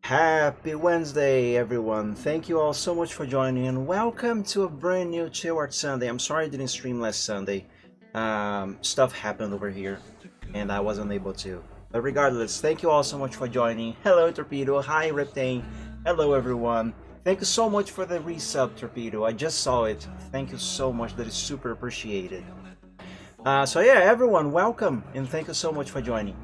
Happy Wednesday, everyone. Thank you all so much for joining and welcome to a brand new Chill Art Sunday. I'm sorry I didn't stream last Sunday. Stuff happened over here and I wasn't able to. But regardless, thank you all so much for joining. Hello, Torpedo. Hi, Reptane. Hello, everyone. Thank you so much for the resub, Torpedo. I just saw it. Thank you so much. That is super appreciated. So yeah, everyone, welcome and thank you so much for joining.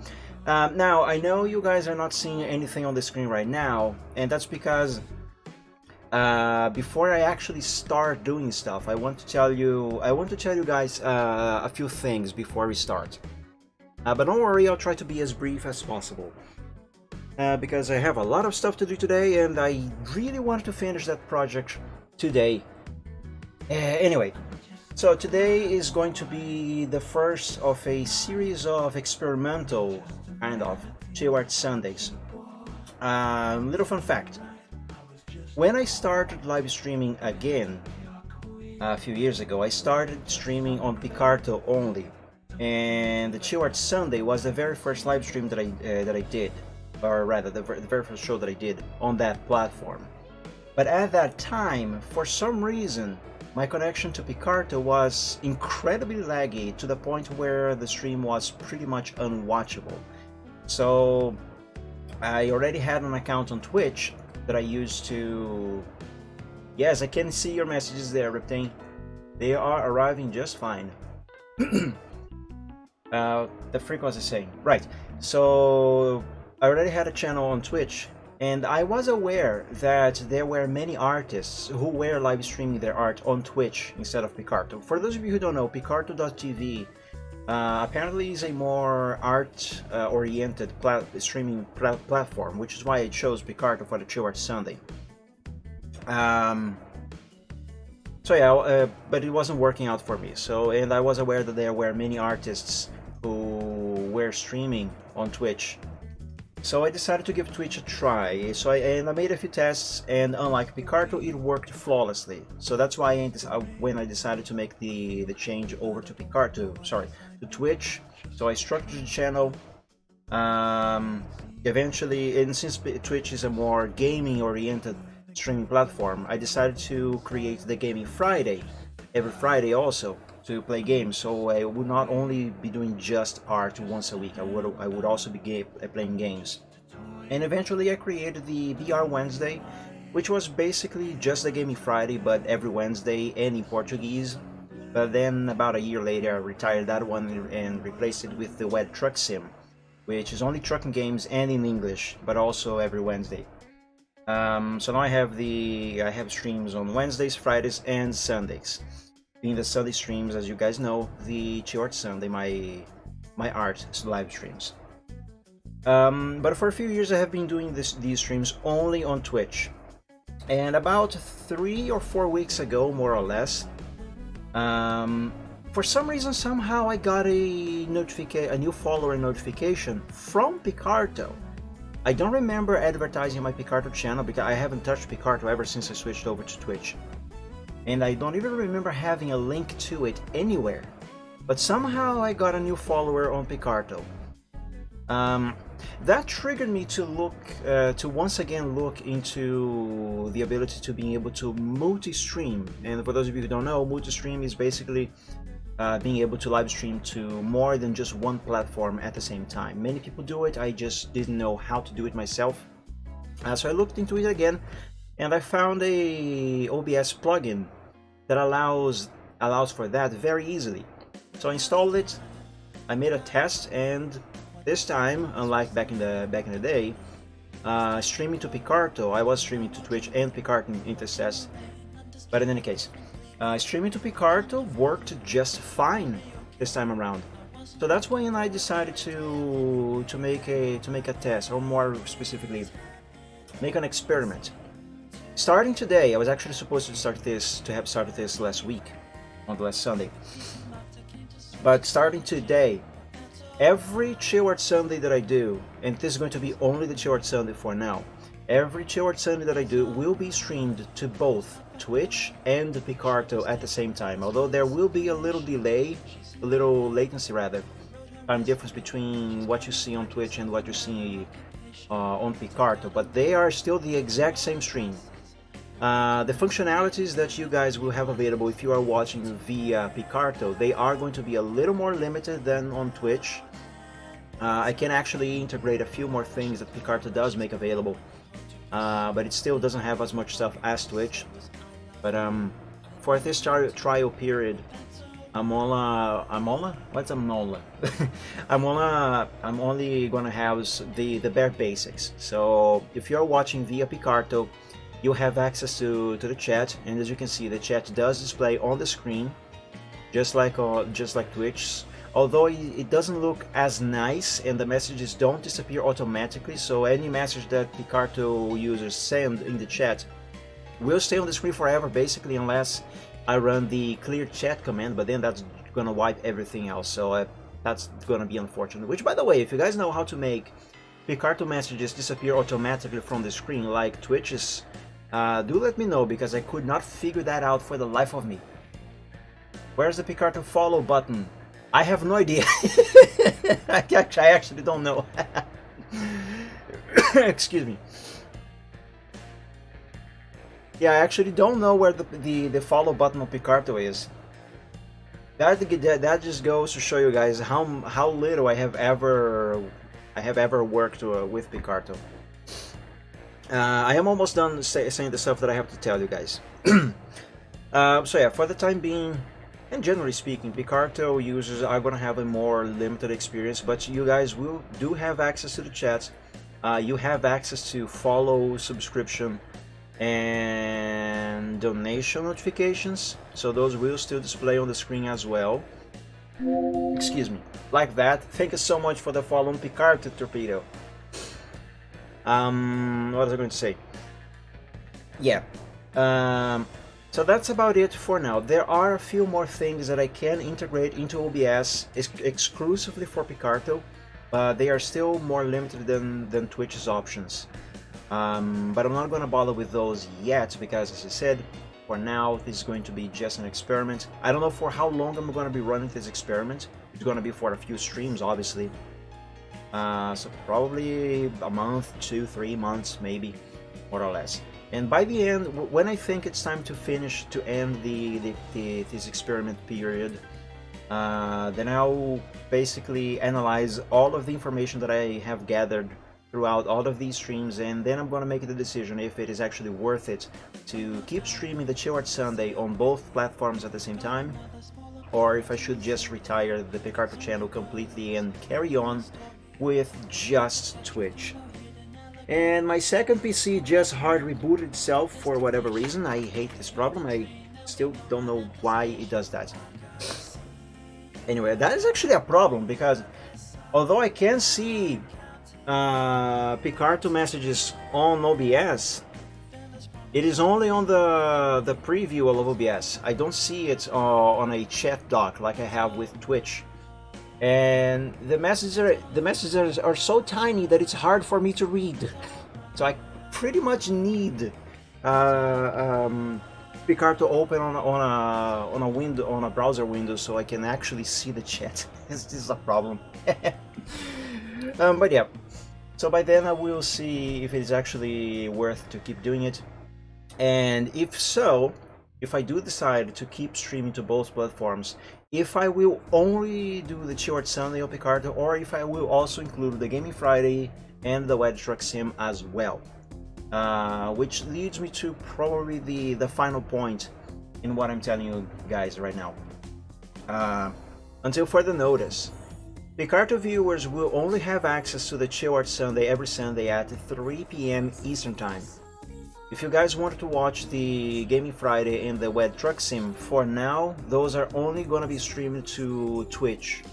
Now, I know you guys are not seeing anything on the screen right now, and that's because before I actually start doing stuff, I want to tell you guys a few things before we start. But don't worry, I'll try to be as brief as possible. Because I have a lot of stuff to do today, and I really want to finish that project today. Anyway, so today is going to be the first of a series of experimental kind of Chill Art Sundays. Little fun fact: when I started live streaming again a few years ago, I started streaming on Picarto only, and the Chill Art Sunday was the very first live stream that I did, or rather, the very first show that I did on that platform. But at that time, for some reason, my connection to Picarto was incredibly laggy to the point where the stream was pretty much unwatchable. So I already had an account on Twitch that I used to... Yes, I can see your messages there, Reptane. They are arriving just fine. The freak was saying. Right, so I already had a channel on Twitch, and I was aware that there were many artists who were live streaming their art on Twitch instead of Picarto. For those of you who don't know, Picarto.tv apparently is a more art-oriented streaming platform, which is why I chose Picarto for the Chill Art Sunday. So yeah, but it wasn't working out for me. So, and I was aware that there were many artists who were streaming on Twitch. So I decided to give Twitch a try. I made a few tests, and unlike Picarto, it worked flawlessly. So that's why when I decided to make the change over to to Twitch. So I structured the channel. Eventually, and since Twitch is a more gaming-oriented streaming platform, I decided to create the Gaming Friday every Friday also to play games. So I would not only be doing just art once a week, I would also be playing games. And eventually I created the BR Wednesday, which was basically just the Gaming Friday, but every Wednesday and in Portuguese. But then about a year later I retired that one and replaced it with the Wed Truck Sim, which is only trucking games and in English, but also every Wednesday. So now I have streams on Wednesdays, Fridays, and Sundays. Being the Sunday streams, as you guys know, the Chill Art Sunday, my art live streams. But for a few years I have been doing these streams only on Twitch. And about 3 or 4 weeks ago, more or less, for some reason, somehow I got a new follower notification from Picarto. I don't remember advertising my Picarto channel because I haven't touched Picarto ever since I switched over to Twitch. And I don't even remember having a link to it anywhere. But somehow I got a new follower on Picarto. That triggered me to once again look into the ability to being able to multi-stream. And for those of you who don't know, multi-stream is basically being able to live stream to more than just one platform at the same time. Many people do it, I just didn't know how to do it myself. So I looked into it again, and I found a OBS plugin that allows for that very easily. So I installed it, I made a test, and this time, unlike back in the day, streaming to Picarto, I was streaming to Twitch and Picarto in this test, but in any case, streaming to Picarto worked just fine this time around. So that's when I decided to make a test, or more specifically, make an experiment. Starting today, I was actually supposed to have started this last week, on the last Sunday. But starting today, every Chill Art Sunday that I do, and this is going to be only the Chill Art Sunday for now, every Chill Art Sunday that I do will be streamed to both Twitch and Picarto at the same time, although there will be a little delay, a little latency rather, time difference between what you see on Twitch and what you see on Picarto, but they are still the exact same stream. The functionalities that you guys will have available if you are watching via Picarto, they are going to be a little more limited than on Twitch. I can actually integrate a few more things that Picarto does make available, but it still doesn't have as much stuff as Twitch. But for this trial period, I'm only gonna have the bare basics. So if you're watching via Picarto, you have access to the chat, and as you can see, the chat does display on the screen, just like Twitch. Although it doesn't look as nice, and the messages don't disappear automatically. So any message that Picarto users send in the chat will stay on the screen forever, basically, unless I run the clear chat command, but then that's gonna wipe everything else, so that's gonna be unfortunate. Which, by the way, if you guys know how to make Picarto messages disappear automatically from the screen like Twitch's, do let me know, because I could not figure that out for the life of me. Where's the Picarto follow button? I have no idea. I actually don't know. Excuse me. Yeah, I actually don't know where the follow button on Picarto is. That just goes to show you guys how little I have ever worked with Picarto. I am almost done saying the stuff that I have to tell you guys. So yeah, for the time being, and generally speaking, Picarto users are gonna have a more limited experience, but you guys do have access to the chat. You have access to follow, subscription, and donation notifications, so those will still display on the screen as well. Excuse me, like that. Thank you so much for the follow on Picarto, Torpedo. What was I going to say? Yeah, so that's about it for now. There are a few more things that I can integrate into OBS exclusively for Picarto, but they are still more limited than Twitch's options. But I'm not going to bother with those yet, because, as I said, for now this is going to be just an experiment. I don't know for how long I'm going to be running this experiment. It's going to be for a few streams, obviously. So probably a month, 2-3 months, maybe, more or less. And by the end, when I think it's time to end this experiment period, then I'll basically analyze all of the information that I have gathered throughout all of these streams, and then I'm going to make the decision if it is actually worth it to keep streaming the Chill Art Sunday on both platforms at the same time, or if I should just retire the Picarto channel completely and carry on with just Twitch. And my second PC just hard rebooted itself for whatever reason. I hate this problem. I still don't know why it does that. Anyway, that is actually a problem, because although I can see Picarto messages on OBS, it is only on the preview of OBS. I don't see it on a chat dock like I have with Twitch, and the messages are so tiny that it's hard for me to read. So I pretty much need Picarto open on a window, on a browser window, so I can actually see the chat. This is a problem. But yeah. So by then I will see if it's actually worth to keep doing it, and if so, if I do decide to keep streaming to both platforms, if I will only do the Chill Art Sunday on Picarto, or if I will also include the Gaming Friday and the Wed Truck Sim as well, which leads me to probably the final point in what I'm telling you guys right now. Until further notice, Picarto viewers will only have access to the Chill Art Sunday every Sunday at 3 PM Eastern Time. If you guys wanted to watch the Gaming Friday and the Wed Truck Sim, for now, those are only going to be streamed to Twitch.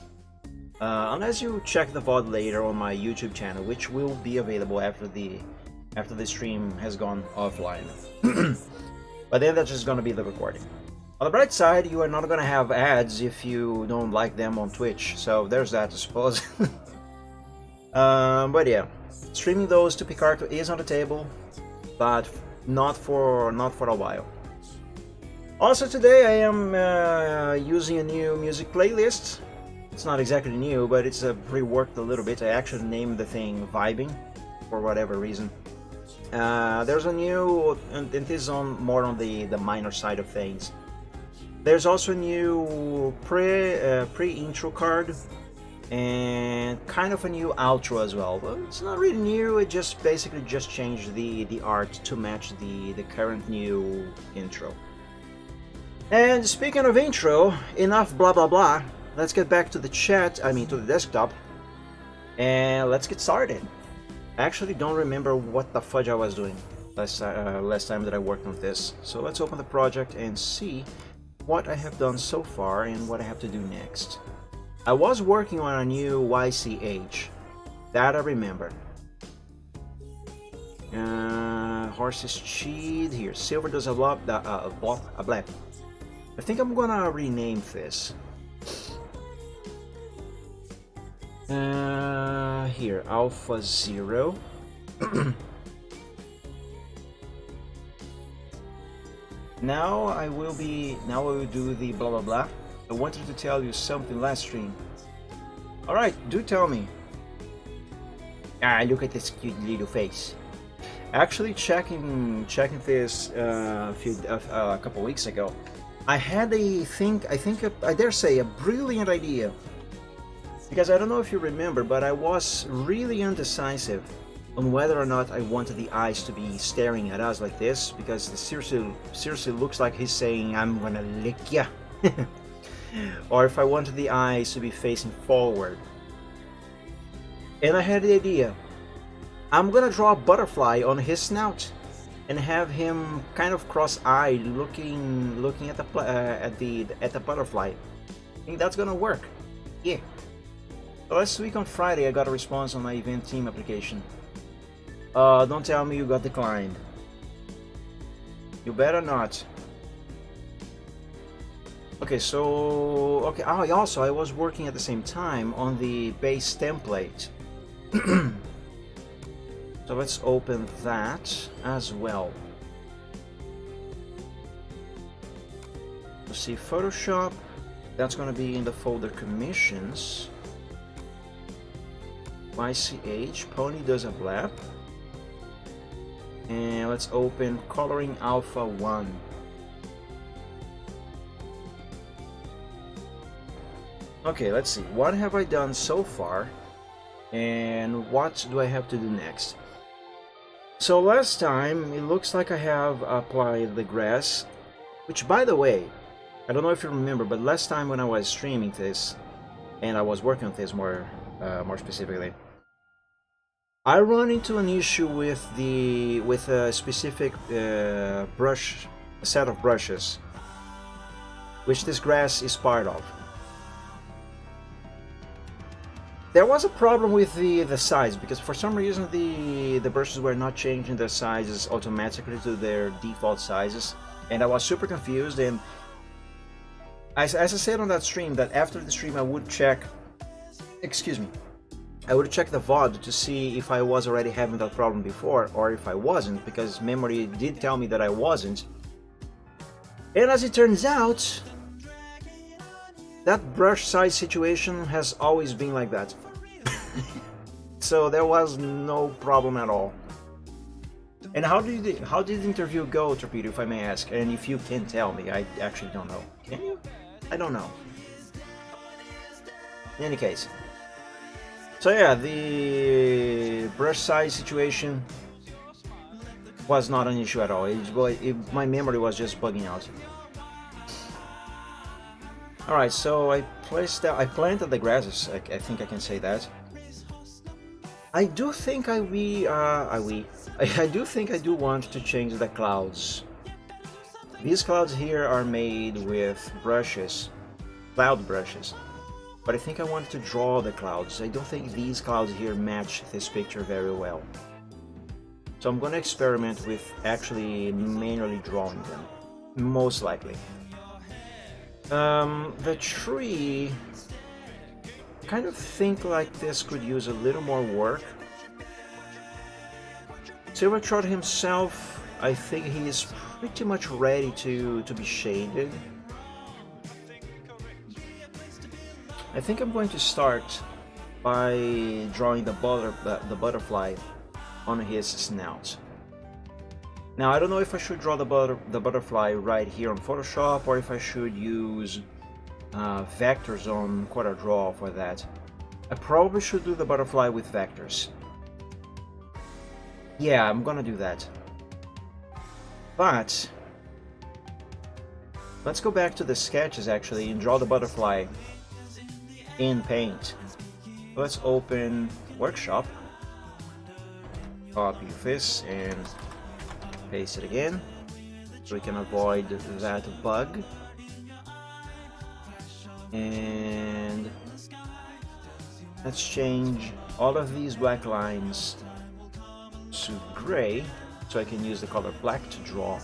Unless you check the VOD later on my YouTube channel, which will be available after the stream has gone offline. But then that's just going to be the recording. On the bright side, you are not going to have ads if you don't like them on Twitch, so there's that, I suppose. But yeah, streaming those to Picarto is on the table, but not for a while. Also today I am using a new music playlist. It's not exactly new, but it's reworked a little bit. I actually named the thing Vibing. for whatever reason. There's a new, and this is on more on the minor side of things. There's also a new pre-intro card and kind of a new outro as well. But it's not really new. It just basically just changed the art to match the current new intro. And speaking of intro, enough blah blah blah. Let's get back to the chat. I mean to the desktop, and let's get started. I actually don't remember what the fudge I was doing last time that I worked on this. So let's open the project and see what I have done so far and what I have to do next. I was working on a new YCH. That I remember. Horses cheat here. Silver does a blap. I think I'm gonna rename this. Here, Alpha Zero. Now I will do the blah blah blah. I wanted to tell you something last stream. Alright, do tell me. Look at this cute little face. Actually checking this a couple weeks ago. I had I dare say a brilliant idea. Because I don't know if you remember, but I was really indecisive on whether or not I wanted the eyes to be staring at us like this, because it seriously looks like he's saying, "I'm gonna lick ya." Or if I wanted the eyes to be facing forward. And I had the idea. I'm gonna draw a butterfly on his snout and have him kind of cross-eyed looking at the butterfly. I think that's gonna work. Yeah. Last week on Friday I got a response on my event team application. Don't tell me you got declined. You better not. Okay, so I was working at the same time on the base template. So let's open that as well. Let's see, Photoshop. That's gonna be in the folder commissions. YCH, Pony does a blap. And let's open Coloring Alpha 1. Okay, let's see. What have I done so far? And what do I have to do next? So last time, it looks like I have applied the grass. Which, by the way, I don't know if you remember, but last time when I was streaming this, and I was working on this more specifically, I run into an issue with a specific set of brushes, which this grass is part of. There was a problem with the size, because for some reason the brushes were not changing their sizes automatically to their default sizes, and I was super confused. And as I said on that stream, that after the stream I would check, I would check the VOD to see if I was already having that problem before, or if I wasn't, because memory did tell me that I wasn't. And as it turns out, that brush size situation has always been like that. So there was no problem at all. And how did the interview go, Torpedo, if I may ask? And if you can tell me, I actually don't know. Can you? I don't know. In any case. So yeah, the brush size situation was not an issue at all. My memory was just bugging out. Alright, so I planted the grasses, I think I can say that. I do think I do want to change the clouds. These clouds here are made with brushes, cloud brushes. But I think I wanted to draw the clouds. I don't think these clouds here match this picture very well. So I'm gonna experiment with actually manually drawing them, most likely. The tree, kind of think like this could use a little more work. Silvertrot himself, I think he is pretty much ready to be shaded. I think I'm going to start by drawing the butterfly on his snout. Now I don't know if I should draw the butterfly right here on Photoshop or if I should use vectors on CorelDRAW for that. I probably should do the butterfly with vectors. Yeah, I'm gonna do that. But let's go back to the sketches actually and draw the butterfly in Paint. Let's open Workshop, copy this and paste it again so we can avoid that bug. And let's change all of these black lines to gray so I can use the color black to draw.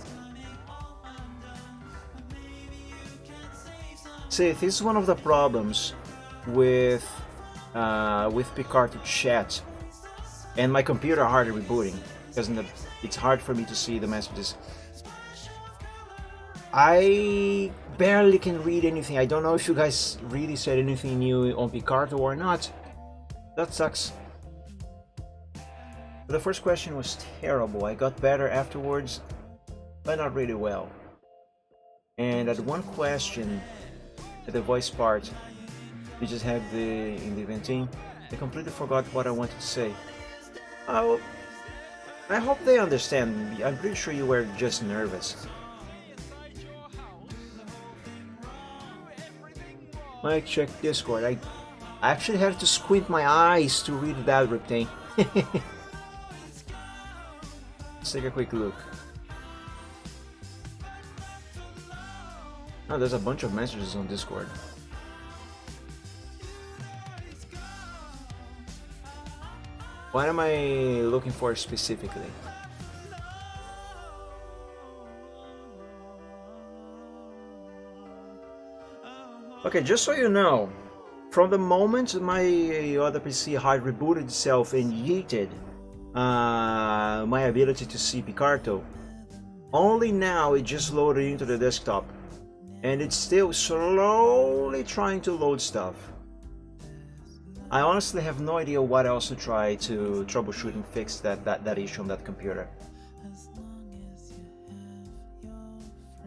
See, this is one of the problems with Picarto Chat and my computer hardly rebooting because it's hard for me to see the messages. I barely can read anything. I don't know if you guys really said anything new on Picarto or not. That sucks. The first question was terrible. I got better afterwards, but not really well. And at one question, at the voice part, you just have in the venting. I completely forgot what I wanted to say. Oh, I hope they understand. I'm pretty sure you were just nervous. Might check Discord. I actually had to squint my eyes to read that Riptane. Let's take a quick look. Oh, there's a bunch of messages on Discord. What am I looking for specifically? Okay, just so you know, from the moment my other PC hard rebooted itself and yeeted my ability to see Picarto, only now it just loaded into the desktop, and it's still slowly trying to load stuff. I honestly have no idea what else to try to troubleshoot and fix that issue on that computer.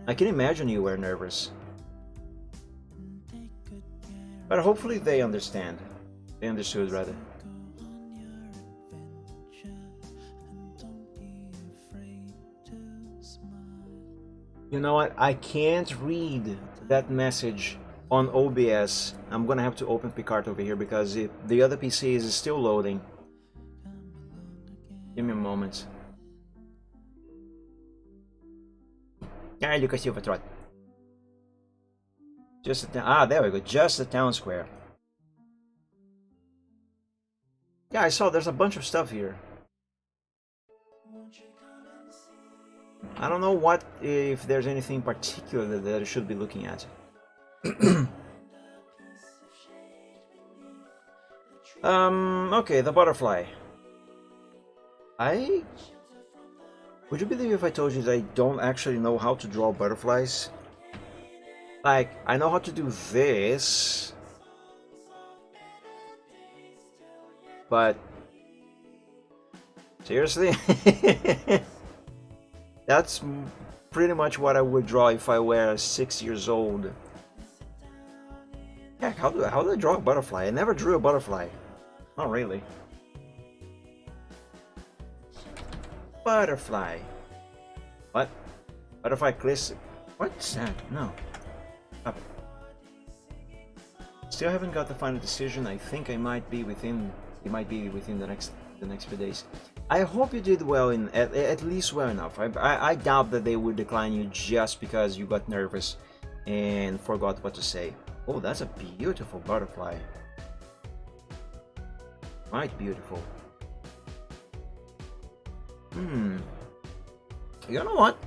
I can imagine you were nervous. But hopefully they understand. They understood, rather. You know what? I can't read that message on OBS. I'm gonna have to open Picarto over here because the other PC is still loading. Give me a moment. Ah, Lucas Silva Trot. Just there we go. Just the town square. Yeah, I saw there's a bunch of stuff here. I don't know if there's anything particular that I should be looking at. Okay, the butterfly. Would you believe if I told you that I don't actually know how to draw butterflies? Like, I know how to do this, but seriously? That's pretty much what I would draw if I were 6 years old. Heck, how do I draw a butterfly? I never drew a butterfly. Not really. Butterfly. What? Butterfly classic. What's that? No. Stop it. Still haven't got the final decision. I think I might be within. It might be within the next few days. I hope you did well at least well enough. I doubt that they would decline you just because you got nervous and forgot what to say. Oh, that's a beautiful butterfly. Quite beautiful. You know what?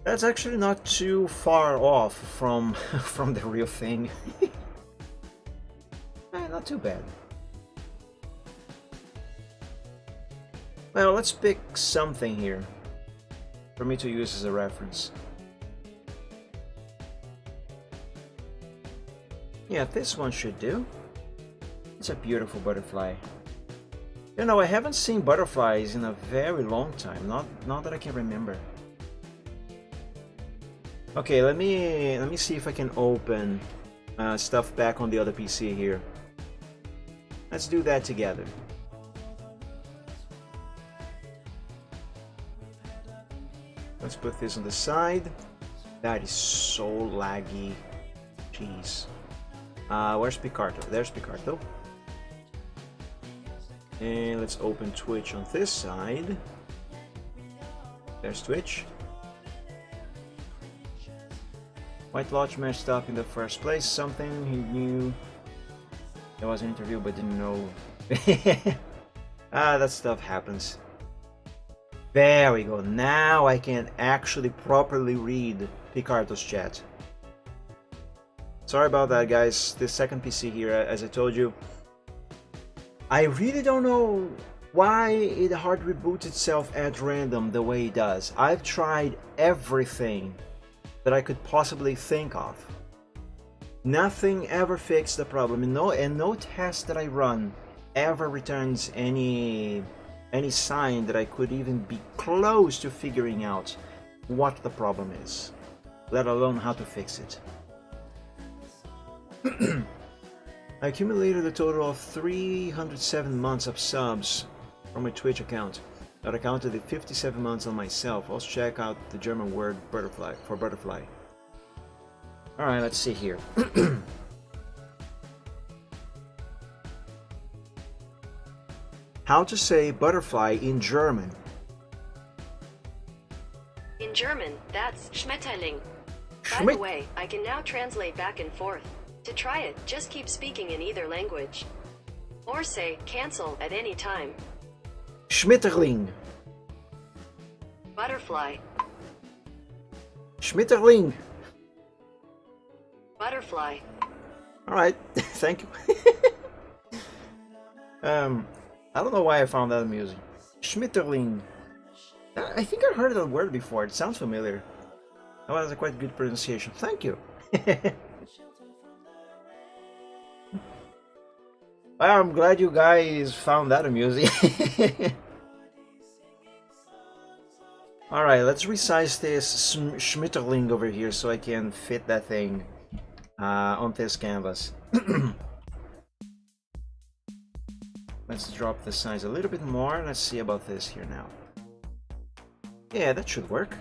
That's actually not too far off from the real thing. Not too bad. Well, let's pick something here for me to use as a reference. Yeah, this one should do. It's a beautiful butterfly. You know, I haven't seen butterflies in a very long time. Not that I can remember. Okay, let me see if I can open stuff back on the other PC here. Let's do that together. Let's put this on the side. That is so laggy. Jeez. Where's Picarto? There's Picarto. And let's open Twitch on this side. There's Twitch. White Lodge messed up in the first place. Something he knew. There was an interview but didn't know. That stuff happens. There we go. Now I can actually properly read Picarto's chat. Sorry about that, guys. This second PC here, as I told you, I really don't know why it hard reboots itself at random the way it does. I've tried everything that I could possibly think of. Nothing ever fixed the problem, and no test that I run ever returns any sign that I could even be close to figuring out what the problem is, let alone how to fix it. I accumulated a total of 307 months of subs from my Twitch account. That accounted the 57 months on myself. Also check out the German word butterfly for butterfly. Alright, let's see here. How to say butterfly in German? In German, that's Schmetterling. By the way, I can now translate back and forth. To try it, just keep speaking in either language. Or say, cancel at any time. Schmetterling. Butterfly. Schmetterling. Butterfly. Alright, thank you. I don't know why I found that amusing. Schmetterling. I think I heard that word before. It sounds familiar. That was a quite good pronunciation. Thank you. Well, I'm glad you guys found that amusing. Alright, let's resize this Schmetterling over here so I can fit that thing on this canvas. Let's drop the size a little bit more. Let's see about this here now. Yeah, that should work.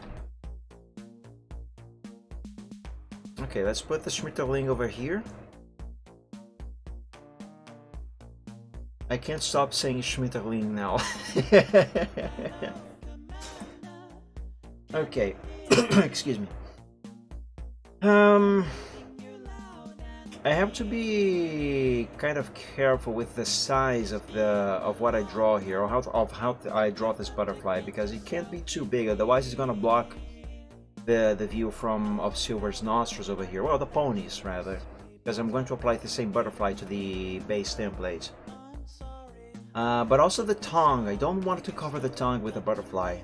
Okay, let's put the Schmetterling over here. I can't stop saying Schmetterling now. Okay, excuse me. I have to be kind of careful with the size of what I draw here, or how I draw this butterfly, because it can't be too big, otherwise it's gonna block the view of Silver's nostrils over here, well, the ponies rather, because I'm going to apply the same butterfly to the base template. But also the tongue. I don't want to cover the tongue with a butterfly.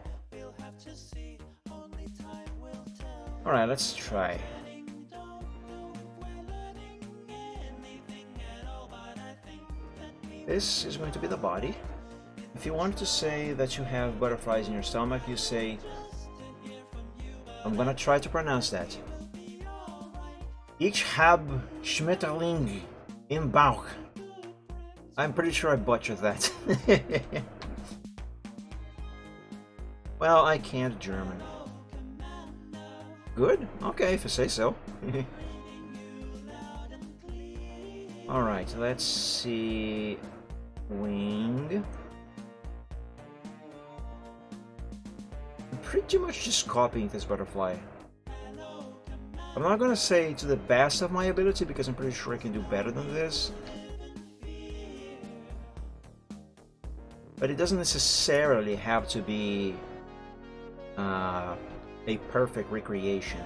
Alright, let's try. This is going to be the body. If you want to say that you have butterflies in your stomach, you say... I'm gonna try to pronounce that. Ich hab Schmetterling im Bauch. I'm pretty sure I butchered that. Well, I can't German. Good? Okay, if you say so. Alright, let's see... Wing... I'm pretty much just copying this butterfly. I'm not gonna say to the best of my ability, because I'm pretty sure I can do better than this. But it doesn't necessarily have to be a perfect recreation.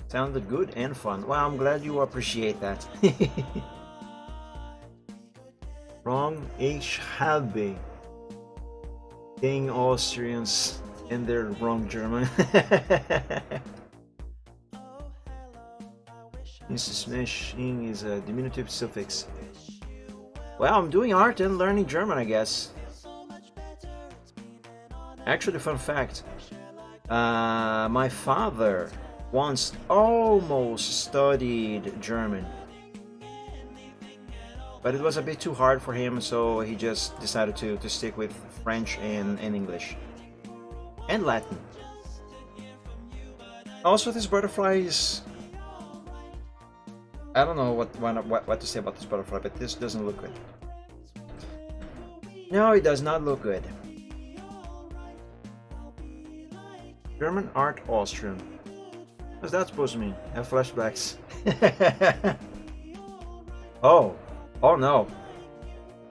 Sounded good and fun. Well, I'm glad you appreciate that. Wrong, ich habe. Dang Austrians and their wrong German. Smashing is a diminutive suffix. Well, I'm doing art and learning German, I guess. Actually, fun fact. My father once almost studied German. But it was a bit too hard for him, so he just decided to stick with French and English. And Latin. Also, this butterfly is... I don't know what to say about this butterfly, but this doesn't look good. No, it does not look good. German art Austrian. What's that supposed to mean? Have flashbacks. Oh. Oh no.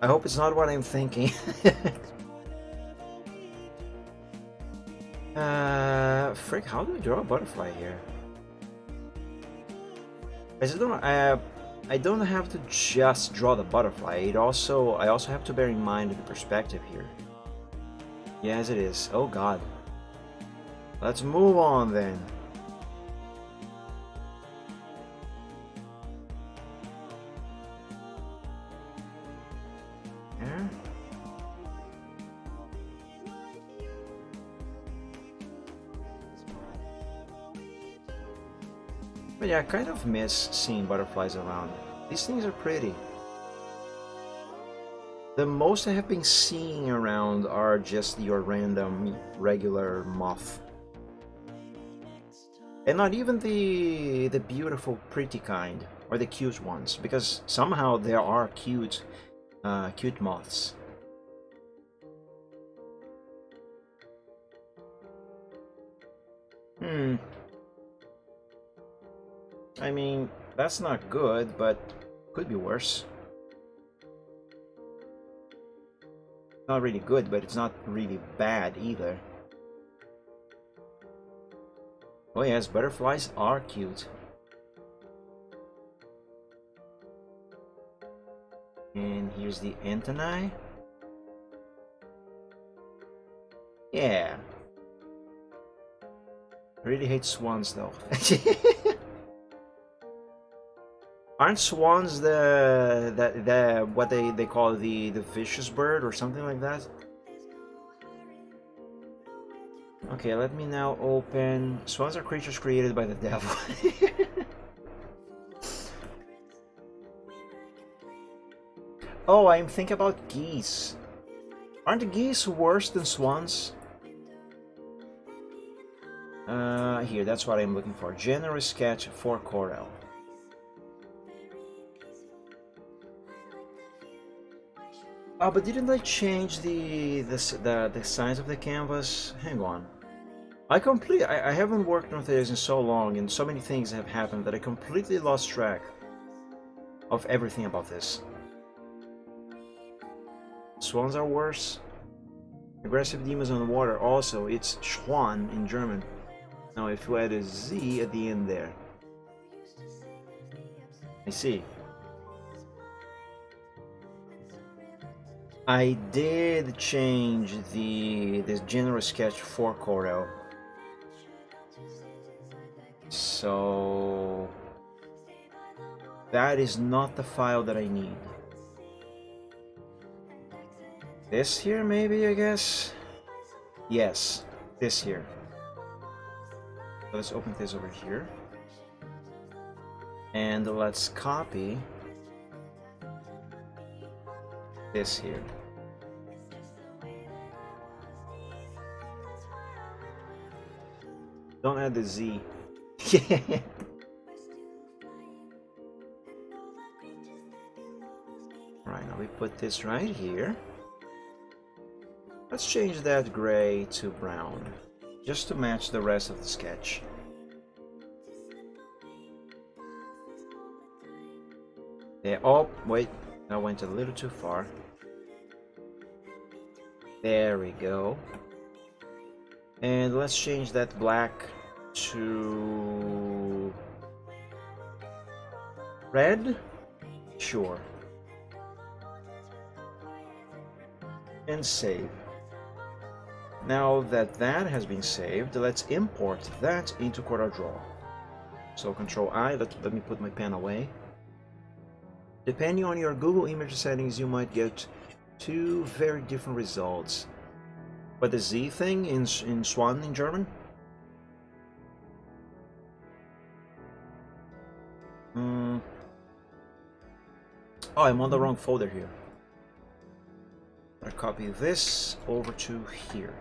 I hope it's not what I'm thinking. Frick, how do I draw a butterfly here? I don't have to just draw the butterfly. I also have to bear in mind the perspective here. Yes, it is. Oh god. Let's move on then. There. But yeah, I kind of miss seeing butterflies around. These things are pretty. The most I have been seeing around are just your random regular moth. And not even the beautiful pretty kind or the cute ones, because somehow there are cute moths. I mean, that's not good, but could be worse. Not really good, but it's not really bad either. Oh yes, butterflies are cute. And here's the antennae. Yeah. I really hate swans though. Aren't swans the what they call the vicious bird or something like that? Okay, let me now open. Swans are creatures created by the devil. Oh, I'm thinking about geese. Aren't geese worse than swans? Here, that's what I'm looking for. General sketch for Corel. Oh, but didn't I change the size of the canvas? Hang on. I haven't worked on this in so long, and so many things have happened that I completely lost track of everything about this. Swans are worse. Aggressive demons on water. Also, it's Schwan in German. Now, if you add a Z at the end there, I see. I did change this general sketch for Corel. So that is not the file that I need. This here maybe, I guess? Yes, this here. So let's open this over here. And let's copy this here. Don't add the Z. Right, now we put this right here. Let's change that gray to brown, just to match the rest of the sketch. Yeah, oh, wait, I went a little too far. There we go. And let's change that black to red? Sure. And save. Now that that has been saved, let's import that into CorelDRAW. So Control I, let me put my pen away. Depending on your Google image settings, you might get two very different results. But the Z thing in Swan in German? Oh, I'm on the wrong folder here. I copy this over to here.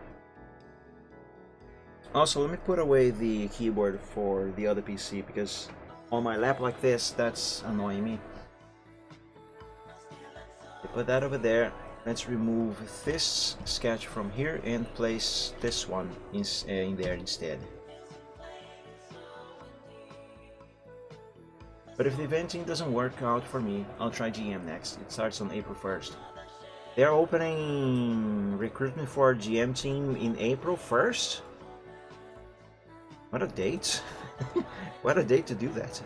Also, let me put away the keyboard for the other PC because on my lap like this, that's annoying me. Put that over there. Let's remove this sketch from here and place this one in there instead. But if the eventing doesn't work out for me, I'll try GM next. It starts on April 1st. They're opening recruitment for our GM team in April 1st? What a date. What a date to do that.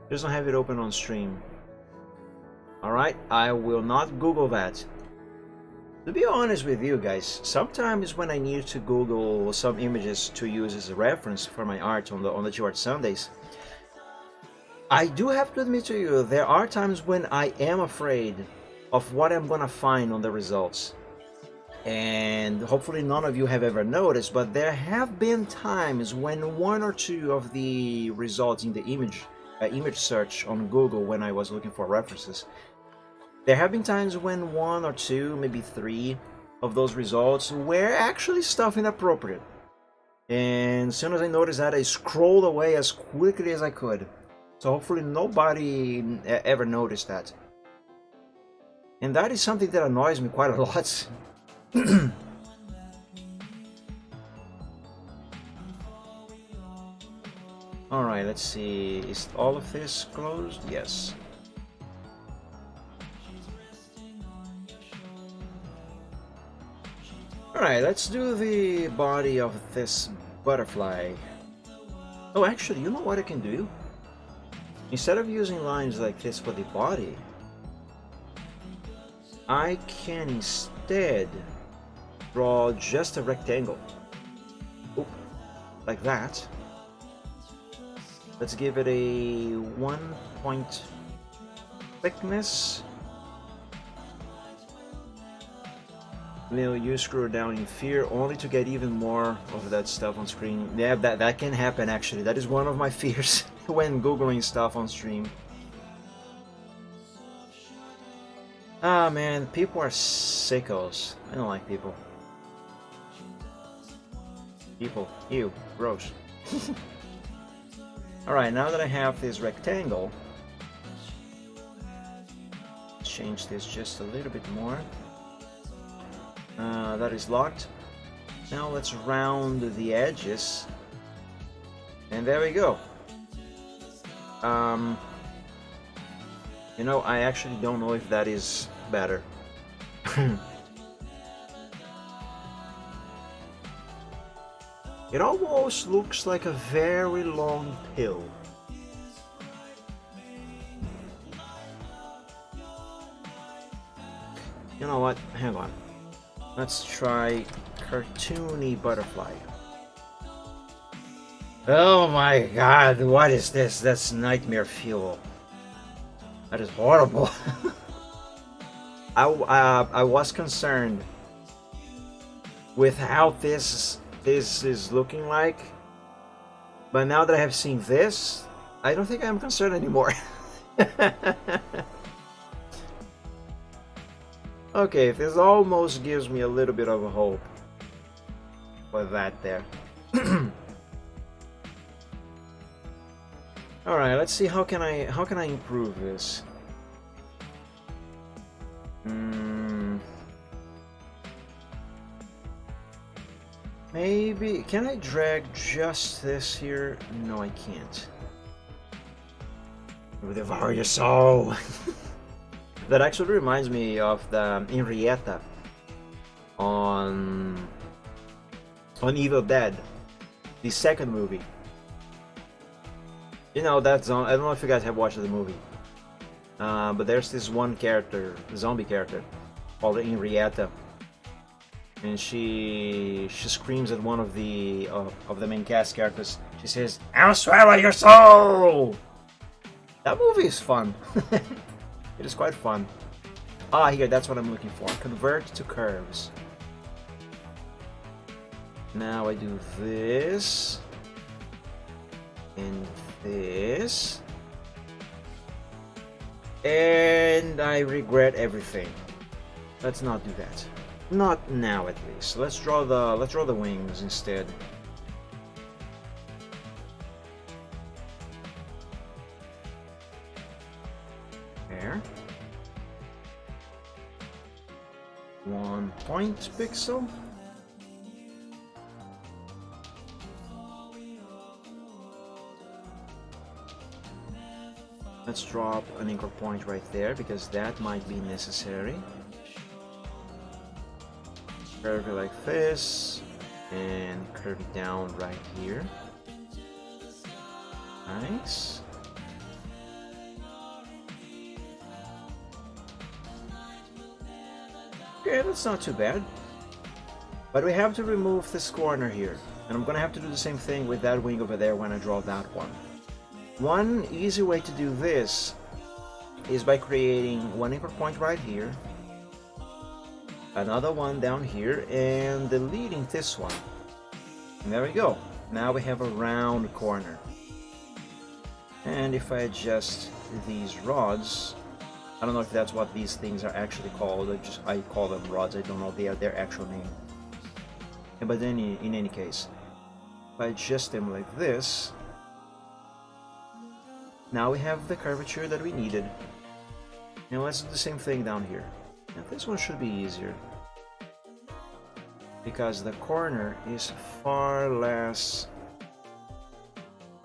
Doesn't have it open on stream. Alright, I will not Google that. To be honest with you guys, sometimes when I need to Google some images to use as a reference for my art on the George Sundays, I do have to admit to you, there are times when I am afraid of what I'm gonna find on the results. And hopefully none of you have ever noticed, but there have been times when one or two of the results in the image search on Google when I was looking for references, there have been times when one or two, maybe three of those results were actually stuff inappropriate. And as soon as I noticed that, I scrolled away as quickly as I could. So hopefully nobody ever noticed that. And that is something that annoys me quite a lot. Alright, let's see. Is all of this closed? Yes. Alright, let's do the body of this butterfly. Oh, actually, you know what I can do? Instead of using lines like this for the body, I can instead draw just a rectangle. Oop, like that. Let's give it a 1 point thickness. Will you screw down in fear only to get even more of that stuff on screen? Yeah, that can happen actually. That is one of my fears when Googling stuff on stream. Ah man, people are sickos. I don't like people. People, ew, gross. Alright, now that I have this rectangle, change this just a little bit more. That is locked. Now let's round the edges. And there we go. You know, I actually don't know if that is better. It almost looks like a very long pill. You know what? Hang on. Let's try cartoony butterfly. Oh my god, what is this? That's nightmare fuel. That is horrible. I was concerned with how this is looking like, but now that I have seen this, I don't think I'm concerned anymore. Okay, this almost gives me a little bit of a hope for that there. All right, let's see how can I improve this. Maybe can I drag just this here? No, I can't. Devour your soul. That actually reminds me of the Henrietta on Evil Dead, the second movie. You know that zone. I don't know if you guys have watched the movie, but there's this one character, the zombie character, called Henrietta, and she screams at one of the main cast characters. She says, "I'll swallow your soul." That movie is fun. It is quite fun. Ah, here, that's what I'm looking for. Convert to curves. Now I do this and this, and I regret everything. Let's not do that. Not now, at least. Let's draw the wings instead. There. 1 point pixel. Let's drop an anchor point right there because that might be necessary. Curve it like this and curve it down right here. Nice. Okay, that's not too bad. But we have to remove this corner here. And I'm gonna have to do the same thing with that wing over there when I draw that one. One easy way to do this is by creating one anchor point right here, another one down here, and deleting this one. And there we go. Now we have a round corner. And if I adjust these rods, I don't know if that's what these things are actually called. I call them rods. I don't know their actual name. But then in any case, if I adjust them like this, now we have the curvature that we needed. Now let's do the same thing down here. Now this one should be easier, because the corner is far less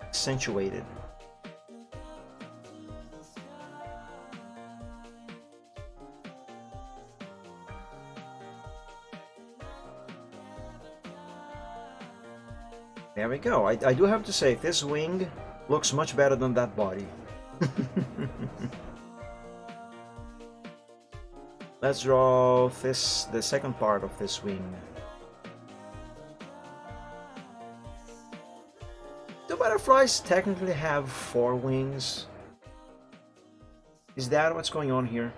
accentuated. There we go. I do have to say, this wing looks much better than that body. Let's draw the second part of this wing. Do butterflies technically have 4 wings? Is that what's going on here?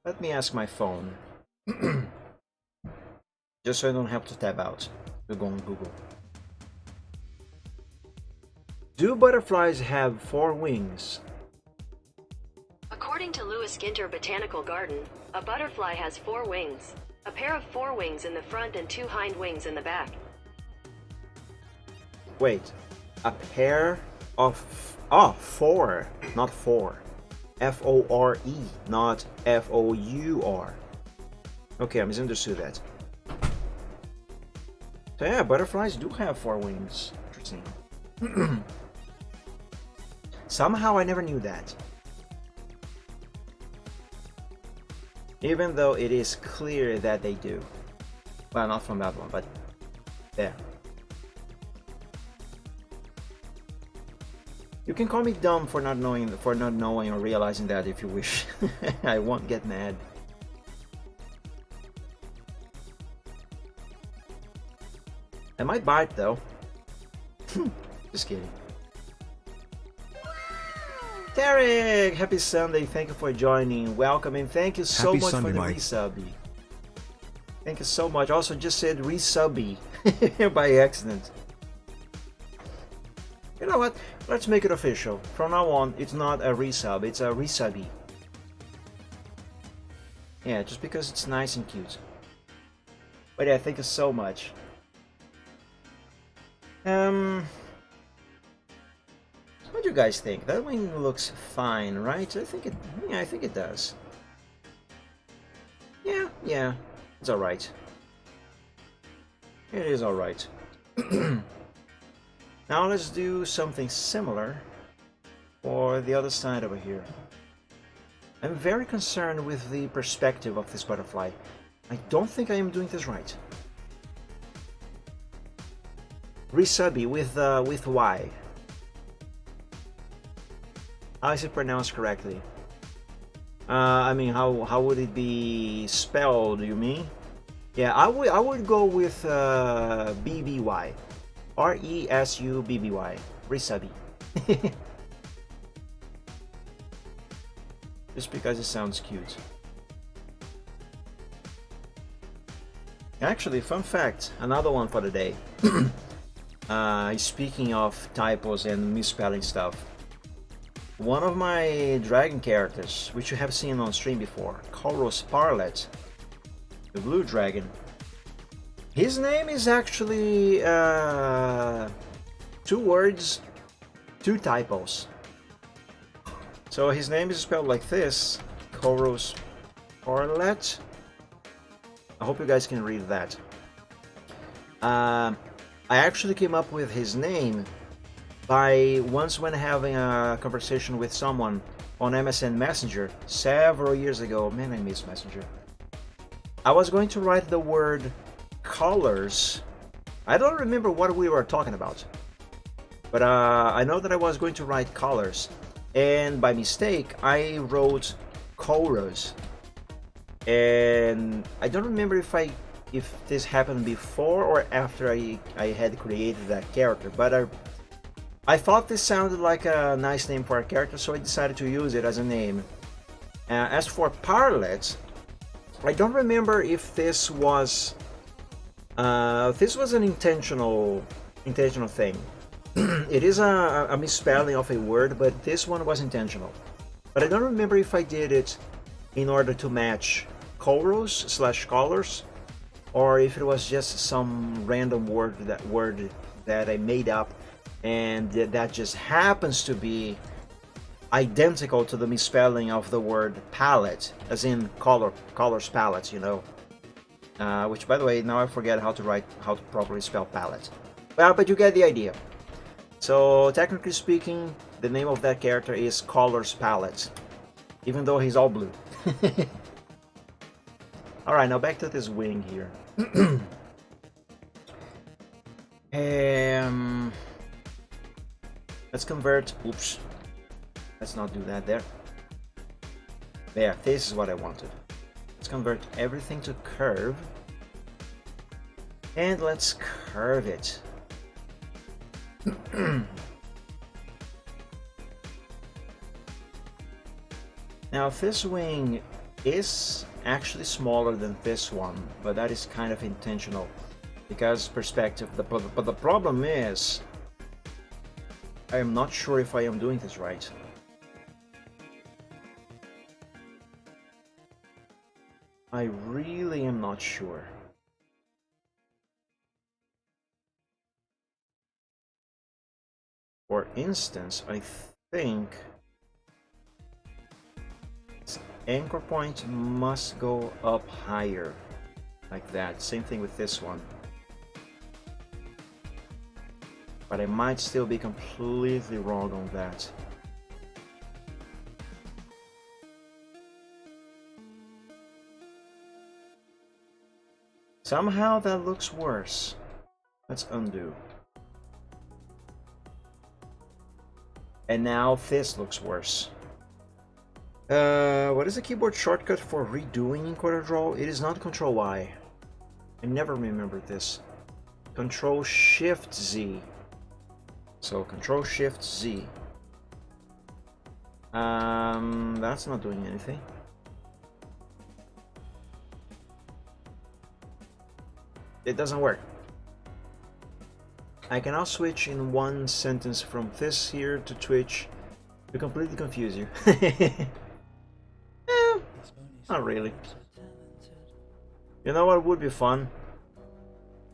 Let me ask my phone. Just so I don't have to tab out to go on Google. Do butterflies have 4 wings? According to Lewis Ginter Botanical Garden, a butterfly has 4 wings. A pair of 4 wings in the front and 2 hind wings in the back. Wait, a pair of... Oh, 4, not 4. F-O-R-E, not F-O-U-R. Okay, I misunderstood that. So yeah, butterflies do have 4 wings. Interesting. Somehow I never knew that. Even though it is clear that they do. Well, not from that one, but there. You can call me dumb for not knowing or realizing that if you wish. I won't get mad. I might bite though. Just kidding. Tarek, happy Sunday. Thank you for joining. Welcome and thank you so Happy much Sunday, for the Mike. resubby. Thank you so much. Also just said resubby by accident. You know what? Let's make it official. From now on, it's not a resub, it's a resubby. Yeah, just because it's nice and cute. But yeah, thank you so much. What do you guys think? That wing looks fine, right? I think it does. Yeah, it's alright. It is alright. Now let's do something similar for the other side over here. I'm very concerned with the perspective of this butterfly. I don't think I am doing this right. Resubby with Y. How is it pronounced correctly? I mean, how would it be spelled? You mean? Yeah, I would go with BBY, RESUBBY, Resuby. Just because it sounds cute. Actually, fun fact, another one for the day. Speaking of typos and misspelling stuff, one of my dragon characters, which you have seen on stream before, Koros Parlet, the blue dragon, his name is actually 2 words, 2 typos. So his name is spelled like this, Koros Parlet. I hope you guys can read that. I actually came up with his name by once when having a conversation with someone on MSN Messenger several years ago. Man, I miss Messenger. I was going to write the word colors. I don't remember what we were talking about, but I know that I was going to write colors, and by mistake I wrote Koros. And I don't remember if this happened before or after I had created that character, but I thought this sounded like a nice name for a character, so I decided to use it as a name. As for Parlet, I don't remember if this was an intentional thing. It is a misspelling of a word, but this one was intentional. But I don't remember if I did it in order to match Koros/colors, or if it was just some random word that I made up, and that just happens to be identical to the misspelling of the word palette, as in colors palette, you know. Which, by the way, now I forget how to properly spell palette. Well, but you get the idea. So technically speaking, the name of that character is Colors Palette, even though he's all blue. Alright, now back to this wing here. Let's convert. Oops. Let's not do that there. There, this is what I wanted. Let's convert everything to curve. And let's curve it. Now this wing is actually smaller than this one, but that is kind of intentional because perspective. But the problem is, I am not sure if I am doing this right. I really am not sure. For instance, I think anchor point must go up higher, like that. Same thing with this one. But I might still be completely wrong on that. Somehow that looks worse. Let's undo. And now this looks worse. What is the keyboard shortcut for redoing in CorelDRAW? It is not Control Y. I never remembered this. Control Shift Z. So Control Shift Z. That's not doing anything. It doesn't work. I can now switch in one sentence from this here to Twitch to completely confuse you. Not really. You know what would be fun?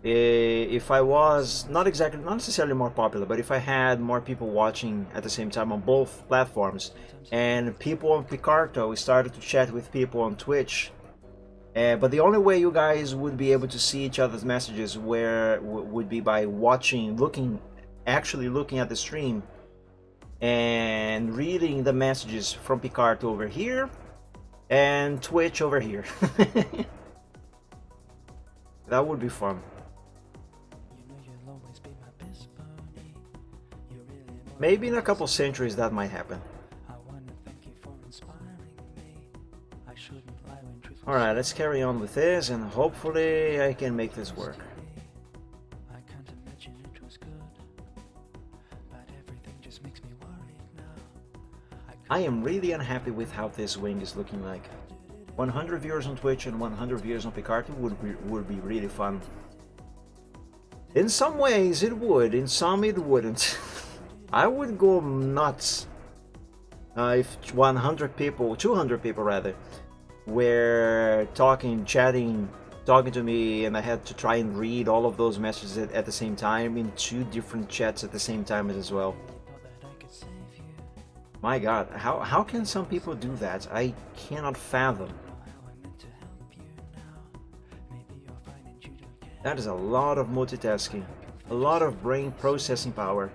If I was not necessarily more popular, but if I had more people watching at the same time on both platforms, and people on Picarto started to chat with people on Twitch. But the only way you guys would be able to see each other's messages would be by actually looking at the stream and reading the messages from Picarto over here and Twitch over here. That would be fun. Maybe in a couple centuries that might happen. Alright, let's carry on with this, and hopefully I can make this work. I am really unhappy with how this wing is looking like. 100 viewers on Twitch and 100 viewers on Picarto would be really fun. In some ways it would, in some it wouldn't. I would go nuts if 100 people, 200 people rather, were talking, chatting, talking to me, and I had to try and read all of those messages at the same time in 2 different chats at the same time as well. My god, how can some people do that? I cannot fathom. That is a lot of multitasking, a lot of brain processing power.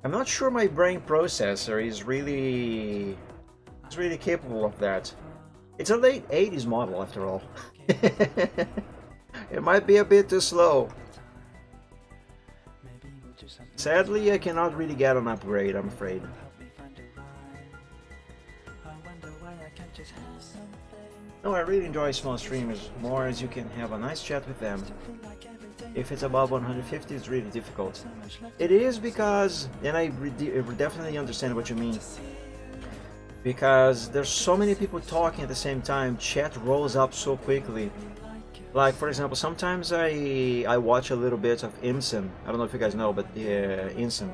I'm not sure my brain processor is really capable of that. It's a late 80s model after all. It might be a bit too slow. Sadly, I cannot really get an upgrade, I'm afraid. No, I really enjoy small streamers more as you can have a nice chat with them. If it's above 150, it's really difficult. It is because, and I definitely understand what you mean, because there's so many people talking at the same time, chat rolls up so quickly. Like, for example, sometimes I watch a little bit of Imson. I don't know if you guys know, but Imson.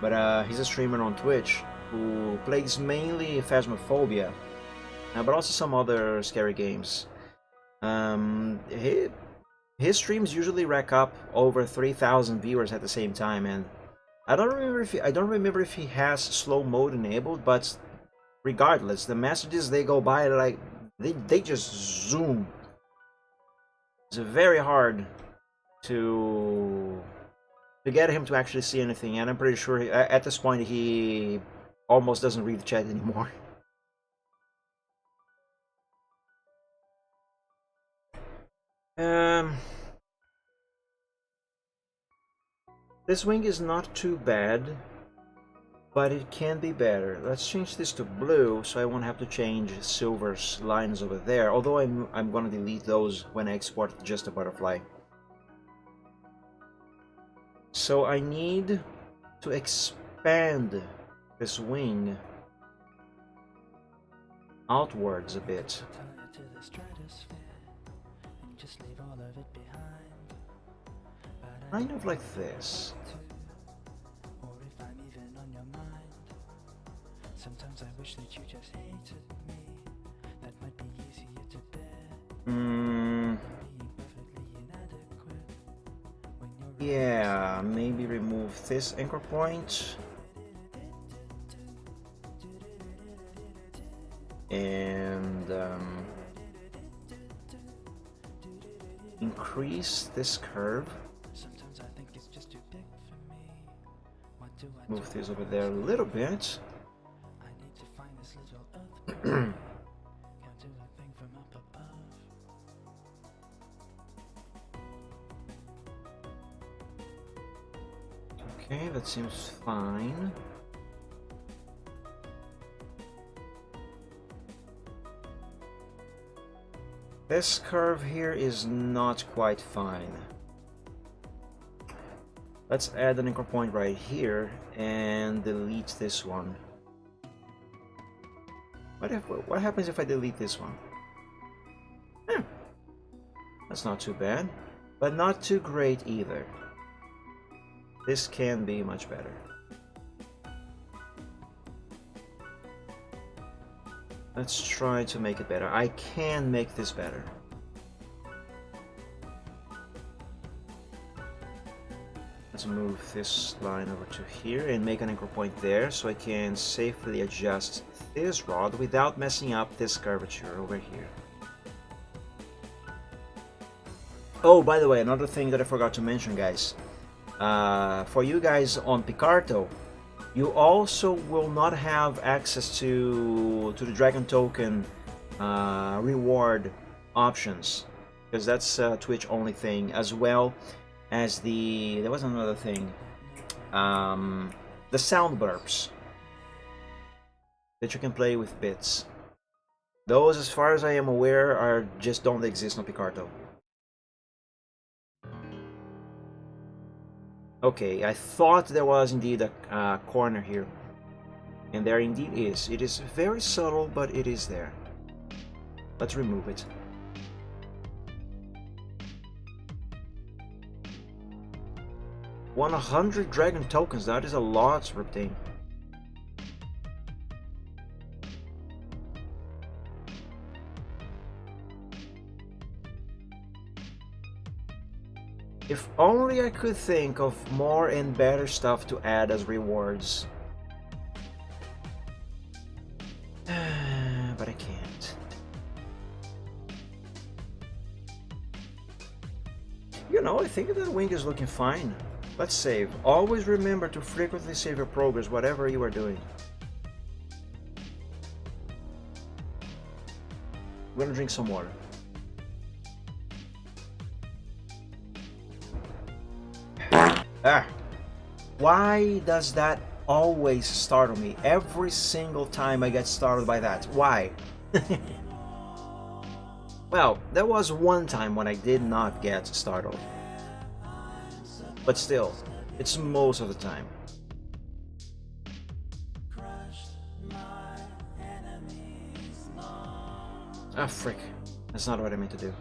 But he's a streamer on Twitch who plays mainly Phasmophobia, but also some other scary games. His streams usually rack up over 3,000 viewers at the same time, and I don't remember if he has slow mode enabled, but regardless, the messages they go by like they just zoom. It's very hard to get him to actually see anything, and I'm pretty sure at this point he almost doesn't read the chat anymore. This wing is not too bad, but it can be better. Let's change this to blue so I won't have to change Silver's lines over there, although I'm gonna delete those when I export just a butterfly. So I need to expand this wing outwards a bit. Kind of like this. Sometimes I wish that you just hated me. That might be easier to bear. Yeah, maybe remove this anchor point. And increase this curve. Move this over there a little bit. Okay, that seems fine. This curve here is not quite fine. Let's add an anchor point right here and delete this one. What happens if I delete this one? That's not too bad, but not too great either. This can be much better. Let's try to make it better. I can make this better. Let's move this line over to here and make an anchor point there so I can safely adjust this rod without messing up this curvature over here. Oh, by the way, another thing that I forgot to mention, guys. For you guys on Picarto, you also will not have access to the Dragon Token reward options, because that's a Twitch only thing, as well as there was another thing, the sound burps. that you can play with bits. Those, as far as I am aware, are just don't exist on Picarto. Okay, I thought there was indeed a corner here. And there indeed is. It is very subtle, but it is there. Let's remove it. $100 dragon tokens, that is a lot to obtain. If only I could think of more and better stuff to add as rewards. But I can't. You know, I think that wing is looking fine. Let's save. Always remember to frequently save your progress, whatever you are doing. I'm gonna drink some water. Ah! Why does that always startle me? Every single time I get startled by that. Why? Well, there was one time when I did not get startled. But still, it's most of the time. Ah, frick. That's not what I meant to do.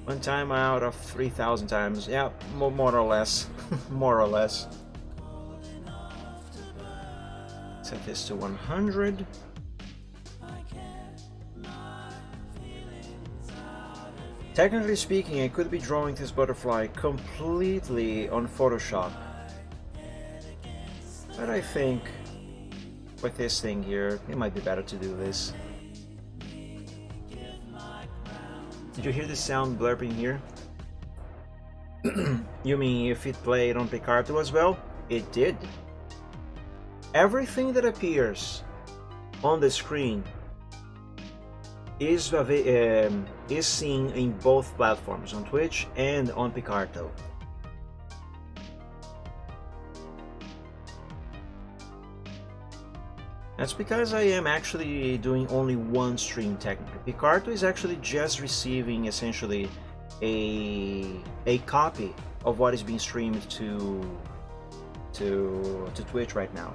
One time out of 3,000 times. Yeah, more or less. More or less. Set this to 100. Technically speaking, I could be drawing this butterfly completely on Photoshop. But I think with this thing here, it might be better to do this. Did you hear the sound blurping here? You mean if it played on Picarto as well? It did. Everything that appears on the screen is seen in both platforms, on Twitch and on Picarto. That's because I am actually doing only one stream technically. Picarto is actually just receiving essentially a copy of what is being streamed to Twitch right now.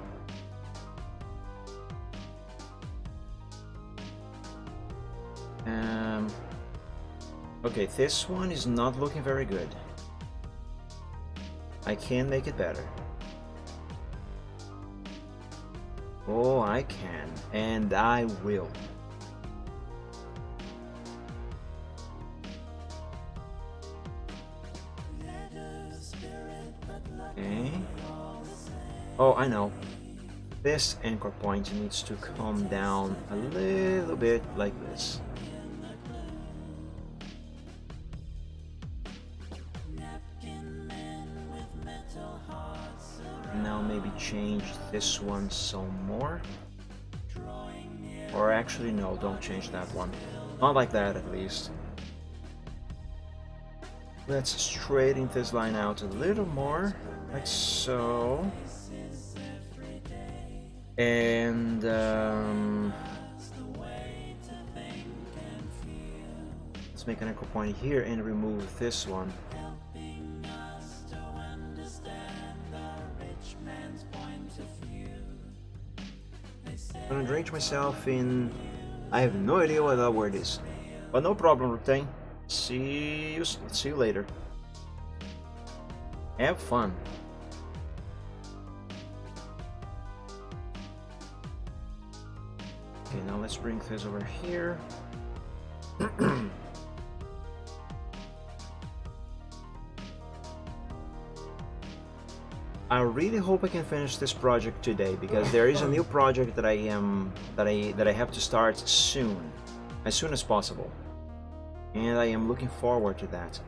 Okay, this one is not looking very good. I can make it better. Oh, I can, and I will. Okay. Oh, I know. This anchor point needs to come down a little bit like this. Now maybe change this one some more. Or actually no, don't change that one. Not like that at least. Let's straighten this line out a little more, like so. And let's make an anchor point here and remove this one. I'm gonna drench myself in... I have no idea what that word is. But no problem, Rutang. See you later. Have fun. Okay, now let's bring this over here. I really hope I can finish this project today, because there is a new project that I have to start soon, as soon as possible, and I am looking forward to that.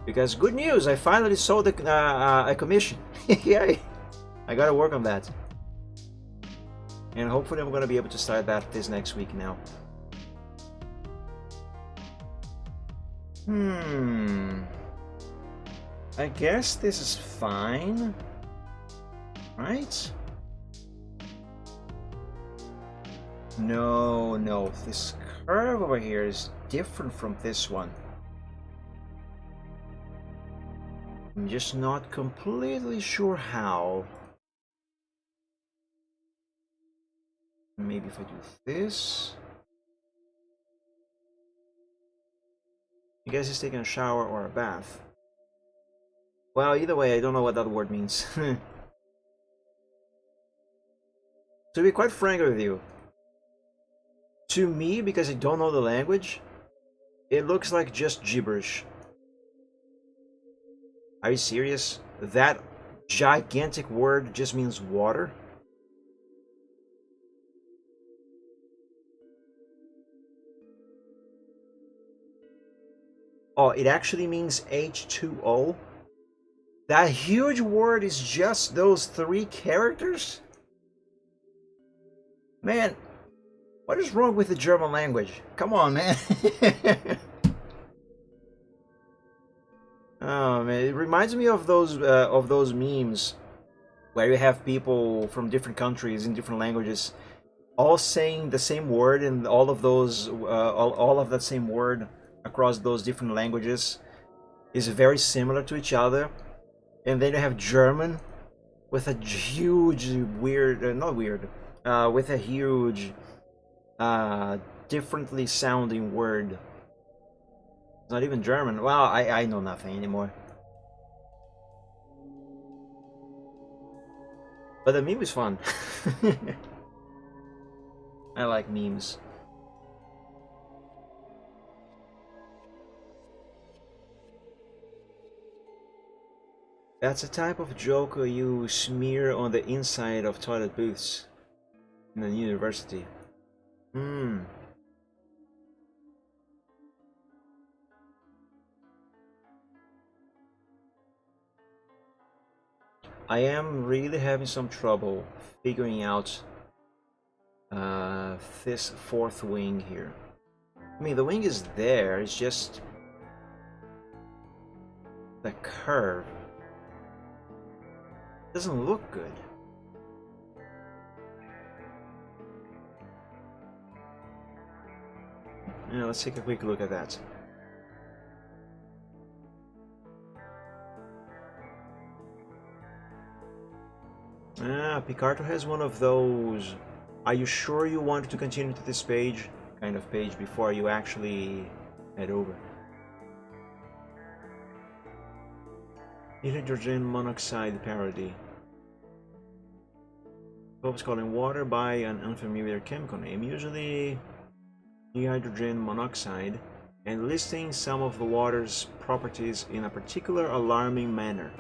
Because good news, I finally sold a commission. Yay! I gotta work on that, and hopefully I'm gonna be able to start that this next week now. I guess this is fine, right? No, this curve over here is different from this one. I'm just not completely sure how. Maybe if I do this. I guess he's taking a shower or a bath. Well, either way, I don't know what that word means. To be quite frank with you, to me, because I don't know the language, it looks like just gibberish. Are you serious? That gigantic word just means water? Oh, it actually means H2O? That huge word is just those 3 characters? Man, what is wrong with the German language? Come on, man. Oh man, it reminds me of those memes where you have people from different countries in different languages all saying the same word, and all of those all of that same word across those different languages is very similar to each other. And then you have German with a huge weird, not weird, with a huge differently sounding word. It's not even German. Well, I know nothing anymore. But the meme is fun. I like memes. That's a type of joke you smear on the inside of toilet booths in a university. I am really having some trouble figuring out this 4th wing here. I mean, the wing is there, it's just the curve doesn't look good. Yeah, let's take a quick look at that. Picarto has one of those "are you sure you want to continue to this page" kind of page before you actually head over. Hydrogen monoxide parody. Folks calling water by an unfamiliar chemical name, usually hydrogen monoxide, and listing some of the water's properties in a particular alarming manner,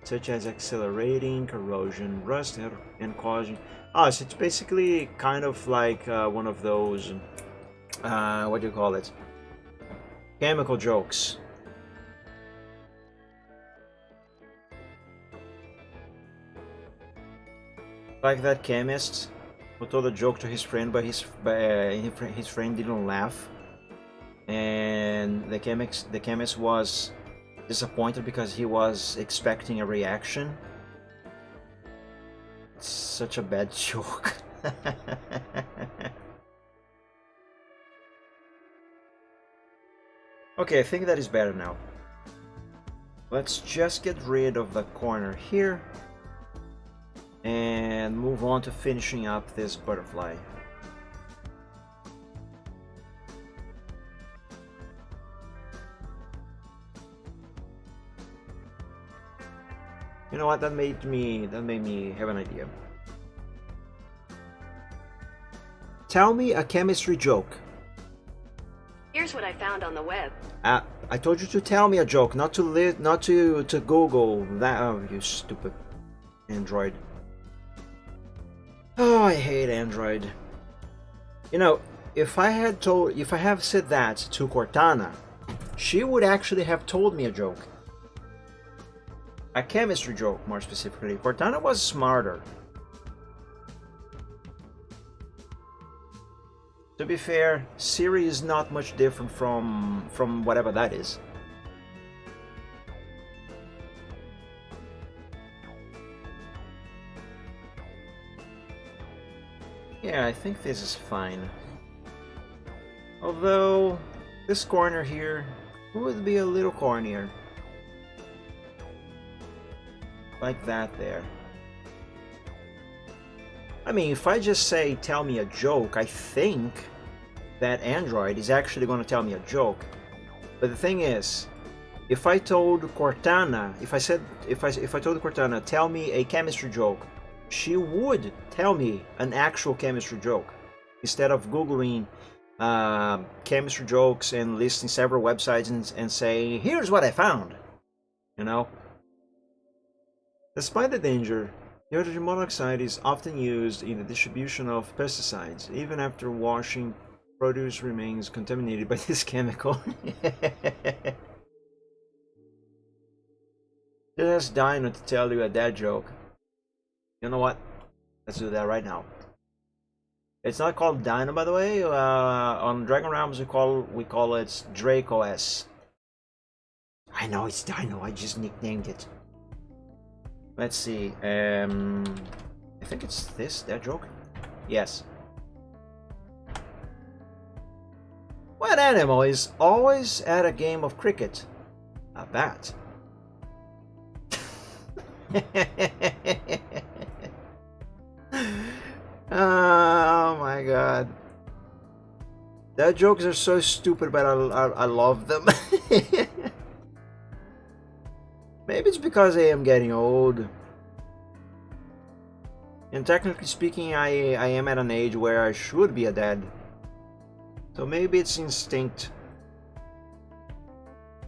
such as accelerating corrosion, rust, and causing... so it's basically kind of like one of those, what do you call it? Chemical jokes. Like that chemist who told a joke to his friend, but his friend didn't laugh, and the chemist was disappointed because he was expecting a reaction. It's such a bad joke. Okay, I think that is better now. Let's just get rid of the corner here and move on to finishing up this butterfly. You know what? That made me have an idea. Tell me a chemistry joke. Here's what I found on the web. I told you to tell me a joke, not to Google that. Oh, you stupid Android. Oh, I hate Android. You know, if I have said that to Cortana, she would actually have told me a joke. A chemistry joke, more specifically. Cortana was smarter. To be fair, Siri is not much different from whatever that is. Yeah, I think this is fine. Although, this corner here would be a little cornier. Like that there. I mean, if I just say, tell me a joke, I think that Android is actually going to tell me a joke. But the thing is, if I told Cortana, if I told Cortana, tell me a chemistry joke, she would tell me an actual chemistry joke instead of Googling chemistry jokes and listing several websites and saying, here's what I found. You know? Despite the danger, hydrogen monoxide is often used in the distribution of pesticides. Even after washing, produce remains contaminated by this chemical. Just ask Dino to tell you a dad joke. You know what? Let's do that right now. It's not called Dino, by the way. On Dragon Realms, we call it Draco S. I know it's Dino. I just nicknamed it. Let's see. I think it's that joke. Yes. What animal is always at a game of cricket? A bat. Oh my god. That jokes are so stupid, but I love them. Maybe it's because I am getting old. And technically speaking, I am at an age where I should be a dad. So maybe it's instinct.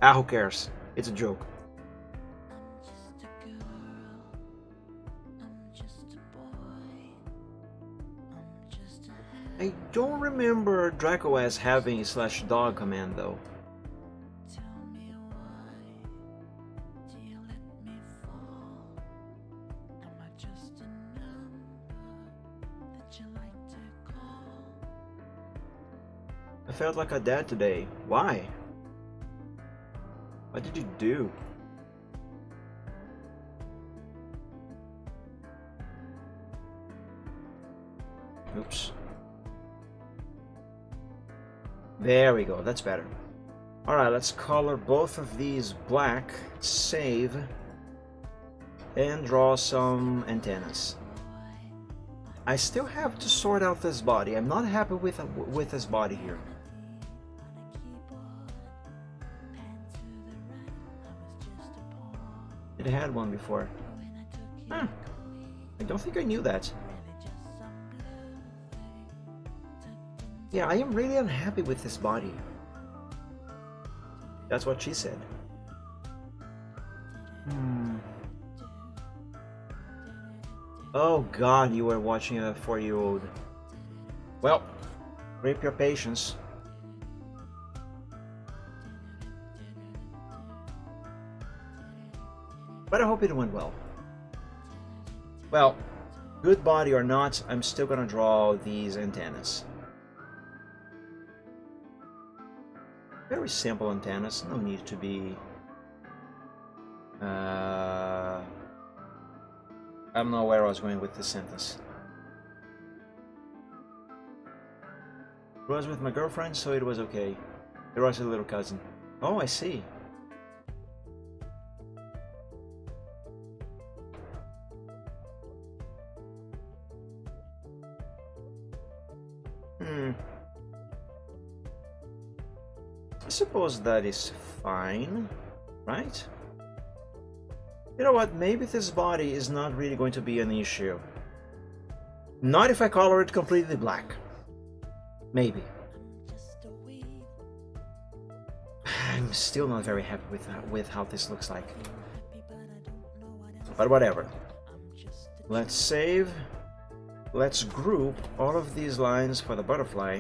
Ah, who cares? It's a joke. I don't remember Draco as having a /dog command though. I felt like a dad today. Why? What did you do? Oops. There we go, that's better. Alright, let's color both of these black, save, and draw some antennas. I still have to sort out this body. I'm not happy with this body here. It had one before. Huh. I don't think I knew that. Yeah, I am really unhappy with this body. That's what she said. Oh god, you were watching a 4-year-old. Well, rip your patience. But I hope it went well. Well, good body or not, I'm still gonna draw these antennas. Very simple antennas, no need to be... I don't know where I was going with this sentence. I was with my girlfriend, so it was okay. There was a little cousin. Oh, I see. I suppose that is fine, right? You know what, maybe this body is not really going to be an issue. Not if I color it completely black. Maybe. I'm still not very happy with how this looks like. But whatever. Let's save. Let's group all of these lines for the butterfly.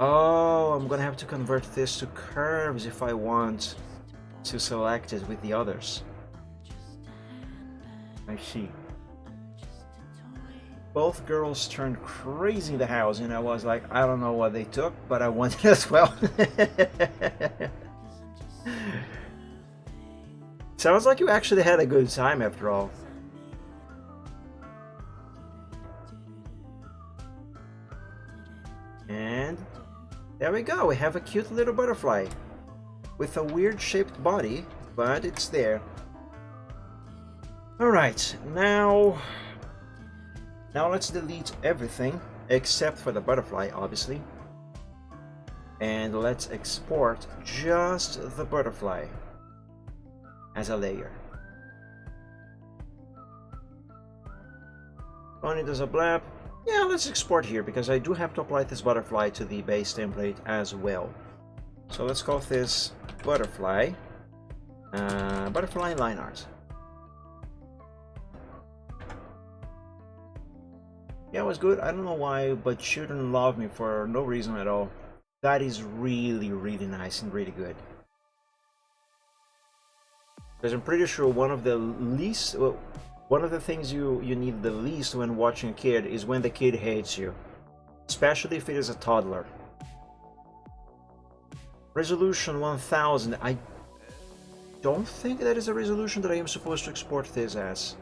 Oh, I'm gonna have to convert this to curves if I want to select it with the others. I see. Both girls turned crazy in the house and I was like, I don't know what they took, but I want it as well. Sounds like you actually had a good time after all. And there we go, we have a cute little butterfly with a weird shaped body, but it's there. Alright, now let's delete everything except for the butterfly, obviously. And let's export just the butterfly as a layer. Only does a blab. Yeah, let's export here because I do have to apply this butterfly to the base template as well. So let's call this butterfly, butterfly line art. Yeah, it was good. I don't know why, but Shouldn't Love Me for no reason at all. That is really, really nice and really good. Because I'm pretty sure one of the least, well, one of the things you need the least when watching a kid is when the kid hates you, especially if it is a toddler. Resolution 1000. I don't think that is a resolution that I am supposed to export this as.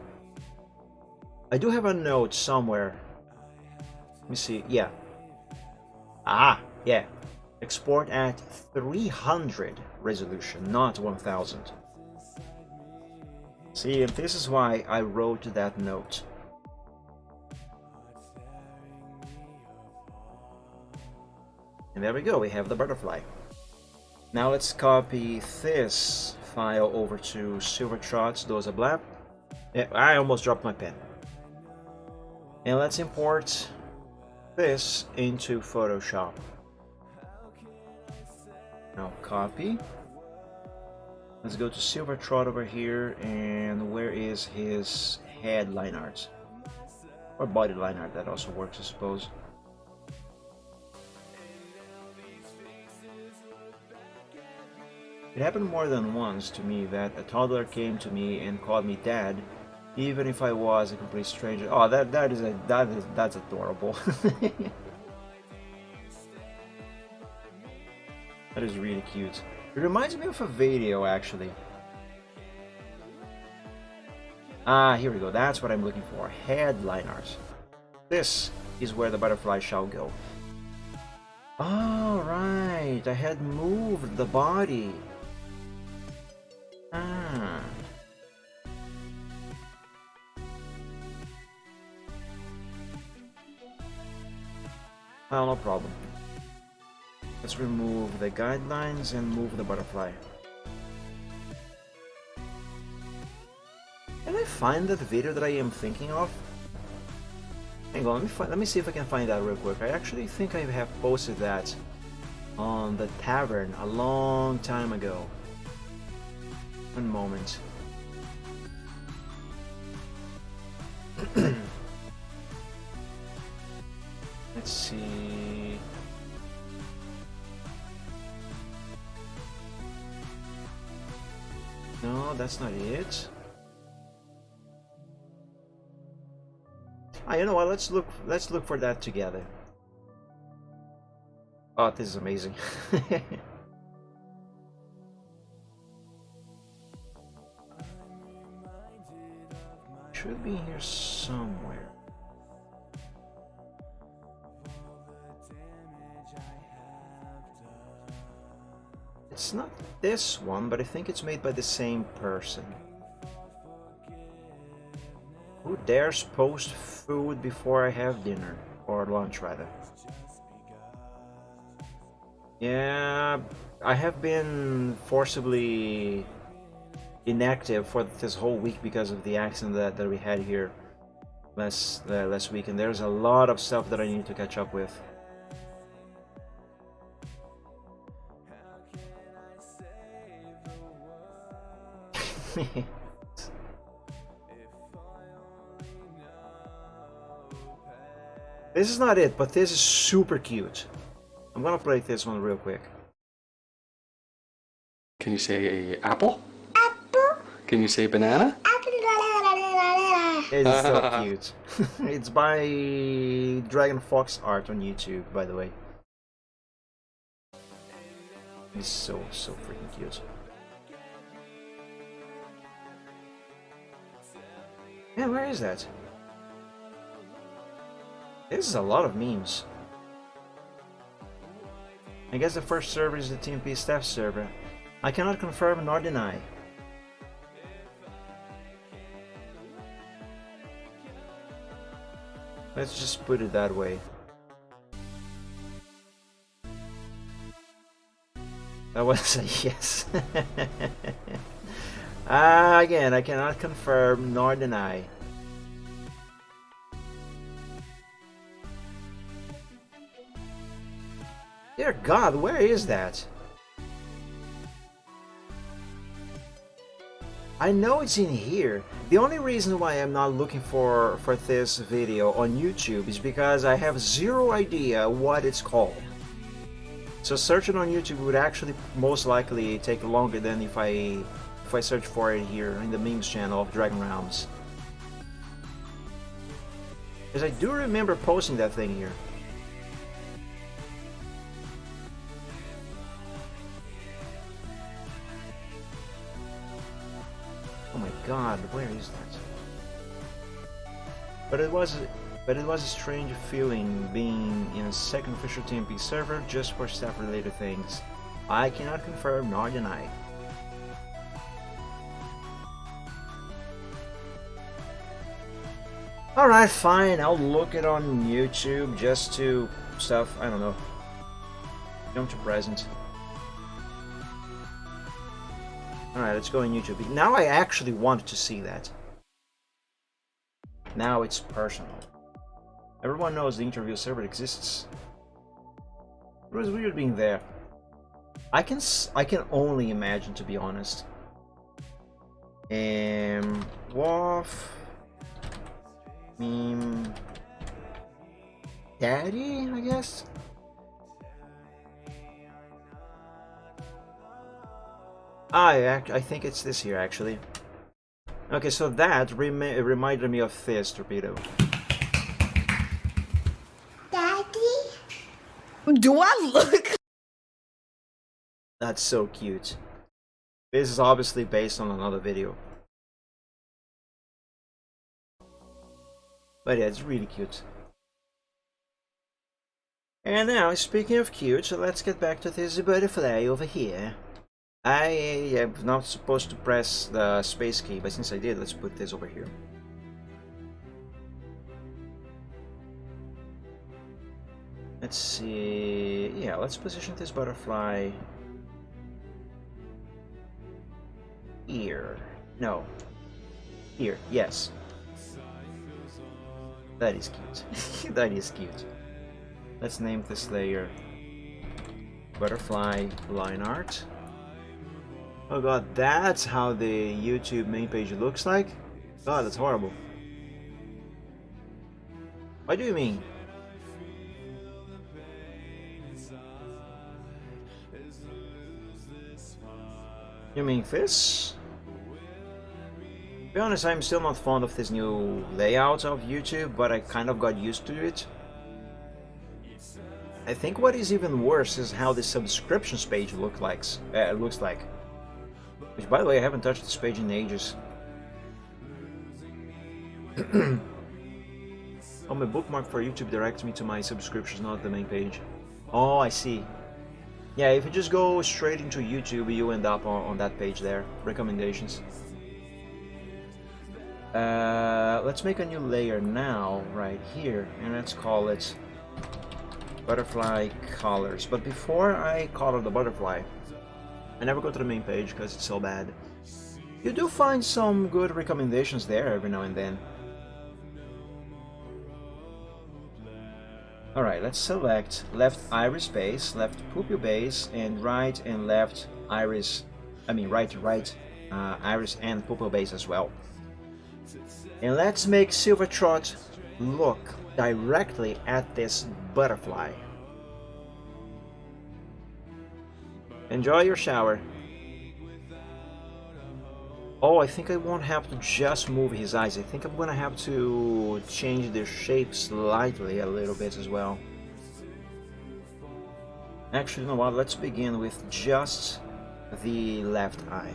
I do have a note somewhere. Let me see. Yeah. Ah, yeah. Export at 300 resolution, not 1000. See, and this is why I wrote that note. And there we go, we have the butterfly. Now let's copy this file over to Silvertrot's Doza Blab. Yeah, I almost dropped my pen. And let's import this into Photoshop. Now copy. Let's go to Silvertrot over here, and where is his head line art? Or body line art, that also works, I suppose. It happened more than once to me that a toddler came to me and called me dad, even if I was a complete stranger. Oh, that's adorable. That is really cute. It reminds me of a video, actually. Ah, here we go. That's what I'm looking for. Headline art. This is where the butterfly shall go. Oh, right. I had moved the body. Ah. Well, no problem. Let's remove the guidelines and move the butterfly. Can I find that video that I am thinking of? Hang on, let me see if I can find that real quick. I actually think I have posted that on the tavern a long time ago. One moment. Let's see. No, that's not it. Ah, you know what? Let's look for that together. Oh, this is amazing. Should be here somewhere. It's not this one, but I think it's made by the same person. Who dares post food before I have dinner? Or lunch, rather. Yeah, I have been forcibly inactive for this whole week because of the accident that we had here last week, and there's a lot of stuff that I need to catch up with. This is not it, but this is super cute. I'm gonna play this one real quick. Can you say apple? Apple. Can you say banana? It's so cute. It's by Dragon Fox Art on YouTube, by the way. It's so freaking cute. Yeah, where is that? This is a lot of memes. I guess the first server is the TMP staff server. I cannot confirm nor deny. Let's just put it that way. That was a yes. Again, I cannot confirm nor deny. Dear God, where is that? I know it's in here. The only reason why I'm not looking for this video on YouTube is because I have zero idea what it's called. So searching on YouTube would actually most likely take longer than if I search for it here in the memes channel of Dragon Realms. Because I do remember posting that thing here. Oh my God, where is that? But it was a strange feeling being in a second official TMP server just for staff-related things. I cannot confirm nor deny. Alright, fine, I'll look it on YouTube just to stuff, I don't know. Jump to present. Alright, let's go on YouTube. Now I actually want to see that. Now it's personal. Everyone knows the interview server exists. It was weird being there. I can only imagine, to be honest. Wolf meme daddy, I guess. I think it's this here actually. Okay, so that reminded me of this torpedo. Do I look? That's so cute. This is obviously based on another video. But yeah, it's really cute. And now, speaking of cute, so let's get back to this butterfly over here. I am not supposed to press the space key, but since I did, let's put this over here. Let's see. Yeah, let's position this butterfly here. No. Here, yes. That is cute. That is cute. Let's name this layer Butterfly Line Art. Oh god, that's how the YouTube main page looks like? God, that's horrible. What do you mean? You mean this? To be honest, I'm still not fond of this new layout of YouTube, but I kind of got used to it. I think what is even worse is how the subscriptions page looks like. Which, by the way, I haven't touched this page in ages. Oh, my bookmark for YouTube directs me to my subscriptions, not the main page. Oh, I see. Yeah, if you just go straight into YouTube, you end up on that page there. Recommendations. Let's make a new layer now, right here, and let's call it Butterfly Colors. But before I color the butterfly, I never go to the main page because it's so bad. You do find some good recommendations there every now and then. Alright, let's select left iris base, left pupil base, and right and left iris, right, iris and pupil base as well. And let's make Silvertrot look directly at this butterfly. Enjoy your shower. Oh, I think I won't have to just move his eyes. I think I'm gonna have to change the shape slightly a little bit as well. Actually, you know what? Let's begin with just the left eye.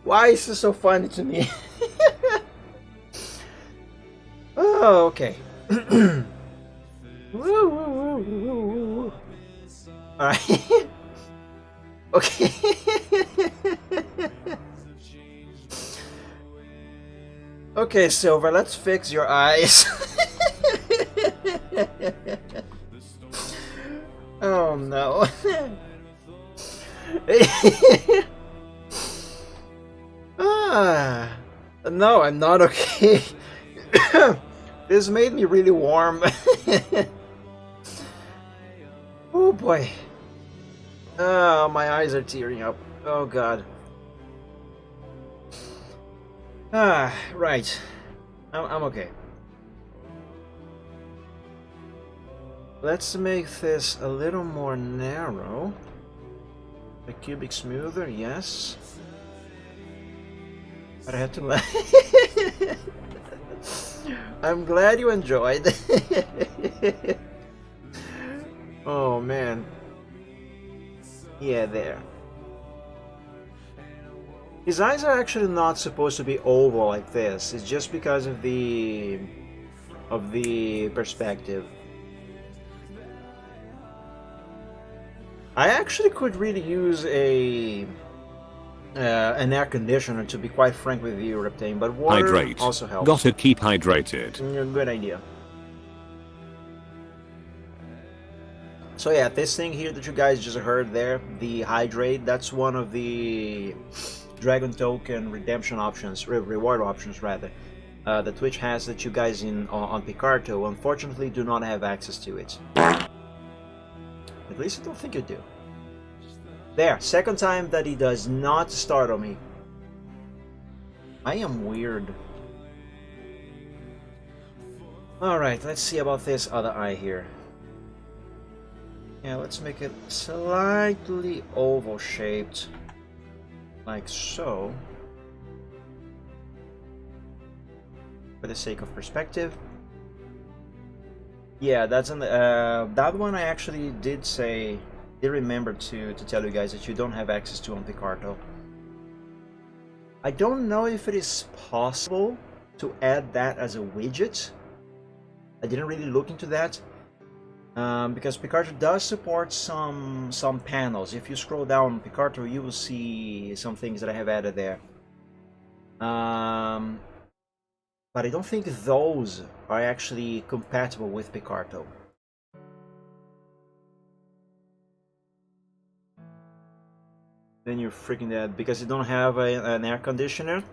Why is this so funny to me? Oh, okay. Alright. Okay. Okay, Silver, let's fix your eyes. Oh no. No, I'm not okay. This made me really warm. Oh boy. Oh, my eyes are tearing up. Oh god. Right. I'm okay. Let's make this a little more narrow. The cubic smoother, yes. But I had to laugh. I'm glad you enjoyed. Oh man. Yeah, there. His eyes are actually not supposed to be oval like this. It's just because of the perspective. I actually could really use an air conditioner, to be quite frank with you, Reptane, but water Hydrate. also helps. Gotta keep hydrated. Good idea. So yeah, this thing here that you guys just heard there, the Hydrate, that's one of the Dragon Token redemption options, reward options rather, that Twitch has that you guys on Picarto unfortunately do not have access to it. At least I don't think you do. There, second time that he does not startle me. I am weird. Alright, let's see about this other eye here. Yeah, let's make it slightly oval shaped. Like so. For the sake of perspective. Yeah, that's that one I actually did remember to tell you guys that you don't have access to on Picarto. I don't know if it is possible to add that as a widget. I didn't really look into that. Because Picarto does support some panels. If you scroll down on Picarto, you will see some things that I have added there. But I don't think those are actually compatible with Picarto. Then you're freaking dead because you don't have an air conditioner.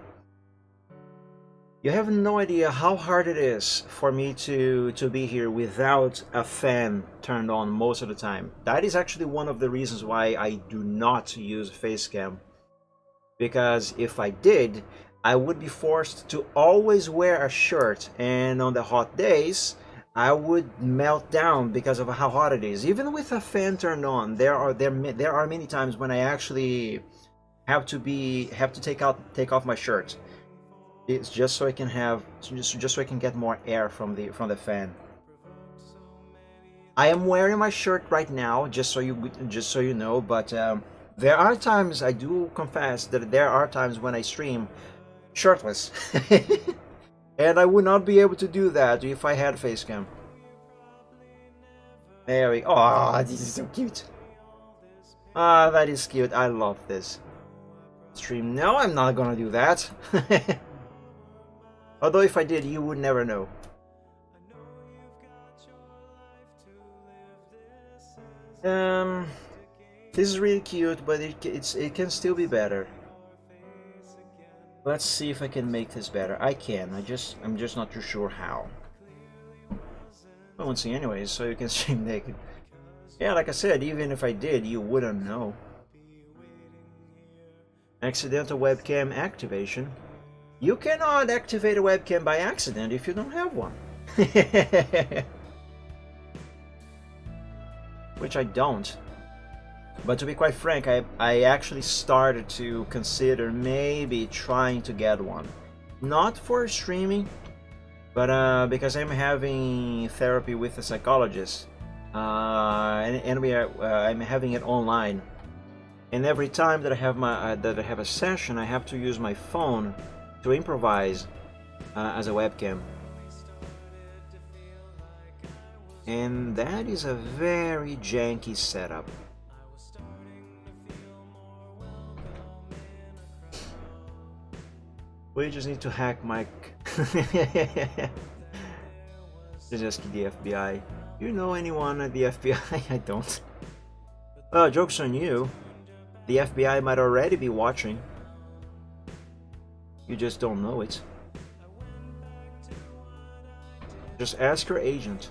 You have no idea how hard it is for me to be here without a fan turned on most of the time. That is actually one of the reasons why I do not use Facecam. Because if I did, I would be forced to always wear a shirt, and on the hot days, I would melt down because of how hot it is. Even with a fan turned on, there are many times when I actually have to take off my shirt. It's just so I can get more air from the fan. I am wearing my shirt right now, just so you know. But there are times, I do confess that there are times when I stream shirtless, and I would not be able to do that if I had Facecam. There we go. Oh, this is so cute. Ah, that is cute. I love this. Stream. No, I'm not gonna do that. Although if I did, you would never know. This is really cute, but it can still be better. Let's see if I can make this better. I can. I'm just not too sure how. I won't see anyways, so you can stream naked. Yeah, like I said, even if I did, you wouldn't know. Accidental webcam activation. You cannot activate a webcam by accident if you don't have one. Which I don't. But to be quite frank, I actually started to consider maybe trying to get one. Not for streaming, but because I'm having therapy with a psychologist. I'm having it online. And every time that I have a session, I have to use my phone to improvise as a webcam. And that is a very janky setup. We just need to hack my... Just the FBI. You know anyone at the FBI? I don't. Well, joke's on you. The FBI might already be watching. You just don't know it. Just ask your agent.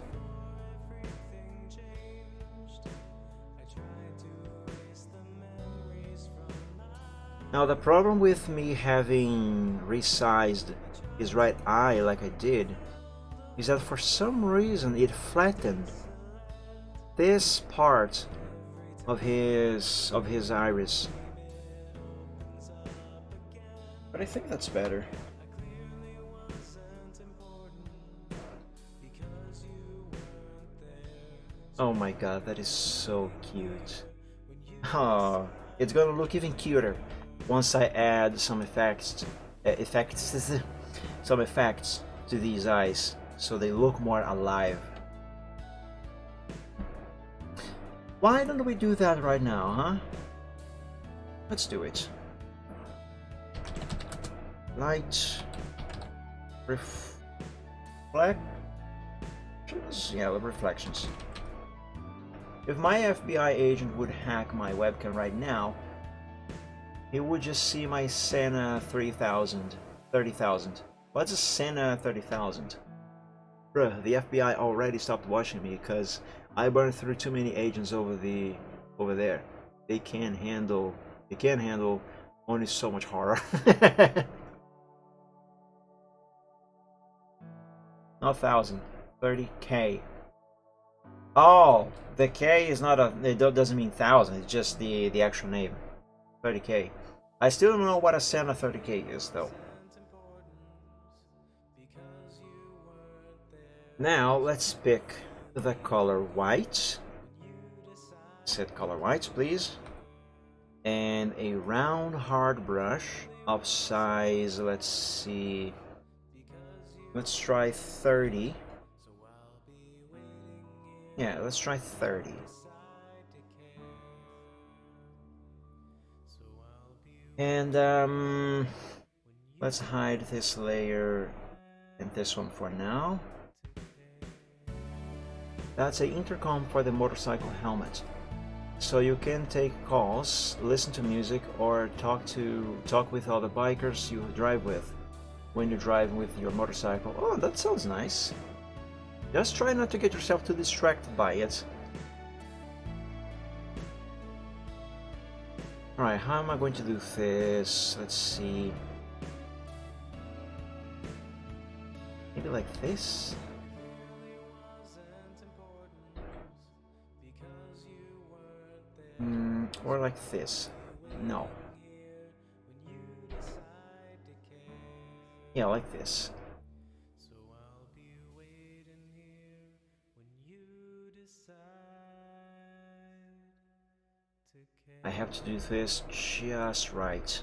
Now the problem with me having resized his right eye like I did is that for some reason it flattened this part of his iris. But I think that's better. Oh my god, that is so cute. Oh, it's gonna look even cuter once I add some effects to these eyes, so they look more alive. Why don't we do that right now, huh? Let's do it. Light reflections? Yeah, reflections. If my FBI agent would hack my webcam right now, he would just see my Sena 30,000. What's a Sena 30,000? Bruh, the FBI already stopped watching me because I burned through too many agents over there. They can't handle only so much horror. Not 1,000, 30K. Oh, the K is not it doesn't mean 1,000. It's just the actual name. 30K. I still don't know what a Sena 30K is though. Now let's pick the color white. Set color white, please. And a round hard brush of size, let's see. Let's try 30. Yeah, let's try 30. And let's hide this layer and this one for now. That's an intercom for the motorcycle helmet. So you can take calls, listen to music, or talk with other bikers you drive with when you're driving with your motorcycle. Oh, that sounds nice. Just try not to get yourself too distracted by it. Alright, how am I going to do this? Let's see. Maybe like this? Or like this? No. Yeah, like this. I have to do this just right.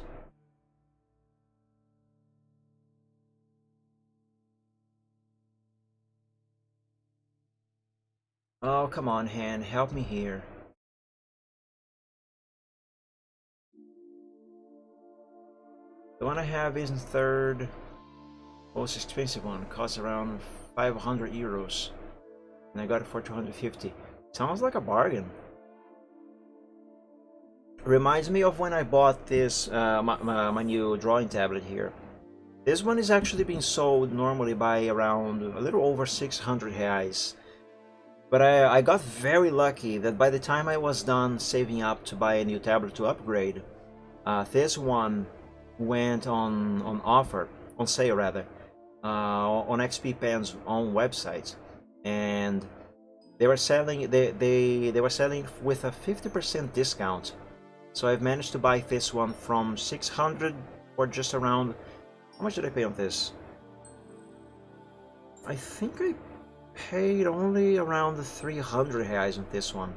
Oh, come on, hand, help me here. The one I have isn't third most expensive one, costs around 500 euros, and I got it for 250. Sounds like a bargain. Reminds me of when I bought this my new drawing tablet here. This one is actually being sold normally by around a little over 600 reais, But I got very lucky that by the time I was done saving up to buy a new tablet to upgrade, this one went on offer, on sale rather, on XP Pen's own website, and they were selling they were selling with a 50% discount. So I've managed to buy this one from 600 or just around. How much did I pay on this? I think I paid only around 300 reais on this one,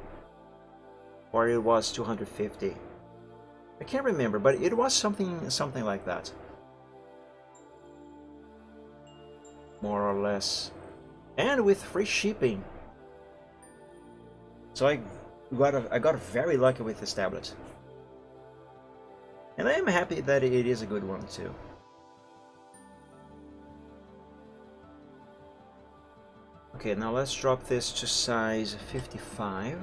or it was 250. I can't remember, but it was something like that, more or less, and with free shipping. So I got very lucky with this tablet, and I am happy that it is a good one too. Okay, now let's drop this to size 55.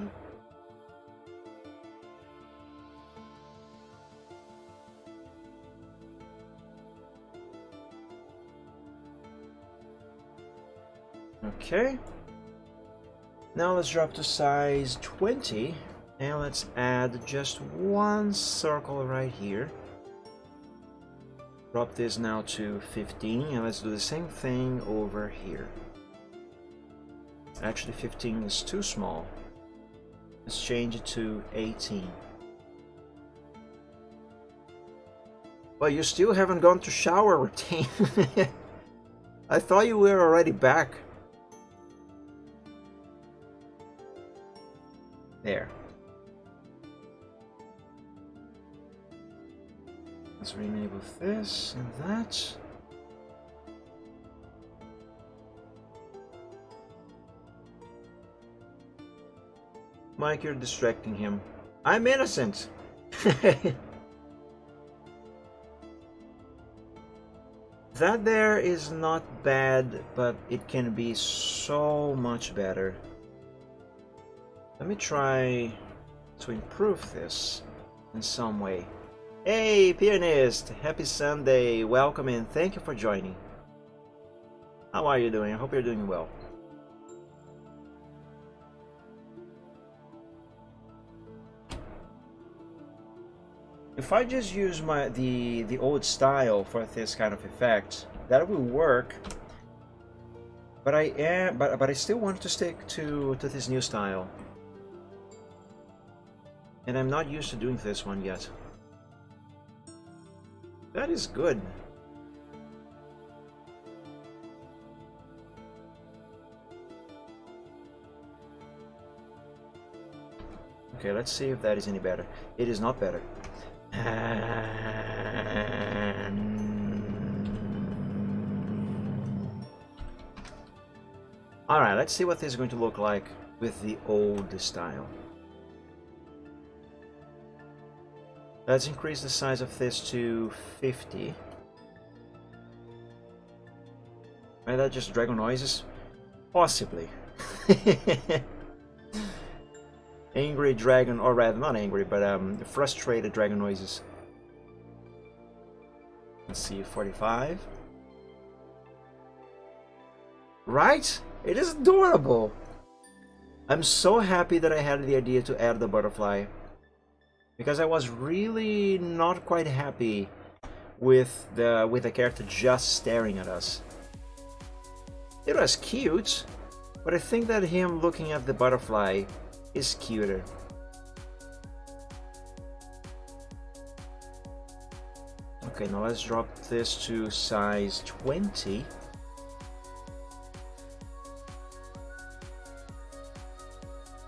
Okay. Now let's drop to size 20, and let's add just one circle right here. Drop this now to 15, and let's do the same thing over here. Actually, 15 is too small. Let's change it to 18. Well, you still haven't gone to shower routine. I thought you were already back. There. Let's re-enable this and that. Mike, you're distracting him. I'm innocent! That there is not bad, but it can be so much better. Let me try to improve this in some way. Hey, pianist! Happy Sunday! Welcome and thank you for joining. How are you doing? I hope you're doing well. If I just use the old style for this kind of effect, that will work. But I still want to stick to this new style. And I'm not used to doing this one yet. That is good. Okay, let's see if that is any better. It is not better. Alright, let's see what this is going to look like with the old style. Let's increase the size of this to 50. Might that just dragon noises? Possibly. Angry dragon, or rather not angry, but frustrated dragon noises. Let's see, 45. Right? It is adorable! I'm so happy that I had the idea to add the butterfly, because I was really not quite happy with the character just staring at us. It was cute, but I think that him looking at the butterfly is cuter. Okay, now let's drop this to size 20.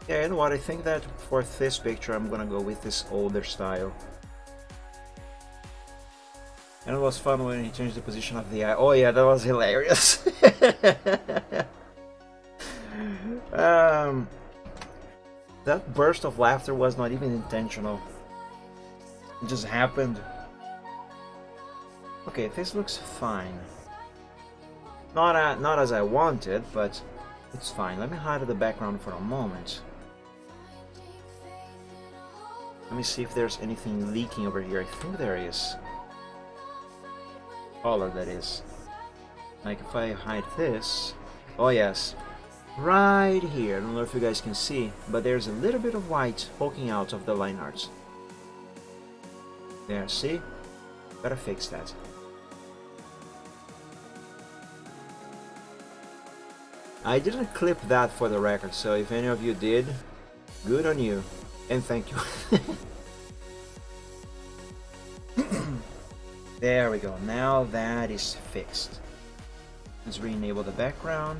Yeah, you know what, I think that for this picture I'm gonna go with this older style. And it was fun when he changed the position of the eye. Oh yeah, that was hilarious. That burst of laughter was not even intentional. It just happened. Okay, this looks fine. Not as I wanted, but it's fine. Let me hide the background for a moment. Let me see if there's anything leaking over here. I think there is. Color, that is. Like if I hide this. Oh yes. right here. I don't know if you guys can see, but there's a little bit of white poking out of the line art. There, see? Gotta fix that. I didn't clip that for the record, so if any of you did, good on you, and thank you. There we go, now that is fixed. Let's re-enable the background.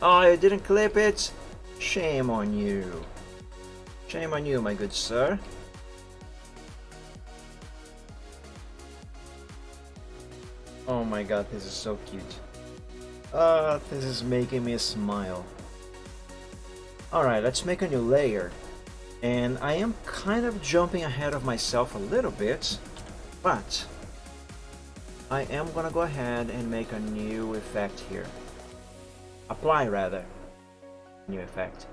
Oh, you didn't clip it? Shame on you. Shame on you, my good sir. Oh my god, this is so cute. This is making me smile. Alright, let's make a new layer. And I am kind of jumping ahead of myself a little bit, but I am gonna go ahead and make a new effect here. Apply, rather. New effect.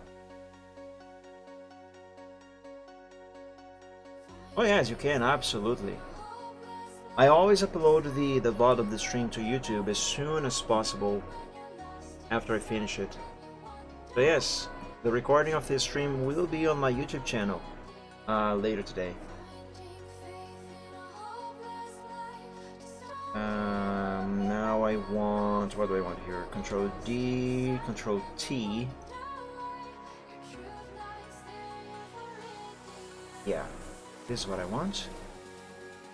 Oh yes, you can, absolutely. I always upload the VOD of the stream to YouTube as soon as possible after I finish it. So yes, the recording of this stream will be on my YouTube channel later today. Now I want, what do I want here? Control D, Control T. Yeah, this is what I want.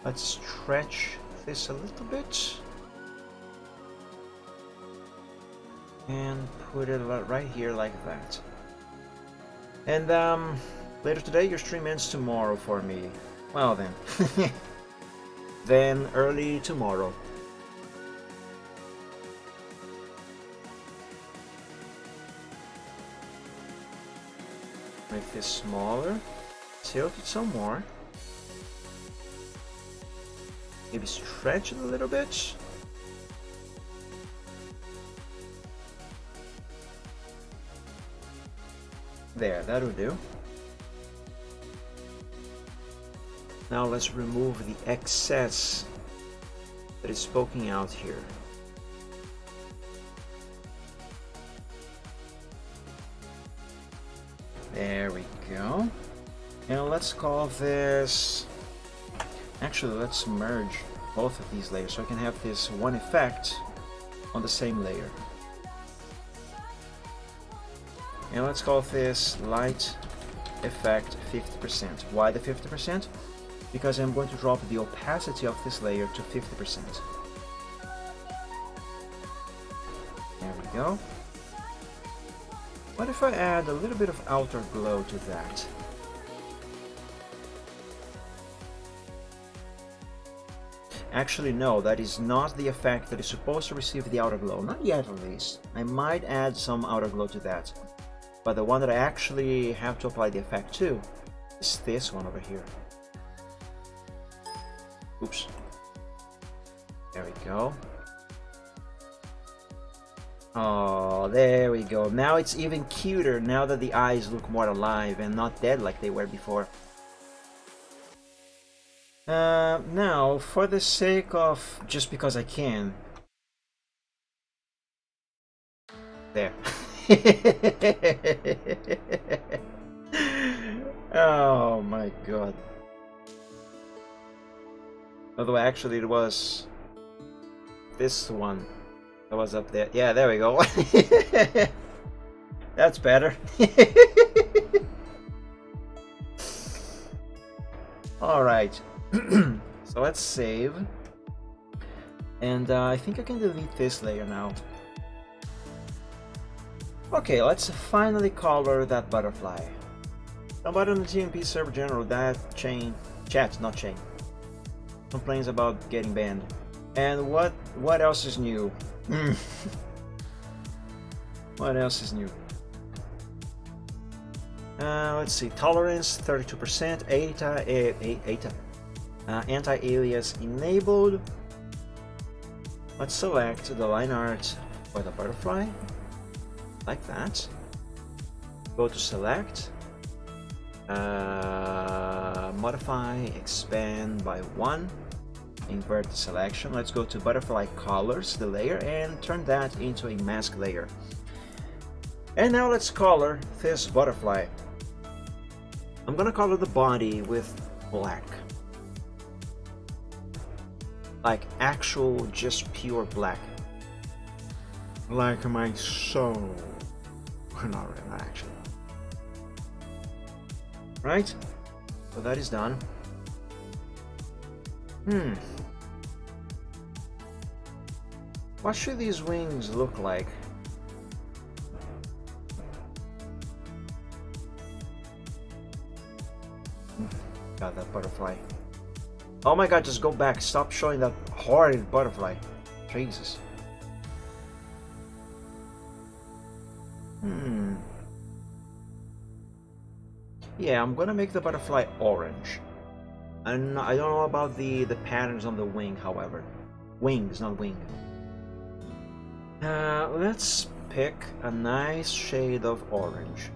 Let's stretch this a little bit and put it right here like that. And later today your stream ends tomorrow for me. Well then, then early tomorrow. Make this smaller, tilt it some more. Maybe stretch it a little bit. There, that'll do. Now let's remove the excess that is poking out here. There we go. And let's call this... Actually, let's merge both of these layers so I can have this one effect on the same layer. And let's call this light effect 50%. Why the 50%? Because I'm going to drop the opacity of this layer to 50%. There we go. What if I add a little bit of outer glow to that? Actually, no, that is not the effect that is supposed to receive the outer glow. Not yet, at least. I might add some outer glow to that. But the one that I actually have to apply the effect to is this one over here. Oops. There we go. Oh, there we go. Now it's even cuter now that the eyes look more alive and not dead like they were before. Now, for the sake of just because I can. There. Oh my god. Although actually it was this one that was up there. Yeah, there we go. That's better. Alright. So let's save. And I think I can delete this layer now. Okay, let's finally color that butterfly. Somebody on the TMP server general, that chat, not chain, complains about getting banned. And what else is new? What else is new? Let's see, tolerance 32%, anti-alias enabled. Let's select the line art for the butterfly, like that. Go to select, modify, expand by 1, invert the selection. Let's go to butterfly colors, the layer, and turn that into a mask layer. And now let's color this butterfly. I'm gonna color the body with black. Like actual, just pure black. Like my soul. Not really, not actually. Right? So that is done. What should these wings look like? God, that butterfly. Oh my god, just go back. Stop showing that horrid butterfly. Jesus. Yeah, I'm gonna make the butterfly orange. And I don't know about the patterns on the wing, however. Wings, not wing. Let's pick a nice shade of orange.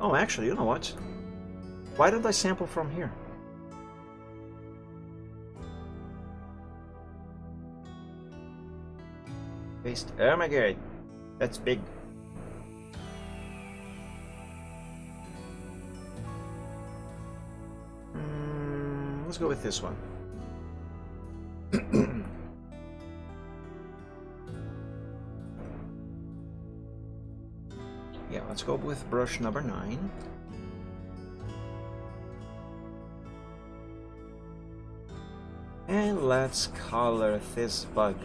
Oh, actually, you know what? Why don't I sample from here? Paste. Oh my god, that's big. Let's go with this one. Yeah, let's go with brush number 9. And let's color this bug.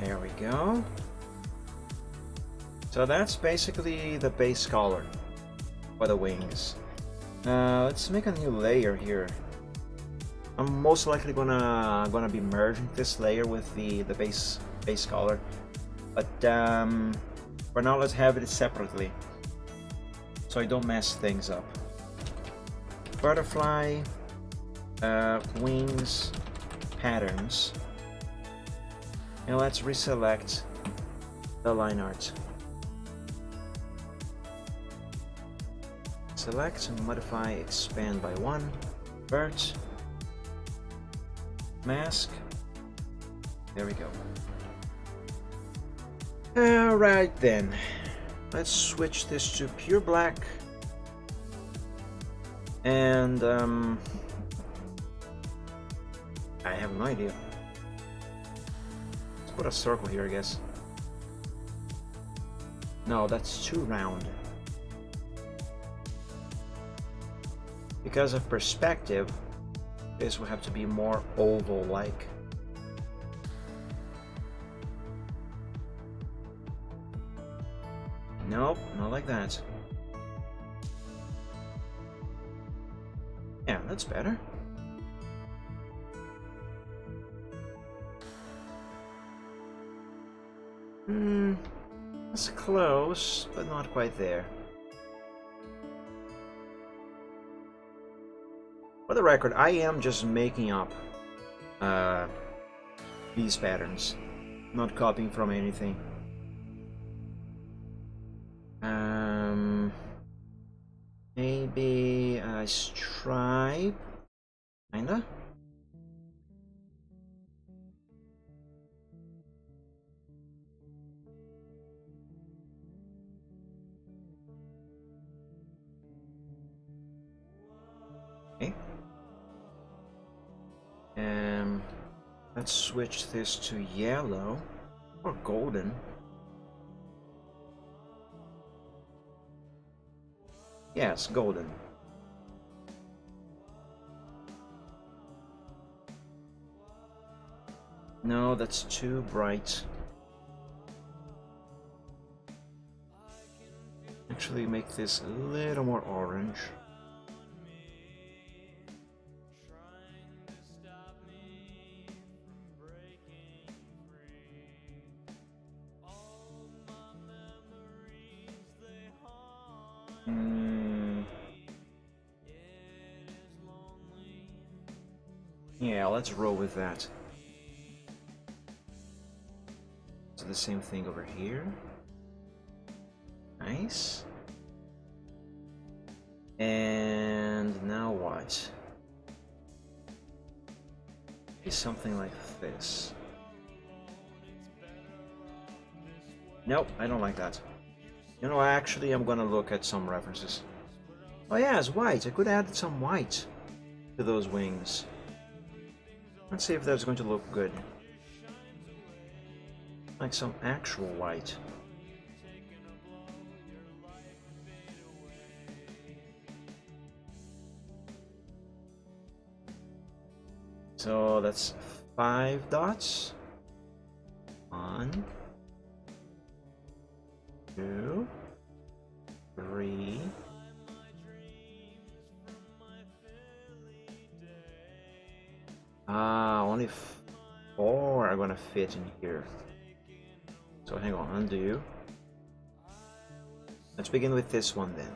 There we go. So that's basically the base color for the wings. Let's make a new layer here. I'm most likely gonna be merging this layer with the base color, but for now let's have it separately so I don't mess things up. Butterfly, wings, patterns. And let's reselect the line art. Select, modify, expand by 1, invert, mask. There we go. Alright then, let's switch this to pure black. And I have no idea. Put a circle here, I guess. No, that's too round. Because of perspective, this will have to be more oval-like. Nope, not like that. Yeah, that's better. It's close, but not quite there. For the record, I am just making up these patterns, not copying from anything. Maybe a stripe, kinda. Okay. Let's switch this to yellow or golden. Yes, golden. No, that's too bright. Actually, make this a little more orange. Yeah, let's roll with that. Do the same thing over here. Nice. And now what? Maybe something like this. Nope, I don't like that. You know, actually, I'm gonna look at some references. Oh yeah, it's white. I could add some white to those wings. Let's see if that's going to look good. Like some actual white. So that's 5 dots. 1, 2, 3. Only 4 are gonna fit in here. So hang on, undo. Let's begin with this one then.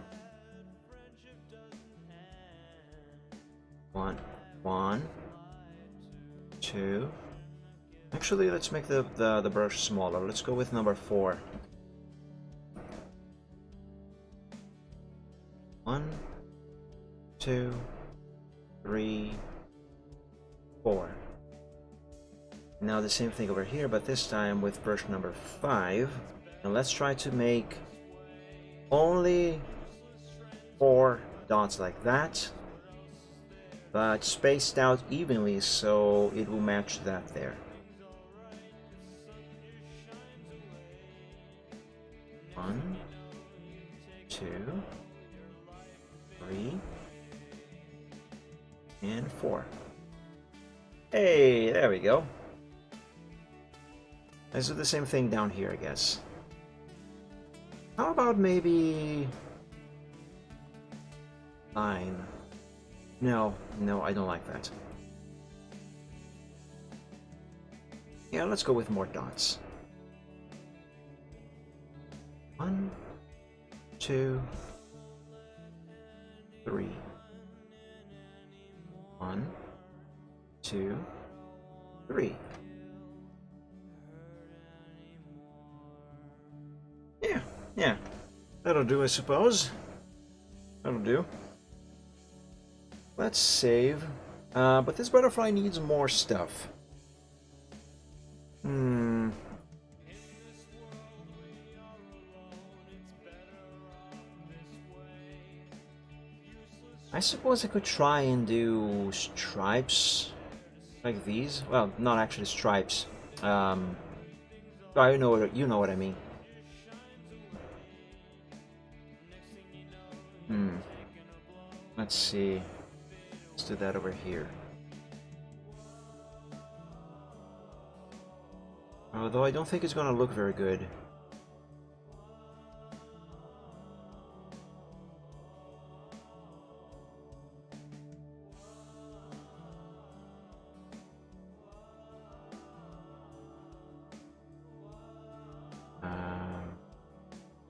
1, 2. Actually, let's make the brush smaller. Let's go with number 4. 1, 2, 3, 4. Now the same thing over here, but this time with brush number 5. And let's try to make only 4 dots like that, but spaced out evenly so it will match that there. One, 2, 3, and 4. Hey, there we go. Let's do the same thing down here, I guess. How about maybe 9? No, I don't like that. Yeah, let's go with more dots. 1, 2, 3. 1, 2, 3. Yeah, that'll do, I suppose. That'll do. Let's save. But this butterfly needs more stuff. I suppose I could try and do stripes like these. Well, not actually stripes. I know what you know what I mean. Let's see. Let's do that over here. Although I don't think it's gonna look very good.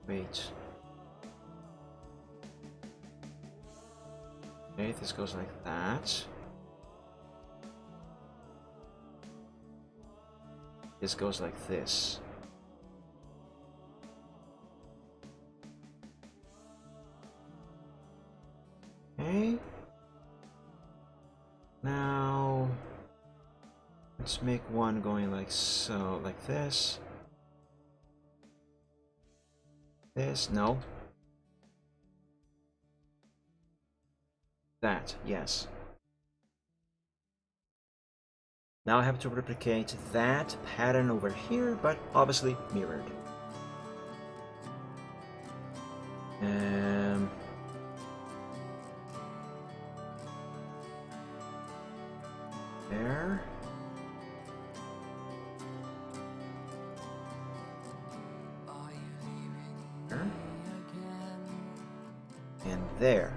Wait. Okay, this goes like that. This goes like this. Okay. Now let's make one going like so, like this. This, no. That, yes. Now I have to replicate that pattern over here, but obviously mirrored. There. There. And there.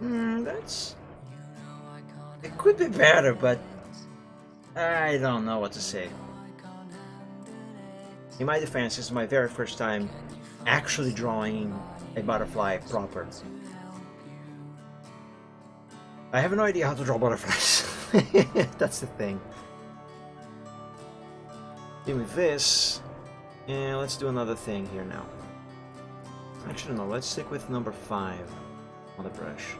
That's... It could be better, but I don't know what to say. In my defense, this is my very first time actually drawing a butterfly proper. I have no idea how to draw butterflies. That's the thing. Give me this, and let's do another thing here now. Actually, no, let's stick with number 5 on the brush.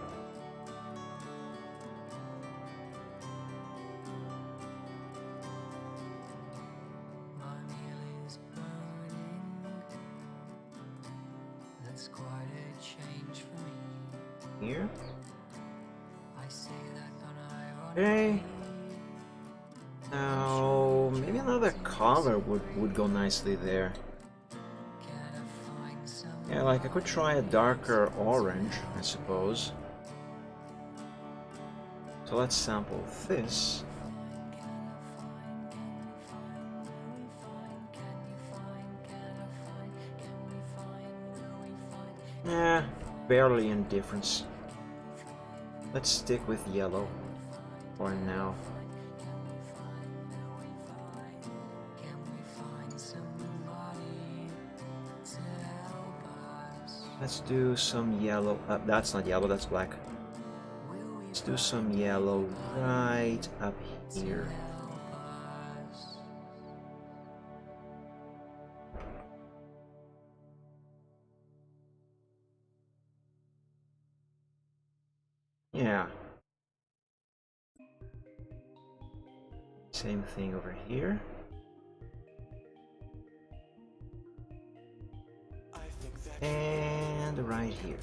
Here. Okay. Now, maybe another color would go nicely there. Yeah, like I could try a darker orange, I suppose. So let's sample this. Yeah, barely any difference. Let's stick with yellow for now. Let's do some yellow. That's not yellow, that's black. Let's do some yellow right up here. Yeah. Same thing over here. And right here.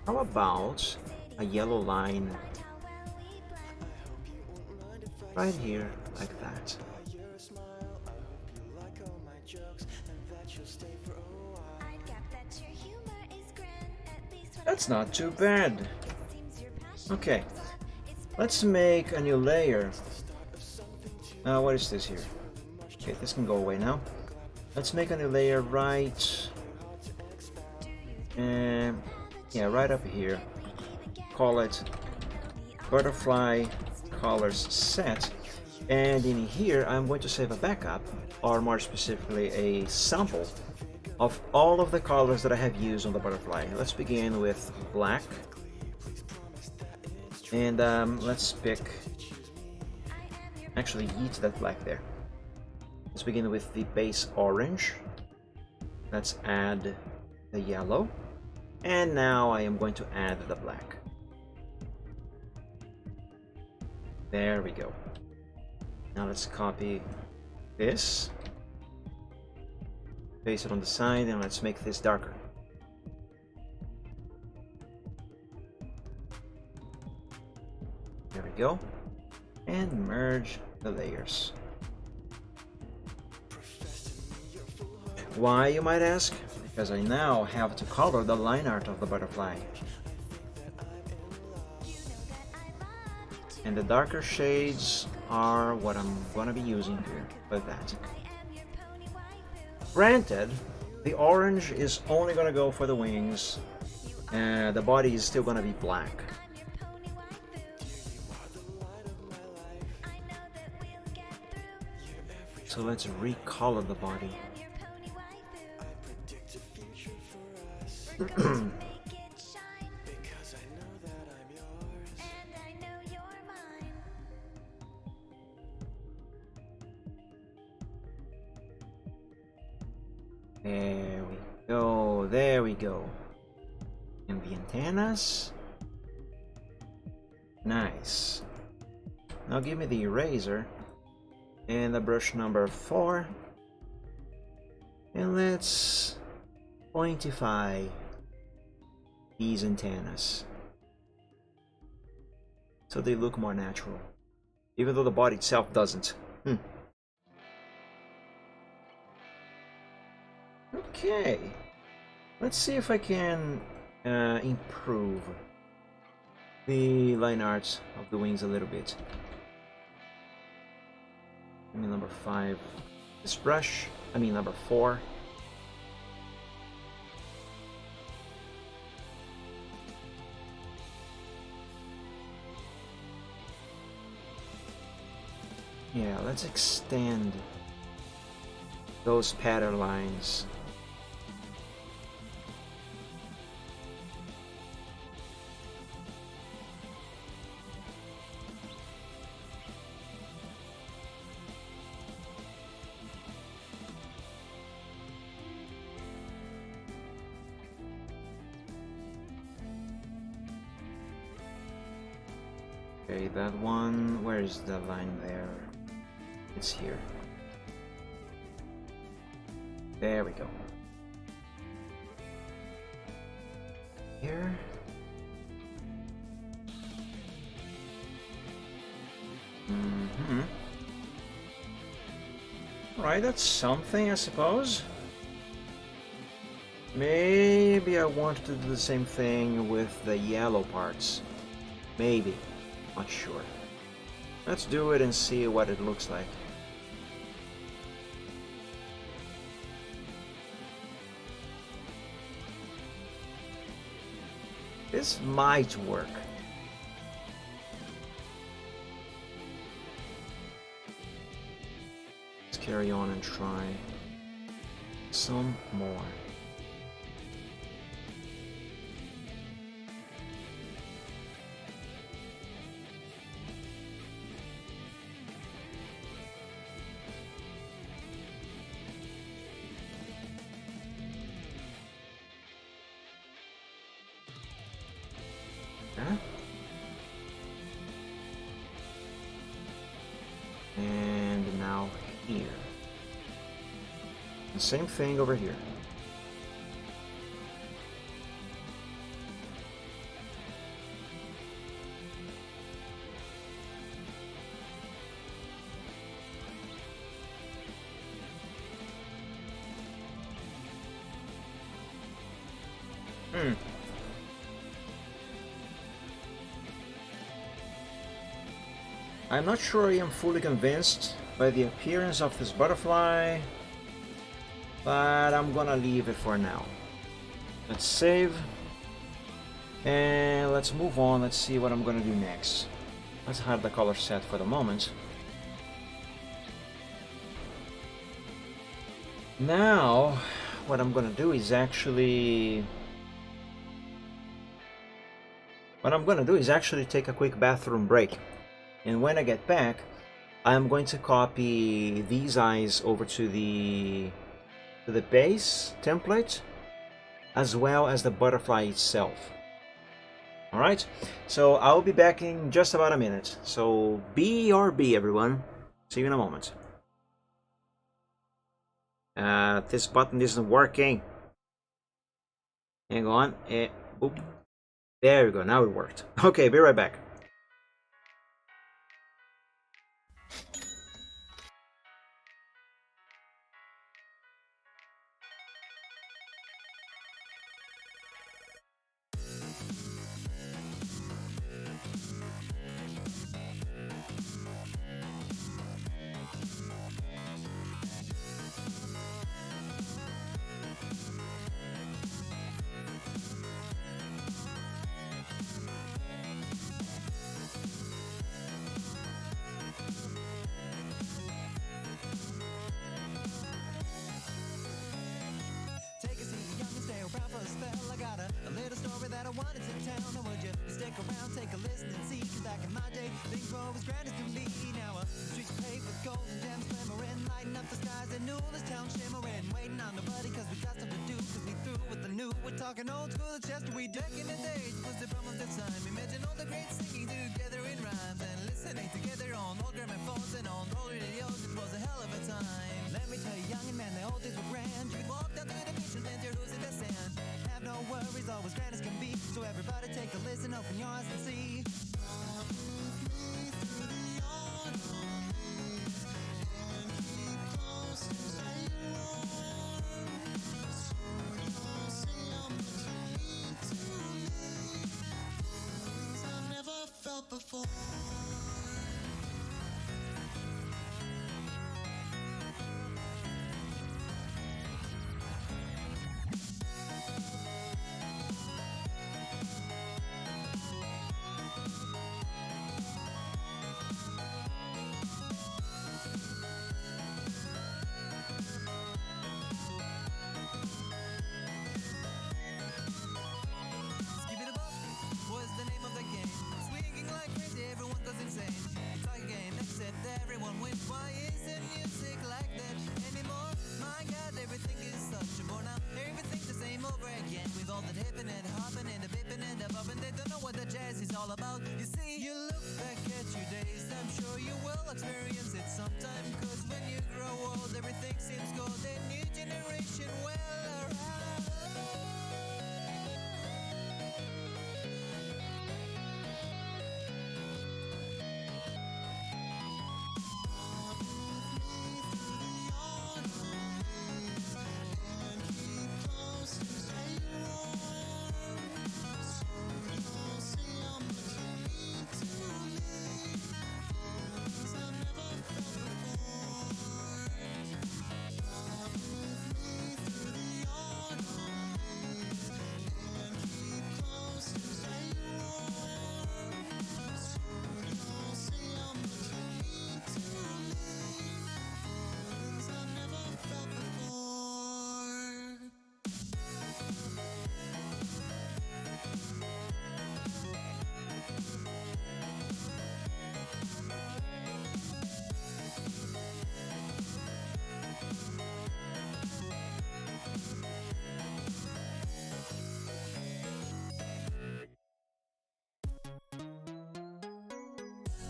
How about a yellow line right here, like that? That's not too bad. Okay, let's make a new layer. What is this here? Okay, this can go away now. Let's make a new layer right, yeah, right up here. Call it butterfly colors set, and in here I'm going to save a backup, or more specifically a sample of all of the colors that I have used on the butterfly. Let's begin with black, and let's pick, actually yeet that black there. Let's begin with the base orange. Let's add the yellow, and now I am going to add the black. There we go. Now let's copy this, paste it on the side, and let's make this darker. There we go. And merge the layers. Why, you might ask? Because I now have to color the line art of the butterfly. And the darker shades are what I'm gonna be using here with that. Granted, the orange is only gonna go for the wings, and the body is still gonna be black. So let's recolor the body. There we go, there we go. And the antennas. Nice. Now give me the eraser and the brush number 4. And let's pointify these antennas so they look more natural, even though the body itself doesn't. Okay, let's see if I can improve the line art of the wings a little bit. Give me number 5. This brush, number 4. Yeah, let's extend those pattern lines. Okay, that one. Where is the line there? It's here. There we go. Here. Alright, that's something, I suppose. Maybe I want to do the same thing with the yellow parts. Maybe. Not sure. Let's do it and see what it looks like. This might work. Let's carry on and try some more. And now here. The same thing over here. I'm not sure I am fully convinced by the appearance of this butterfly, but I'm gonna leave it for now. Let's save, and let's move on. Let's see what I'm gonna do next. Let's hide the color set for the moment. Now, what I'm gonna do is actually... take a quick bathroom break. And when I get back, I'm going to copy these eyes over to the base template, as well as the butterfly itself. Alright, so I'll be back in just about a minute. So BRB everyone. See you in a moment. This button isn't working. Hang on. Oop. There we go, now it worked. Okay, be right back. Talking old school Chester, we back in the days was the problem of the time. Imagine all the great singing together in rhymes and listening together on old gramophones and on old radios. It was a hell of a time. Let me tell you, young and man, the old days were grand. You walk down through the beach and you're losing the sand. Have no worries, always grand as can be. So everybody take a listen, open your eyes and see. Before all that hippin' and hoppin' and the boppin', they don't know what the jazz is all about. You see, you look back sure you will experience it sometime. Cause when you grow old, everything seems gold. A new generation will arrive.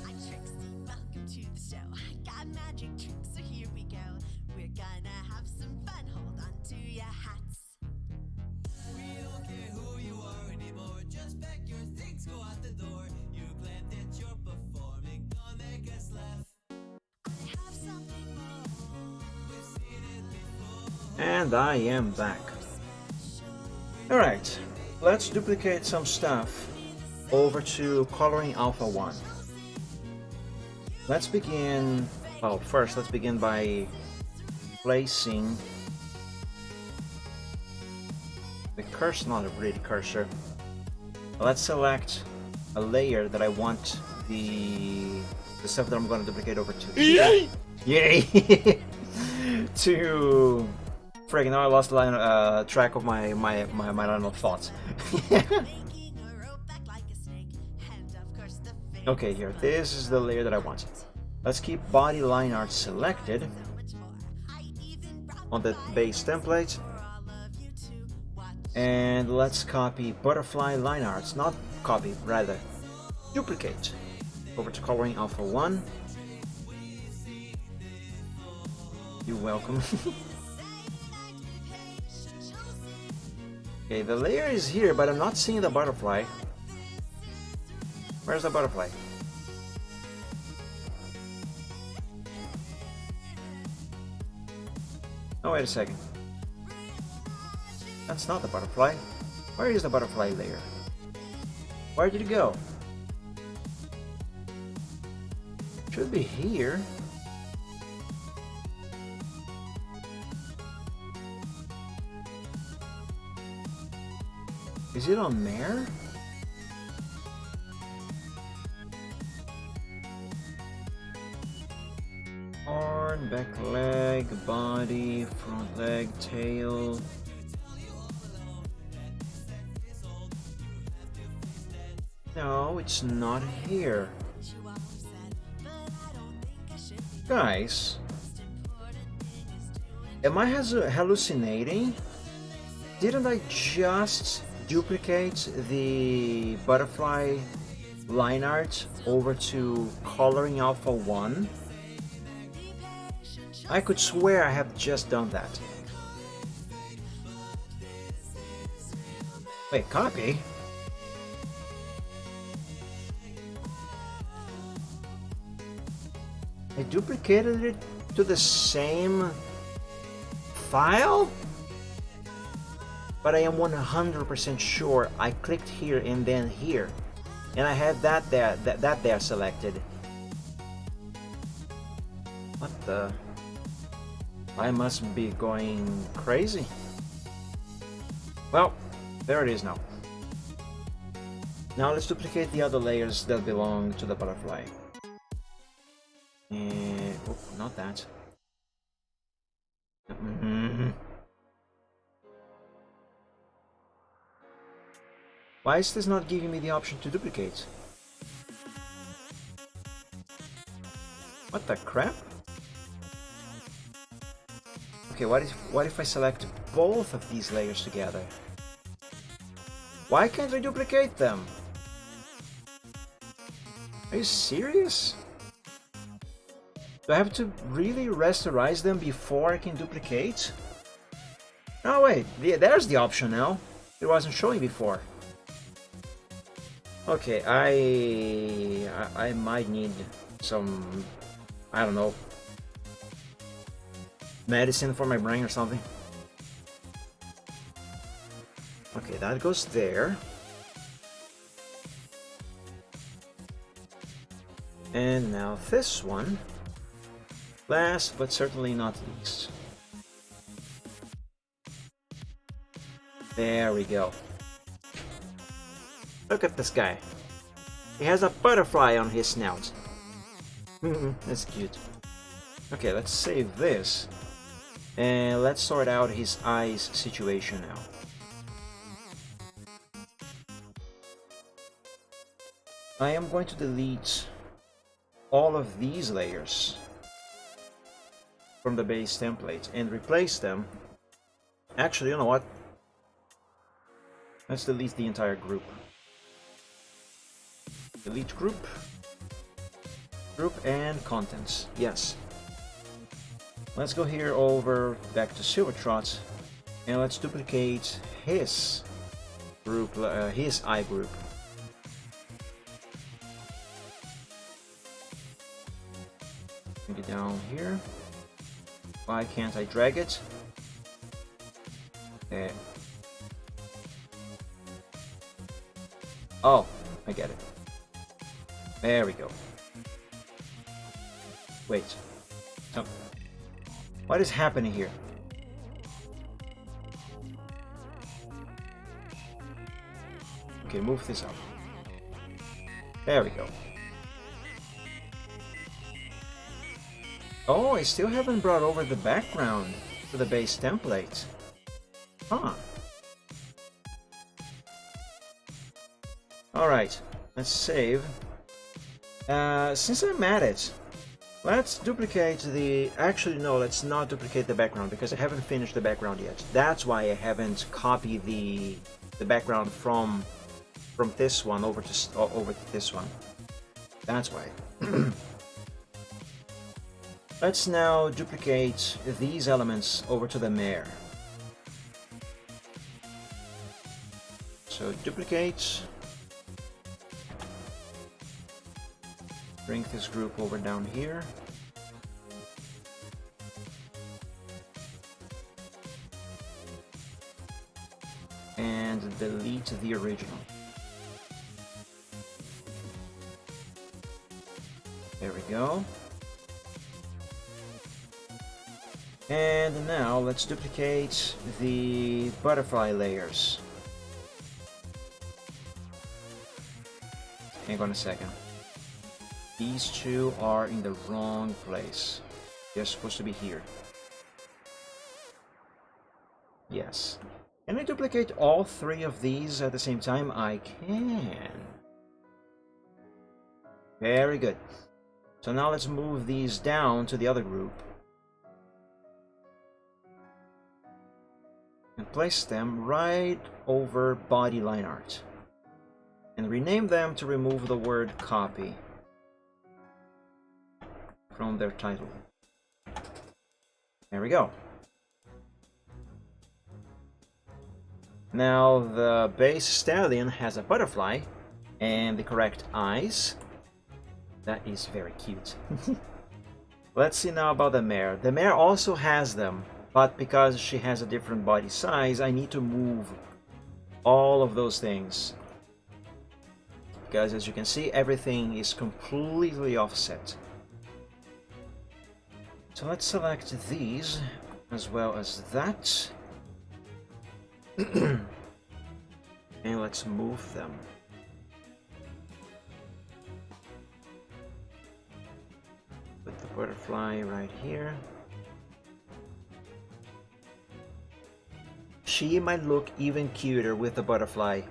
I'm Trixie, welcome to the show. I got magic tricks, so here we go. We're gonna have some fun, hold on to your hats. We don't care who you are anymore. Just pack your things, go out the door. You claim that you're performing, don't make us laugh. I have something more. We've seen it before. And I am back. Alright, let's duplicate some stuff over to Coloring Alpha 1. Let's begin, well, first let's begin by placing the cursor, not really cursor. Let's select a layer that I want the stuff that I'm going to duplicate over to. Yay! Yay! To friggin', now I lost line, track of my line of thoughts. Making a rope back like a snake. And of course the face. Okay, here, this is the layer that I want. Let's keep body line art selected So much more. I even brought on the base template, for all of you to watch. and let's copy butterfly line arts, not copy, rather duplicate over to Coloring Alpha 1. You're welcome. Okay, the layer is here, but I'm not seeing the butterfly. Where's the butterfly? Oh, wait a second. That's not the butterfly. Where is the butterfly layer? Where did it go? Should be here. Is it on there? Arm, back leg, body, front leg, tail. No, it's not here. You all said, but I don't think I should be. Guys, Most important thing is doing. am I hallucinating? Didn't I just duplicate the butterfly line art over to Coloring Alpha 1? I could swear I have just done that. Wait, copy? I duplicated it to the same file? But I am 100% sure I clicked here and then here. And I had that there selected. What the? I must be going crazy. Well, there it is now. Now let's duplicate the other layers that belong to the butterfly. And, oh, not that. Why is this not giving me the option to duplicate? What the crap? Okay, what if I select both of these layers together? Why can't I duplicate them? Are you serious? Do I have to really rasterize them before I can duplicate? Oh wait, there's the option now. It wasn't showing before. Okay, I might need some, I don't know, medicine for my brain or something. Okay, that goes there. And now this one. Last but certainly not least. There we go. Look at this guy. He has a butterfly on his snout. That's cute. Okay, let's save this. And let's sort out his eyes situation now. I am going to delete all of these layers from the base template and replace them. Actually, you know what? Let's delete the entire group. Delete group. Group and contents. Yes. Let's go here over back to Silvertrot and let's duplicate his group, his eye group. Bring it down here. Why can't I drag it? There. Oh, I get it. There we go. Wait. Oh. What is happening here? Okay, move this up. There we go. Oh, I still haven't brought over the background to the base template. Huh. Alright, let's save. Since I'm at it, let's duplicate the... Actually, no, let's not duplicate the background because I haven't finished the background yet. That's why I haven't copied the background from this one over to this one. That's why. Let's now duplicate these elements over to the mare. So duplicate. Bring this group over down here. And delete the original. There we go. And now let's duplicate the butterfly layers. Hang on a second. These two are in the wrong place. They're supposed to be here. Yes. Can I duplicate all three of these at the same time? I can. Very good. So now let's move these down to the other group. And place them right over body line art. And rename them to remove the word copy from their title. There we go. Now the base stallion has a butterfly and the correct eyes. That is very cute. Let's see now about the mare. The mare also has them, but because she has a different body size, I need to move all of those things. Because as you can see, everything is completely offset. So let's select these as well as that. And let's move them. Put the butterfly right here. She might look even cuter with the butterfly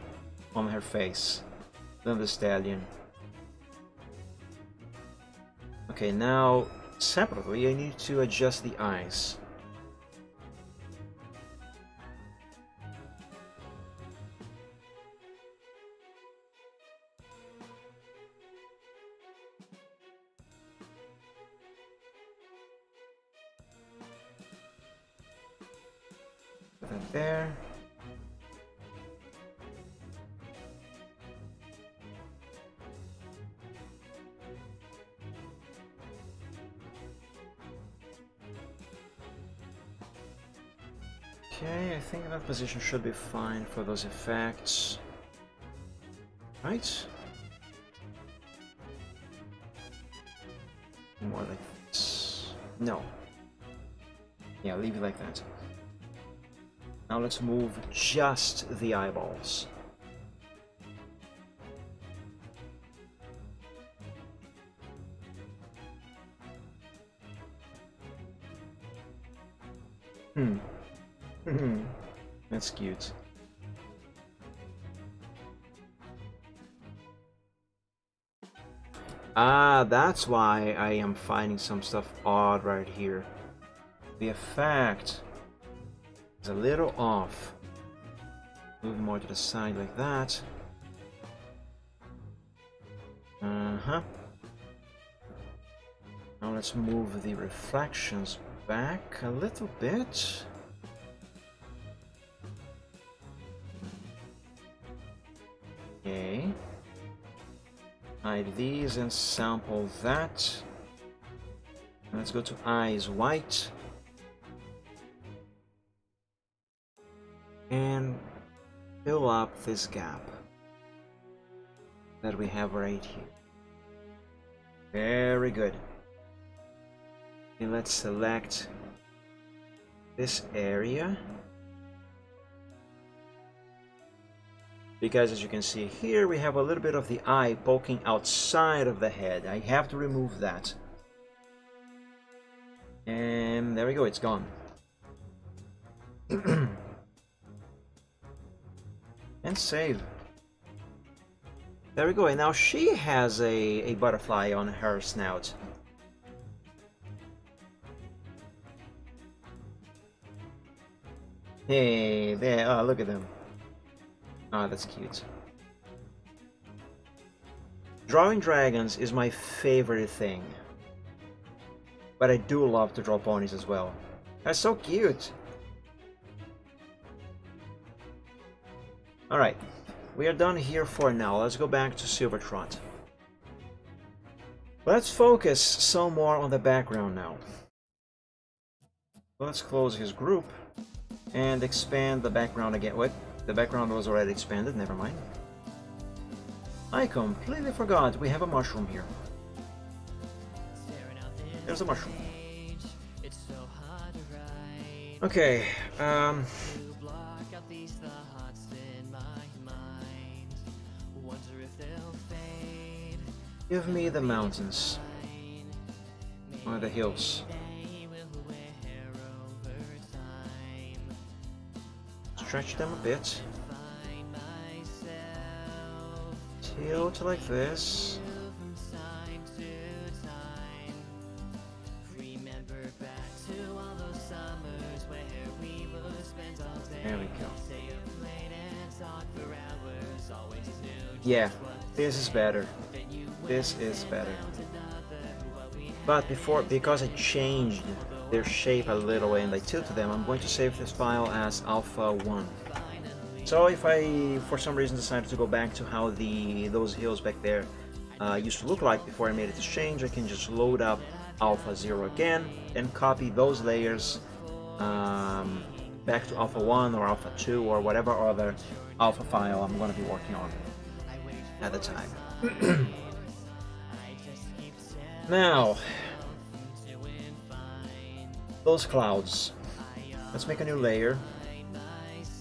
on her face than the stallion. Okay, now separately I need to adjust the eyes. that there. Okay, I think that position should be fine for those effects. Right? More like this. No. Yeah, leave it like that. Now let's move just the eyeballs. That's cute. Ah, that's why I am finding some stuff odd right here. The effect is a little off. Move more to the side like that. Now let's move the reflections back a little bit. Okay. Hide these and sample that. Let's go to eyes white. And fill up this gap that we have right here. Very good. And let's select this area. Because as you can see here, we have a little bit of the eye poking outside of the head. I have to remove that. And there we go, it's gone. And save. There we go, and now she has a butterfly on her snout. Hey, there, oh, look at them. Ah, that's cute. Drawing dragons is my favorite thing. But I do love to draw ponies as well. That's so cute! Alright, we are done here for now. Let's go back to Silvertrot. Let's focus some more on the background now. Let's close his group and expand the background again. Wait, the background was already expanded, never mind. I completely forgot we have a mushroom here. There's a mushroom. Okay, give me the mountains. Or the hills. Stretch them a bit. Tilt like this. There we go. Yeah, this is better. This is better. But because I changed their shape a little and I tilted them, I'm going to save this file as alpha 1. So if I, for some reason, decided to go back to how those hills back there used to look like before I made this change, I can just load up alpha 0 again and copy those layers back to alpha 1 or alpha 2 or whatever other alpha file I'm going to be working on at the time. Now, those clouds. Let's make a new layer.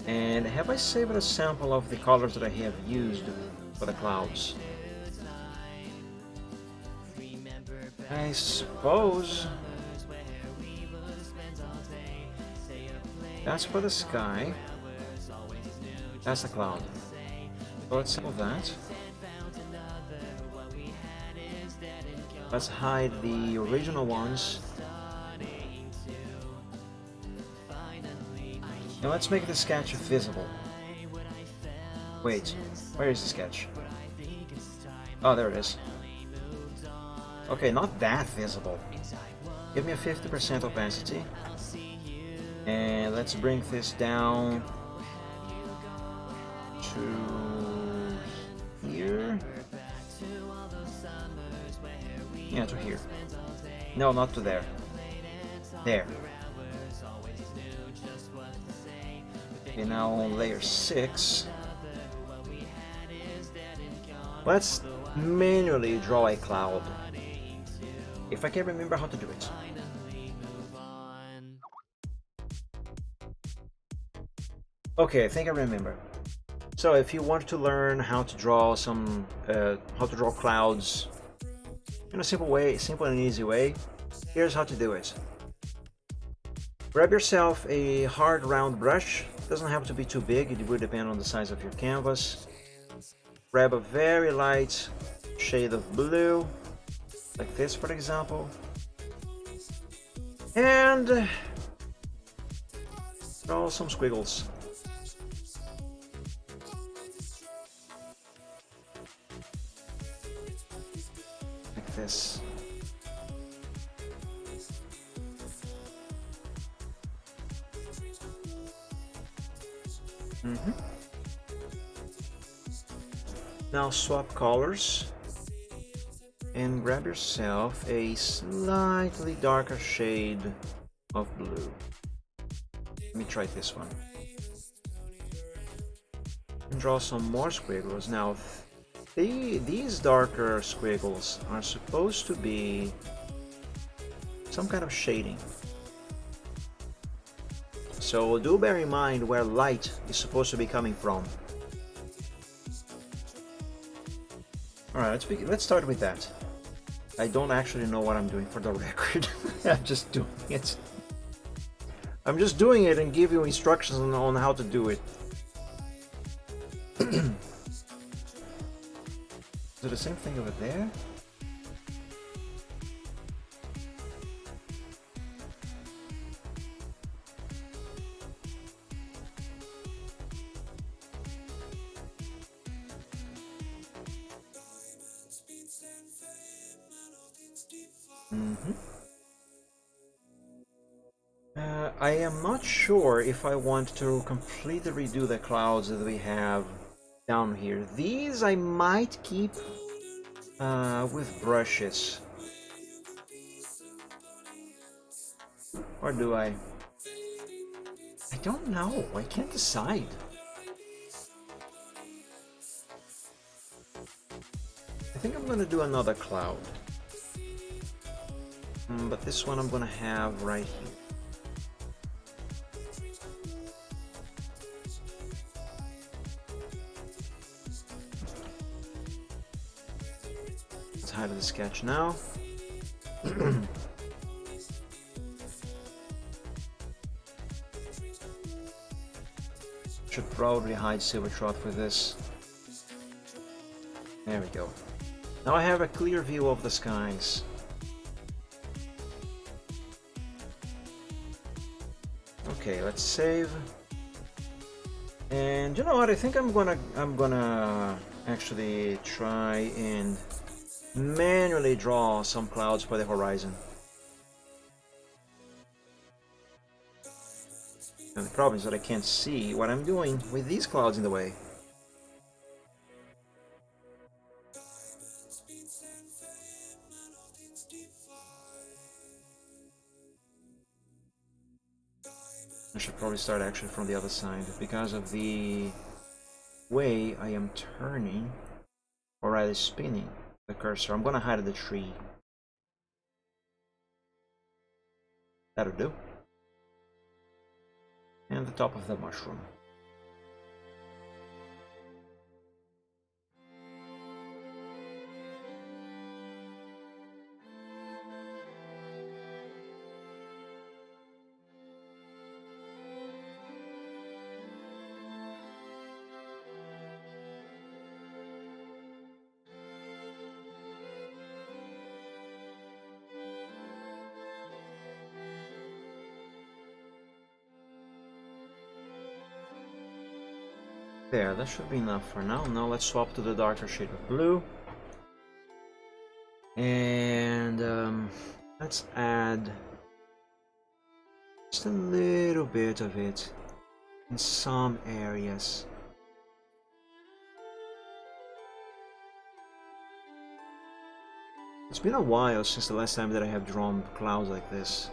And have I saved a sample of the colors that I have used for the clouds? I suppose that's for the sky. That's the cloud. So let's sample that. Let's hide the original ones. And let's make the sketch visible. Wait, where is the sketch? Oh, there it is. Okay, not that visible. Give me a 50% opacity. And let's bring this down to here. Yeah, to here. No, not to there. There. Okay, now on layer 6. Let's manually draw a cloud. If I can remember how to do it. Okay, I think I remember. So if you want to learn how to draw clouds in a simple and easy way, here's how to do it. Grab yourself a hard round brush. Doesn't have to be too big, it will depend on the size of your canvas. Grab a very light shade of blue, like this for example, and draw some squiggles. Like this. Now swap colors and grab yourself a slightly darker shade of blue. Let me try this one. And draw some more squiggles. Now these darker squiggles are supposed to be some kind of shading. So do bear in mind where light is supposed to be coming from. Alright, let's start with that. I don't actually know what I'm doing for the record. I'm just doing it. I'm just doing it and give you instructions on how to do it. Do the same thing over there? I am not sure if I want to completely redo the clouds that we have down here. These I might keep with brushes. Or do I? I don't know. I can't decide. I think I'm gonna do another cloud. But this one I'm gonna have right here. Let's hide the sketch now. Should probably hide Silvertrot for this. There we go. Now I have a clear view of the skies. Okay, let's save. And you know what? I think I'm gonna actually try and manually draw some clouds for the horizon. And the problem is that I can't see what I'm doing with these clouds in the way. I should probably start actually from the other side because of the way I am turning, or rather spinning the cursor. I'm gonna hide the tree. That'll do. And the top of the mushroom. There, that should be enough for now. Now let's swap to the darker shade of blue. And let's add Just a little bit of it in some areas. It's been a while since the last time that I have drawn clouds like this.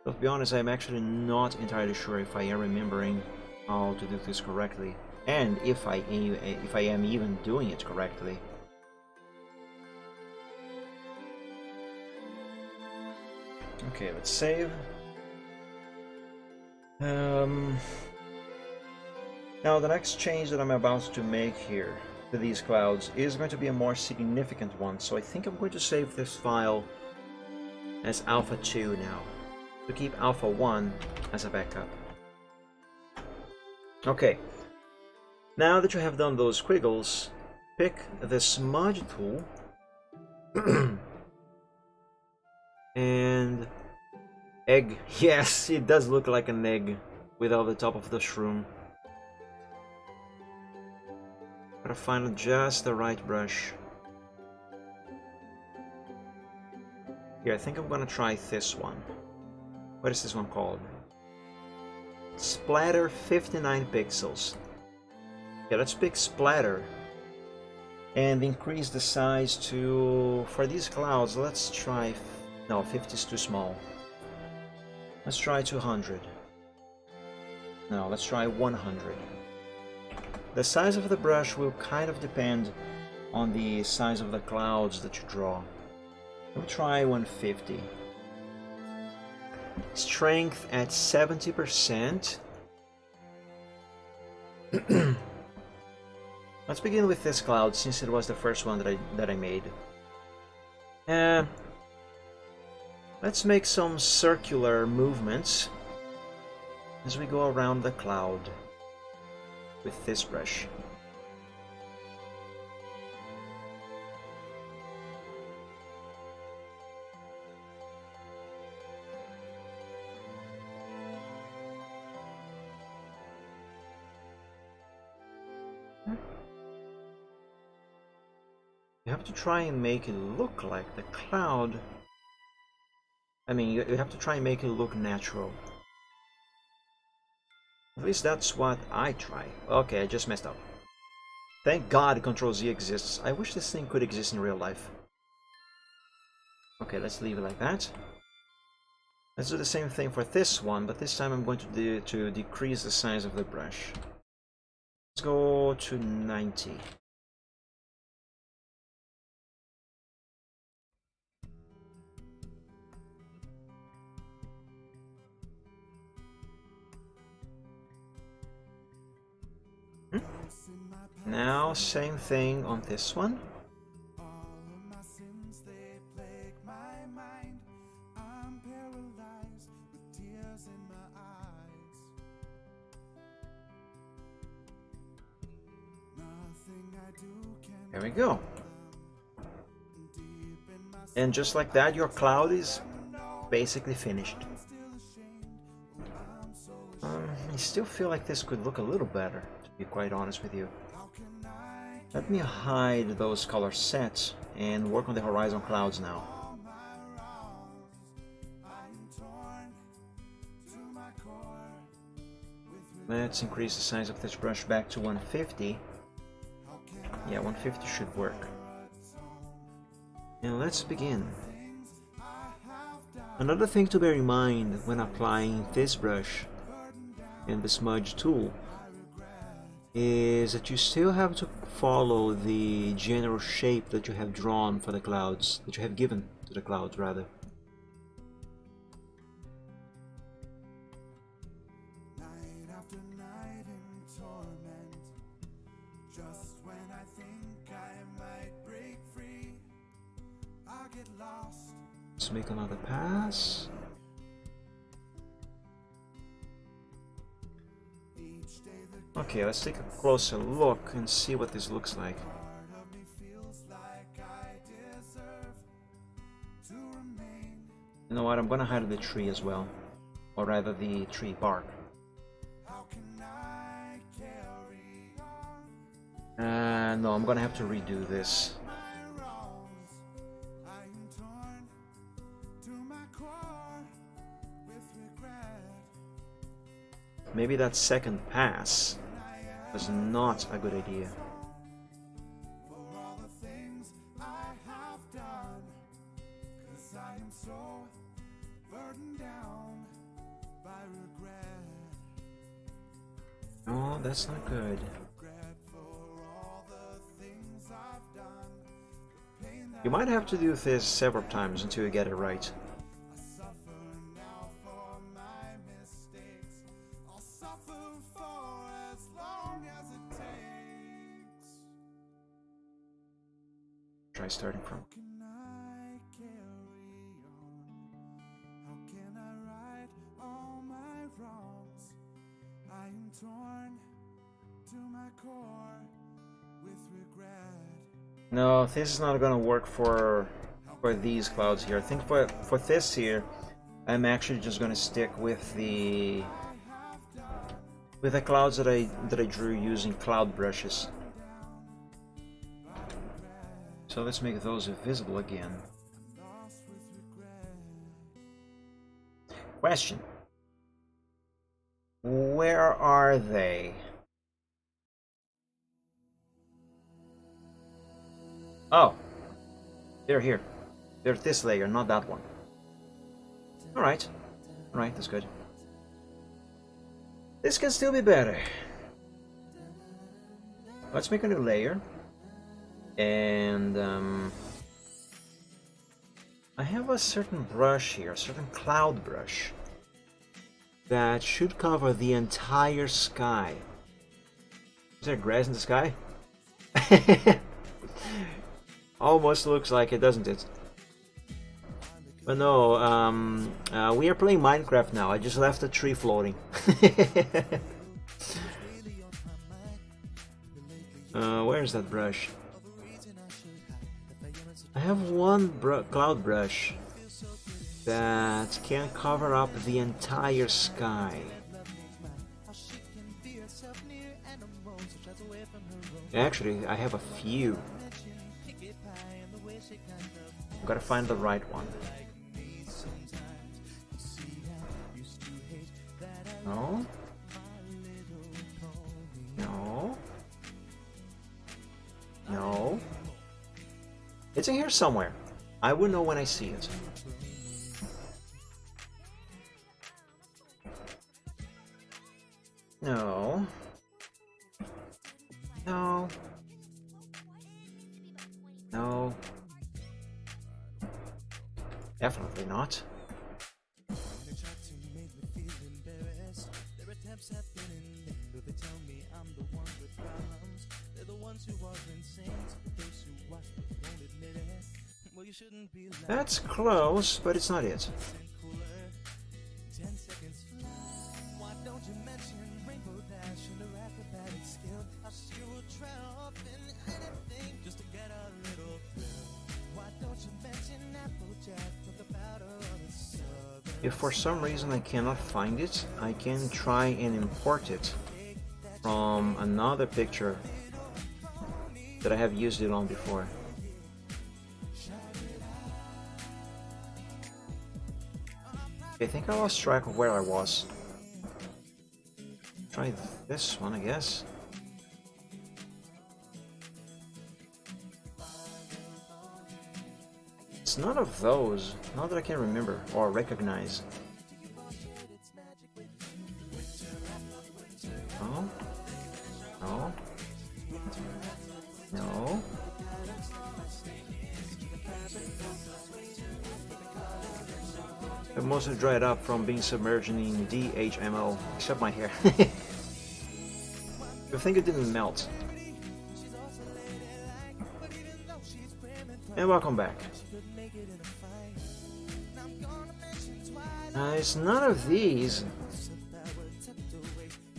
But to be honest, I'm actually not entirely sure if I am remembering how to do this correctly, and if I am even doing it correctly. Okay, let's save. Now the next change that I'm about to make here to these clouds is going to be a more significant one, so I think I'm going to save this file as Alpha 2 now, to keep Alpha 1 as a backup. Okay, now that you have done those squiggles, pick the smudge tool and egg. Yes, it does look like an egg without the top of the shroom. Gotta find just the right brush. Here, I think I'm gonna try this one. What is this one called? Splatter 59 pixels. Yeah, let's pick Splatter and increase the size to, for these clouds, let's try, no, 50 is too small. Let's try 200. No, let's try 100. The size of the brush will kind of depend on the size of the clouds that you draw. Let me try 150. Strength at 70%. Let's begin with this cloud since it was the first one that I made. Let's make some circular movements as we go around the cloud with this brush. You have to try and make it look like the cloud. I mean, you have to try and make it look natural. At least that's what I try. Okay, I just messed up. Thank God Ctrl-Z exists. I wish this thing could exist in real life. Okay, let's leave it like that. Let's do the same thing for this one, but this time I'm going to decrease the size of the brush. Let's go to 90. Now, same thing on this one. There we go. And just like that, your cloud is basically finished. I still feel like this could look a little better, to be quite honest with you. Let me hide those color sets and work on the horizon clouds now. Let's increase the size of this brush back to 150. Yeah, 150 should work. And let's begin. Another thing to bear in mind when applying this brush and the smudge tool is that you still have to follow the general shape that you have drawn for the clouds, that you have given to the clouds rather. Night after night in torment, just when I think I might break free, I get lost. Let's make another pass. Okay, let's take a closer look and see what this looks like. You know what, I'm gonna hide the tree as well. Or rather the tree bark. No, I'm gonna have to redo this. maybe that second pass was not a good idea. Oh, that's not good. You might have to do this several times until you get it right. Try starting from. No, this is not gonna work for these clouds here. I think for this here, I'm actually just gonna stick with the clouds that I drew using cloud brushes. So let's make those visible again. Question. Where are they? Oh, they're here. They're this layer, not that one. Alright. Alright, that's good. This can still be better. Let's make a new layer. And I have a certain brush here, a certain cloud brush that should cover the entire sky. Is there grass in the sky? Almost looks like it, doesn't it? But no, we are playing Minecraft now. I just left a tree floating. Where's that brush? I have one cloud brush that can cover up the entire sky. Actually, I have a few. I've gotta find the right one. No. No. No. It's in here somewhere. I will know when I see it. No. No. No. Definitely not. That's close, but it's not it. If for some reason I cannot find it, I can try and import it from another picture that I have used it on before. I think I lost track of where I was. Try this one, I guess. It's none of those, not that I can remember or recognize. No. No. No. It mostly dried up from being submerged in DHMO, except my hair. I think it didn't melt. And welcome back. It's none of these.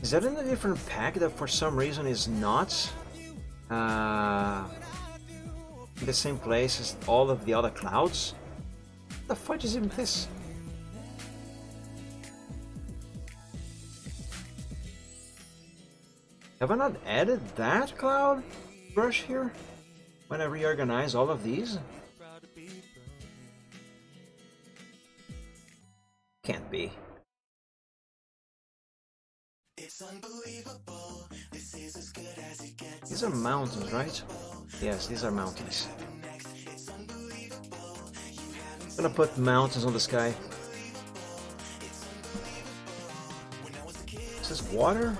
Is that in a different pack that for some reason is not in the same place as all of the other clouds? What the fudge is even this? Have I not added that cloud brush here when I reorganize all of these? Can't be. These are mountains, right? Yes, these are mountains. I'm gonna put mountains on the sky. Is this water?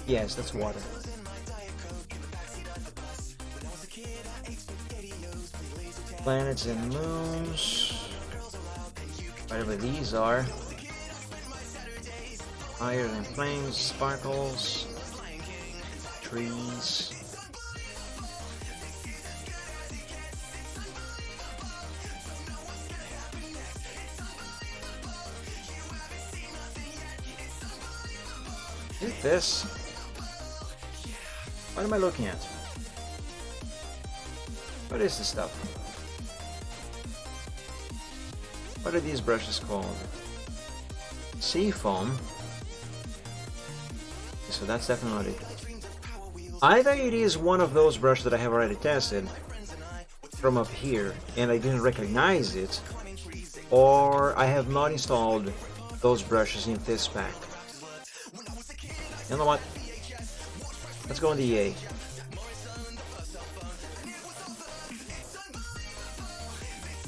Yes, that's water. Planets and moons. Whatever these are. Higher than flames, sparkles, trees. Is it this? What am I looking at? What is this stuff? What are these brushes called? Sea foam. So that's definitely not it. Either it is one of those brushes that I have already tested from up here and I didn't recognize it, or I have not installed those brushes in this pack. You know what? Let's go on the EA.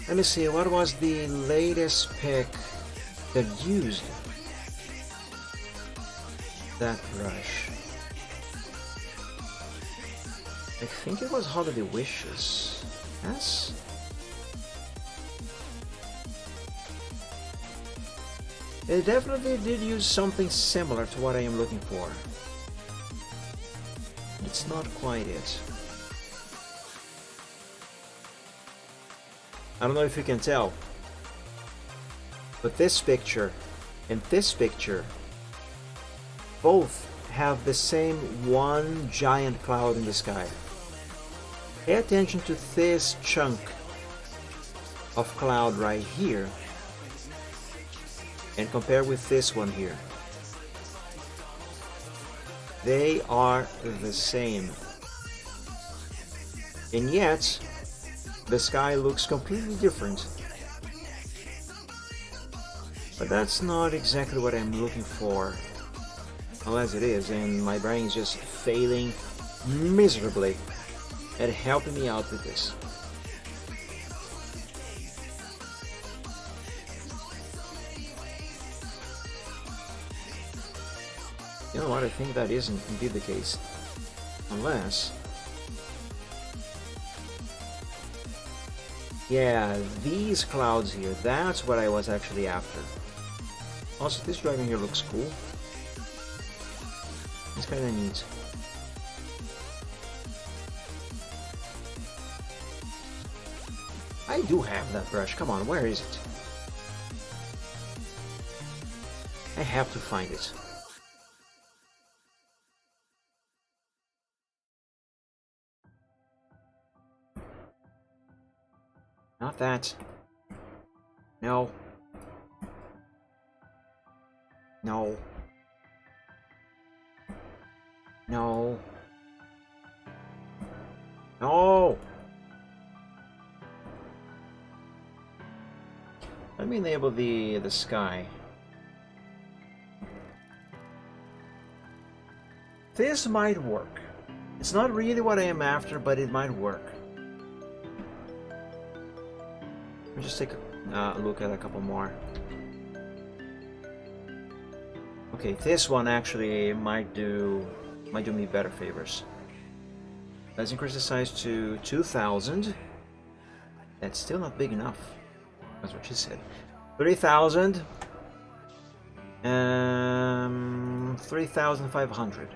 Let me see, what was the latest pick that used that brush? I think it was Holiday Wishes. Yes? It definitely did use something similar to what I am looking for. It's not quite it. I don't know if you can tell, but this picture and this picture both have the same one giant cloud in the sky. Pay attention to this chunk of cloud right here and compare with this one here. They are the same. And yet, the sky looks completely different. But that's not exactly what I'm looking for. Unless it is, and my brain is just failing miserably at helping me out with this. You know what, I think that isn't indeed the case. Unless... yeah, these clouds here, that's what I was actually after. Also, this dragon here looks cool. It's kinda neat. I do have that brush, come on, where is it? I have to find it. Not that. No. No. No. No! Let me enable the sky. This might work. It's not really what I am after, but it might work. Let me just take a look at a couple more. Okay, this one actually might do me better favors. Let's increase the size to 2,000. That's still not big enough. That's what she said. 3,000. 3,500.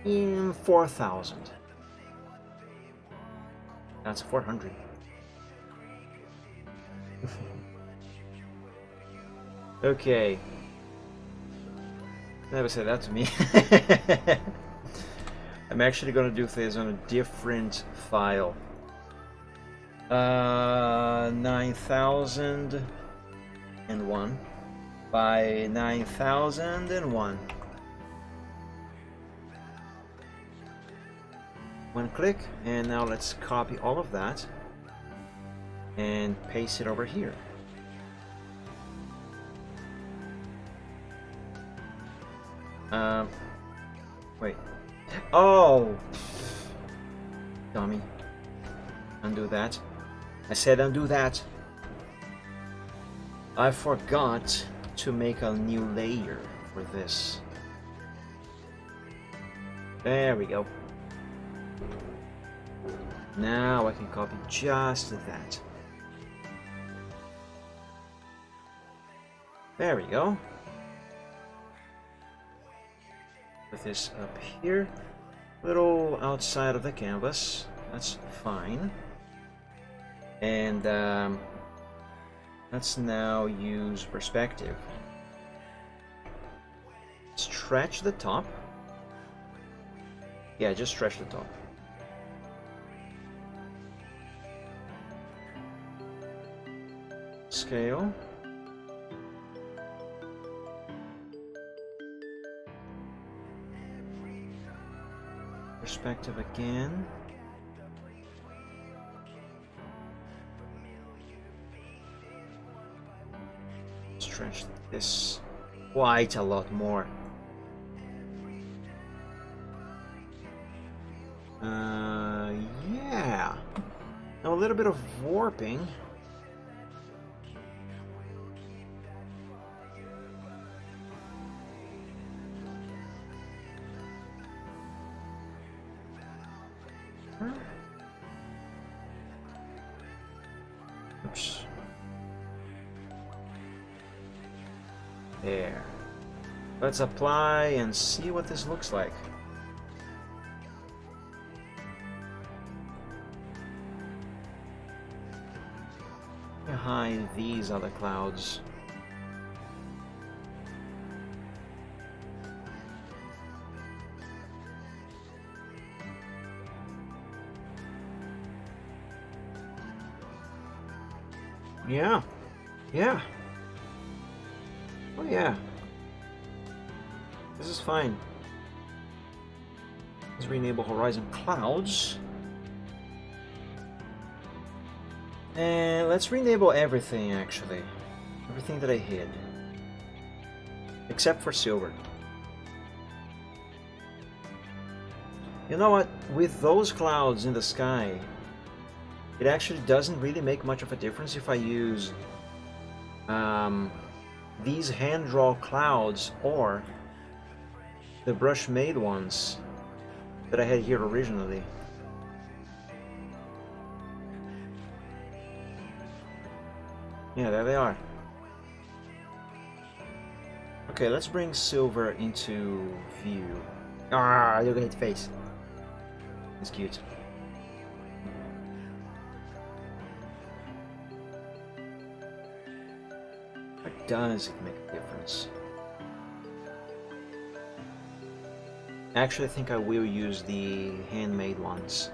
In 4,000. That's 400. Okay. Never said that to me. I'm actually gonna do this on a different file. 9,001 by 9,001. One click, and now let's copy all of that and paste it over here. Wait. Oh! Dummy. Undo that. I said undo that. I forgot to make a new layer for this. There we go. Now I can copy just that. There we go. Put this up here. Little outside of the canvas. That's fine. And let's now use perspective. Stretch the top. Yeah, just stretch the top. Scale. Perspective again. Stretch this quite a lot more. Yeah. Now a little bit of warping. Oops. There. Let's apply and see what this looks like. Behind these other clouds. Yeah. Yeah. Oh yeah. This is fine. Let's re-enable horizon clouds. And let's re-enable everything actually. Everything that I hid. Except for silver. You know what? With those clouds in the sky, it actually doesn't really make much of a difference if I use these hand-draw clouds or the brush-made ones that I had here originally. Yeah, there they are. Okay, let's bring silver into view. Ah, look at its face. It's cute. What does it make a difference? Actually, I think I will use the handmade ones.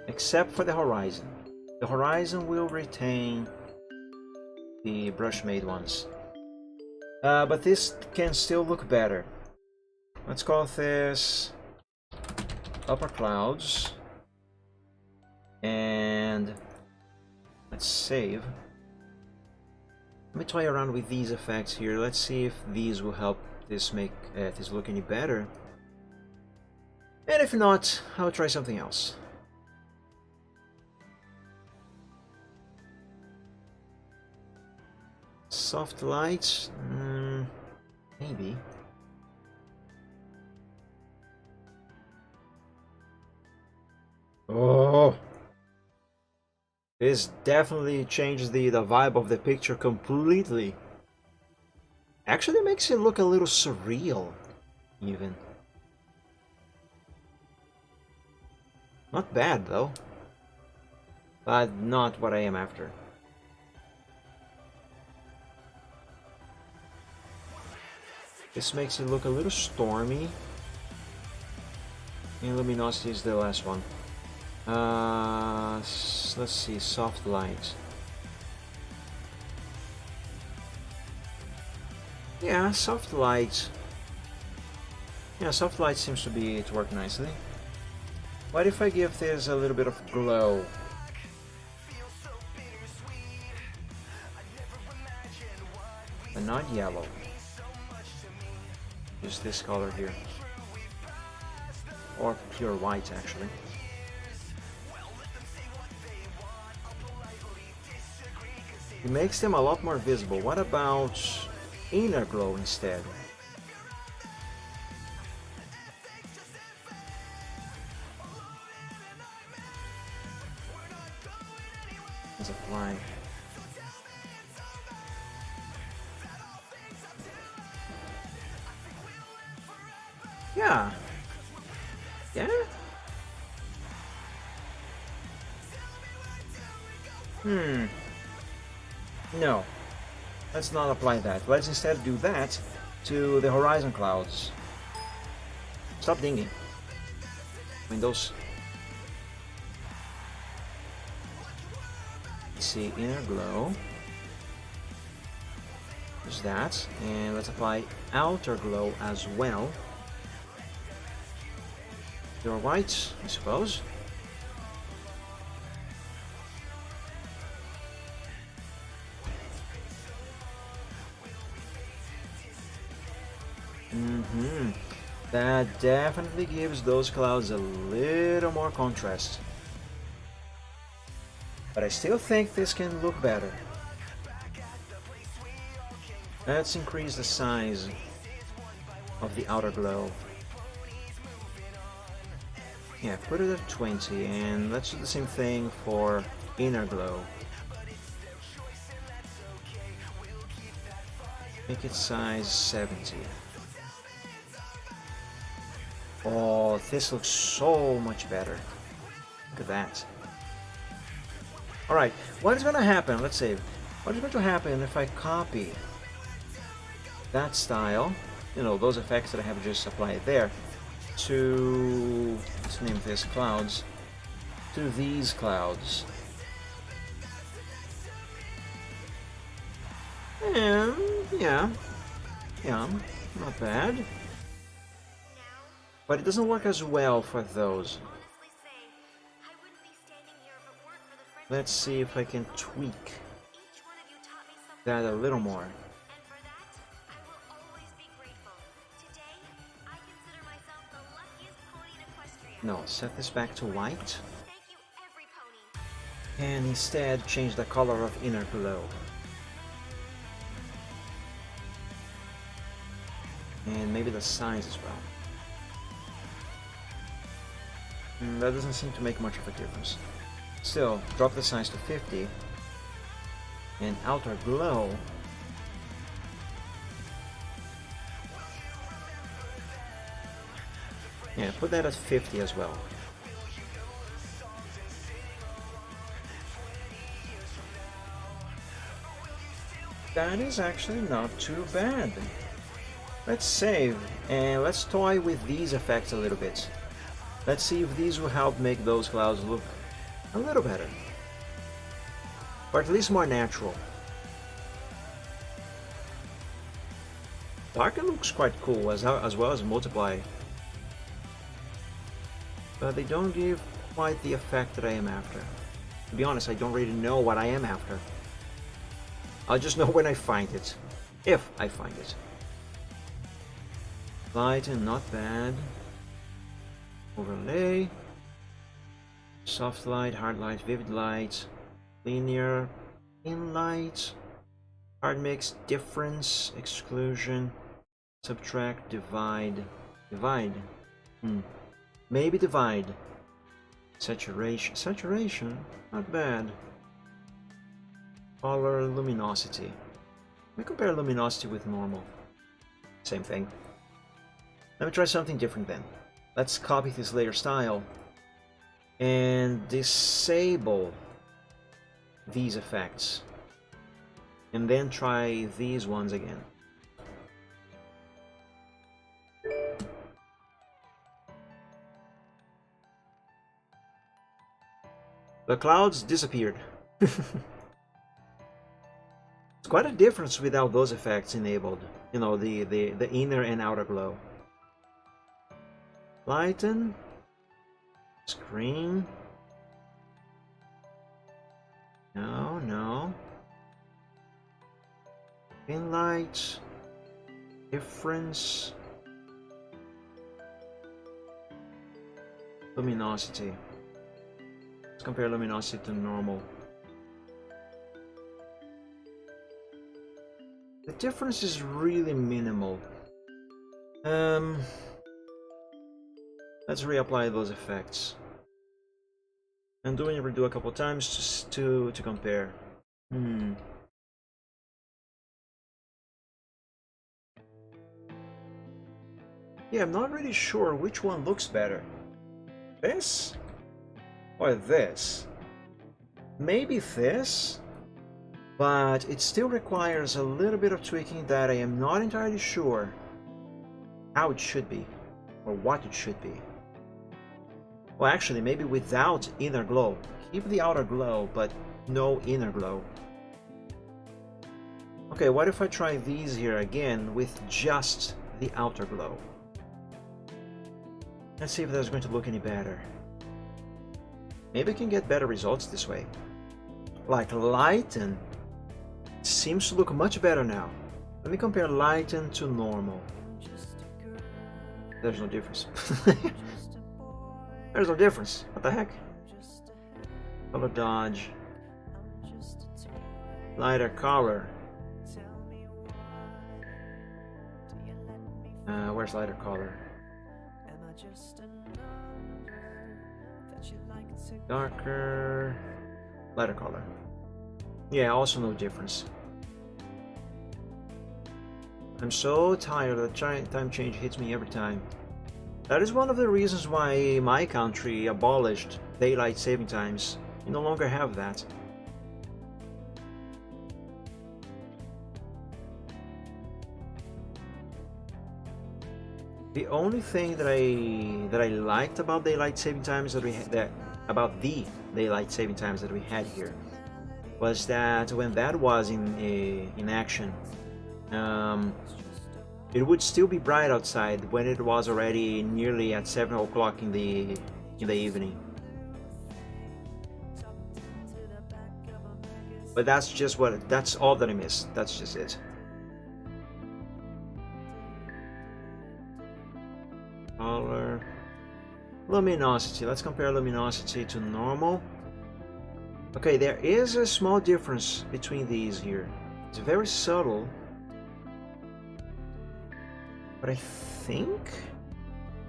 Except for the horizon. The horizon will retain the brush-made ones. But this can still look better. Let's call this upper clouds. And let's save. Let me toy around with these effects here. Let's see if these will help this make this look any better. And if not, I'll try something else. Soft lights? Maybe. Oh! This definitely changes the vibe of the picture completely. Actually makes it look a little surreal, even. Not bad, though. But not what I am after. This makes it look a little stormy. And luminosity is the last one. Let's see, soft light. Yeah, soft light. Yeah, soft light seems to work nicely. What if I give this a little bit of glow? But not yellow. Just this color here. Or pure white, actually. It makes them a lot more visible. What about inner glow instead? Let's apply. Yeah. Yeah? No. Let's not apply that. Let's instead do that to the horizon clouds. Stop dinging. I mean, those... Let's see, inner glow. There's that. And let's apply outer glow as well. Pure white, I suppose. That definitely gives those clouds a little more contrast. But I still think this can look better. Let's increase the size of the outer glow. Yeah, put it at 20, and let's do the same thing for inner glow. Make it size 70. Oh, this looks so much better. Look at that. Alright, what is going to happen? Let's save. What is going to happen if I copy that style, you know, those effects that I have just applied there, to, let's name this clouds, to these clouds. And, yeah, not bad. But it doesn't work as well for those. Let's see if I can tweak that a little more. No, set this back to white. And instead change the color of inner glow. And maybe the size as well. That doesn't seem to make much of a difference. Still, drop the size to 50. And outer glow. Yeah, put that at 50 as well. That is actually not too bad. Let's save and let's toy with these effects a little bit. Let's see if these will help make those clouds look a little better. Or at least more natural. Darken looks quite cool as well as Multiply. But they don't give quite the effect that I am after. To be honest, I don't really know what I am after. I'll just know when I find it. If I find it. Lighten, not bad. Overlay. Soft light, hard light, vivid light. Linear, in light. Hard mix, difference, exclusion. Subtract, divide. Divide. Maybe divide. Saturation. Saturation? Not bad. Color, luminosity. Let me compare luminosity with normal. Same thing. Let me try something different then. Let's copy this layer style and disable these effects. And then try these ones again. The clouds disappeared. It's quite a difference without those effects enabled. You know, the inner and outer glow. Lighten. Screen. No. Thin light. Difference. Luminosity. Let's compare luminosity to normal. The difference is really minimal. Let's reapply those effects. Undo and redo a couple times just to compare. Yeah, I'm not really sure which one looks better. This? Or this? Maybe this? But it still requires a little bit of tweaking that I am not entirely sure how it should be, or what it should be. Well, actually, maybe without inner glow. Keep the outer glow, but no inner glow. Okay, what if I try these here again with just the outer glow? Let's see if that's going to look any better. Maybe I can get better results this way. Like lighten seems to look much better now. Let me compare lighten to normal. There's no difference. There's no difference. What the heck? Color dodge. Lighter color. Where's lighter color? Darker. Lighter color. Yeah, also no difference. I'm so tired that time change hits me every time. That is one of the reasons why my country abolished daylight saving times. We no longer have that. The only thing that I liked about daylight saving times the daylight saving times that we had here was that when that was in action, it would still be bright outside when it was already nearly at 7 o'clock in the evening. But that's all that I miss. That's just it. Color. Luminosity. Let's compare luminosity to normal. Okay, there is a small difference between these here. It's very subtle. But I think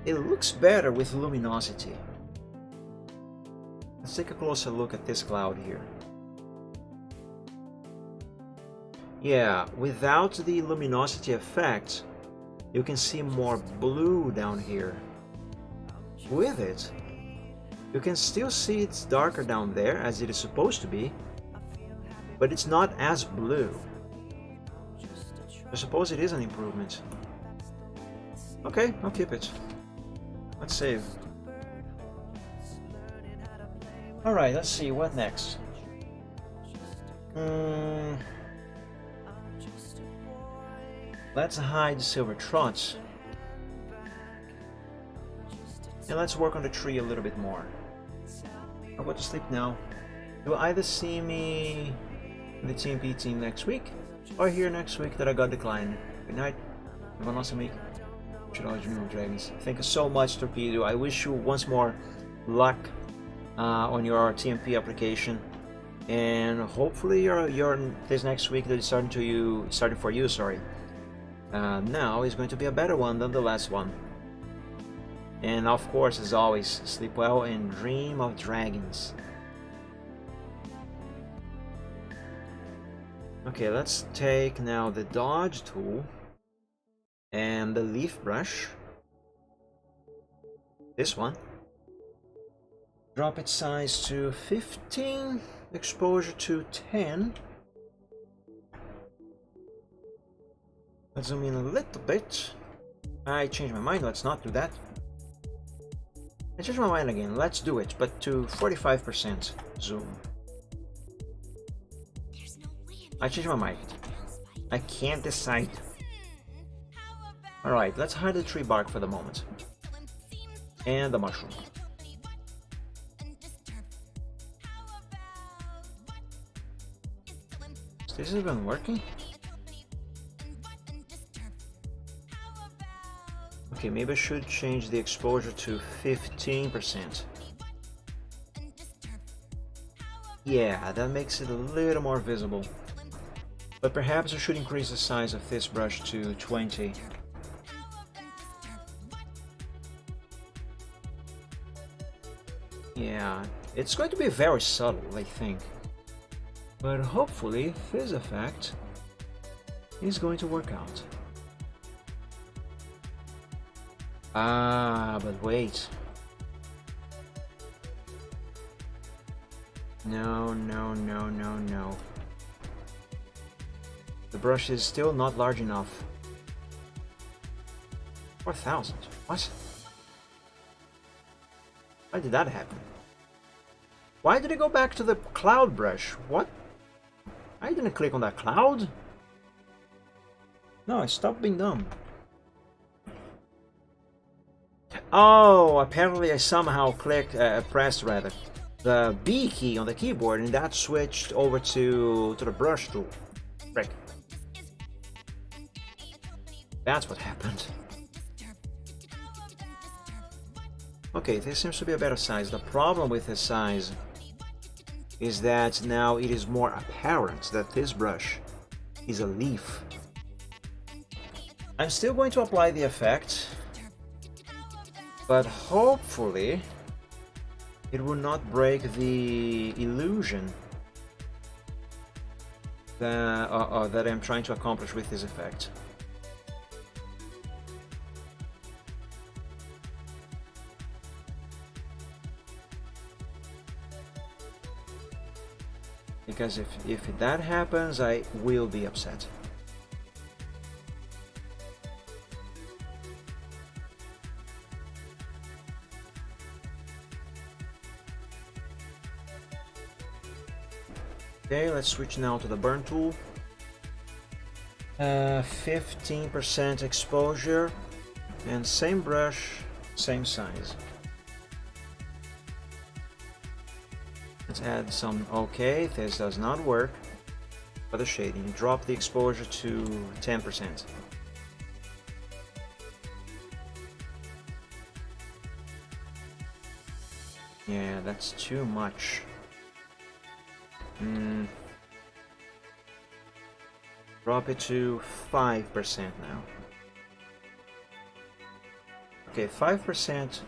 it looks better with luminosity. Let's take a closer look at this cloud here. Yeah, without the luminosity effect, you can see more blue down here. With it, you can still see it's darker down there as it is supposed to be, but it's not as blue. I suppose it is an improvement. Okay, I'll keep it. Let's save. Alright, let's see, what next? Let's hide the silver trots. And let's work on the tree a little bit more. I'll go to sleep now. You'll either see me in the TMP team next week, or here next week that I got declined. Good night. Have an awesome week. Should always dream of dragons. Thank you so much, Torpedo. I wish you once more luck on your TMP application, and hopefully your this next week that is starting for you. Sorry. Now is going to be a better one than the last one. And of course, as always, sleep well and dream of dragons. Okay, let's take now the dodge tool and the leaf brush. This one. Drop its size to 15, exposure to 10. Let's zoom in a little bit. I changed my mind, let's not do that. I changed my mind again, let's do it, but to 45% zoom. I changed my mind. I can't decide. Alright, let's hide the tree bark for the moment. And the mushroom. Is this even working? Okay, maybe I should change the exposure to 15%. Yeah, that makes it a little more visible. But perhaps I should increase the size of this brush to 20. Yeah, it's going to be very subtle, I think. But hopefully this effect is going to work out. Ah, but wait. No, no, no, no, no. The brush is still not large enough. 4,000? What? Why did that happen? Why did it go back to the cloud brush? What? I didn't click on that cloud. No, I stopped being dumb. Oh, apparently I somehow pressed rather, the B key on the keyboard, and that switched over to the brush tool. Frick. That's what happened. Okay, this seems to be a better size. The problem with this size is that now it is more apparent that this brush is a leaf. I'm still going to apply the effect, but hopefully it will not break the illusion that I'm trying to accomplish with this effect. Because if that happens, I will be upset. Okay, let's switch now to the burn tool. 15% exposure, and same brush, same size. Let's add some. Okay, this does not work for the shading. Drop the exposure to 10%. Yeah, that's too much. Drop it to 5% now. Okay, 5%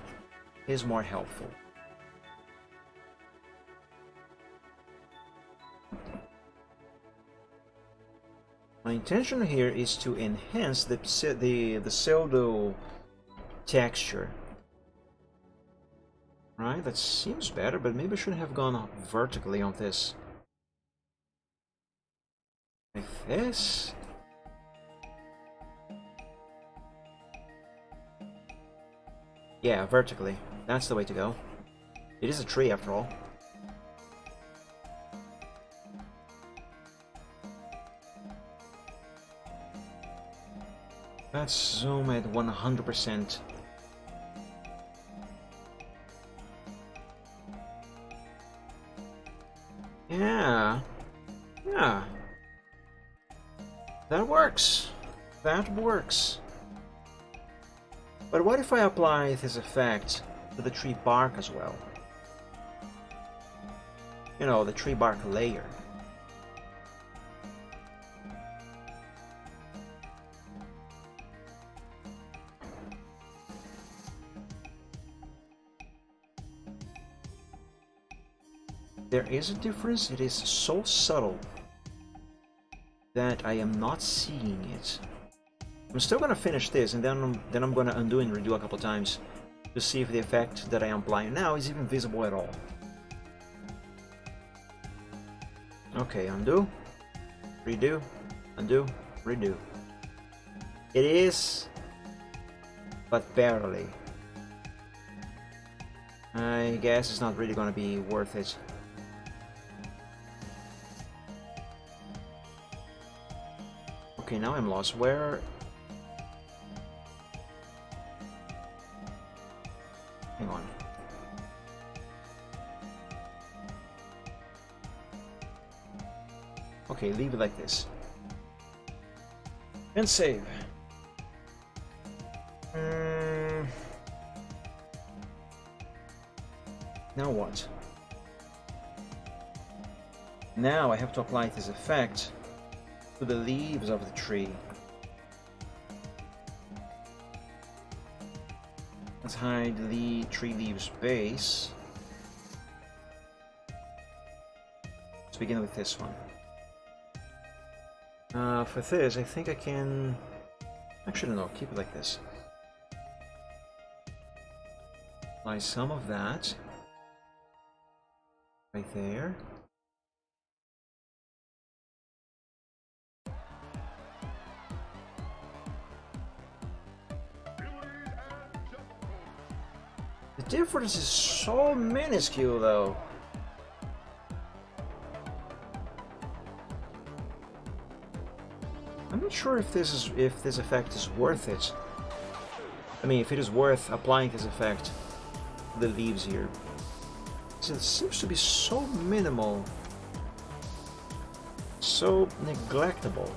is more helpful. My intention here is to enhance the pseudo texture. Right, that seems better, but maybe I should have gone vertically on this. Like this. Yeah, vertically. That's the way to go. It is a tree after all. Let's zoom at 100%. Yeah. Yeah. That works. That works. But what if I apply this effect to the tree bark as well? You know, the tree bark layer. There is a difference. It is so subtle that I am not seeing it. I'm still gonna finish this, and then I'm gonna undo and redo a couple times to see if the effect that I am applying now is even visible at all. Okay, undo, redo, undo, redo. It is, but barely. I guess it's not really gonna be worth it. Okay, now I'm lost. Where? Hang on. Okay, leave it like this. And save. Now what? Now I have to apply this effect to the leaves of the tree. Let's hide the tree leaves base. Let's begin with this one. For this, I think I can... Actually, no, keep it like this. Apply some of that. Right there. The difference is so minuscule, though. I'm not sure if this effect is worth it. I mean, if it is worth applying this effect to the leaves here. It seems to be so minimal, so neglectable.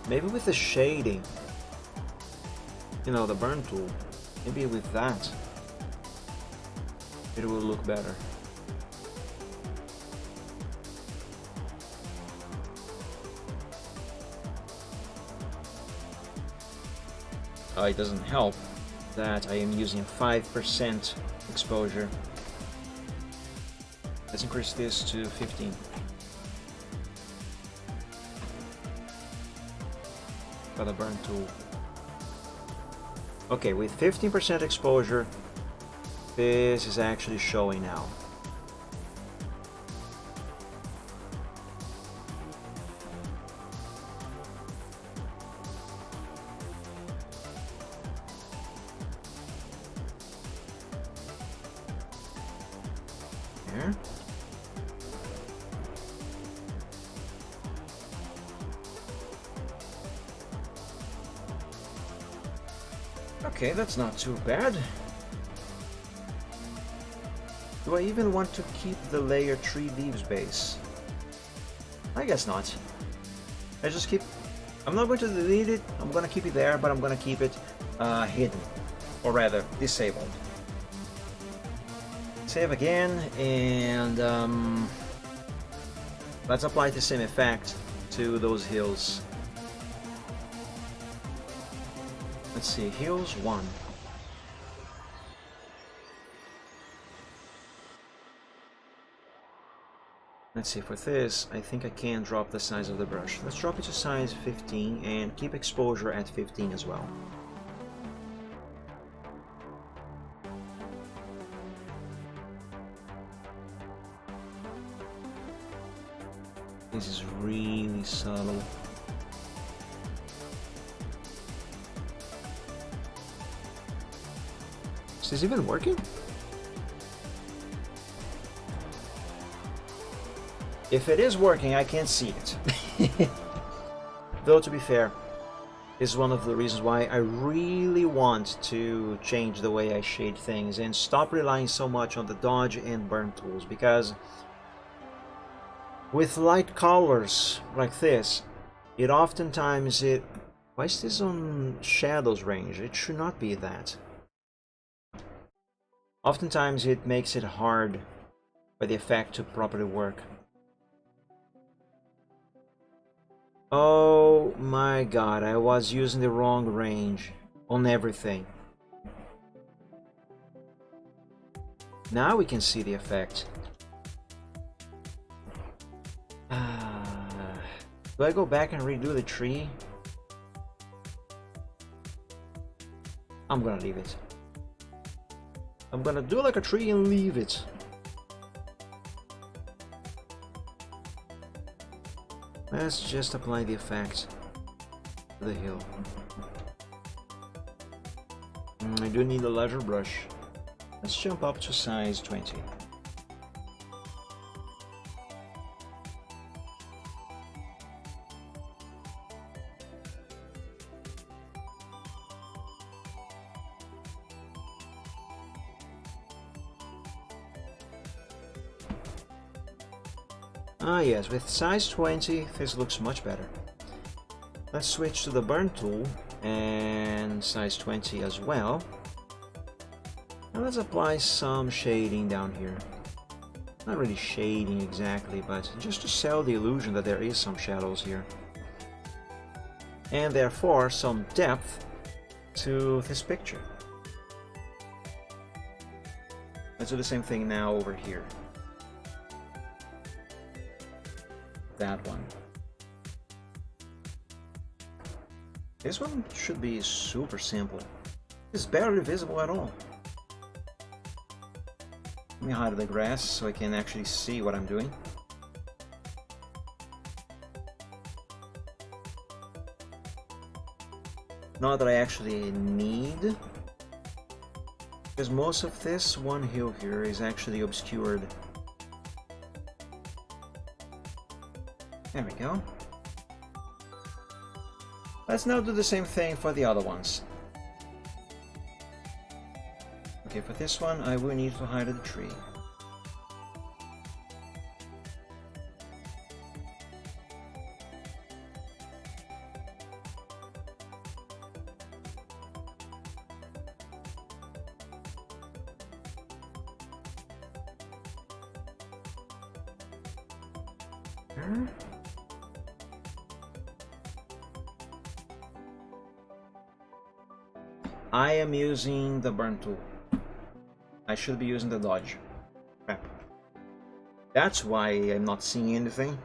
Maybe with the shading, you know, the burn tool, maybe with that, it will look better. It doesn't help that I am using 5% exposure. Let's increase this to 15. For the burn tool. Okay, with 15% exposure, this is actually showing now. There. Okay, that's not too bad. Do I even want to keep the layer tree leaves base? I guess not. I'm not going to delete it, I'm going to keep it there, but I'm going to keep it hidden. Or rather, disabled. Save again, and let's apply the same effect to those hills. Let's see, hills 1. Let's see, for this, I think I can drop the size of the brush. Let's drop it to size 15 and keep exposure at 15 as well. This is really subtle. Is this even working? If it is working, I can't see it. Though, to be fair, this is one of the reasons why I really want to change the way I shade things and stop relying so much on the dodge and burn tools, because with light colors like this, it oftentimes why is this on shadows range? It should not be that. Oftentimes it makes it hard for the effect to properly work. Oh my god, I was using the wrong range on everything. Now we can see the effect. Do I go back and redo the tree? I'm gonna leave it. I'm gonna do like a tree and leave it. Let's just apply the effect to the hill. I do need a larger brush. Let's jump up to size 20. Ah yes, with size 20 this looks much better. Let's switch to the burn tool and size 20 as well. And let's apply some shading down here. Not really shading exactly, but just to sell the illusion that there is some shadows here. And therefore some depth to this picture. Let's do the same thing now over here. That one. This one should be super simple. It's barely visible at all. Let me hide the grass so I can actually see what I'm doing. Not that I actually need, because most of this one hill here is actually obscured. There we go. Let's now do the same thing for the other ones. Okay, for this one I will need to hide the tree. I am using the burn tool. I should be using the dodge. Crap. That's why I'm not seeing anything.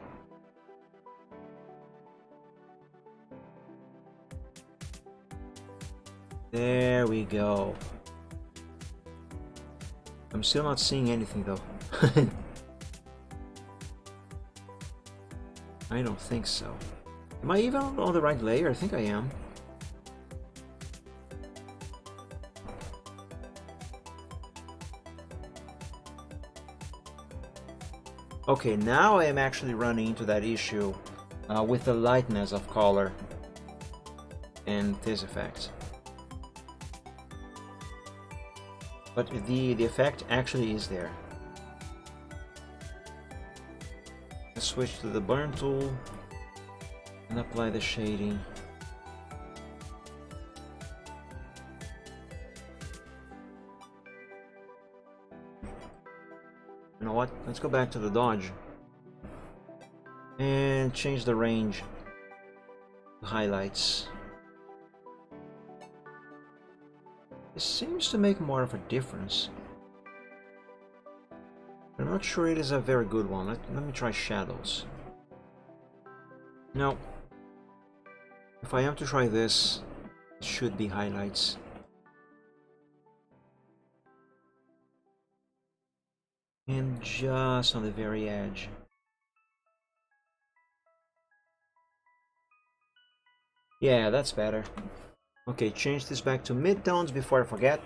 There we go. I'm still not seeing anything though. I don't think so. Am I even on the right layer? I think I am. Okay, now I am actually running into that issue with the lightness of color and this effect. But the effect actually is there. Let's switch to the burn tool and apply the shading. You know what? Let's go back to the dodge and change the range to highlights. It seems to make more of a difference. I'm not sure it is a very good one. Let me try shadows. No. If I am to try this, it should be highlights. And just on the very edge. Yeah, that's better. Okay, change this back to mid-tones before I forget.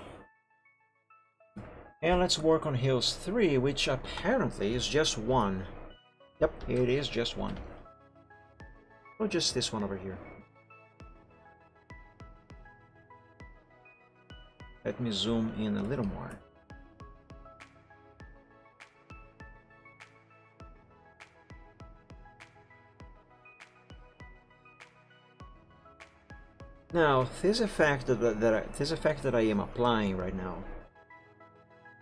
And let's work on Hills 3, which apparently is just one. Yep, it is just one. Or just this one over here. Let me zoom in a little more. Now, this effect that I am applying right now,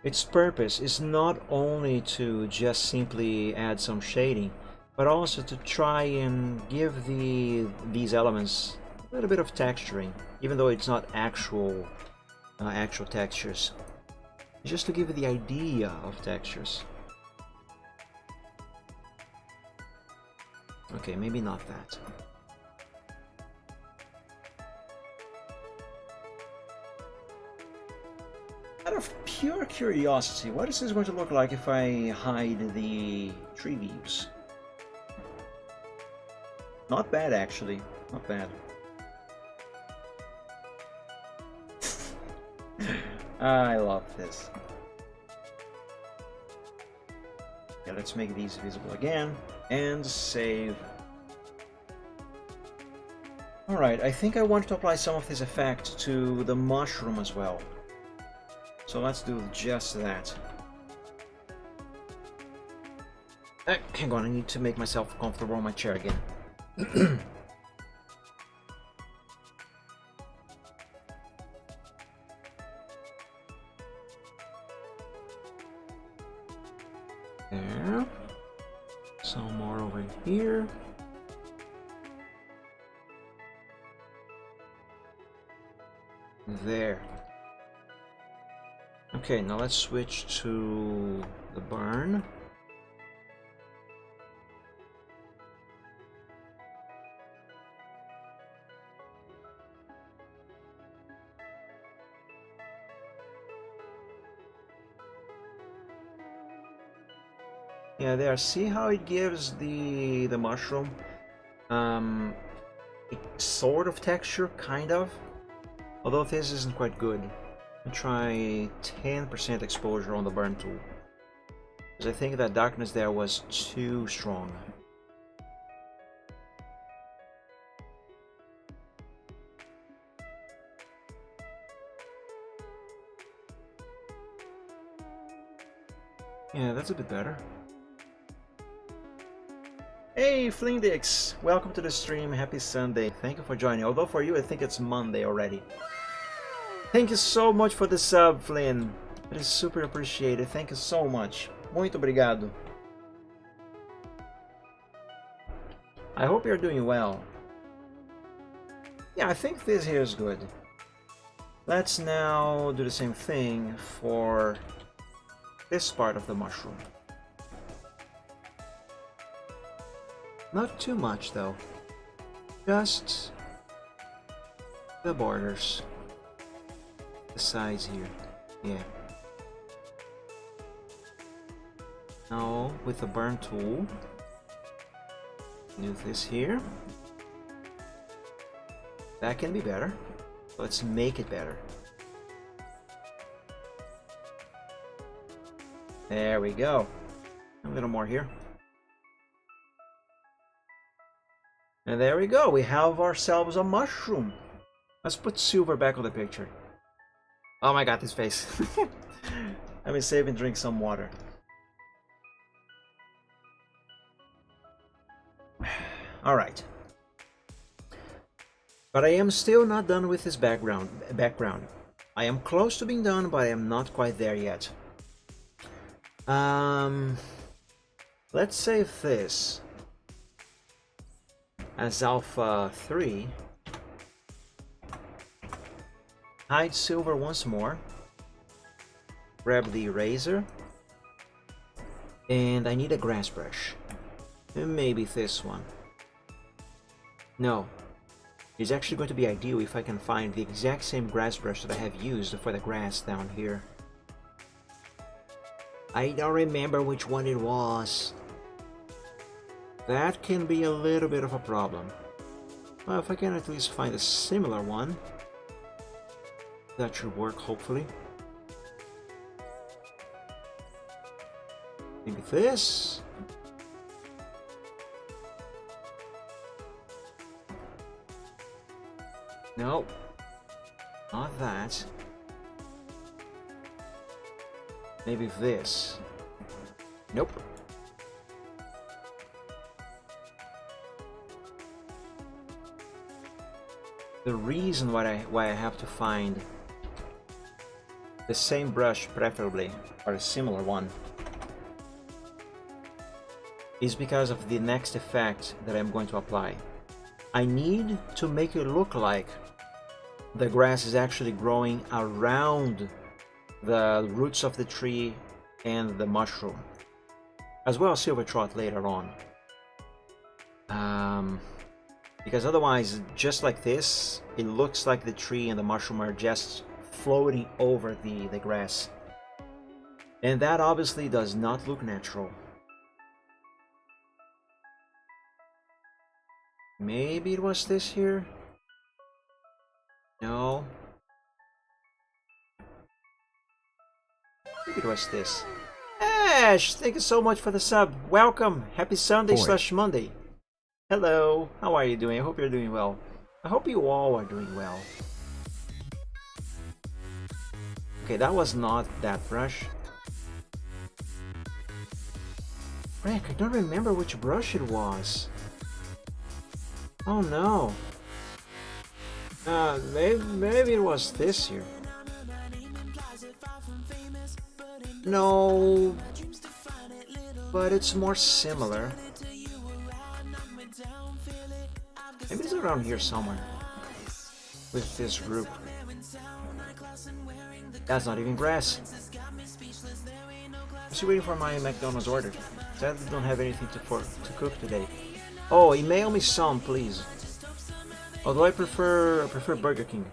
its purpose is not only to just simply add some shading, but also to try and give these elements a little bit of texturing, even though it's not actual textures, just to give it the idea of textures. Okay, maybe not that. Out of pure curiosity, what is this going to look like if I hide the tree leaves? Not bad, actually. Not bad. I love this. Okay, let's make these visible again and save. Alright, I think I want to apply some of this effect to the mushroom as well. So let's do just that. Hang on, I need to make myself comfortable on my chair again. here. There. Okay, now let's switch to the burn. Yeah, there. See how it gives the mushroom a sort of texture, kind of. Although this isn't quite good. I'll try 10% exposure on the burn tool, because I think that darkness there was too strong. Yeah, that's a bit better. Hey, Flingdix! Welcome to the stream. Happy Sunday. Thank you for joining. Although for you, I think it's Monday already. Thank you so much for the sub, Flynn. It is super appreciated. Thank you so much. Muito obrigado. I hope you're doing well. Yeah, I think this here is good. Let's now do the same thing for this part of the mushroom. Not too much though. Just the borders. The sides here. Yeah. Now with the burn tool, do this here. That can be better. Let's make it better. There we go. A little more here. And there we go. We have ourselves a mushroom. Let's put Silver back on the picture. Oh my god, this face. Let me save and drink some water. Alright. But I am still not done with this background. I am close to being done, but I am not quite there yet. Let's save this as alpha 3. Hide Silver once more. Grab the eraser. And I need a grass brush. And maybe this one. No. It's actually going to be ideal if I can find the exact same grass brush that I have used for the grass down here. I don't remember which one it was. That can be a little bit of a problem. Well, if I can at least find a similar one, that should work, hopefully. Maybe this? No, not that. Maybe this. Nope. The reason why I have to find the same brush, preferably, or a similar one, is because of the next effect that I'm going to apply. I need to make it look like the grass is actually growing around the roots of the tree and the mushroom, as well as silver trot later on. Because otherwise, just like this, it looks like the tree and the mushroom are just floating over the grass. And that obviously does not look natural. Maybe it was this here? No. Maybe it was this. Ash, thank you so much for the sub. Welcome. Happy Sunday / Monday. Hello. How are you doing? I hope you're doing well. I hope you all are doing well. Okay, that was not that brush. Frick, I don't remember which brush it was. Oh no. Maybe it was this here. No, but it's more similar. Maybe it's around here somewhere. With this group. That's not even grass. I'm still waiting for my McDonald's order. Sadly, don't have anything to cook today. Oh, email me some, please. Although I prefer Burger King.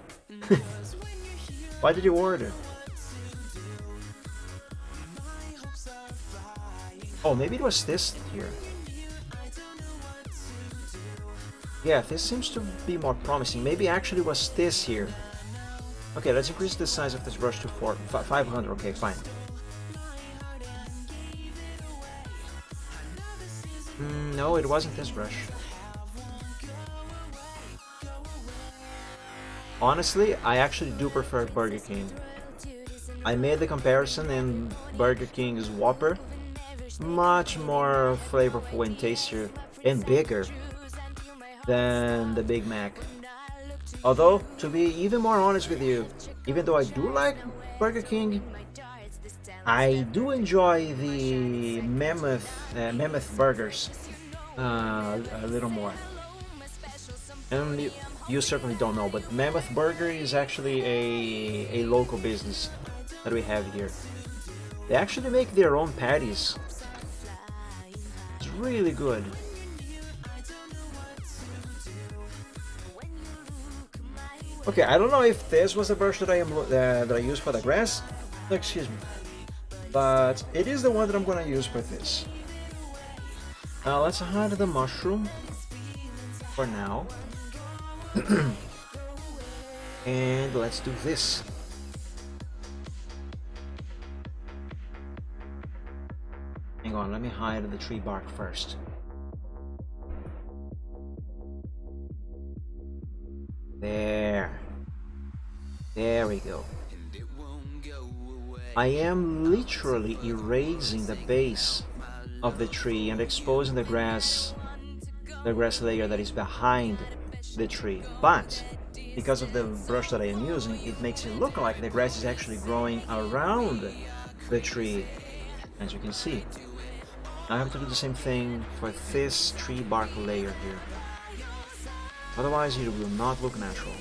Why did you order? Oh, maybe it was this here. Yeah, this seems to be more promising. Maybe actually was this here. Okay, let's increase the size of this brush to 500. Okay, fine. No, it wasn't this brush. Honestly, I actually do prefer Burger King. I made the comparison, and Burger King's Whopper much more flavorful and tastier and bigger than the Big Mac. Although, to be even more honest with you, even though I do like Burger King, I do enjoy the Mammoth burgers a little more. And you certainly don't know, but Mammoth Burger is actually a local business that we have here. They actually make their own patties. It's really good. Okay, I don't know if this was the brush that I used for the grass. Excuse me, but it is the one that I'm gonna use for this. Let's hide the mushroom for now, and let's do this. Hang on, let me hide the tree bark first. There we go. I am literally erasing the base of the tree and exposing the grass layer that is behind the tree. But because of the brush that I am using, it makes it look like the grass is actually growing around the tree, as you can see. I have to do the same thing for this tree bark layer here. Otherwise, it will not look natural.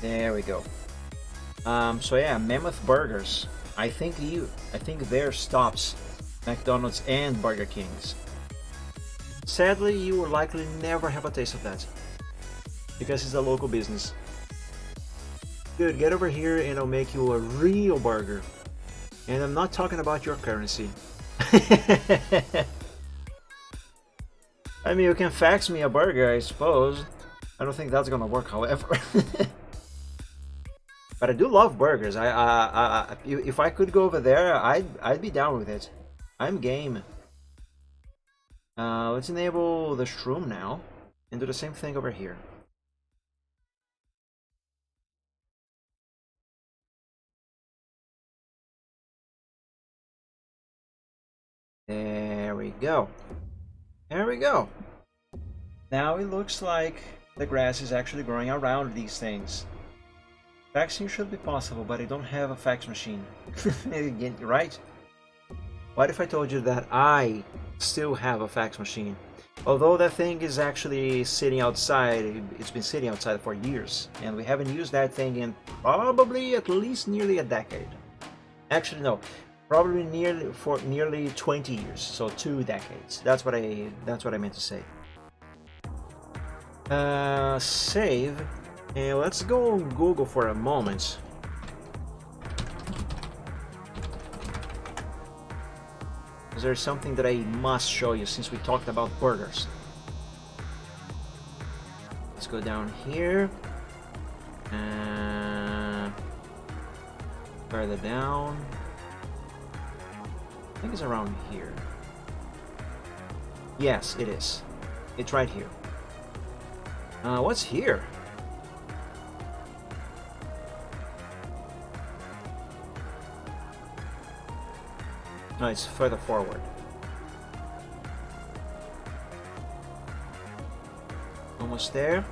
There we go. So yeah, Mammoth Burgers. I think there stops McDonald's and Burger King's. Sadly, you will likely never have a taste of that, because it's a local business. Dude, get over here and I'll make you a real burger. And I'm not talking about your currency. I mean, you can fax me a burger, I suppose. I don't think that's gonna work, however. But I do love burgers. If I could go over there, I'd be down with it. I'm game. Let's enable the shroom now and do the same thing over here. There we go. There we go. Now it looks like the grass is actually growing around these things. Faxing should be possible, but I don't have a fax machine. Right? What if I told you that I still have a fax machine? Although that thing is actually sitting outside, it's been sitting outside for years, and we haven't used that thing in probably at least nearly a decade. Actually, no. Probably nearly 20 years, so 2 decades. That's what I meant to say. Save, and let's go on Google for a moment. There's something that I must show you since we talked about burgers. Let's go down here. Further down. I think it's around here. Yes, it is. It's right here. What's here? No, it's further forward. Almost there.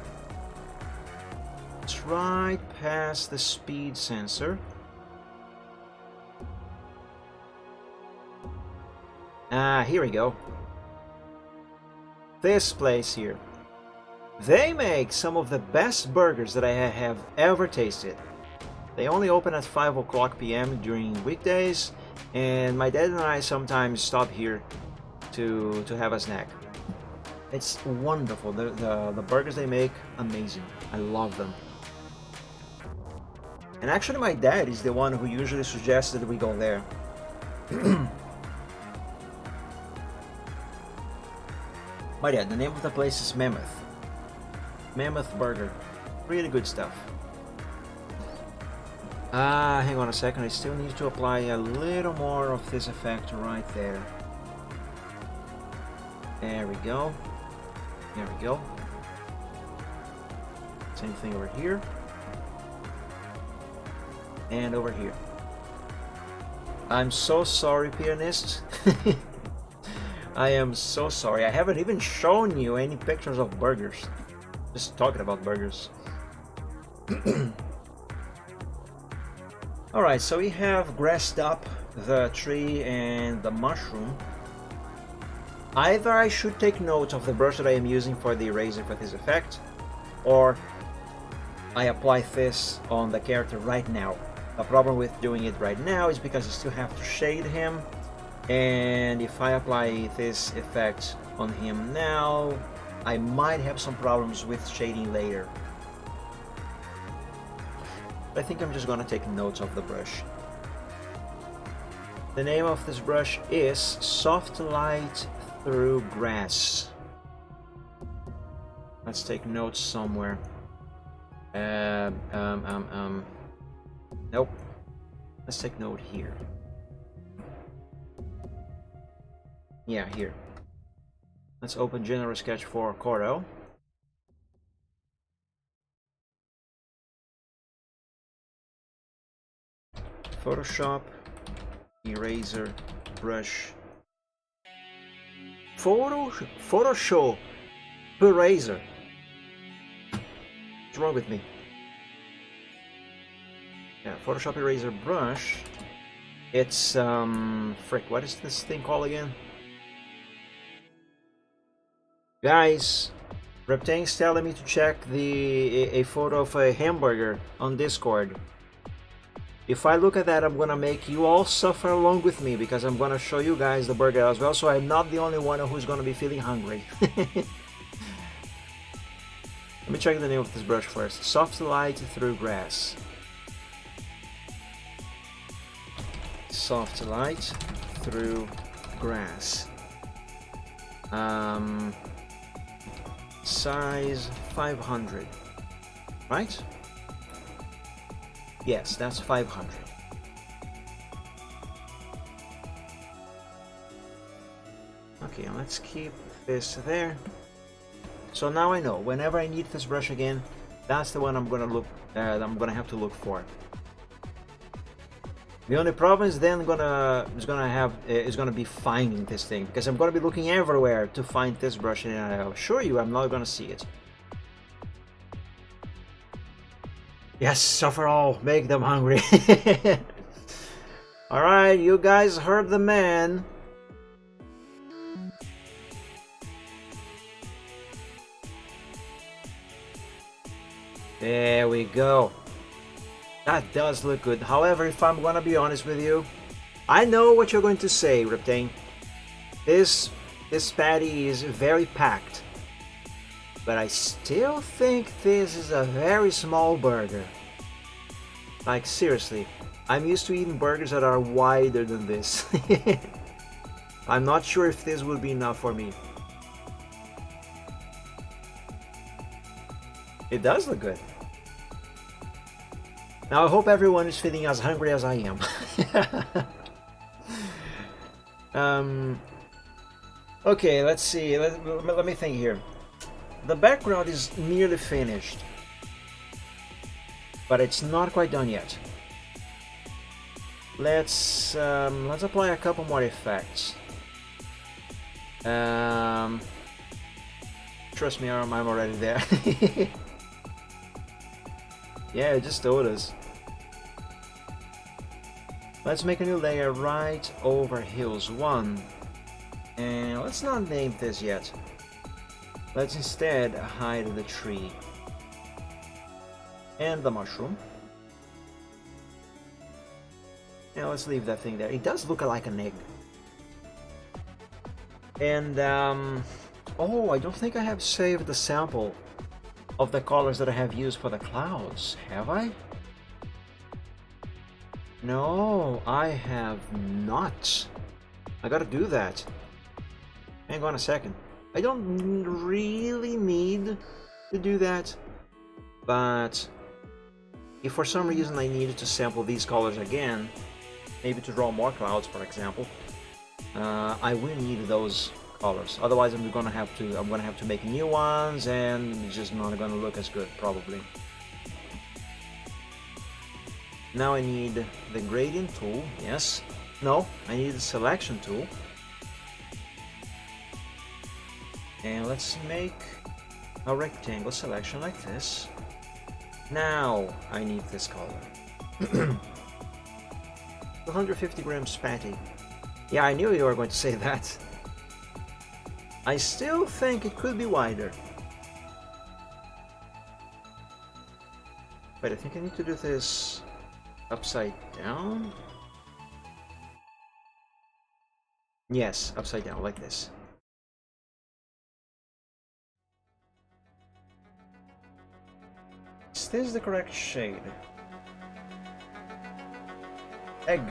It's right past the speed sensor. Here we go. This place here. They make some of the best burgers that I have ever tasted. They only open at 5 o'clock p.m. during weekdays, and my dad and I sometimes stop here to have a snack. It's wonderful. The burgers they make, amazing. I love them. And actually my dad is the one who usually suggests that we go there. But yeah, the name of the place is Mammoth. Mammoth Burger. Really good stuff. Hang on a second, I still need to apply a little more of this effect right there. There we go. There we go. Same thing over here. And over here. I'm so sorry, pianist. I am so sorry. I haven't even shown you any pictures of burgers. Just talking about burgers. Alright, so we have grassed up the tree and the mushroom. Either I should take note of the brush that I am using for the eraser for this effect, or I apply this on the character right now. The problem with doing it right now is because I still have to shade him, and if I apply this effect on him now, I might have some problems with shading later. I think I'm just gonna take notes of the brush. The name of this brush is Soft Light Through Grass. Let's take notes somewhere. Nope. Let's take note here. Yeah, here. Let's open General Sketch for Corel. Photoshop, eraser, brush. Photoshop eraser. What's wrong with me? Yeah, Photoshop eraser brush. It's frick, what is this thing called again? Guys, Reptain's telling me to check a photo of a hamburger on Discord. If I look at that, I'm gonna make you all suffer along with me, because I'm gonna show you guys the burger as well, so I'm not the only one who's gonna be feeling hungry. Let me check the name of this brush first. Soft Light Through Grass. Soft Light Through Grass. Size 500. Right? Yes, that's 500. Okay, let's keep this there. So now I know, whenever I need this brush again, that's the one I'm gonna have to look for. The only problem is then is gonna be finding this thing, because I'm gonna be looking everywhere to find this brush, and I assure you I'm not gonna see it. Yes, suffer all, make them hungry. Alright, you guys heard the man. There we go. That does look good. However, if I'm gonna be honest with you, I know what you're going to say, Reptain. This patty is very packed. But I still think this is a very small burger. Like, seriously, I'm used to eating burgers that are wider than this. I'm not sure if this would be enough for me. It does look good. Now I hope everyone is feeling as hungry as I am. Okay, let's see. Let me think here. The background is nearly finished, but it's not quite done yet. Let's apply a couple more effects. Trust me, I'm already there. Yeah, it just told us. Let's make a new layer right over Hills 1. And let's not name this yet. Let's instead hide the tree and the mushroom. Yeah, let's leave that thing there. It does look like an egg. And oh, I don't think I have saved the sample of the colors that I have used for the clouds, have I? No, I have not. I gotta do that. Hang on a second. I don't really need to do that, but if for some reason I needed to sample these colors again, maybe to draw more clouds, for example, I will need those colors. Otherwise, I'm gonna have to make new ones, and it's just not gonna look as good, probably. Now I need the gradient tool. Yes. No, I need the selection tool. And let's make a rectangle selection like this. Now I need this color. 250 grams patty. Yeah, I knew you were going to say that. I still think it could be wider. But I think I need to do this upside down. Yes, upside down, like this. Is this the correct shade? Egg.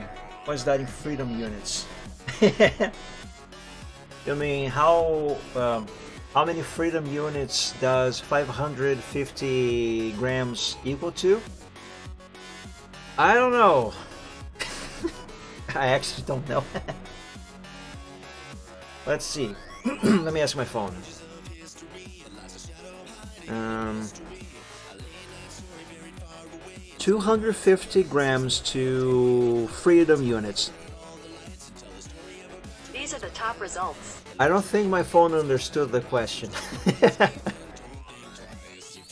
What's that in freedom units? You mean how many freedom units does 550 grams equal to? I don't know. I actually don't know. Let's see. Let me ask my phone. 250 grams to freedom units. These are the top results. I don't think my phone understood the question.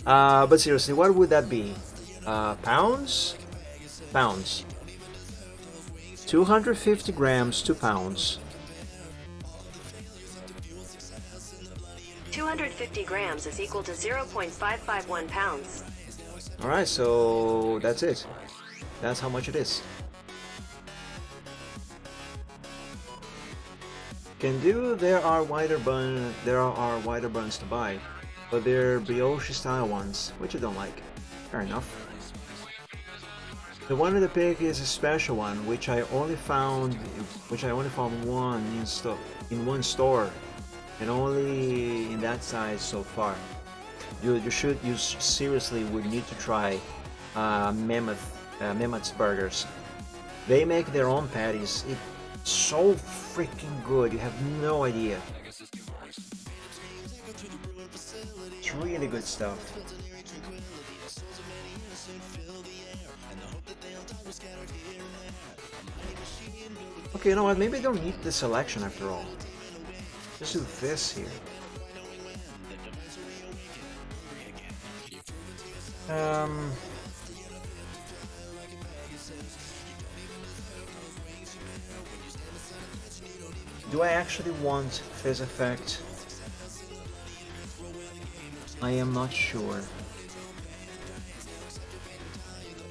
But seriously, what would that be? Pounds? Pounds. 250 grams to pounds. 250 grams is equal to 0.551 pounds. Alright, so that's it. That's how much it is. Can do. There are wider buns to buy, but they're brioche style ones, which I don't like. Fair enough. The one in the pic is a special one, which I only found one in one store, and only in that size so far. You seriously would need to try Mammoth's Burgers. They make their own patties. It's so freaking good. You have no idea. It's really good stuff. Okay, you know what? Maybe I don't need the selection after all. Just do this here. Do I actually want this effect? I am not sure.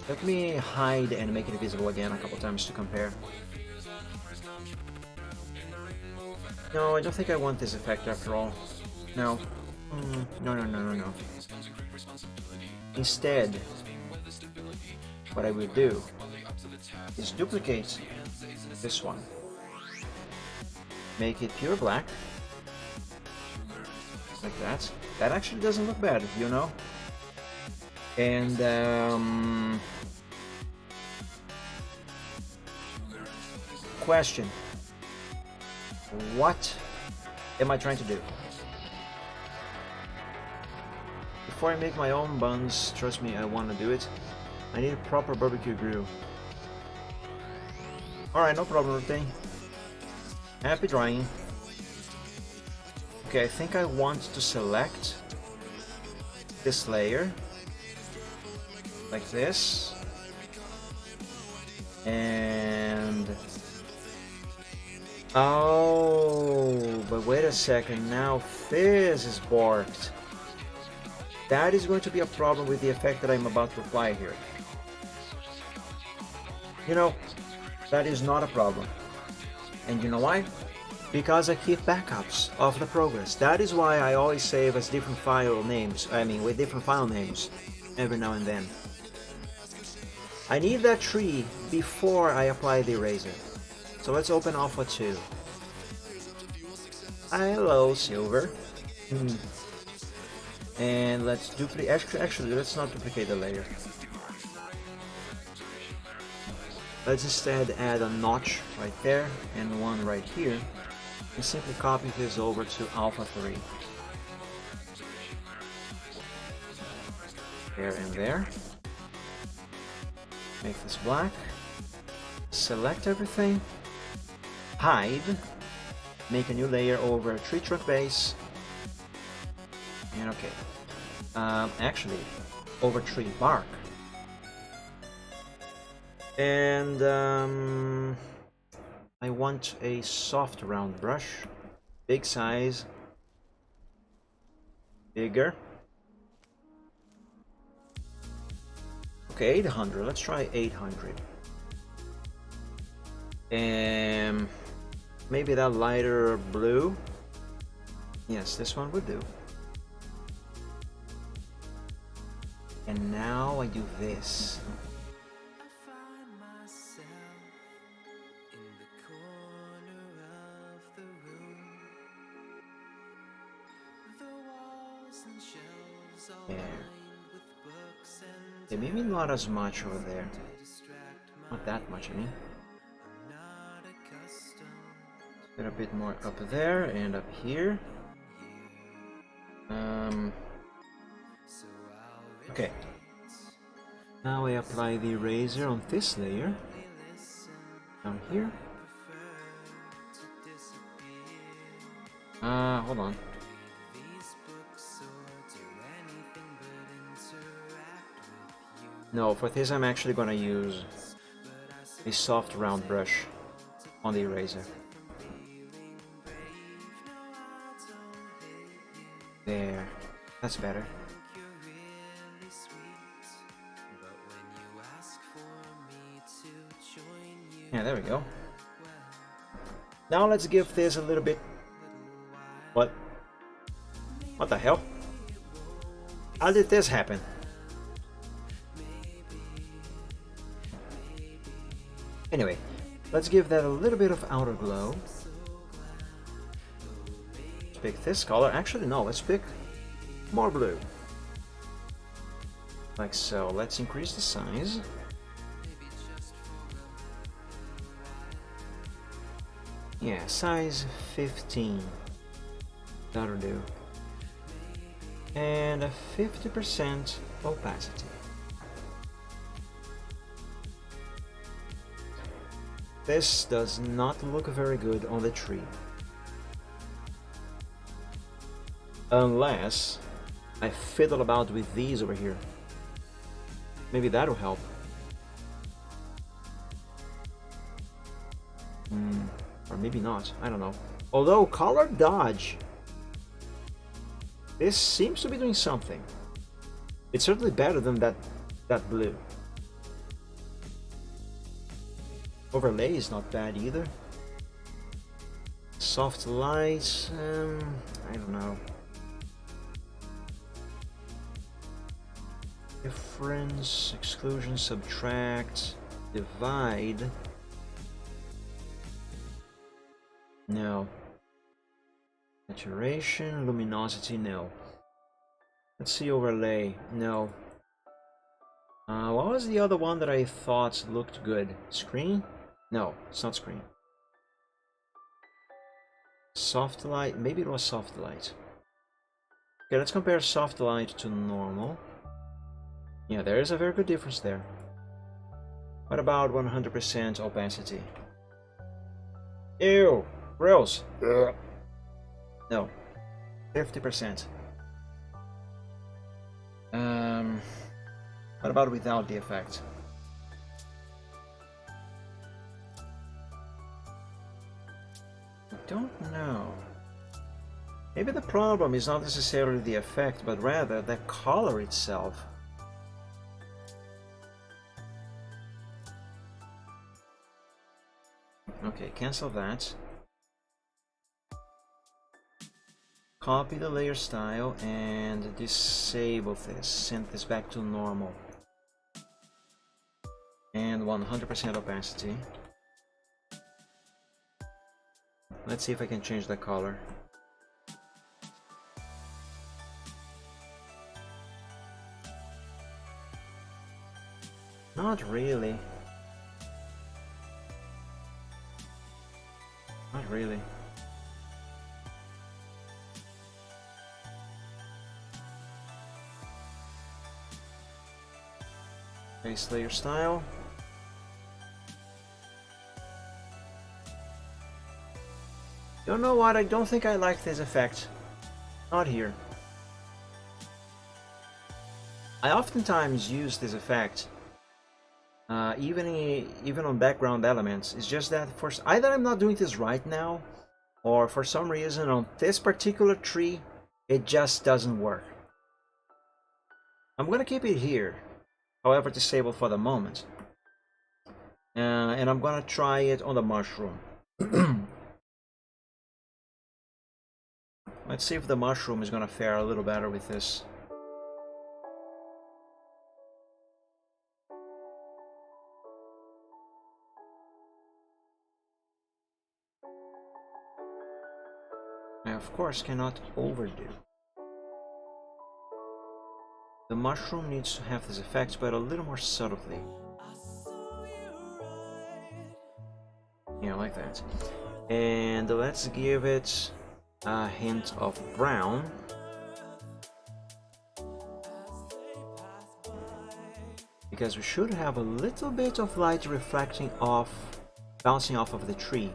Let me hide and make it visible again a couple times to compare. No, I don't think I want this effect after all. No. No. Instead, what I will do is duplicate this one. Make it pure black. Like that. That actually doesn't look bad, you know? And, question. What am I trying to do? Before I make my own buns, trust me, I want to do it. I need a proper barbecue grill. Alright, no problem, Routine. Happy drying. Okay, I think I want to select this layer. Like this. And... oh, wait a second, now Fizz is borked. That is going to be a problem with the effect that I'm about to apply here. You know, that is not a problem. And you know why? Because I keep backups of the progress. That is why I always save as different file names, with different file names, every now and then. I need that tree before I apply the eraser. So let's open Alpha 2. Hello, Silver. And let's duplicate. Actually, let's not duplicate the layer. Let's instead add a notch right there and one right here, and simply copy this over to Alpha 3. There and there. Make this black. Select everything. Hide. Make a new layer over tree trunk base. And okay. Actually, over tree bark. And I want a soft round brush. Big size. Bigger. Okay, 800. Let's try 800. And maybe that lighter blue. Yes, this one would do. And now I do this. I find myself in the corner of the room. The walls and shelves all Yeah. lined with books and Okay, maybe not as much over there. Not that much, I mean. I'm not accustomed. Get a bit more up there and up here. So I'll Okay. Now I apply the eraser on this layer. Down here. Hold on. these books or do anything but interact with you. No, for this I'm actually gonna use a soft round brush on the eraser. There. That's better. You're really sweet, but when you ask for me to join you, Yeah, there we go. Now let's give this a little bit... What? What the hell? How did this happen? Anyway, let's give that a little bit of outer glow. Let's pick this color. Actually, no, let's pick more blue. Like so. Let's increase the size. Yeah, size 15. That'll do. And a 50% opacity. This does not look very good on the tree. Unless I fiddle about with these over here. Maybe that'll help. Or maybe not, I don't know. Although, color dodge. This seems to be doing something. It's certainly better than that blue. Overlay is not bad either. Soft light, I don't know. Difference, exclusion, subtract, divide. No. Saturation, luminosity, no. Let's see overlay, no. What was the other one that I thought looked good? Screen? No, it's not screen. Soft light, maybe it was soft light. Okay, let's compare soft light to normal. Yeah, there is a very good difference there. What about 100% opacity? Ew! Gross! No. 50%. What about without the effect? I don't know. Maybe the problem is not necessarily the effect, but rather the color itself. Okay, cancel that. Copy the layer style and disable this. Send this back to normal. And 100% opacity. Let's see if I can change the color. Not really. Not really. Base layer style. You know what? I don't think I like this effect. Not here. I oftentimes use this effect, even on background elements. It's just that either I'm not doing this right now, or for some reason on this particular tree, it just doesn't work. I'm gonna keep it here, however disabled for the moment, and I'm gonna try it on the mushroom. Let's see if the mushroom is gonna fare a little better with this. I of course cannot overdo. The mushroom needs to have this effect, but a little more subtly. Yeah, like that. And let's give it a hint of brown. Because we should have a little bit of light reflecting off, bouncing off of the tree.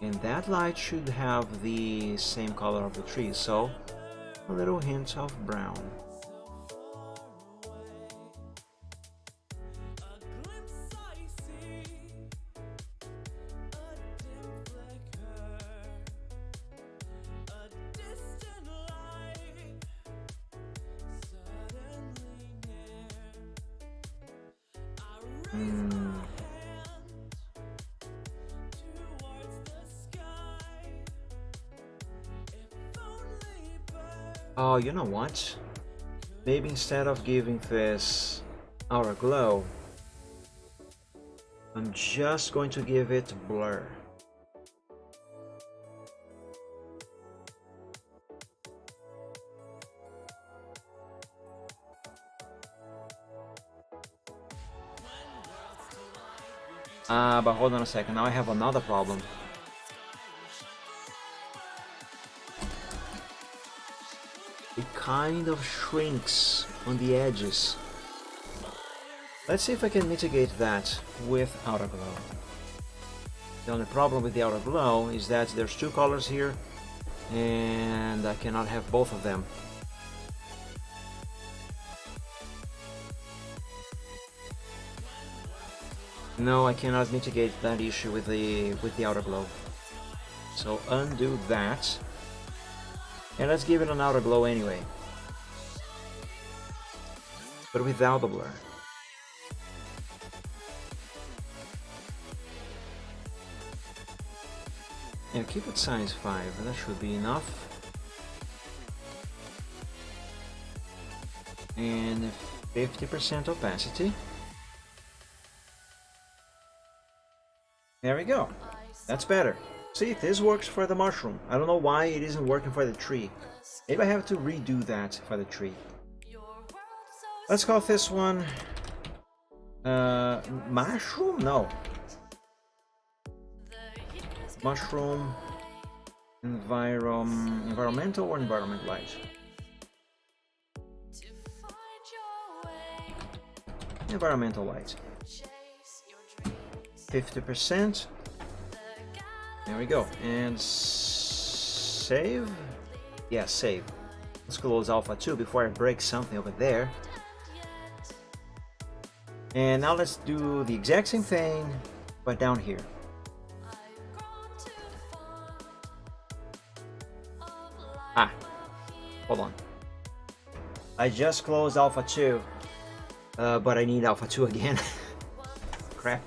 And that light should have the same color of the tree, so a little hint of brown. Oh, you know what? Maybe instead of giving this outer glow, I'm just going to give it blur. But hold on a second, now I have another problem. It kind of shrinks on the edges. Let's see if I can mitigate that with outer glow. The only problem with the outer glow is that there's two colors here and I cannot have both of them. No, I cannot mitigate that issue with the outer glow. So undo that. And let's give it an outer glow anyway. But without the blur. Yeah, keep it size 5, that should be enough. And 50% opacity. There we go. That's better. See, this works for the mushroom. I don't know why it isn't working for the tree. Maybe I have to redo that for the tree. Let's call this one mushroom? No. Mushroom environmental or environment light? Environmental light. 50%. There we go. And save? Yeah, save. Let's close Alpha 2 before I break something over there. And now let's do the exact same thing, but down here. Ah, hold on. I just closed Alpha 2, but I need Alpha 2 again. Crap.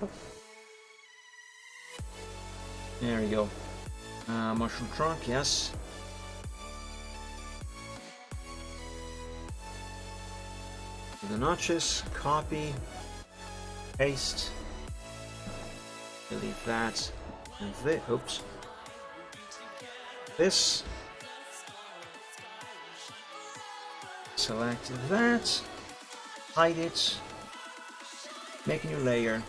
There we go. Mushroom trunk, yes. The notches, copy, paste, delete that, and this, oops. This, select that, hide it, make a new layer,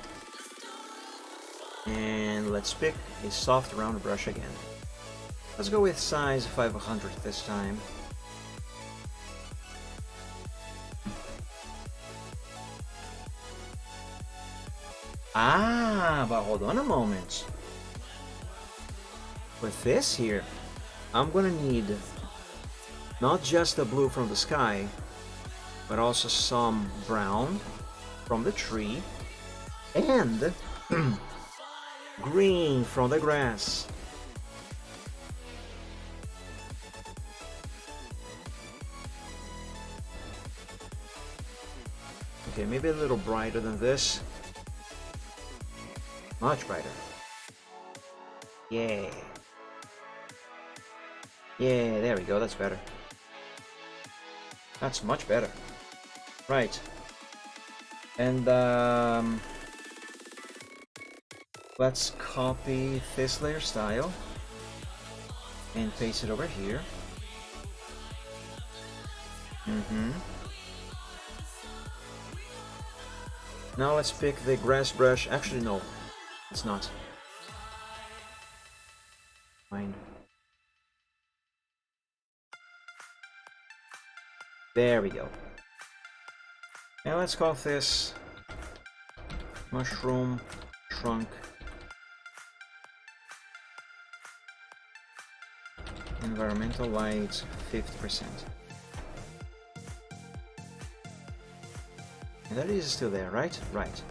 and let's pick a soft round brush again. Let's go with size 500 this time. Ah, but hold on a moment. With this here, I'm gonna need not just the blue from the sky, but also some brown from the tree and green from the grass. Okay, maybe a little brighter than this. Much brighter. Yeah. Yeah, there we go, that's better. That's much better. Right. And let's copy this layer style and paste it over here. Now let's pick the grass brush. Actually, no. It's not. Fine. There we go. And let's call this mushroom trunk environmental light 50%. And that is still there, right? Right.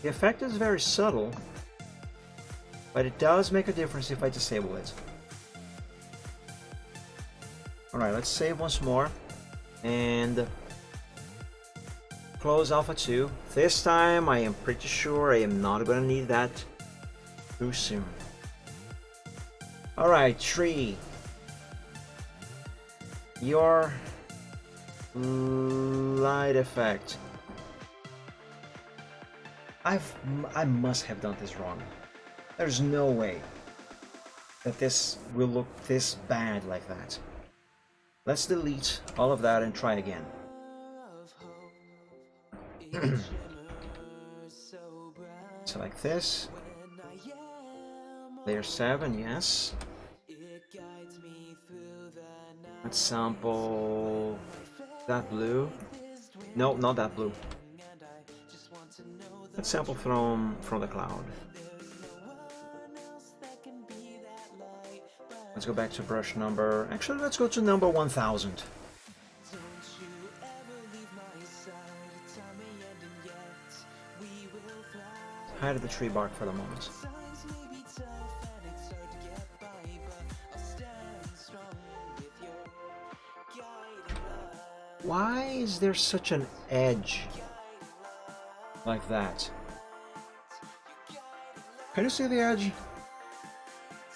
The effect is very subtle, but it does make a difference if I disable it. Alright, let's save once more and close Alpha 2. This time I am pretty sure I am not gonna need that too soon. Alright, tree. Your light effect. I must have done this wrong. There's no way that this will look this bad like that. Let's delete all of that and try again. Select this. Layer 7, yes. Let's sample that blue. No, not that blue. Let's sample from the cloud. Let's go back to brush number. Actually, let's go to number 1000. Hide the tree bark for the moment. Why is there such an edge like that? Can you see the edge?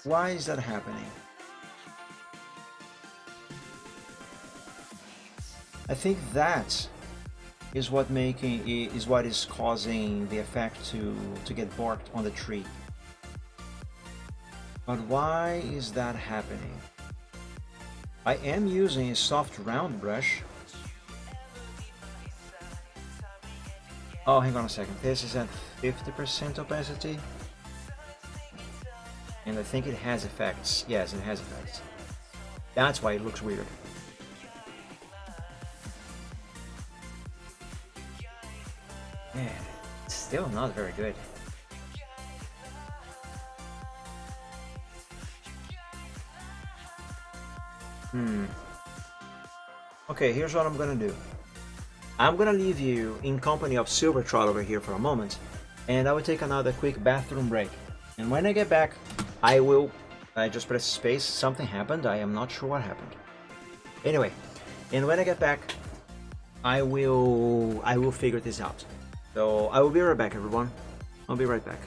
Why is that happening? I think that is what is causing the effect to get barked on the tree. But why is that happening? I am using a soft round brush. Oh, hang on a second. This is at 50% opacity. And I think it has effects. Yes, it has effects. That's why it looks weird. Yeah, it's still not very good. Okay, here's what I'm gonna do. I'm gonna leave you in company of Silvertrot over here for a moment, and I will take another quick bathroom break. And when I get back, I will I just pressed space, something happened, I am not sure what happened. Anyway, and when I get back, I will figure this out. So I will be right back, everyone. I'll be right back.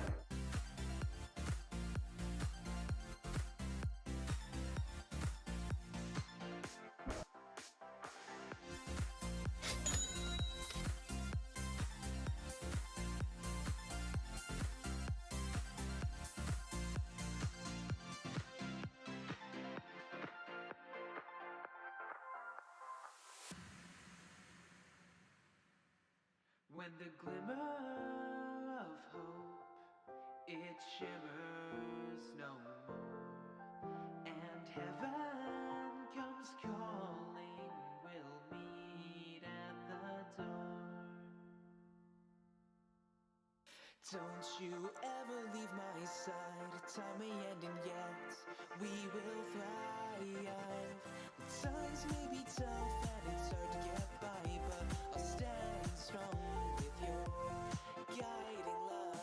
When the glimmer of hope it shimmers no more, and heaven comes calling, we'll meet at the door. Don't you ever leave my side, time ain't ending yet, we will thrive. The times may be tough and it's hard to get by, but I'll stand strong with your guiding light.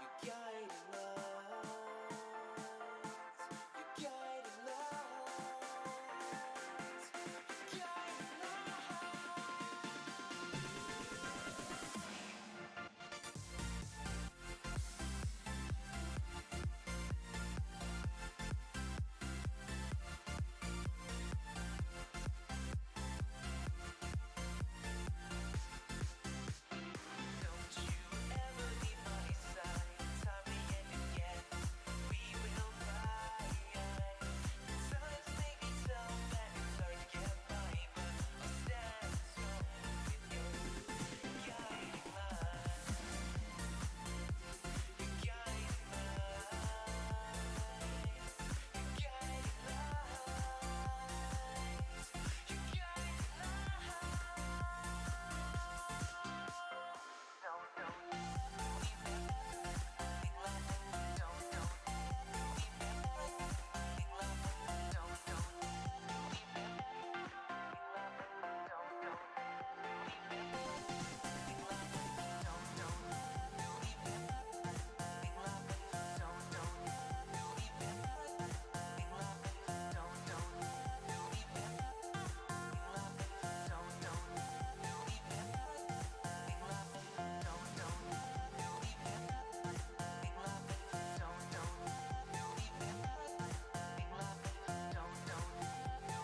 Your guiding light. Your guiding light. Your guiding Don't you ever leave my side, time ain't ending yet, we will thrive. Times may be tough and it's hard to get by, but I'll stand strong with your guiding light. Your guiding light. Your guiding light. Your guiding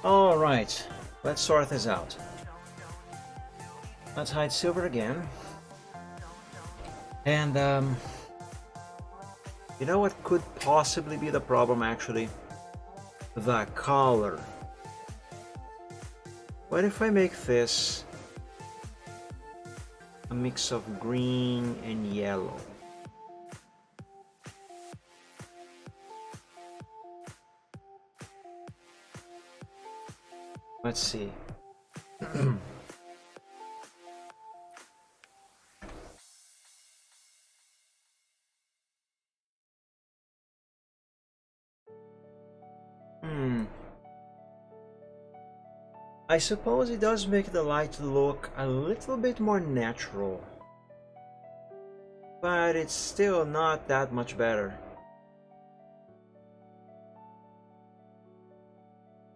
All right, let's sort this out. Let's hide silver again. And you know what could possibly be the problem actually? The color. What if I make this a mix of green and yellow? Let's see. I suppose it does make the light look a little bit more natural, but it's still not that much better.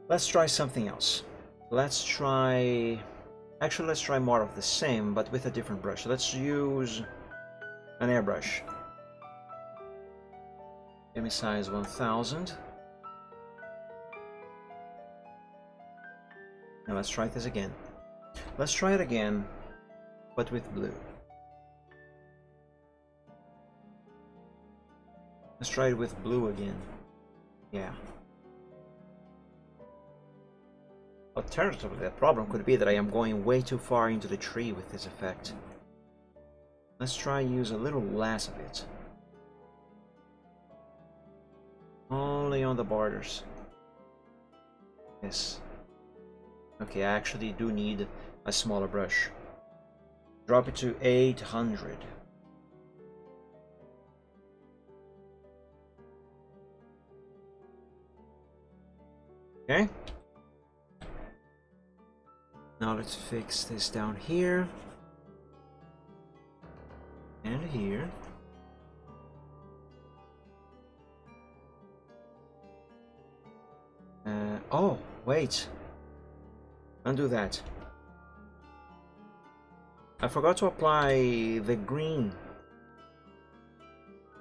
Let's try something else. Let's try more of the same, but with a different brush. Let's use an airbrush. Give me size 1000. Now let's try this again. Let's try it again, but with blue. Let's try it with blue again. Yeah. Alternatively, the problem could be that I am going way too far into the tree with this effect. Let's try use a little less of it. Only on the borders. Yes. Okay, I actually do need a smaller brush. Drop it to 800. Okay. Now let's fix this down here. And here. Oh, wait. Don't do that. I forgot to apply the green.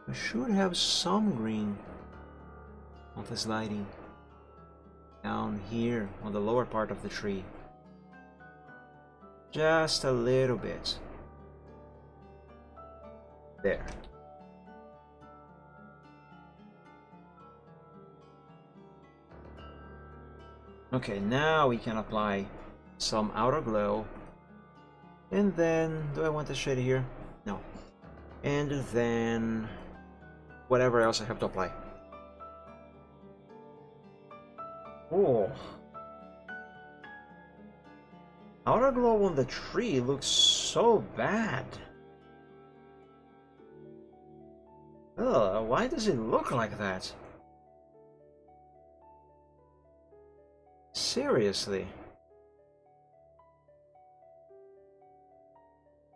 I should have some green on this lighting. Down here on the lower part of the tree. Just a little bit. There. Okay, now we can apply some outer glow. And then, do I want the shade here? No. And then, whatever else I have to apply. Oh. Outer glow on the tree looks so bad. Ugh, why does it look like that? Seriously.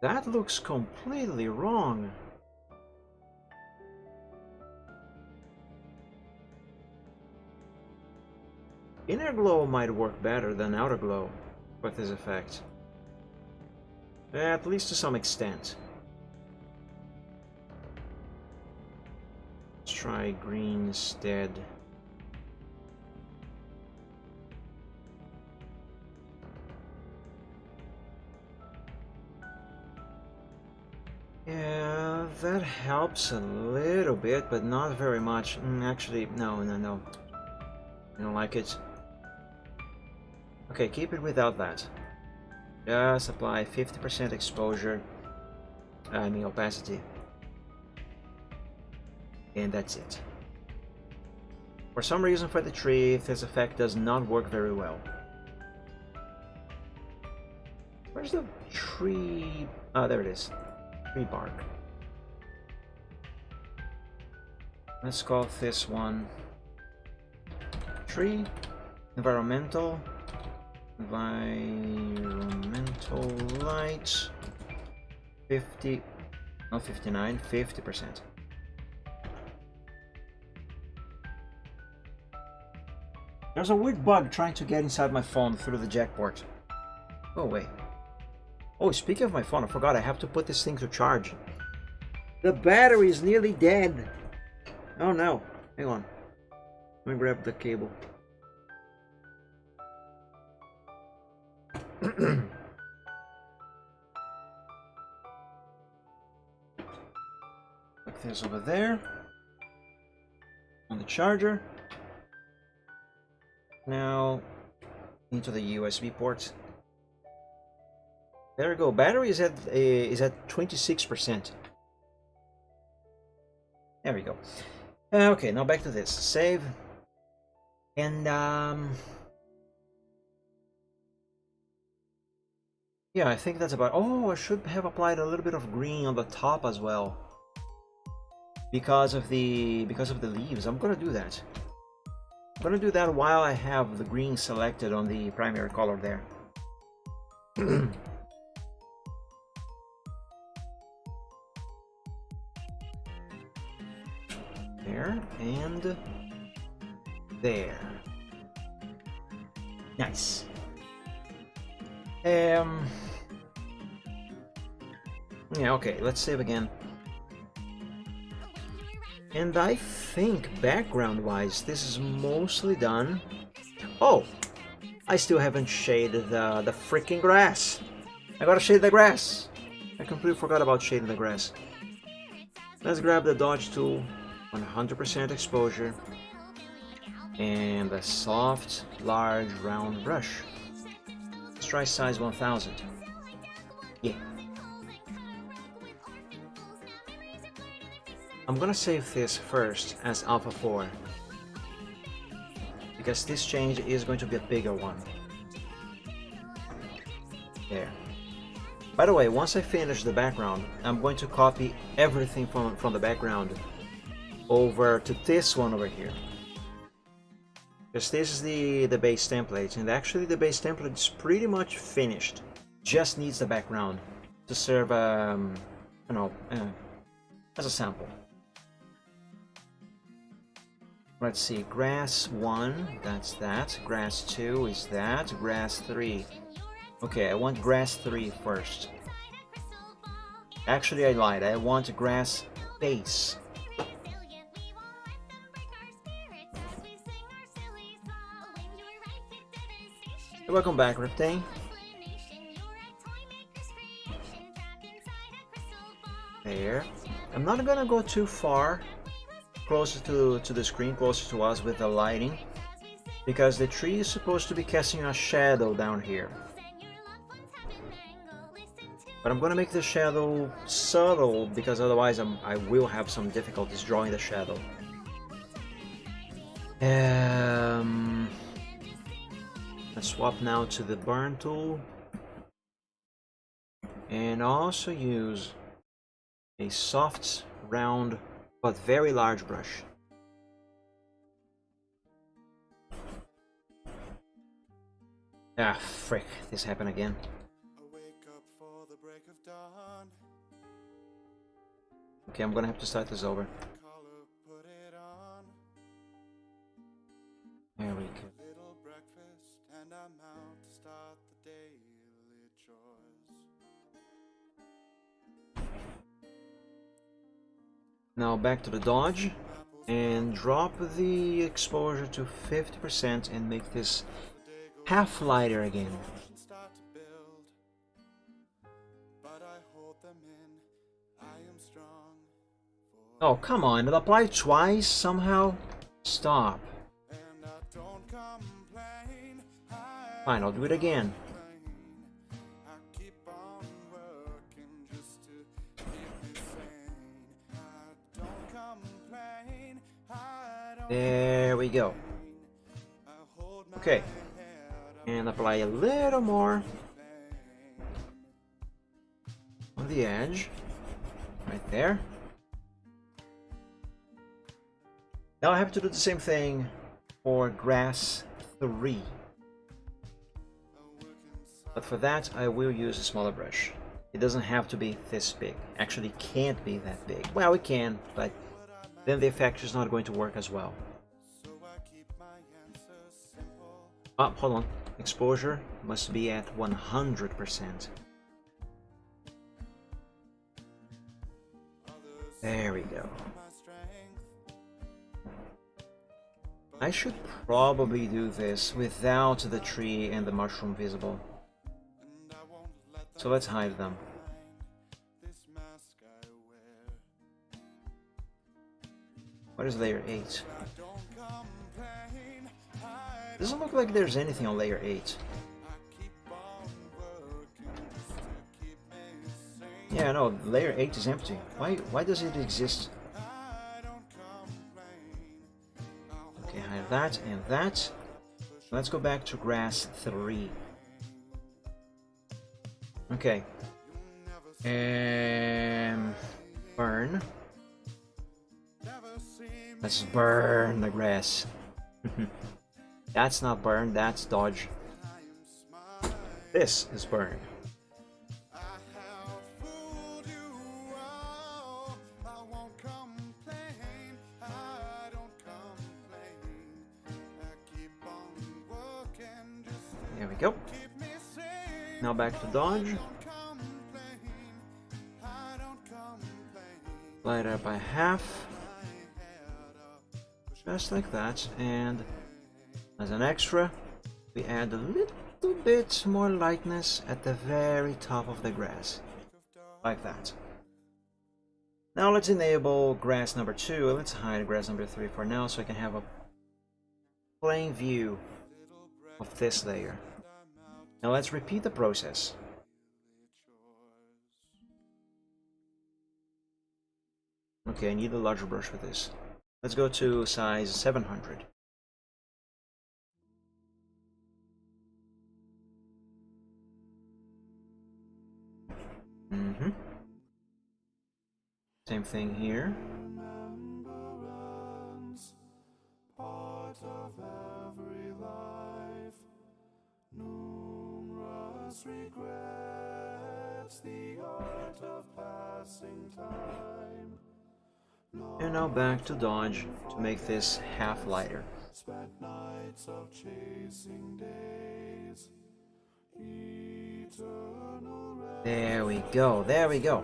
That looks completely wrong. Inner glow might work better than outer glow with this effect. At least to some extent. Let's try green instead. Yeah, that helps a little bit, but not very much. Actually, no. I don't like it. Okay, keep it without that. Just apply 50% exposure. I mean opacity. And that's it. For some reason for the tree, this effect does not work very well. Where's the tree? Ah, there it is. Tree bark. Let's call this one tree. Environmental light 50, not 59, 50%. There's a weird bug trying to get inside my phone through the jack port. Go away. Oh, speaking of my phone, I forgot I have to put this thing to charge. The battery is nearly dead. Oh no, hang on. Let me grab the cable. Put this over there on the charger. Now into the USB port. There we go. Battery is at 26%. There we go. Okay, now back to this. Save. And yeah, I think that's about. Oh, I should have applied a little bit of green on the top as well. Because of the leaves. I'm gonna do that. I'm gonna do that while I have the green selected on the primary color there. There and there. Nice. Yeah, okay, let's save again. And I think background-wise, this is mostly done. Oh, I still haven't shaded the freaking grass. I gotta shade the grass. I completely forgot about shading the grass. Let's grab the dodge tool, 100% exposure, and a soft, large, round brush. Let's try size 1000. Yeah. I'm gonna save this first as Alpha 4 because this change is going to be a bigger one. There. By the way, once I finish the background, I'm going to copy everything from the background over to this one over here. Because this is the base template, and actually the base template is pretty much finished. Just needs the background to serve, as a sample. Let's see, grass 1, that's that. Grass 2 is that. Grass 3. Okay, I want grass 3 first. Actually, I lied. I want grass base. Welcome back, Rifting. There. I'm not gonna go too far closer to the screen, closer to us with the lighting, because the tree is supposed to be casting a shadow down here. But I'm gonna make the shadow subtle, because otherwise I will have some difficulties drawing the shadow. Let's swap now to the burn tool, and also use a soft, round, but very large brush. Ah, frick, this happened again. Okay, I'm gonna have to start this over. There we go. Now back to the dodge and drop the exposure to 50% and make this half lighter again. Oh, come on, it applied twice somehow? Stop. Fine, I'll do it again. There we go. Okay. And apply a little more on the edge. Right there. Now I have to do the same thing for grass 3. But for that I will use a smaller brush. It doesn't have to be this big. Actually, can't be that big. Well, it can, but then the effect is not going to work as well. Oh, hold on. Exposure must be at 100%. There we go. I should probably do this without the tree and the mushroom visible. So let's hide them. What is layer 8? Doesn't look like there's anything on layer 8. Yeah, no, layer 8 is empty. Why does it exist? Okay, hide that and that. Let's go back to grass 3. Okay. Burn. Let's burn the grass. That's not burn, that's dodge. This is burn. There we go. Now back to dodge. Light it up by half. Just like that. And as an extra, we add a little bit more lightness at the very top of the grass. Like that. Now let's enable grass number 2. Let's hide grass number 3 for now so I can have a plain view of this layer. Now let's repeat the process. Okay, I need a larger brush for this. Let's go to size 700. Same thing here. Part of every life, numerous regrets, the art of passing time. And now back to dodge to make this half lighter. There we go, there we go.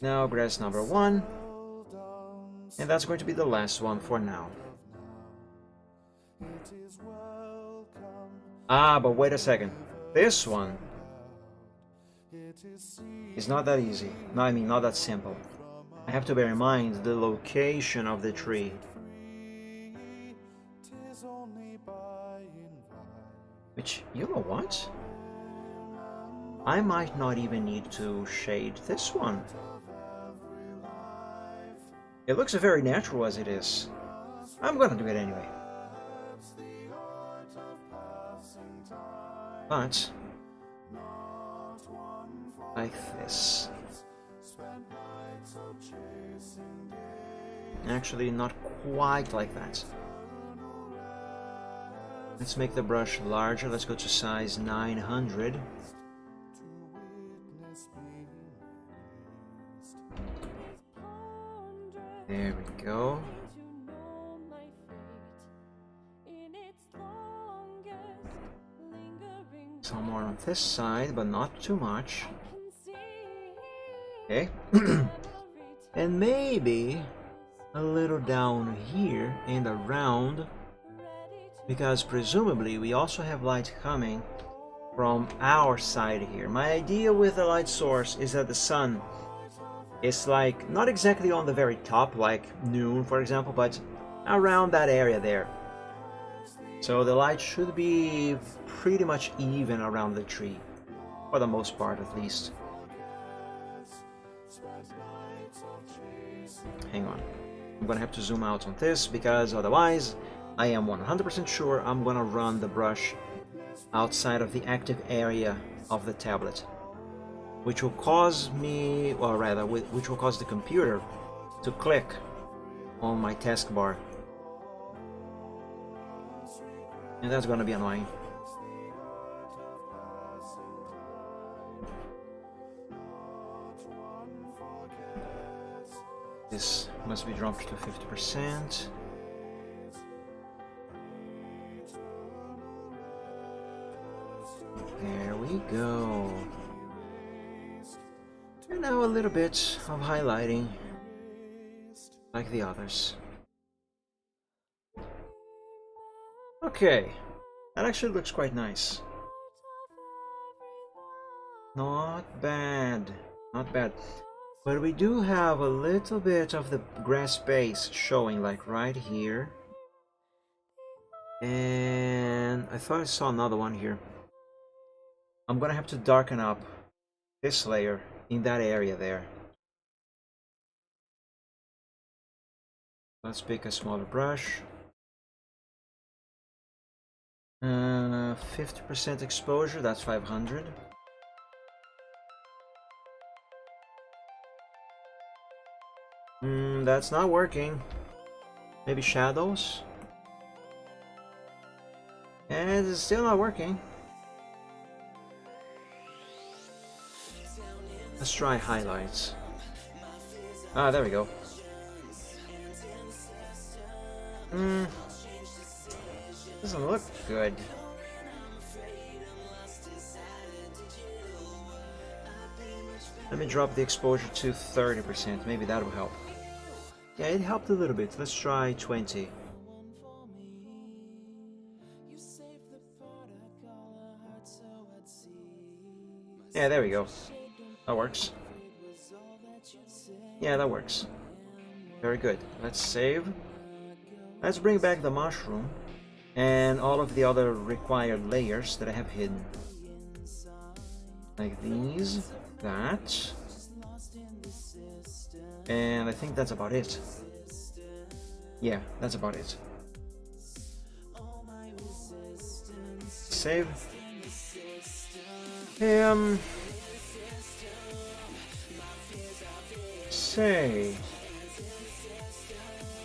Now grass number 1. And that's going to be the last one for now. Ah, but wait a second. This one is not that easy. No, I mean, not that simple. I have to bear in mind the location of the tree. Which, you know what? I might not even need to shade this one. It looks very natural as it is. I'm gonna do it anyway. But like this. Actually, not quite like that. Let's make the brush larger. Let's go to size 900. There we go. Some more on this side, but not too much. Okay. And maybe a little down here and around, because presumably we also have light coming from our side here. My idea with the light source is that the sun is like not exactly on the very top, like noon for example, but around that area there. So the light should be pretty much even around the tree, for the most part at least. Hang on, I'm gonna have to zoom out on this because otherwise I am 100% sure I'm gonna run the brush outside of the active area of the tablet, which will cause me, or rather, which will cause the computer to click on my taskbar. And that's gonna be annoying. This must be dropped to 50%. There we go. And now a little bit of highlighting, like the others. Okay, that actually looks quite nice. Not bad, not bad. But we do have a little bit of the grass base showing, like right here. And I thought I saw another one here. I'm gonna have to darken up this layer in that area there. Let's pick a smaller brush. 50% exposure, that's 500. That's not working. Maybe shadows? And it's still not working. Let's try highlights. Ah, there we go. Doesn't look good. Let me drop the exposure to 30%. Maybe that will help. Yeah, it helped a little bit. Let's try 20. Yeah, there we go. That works. Yeah, that works. Very good. Let's save. Let's bring back the mushroom and all of the other required layers that I have hidden. Like these, that. And I think that's about it. Yeah, that's about it. Save. Say,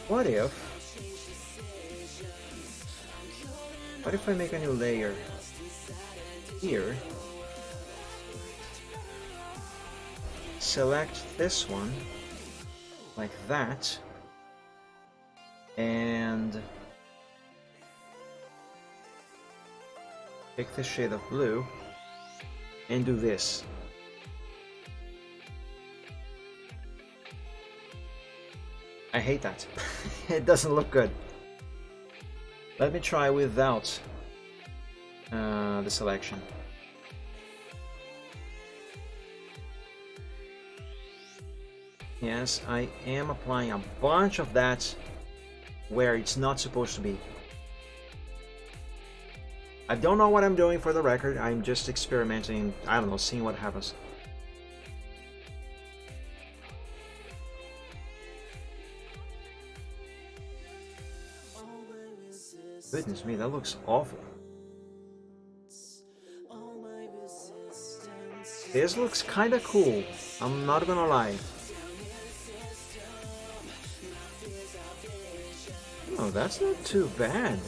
what if I make a new layer here? select this one like that, and pick this shade of blue and do this. I hate that. It doesn't look good. Let me try without the selection. Yes, I am applying a bunch of that where it's not supposed to be. I don't know what I'm doing, for the record. I'm just experimenting, I don't know, seeing what happens. Goodness me, that looks awful. This looks kinda cool, I'm not gonna lie. Oh, that's not too bad.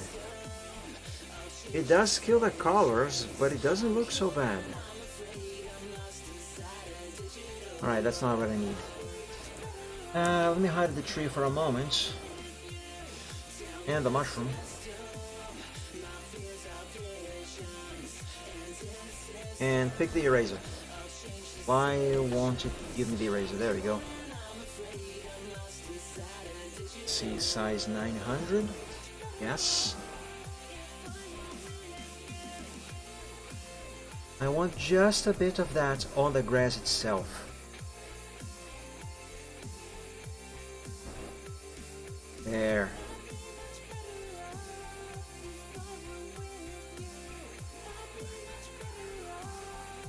It does kill the colors, but it doesn't look so bad. Alright, that's not what I need. Let me hide the tree for a moment. And the mushroom. And pick the eraser. Why won't it give me the eraser? There we go. Let's see, size 900. Yes. I want just a bit of that on the grass itself. There.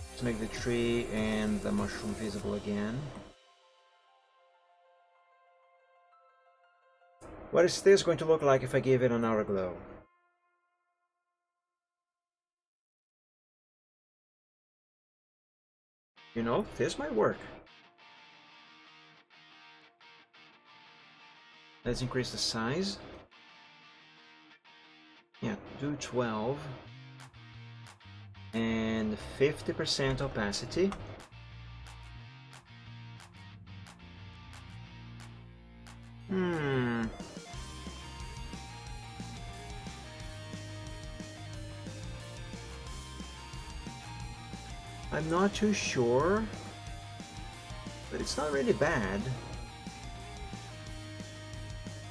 Let's make the tree and the mushroom visible again. What is this going to look like if I give it an outer glow? You know, this might work. Let's increase the size. Yeah, do 12. And 50% opacity. I'm not too sure, but it's not really bad.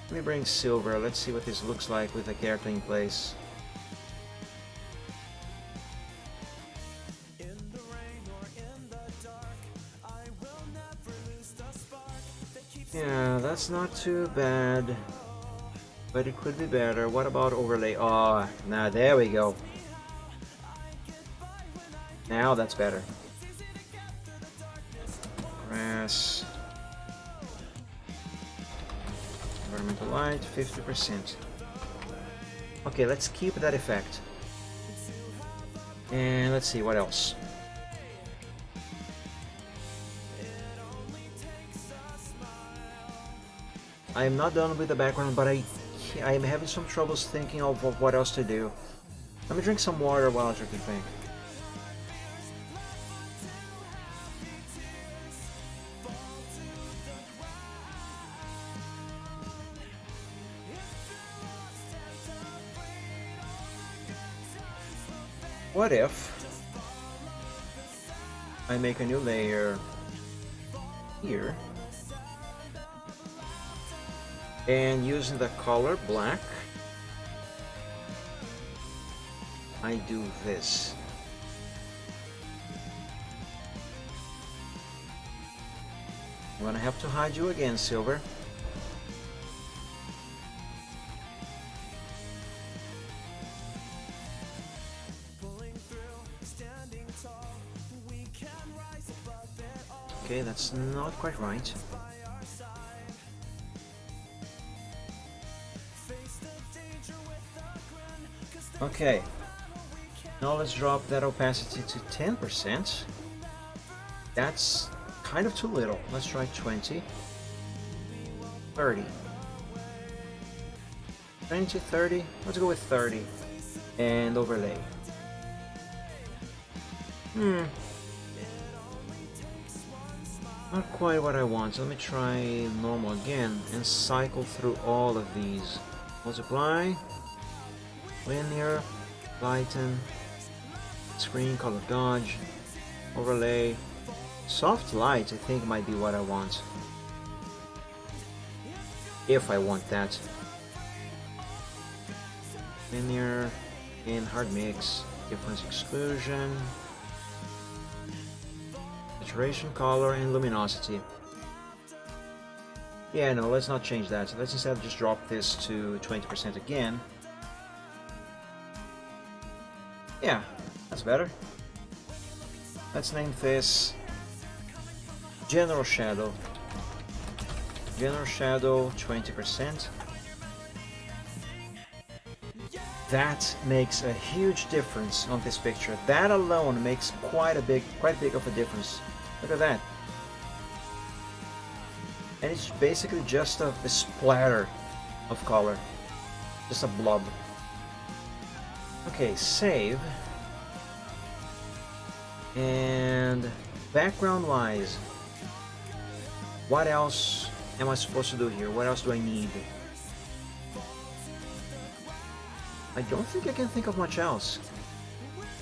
Let me bring silver. Let's see what this looks like with the character in place. Yeah, that's not too bad, but it could be better. What about overlay? Oh, now there we go. Now that's better. Grass. Environmental light, 50%. Okay, let's keep that effect. And let's see, what else? I am not done with the background, but I am having some troubles thinking of what else to do. Let me drink some water while I try to think. What if I make a new layer here and using the color black, I do this. I'm gonna have to hide you again, Silver. Okay, that's not quite right. Okay, now let's drop that opacity to 10%. That's kind of too little. Let's try 20, 30. 20, 30, let's go with 30. And overlay. Not quite what I want. So let me try normal again and cycle through all of these. Multiply, linear, lighten, screen, color dodge, overlay, soft light I think might be what I want. If I want that. Linear, in hard mix, difference exclusion, saturation, color, and luminosity. Yeah, no, let's not change that. So let's instead just drop this to 20% again. Yeah, that's better. Let's name this General Shadow. General Shadow 20%. That makes a huge difference on this picture. That alone makes quite big of a difference. Look at that. And it's basically just a splatter of color. Just a blob. Okay, save. And background wise, what else am I supposed to do here? What else do I need? I don't think I can think of much else.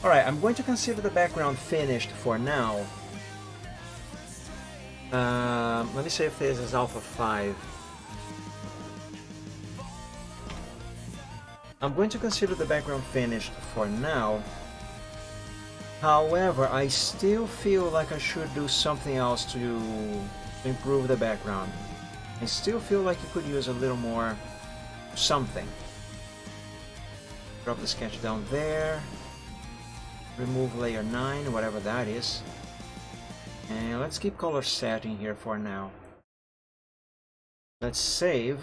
Alright, I'm going to consider the background finished for now. Let me save this as Alpha 5. I'm going to consider the background finished for now. However, I still feel like I should do something else to improve the background. I still feel like you could use a little more something. Drop the sketch down there. Remove layer 9, whatever that is. And let's keep color setting here for now. Let's save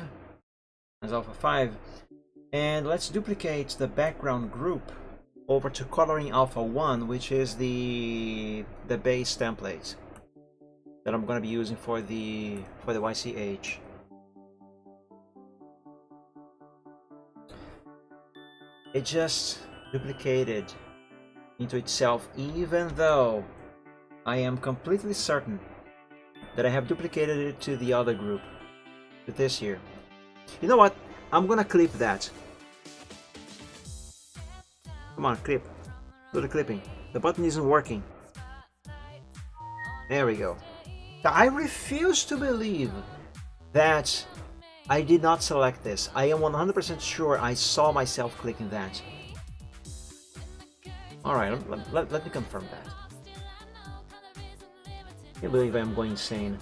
as Alpha 5. And let's duplicate the background group over to Coloring Alpha 1, which is the base template that I'm going to be using for the YCH. It just duplicated into itself, even though I am completely certain that I have duplicated it to the other group, to this here. You know what? I'm gonna clip that. Come on, clip. Do the clipping. The button isn't working. There we go. I refuse to believe that I did not select this. I am 100% sure I saw myself clicking that. Alright, let me confirm that. I can't believe I'm going insane.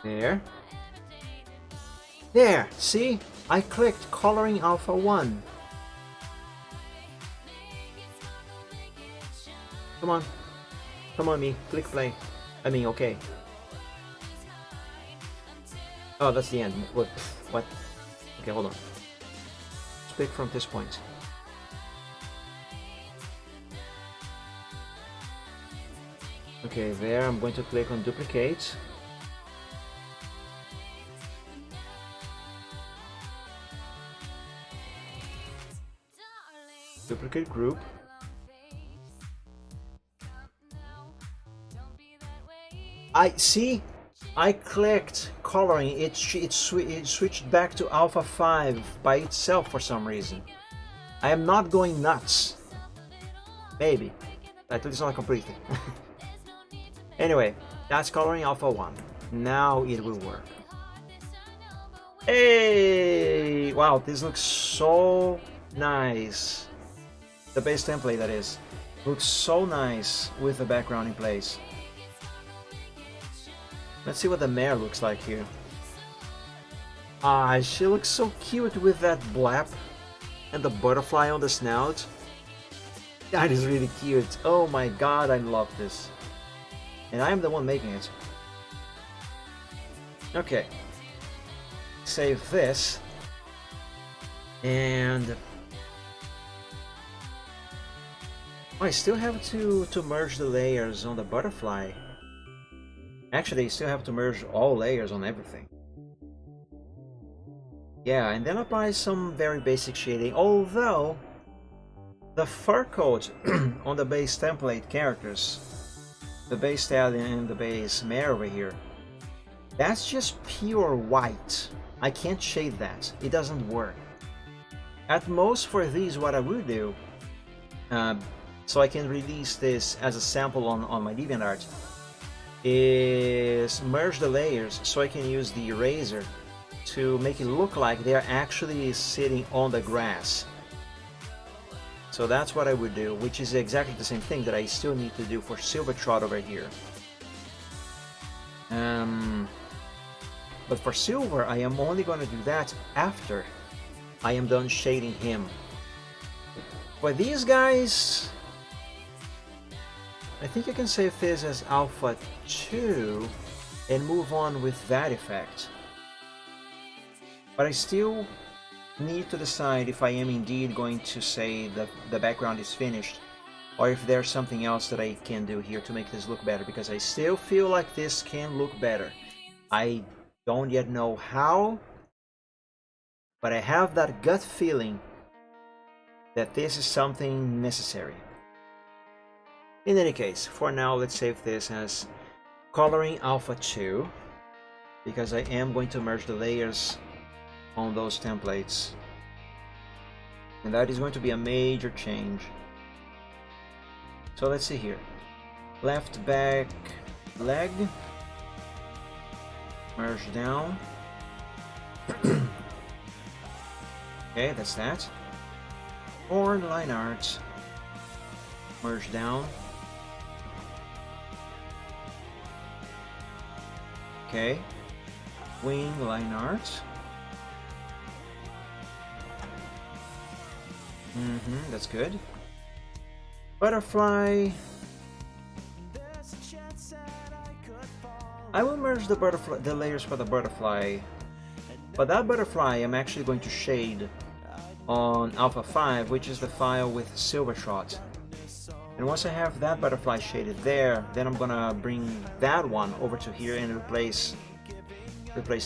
There. There! See? I clicked Coloring Alpha 1. Come on. Come on, me. Click play. I mean, okay. Oh, that's the end. What? What? Okay, hold on. Let's pick from this point. Okay, there. I'm going to click on duplicate. Duplicate group. I see. I clicked coloring. It switched back to Alpha 5 by itself for some reason. I am not going nuts. Maybe. At least not completely. Anyway, that's Coloring Alpha 1. Now it will work. Hey! Wow, this looks so nice. The base template, that is. Looks so nice with the background in place. Let's see what the mare looks like here. Ah, she looks so cute with that blap and the butterfly on the snout. That is really cute. Oh my god, I love this. And I am the one making it. Okay. Save this. And I still have to merge the layers on the butterfly. Actually, you still have to merge all layers on everything. Yeah, and then apply some very basic shading. Although, The fur coat on the base template characters, the base stallion and the base mare over here, that's just pure white. I can't shade that. It doesn't work. At most for these, what I would do, so I can release this as a sample on my DeviantArt, is merge the layers so I can use the eraser to make it look like they're actually sitting on the grass. So that's what I would do, which is exactly the same thing that I still need to do for Silvertrot over here. But for Silver, I am only going to do that after I am done shading him. For these guys, I think I can save this as Alpha 2 and move on with that effect. But I still need to decide if I am indeed going to say that the background is finished, or if there's something else that I can do here to make this look better, because I still feel like this can look better. I don't yet know how, but I have that gut feeling that this is something necessary. In any case, for now, let's save this as Coloring Alpha 2, because I am going to merge the layers on those templates, and that is going to be a major change. So let's see here. Left back leg, merge down. Okay, that's that. Horn line art, merge down. Okay, wing line art. That's good. Butterfly. I will merge the butterfly, the layers for the butterfly, but that butterfly I'm actually going to shade on Alpha 5, which is the file with Silvertrot. And once I have that butterfly shaded there, then I'm gonna bring that one over to here and replace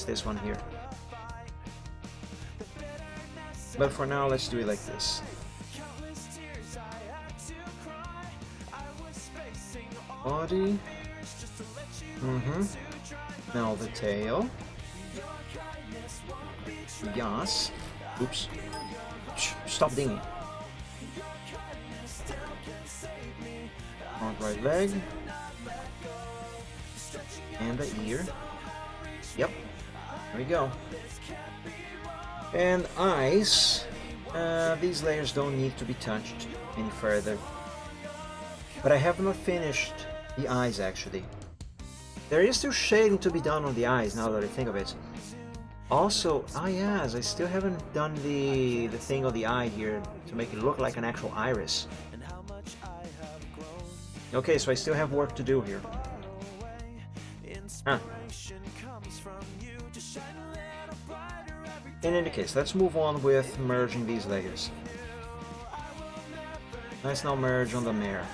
this one here. But for now, let's do it like this. Body. Now the tail. Yes. Oops. Stop dinging. Front right leg. And the ear. Yep. There we go. And eyes. These layers don't need to be touched any further. But I have not finished the eyes actually. There is still shading to be done on the eyes now that I think of it. Also, yes, I still haven't done the thing on the eye here to make it look like an actual iris. Okay, so I still have work to do here. In any case, let's move on with merging these layers. Let's now merge on the mare.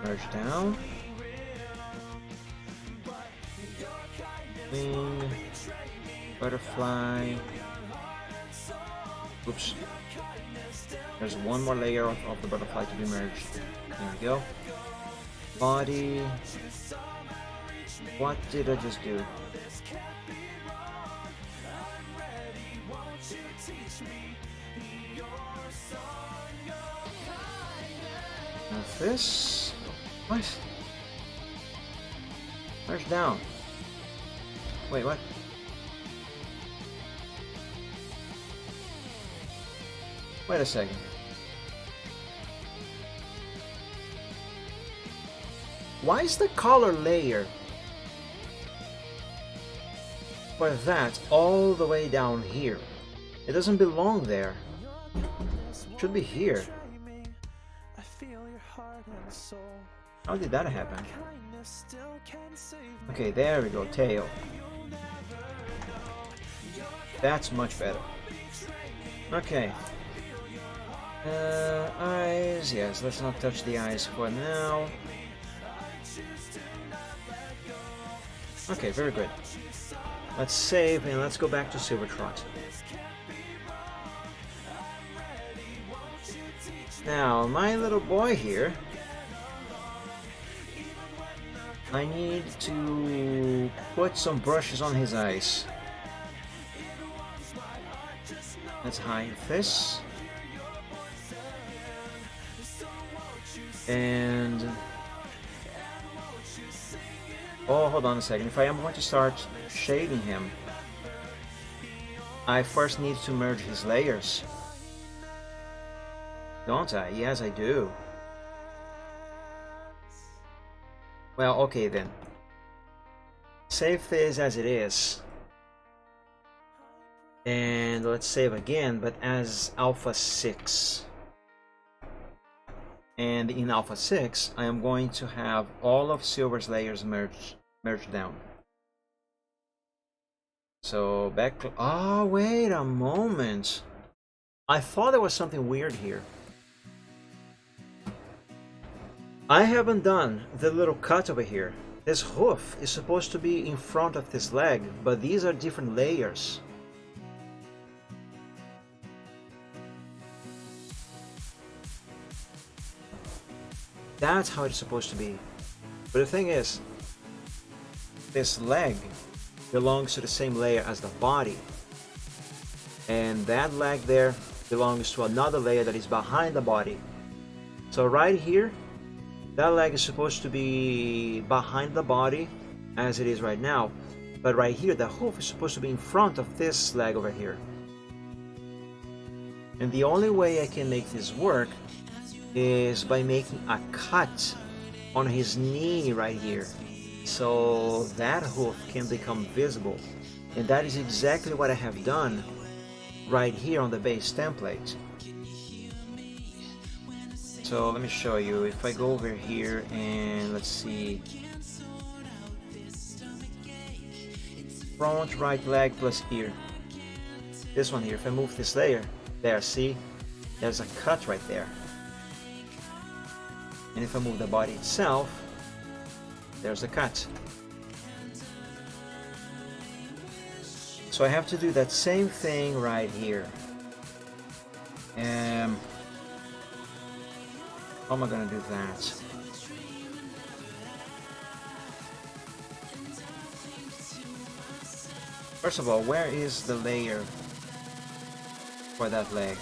Merge down. Wing. Butterfly. Oops. There's one more layer of the butterfly to be merged. There we go. Body. What did I just do? Now this. What? Merge down. Wait, what? Wait a second. Why is the color layer for that all the way down here? It doesn't belong there. It should be here. How did that happen? Okay, there we go, tail. That's much better. Okay. Eyes, yes, let's not touch the eyes for now. Okay, very good. Let's save and let's go back to Silvertrot. Now, my little boy here, I need to put some brushes on his eyes. Let's hide this. And oh, hold on a second. If I am going to start shading him, I first need to merge his layers. Don't I? Yes, I do. Well, okay then. Save this as it is. And let's save again, but as Alpha 6. And in Alpha 6, I am going to have all of Silver's layers merged down. So back. Oh, wait a moment. I thought there was something weird here. I haven't done the little cut over here. This hoof is supposed to be in front of this leg, but these are different layers. That's how it's supposed to be. But the thing is, this leg belongs to the same layer as the body. And that leg there belongs to another layer that is behind the body. So right here, that leg is supposed to be behind the body as it is right now. But right here, the hoof is supposed to be in front of this leg over here. And the only way I can make this work is by making a cut on his knee right here, so that hoof can become visible. And that is exactly what I have done right here on the base template. So let me show you. If I go over here and let's see, front right leg plus ear, this one here, if I move this layer, there, see, there's a cut right there. And if I move the body itself, there's a cut. So I have to do that same thing right here. How am I gonna do that? First of all, where is the layer for that leg?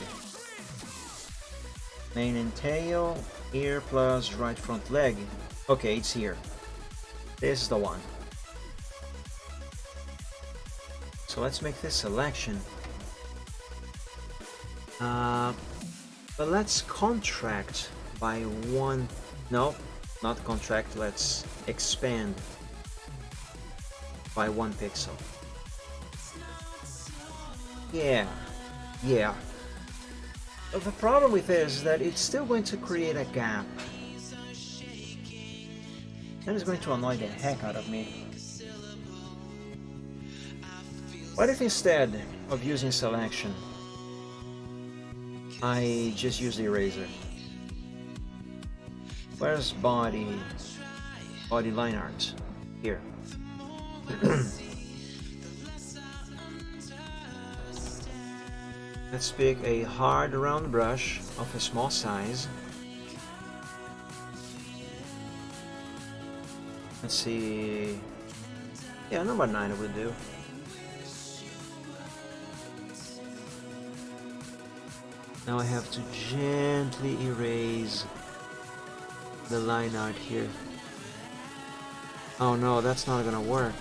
Mane and tail, ear plus right front leg. Okay, it's here. This is the one. So let's make this selection. But let's contract by one. No, not contract. Let's expand by 1 pixel. Yeah. But the problem with this is that it's still going to create a gap. That is going to annoy the heck out of me. What if instead of using selection, I just use the eraser? Where's body line art? Here. Let's pick a hard round brush of a small size. Let's see. Yeah, number 9 would do. Now I have to gently erase the line art here. Oh no, that's not gonna work.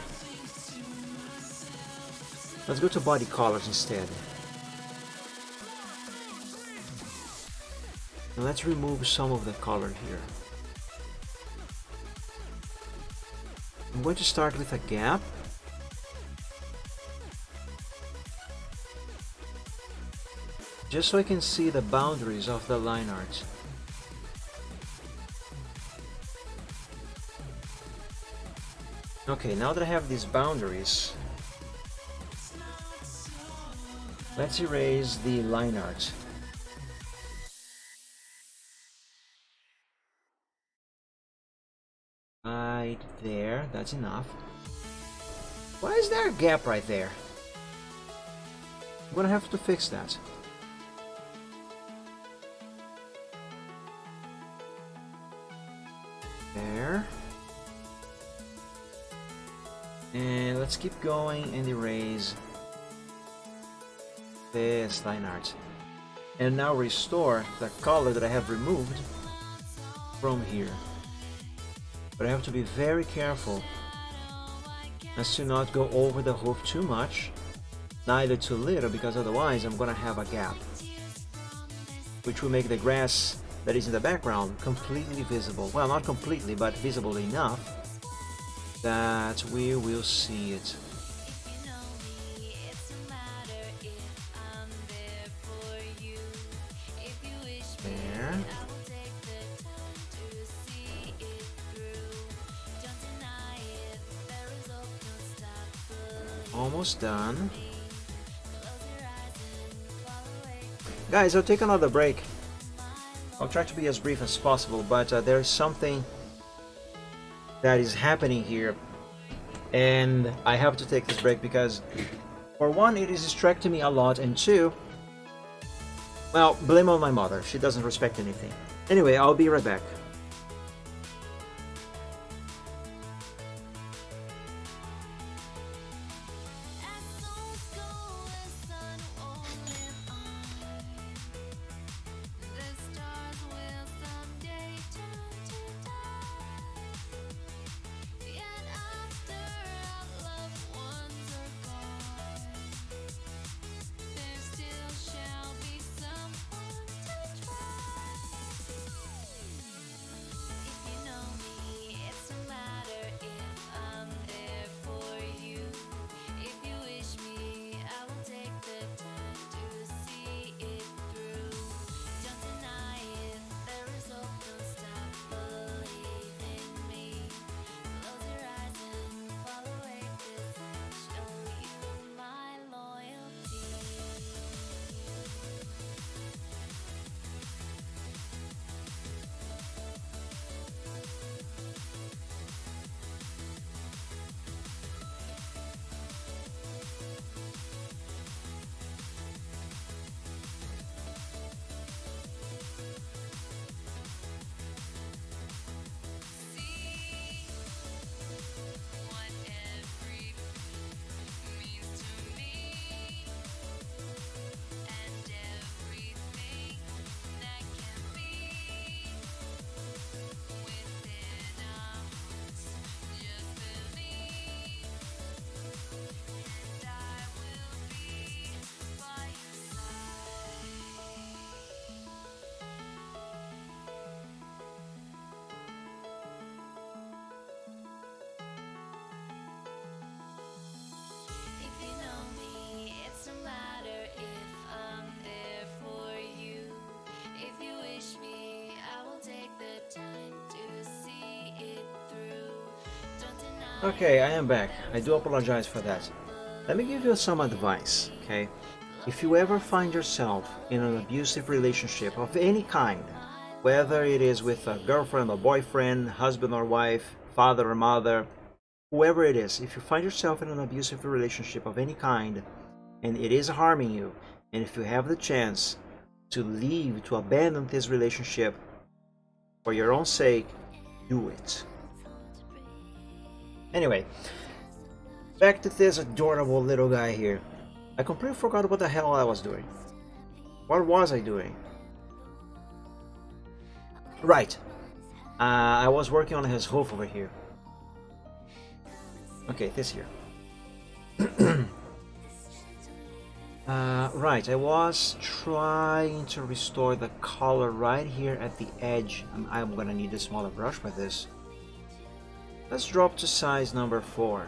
Let's go to body colors instead. And let's remove some of the color here. I'm going to start with a gap. Just so I can see the boundaries of the line art. Okay, now that I have these boundaries, let's erase the line art. Right there, that's enough. Why is there a gap right there? I'm gonna have to fix that. There. And let's keep going and erase this line art. And now restore the color that I have removed from here. But I have to be very careful as to not go over the hoof too much, neither too little, because otherwise I'm gonna have a gap, which will make the grass that is in the background completely visible. Well, not completely, but visible enough that we will see it. There. Almost done. Guys, I'll take another break. I'll try to be as brief as possible, but there's something that is happening here, and I have to take this break because, for one, it is distracting me a lot, and two, well, blame on my mother. She doesn't respect anything. Anyway, I'll be right back. Okay, I am back. I do apologize for that. Let me give you some advice, okay? If you ever find yourself in an abusive relationship of any kind, whether it is with a girlfriend or boyfriend, husband or wife, father or mother, whoever it is, if you find yourself in an abusive relationship of any kind and it is harming you, and if you have the chance to leave, to abandon this relationship for your own sake, do it. Anyway, back to this adorable little guy here. I completely forgot what the hell I was doing. What was I doing? Right. I was working on his hoof over here. Okay, this here. Right, I was trying to restore the color right here at the edge. I'm gonna need a smaller brush for this. Let's drop to size number 4.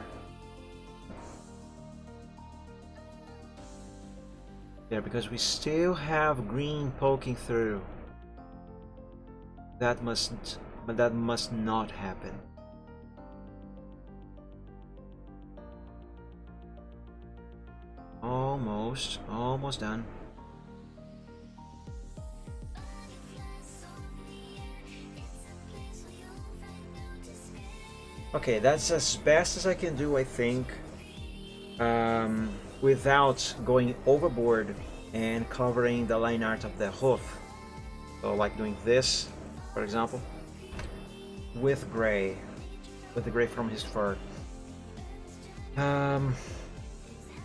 There, because we still have green poking through. That must not happen. Almost done. Okay, that's as best as I can do, I think. without going overboard and covering the line art of the hoof. So like doing this, for example, with gray, with the gray from his fur.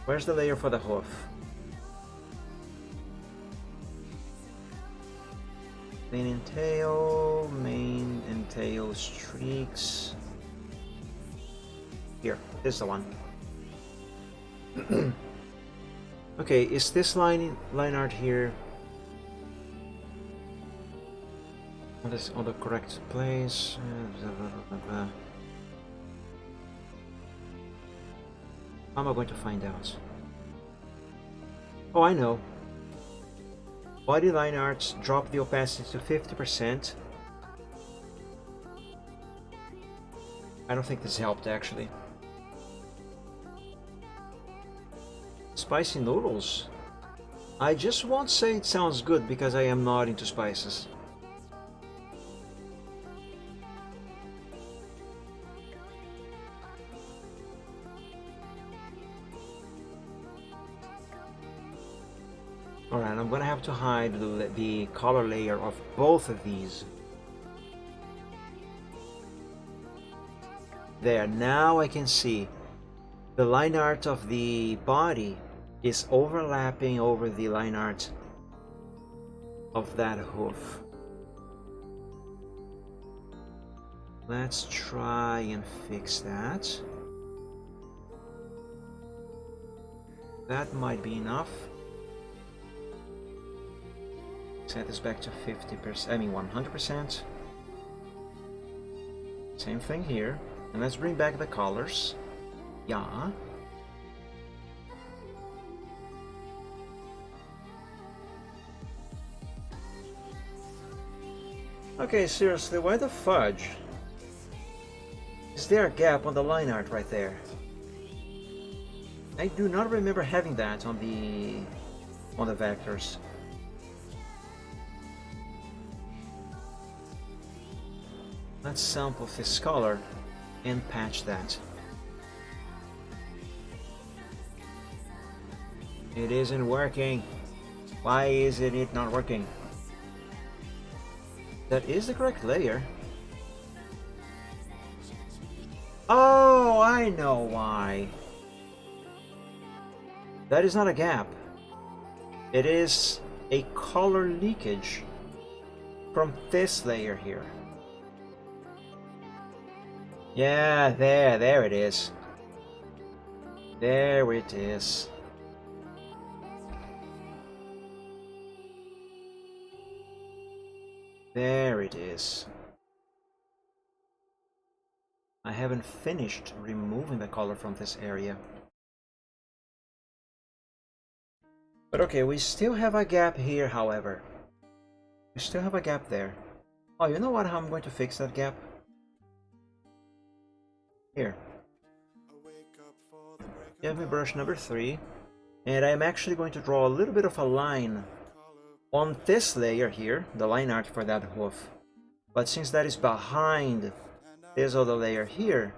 Where's the layer for the hoof? Mane and tail streaks. Here, this is the one. Okay, is this line art here on the correct place? How am I going to find out? Oh, I know. Body line arts drop the opacity to 50%. I don't think this helped actually. Spicy noodles. I just won't say it sounds good because I am not into spices. Alright, I'm gonna have to hide the color layer of both of these. There, now I can see the line art of the body is overlapping over the line art of that hoof. Let's try and fix that. That might be enough. Set this back to 50%, I mean 100%. Same thing here. And let's bring back the colors. Yeah. Okay, seriously, why the fudge? Is there a gap on the line art right there? I do not remember having that on the vectors. Let's sample this color and patch that. It isn't working. Why is it not working? That is the correct layer. Oh, I know why. That is not a gap. It is a color leakage from this layer here. Yeah, there it is. There it is. There it is. I haven't finished removing the color from this area. But okay, we still have a gap here, however. We still have a gap there. Oh, you know what? How I'm going to fix that gap? Here. Give me brush number 3. And I'm actually going to draw a little bit of a line on this layer here, the line art for that hoof. But since that is behind this other layer here,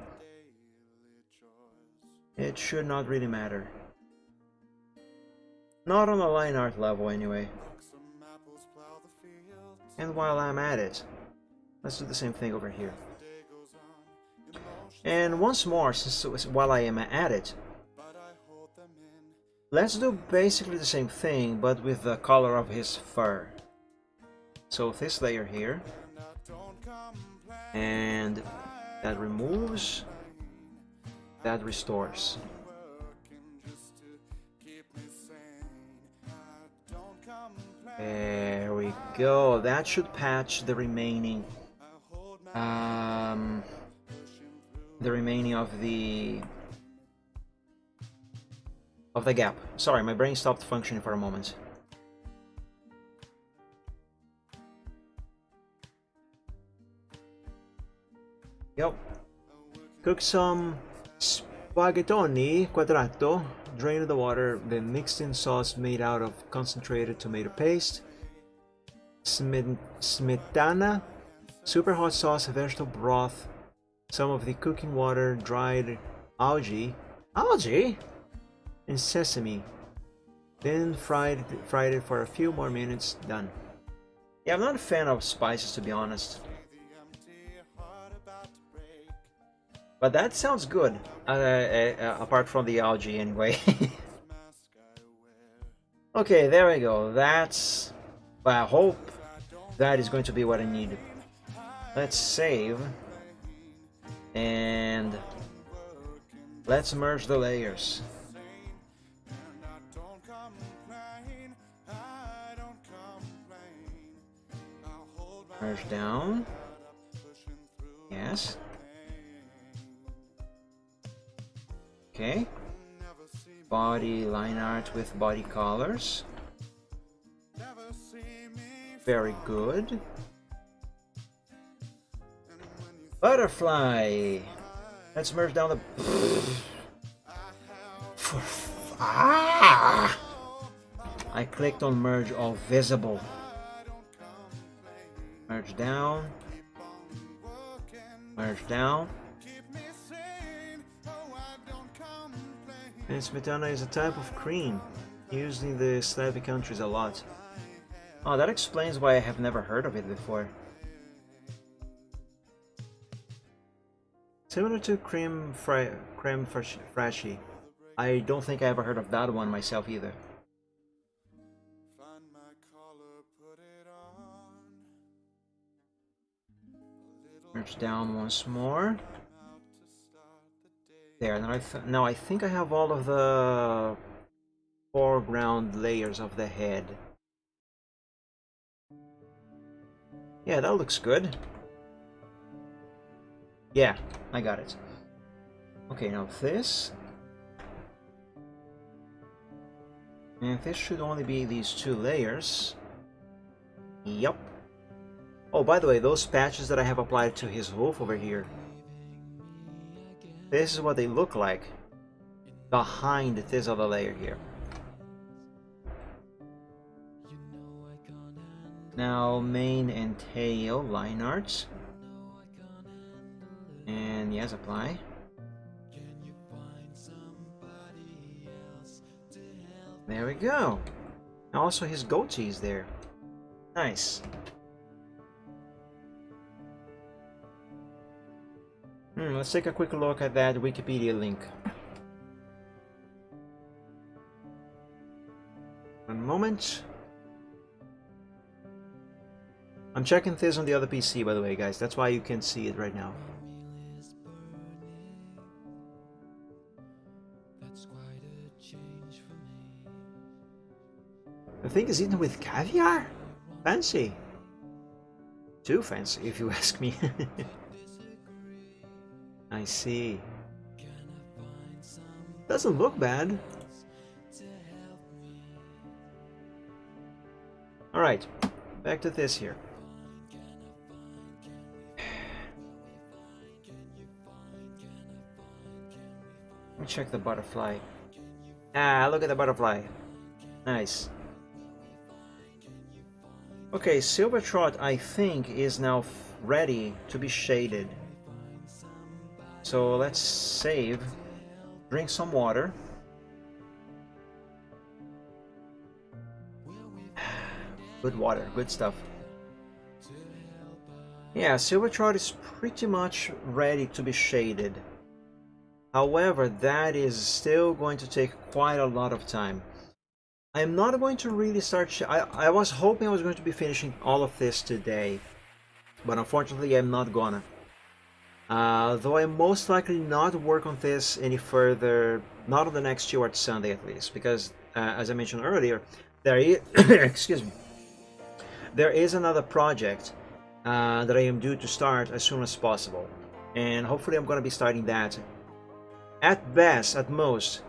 it should not really matter. Not on the line art level anyway. And while I'm at it, let's do the same thing over here. And once more, while I am at it, let's do basically the same thing, but with the color of his fur. So this layer here, and that removes, that restores. There we go. That should patch the remaining of the gap. Sorry, my brain stopped functioning for a moment. Yep. Cook some spaghettoni quadrato, drain the water, then mixed in sauce made out of concentrated tomato paste, smetana, super hot sauce, vegetable broth, some of the cooking water, dried algae. Algae? and sesame. Then fried it for a few more minutes. Done. Yeah, I'm not a fan of spices, to be honest. But that sounds good. Apart from the algae, anyway. Okay, there we go. That's... I hope that is going to be what I need. Let's save. And... let's merge the layers. Merge down. Yes. Okay. Body line art with body colors. Very good. Butterfly. Let's merge down the... I clicked on merge all visible. Merge down. Merge down. And smetana is a type of cream used in the Slavic countries a lot. Oh, that explains why I have never heard of it before. Similar to creme fraiche. I don't think I ever heard of that one myself either. Merge down once more. There, now I think I have all of the foreground layers of the head. Yeah, that looks good. Yeah, I got it. Okay, now this. And this should only be these two layers. Yup. Oh, by the way, those patches that I have applied to his roof over here, this is what they look like behind this other layer here. Now, mane and tail line arts. And yes, apply. There we go. And also his goatee is there. Nice. Let's take a quick look at that Wikipedia link. One moment. I'm checking this on the other PC, by the way, guys. That's why you can't see it right now. The thing is eaten with caviar? Fancy. Too fancy, if you ask me. I see. Doesn't look bad. Alright, back to this here. Let me check the butterfly. Ah, look at the butterfly. Nice. Okay, Silver Trot, I think, is now ready to be shaded. So let's save, drink some water. Good water, good stuff. Yeah, Silver Trot is pretty much ready to be shaded. However, that is still going to take quite a lot of time. I'm not going to really start... I was hoping I was going to be finishing all of this today, but unfortunately I'm not gonna. Though I most likely not work on this any further, not on the next Chill Art Sunday at least, because as I mentioned earlier, there is excuse me, there is another project that I am due to start as soon as possible, and hopefully I'm going to be starting that at best, at most,